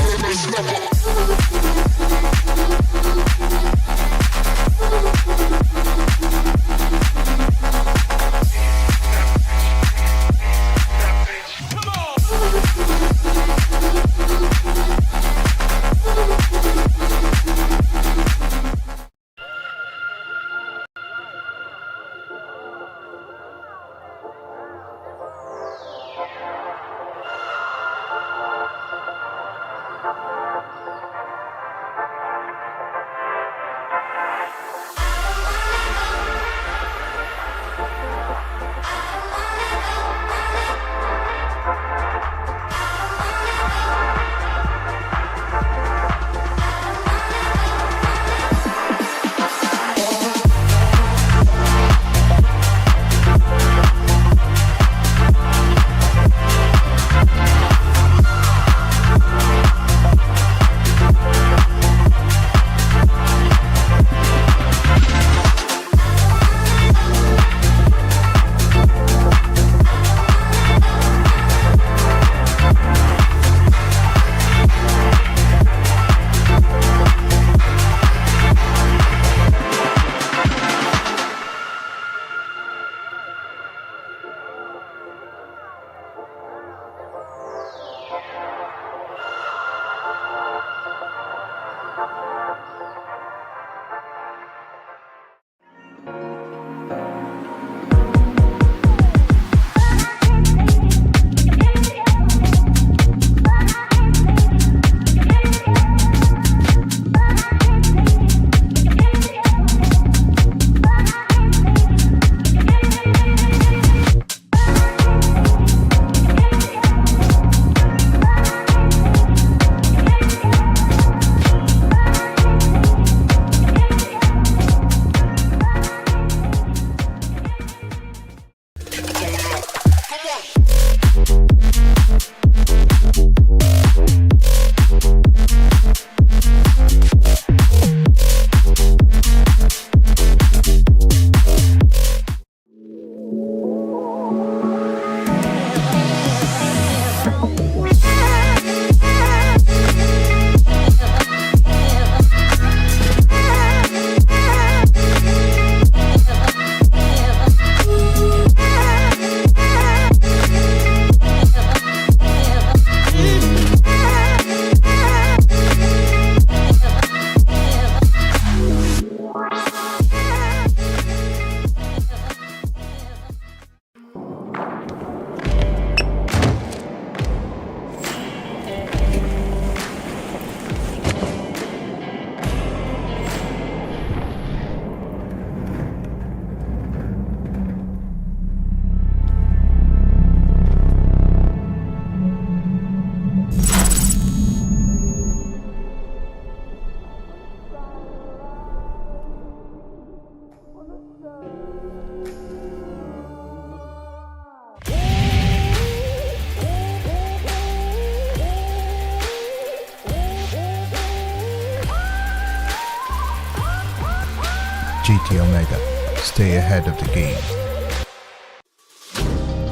Stay ahead of the game.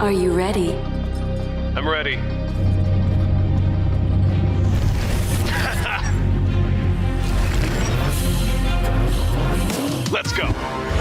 Are you ready? I'm ready. Let's go.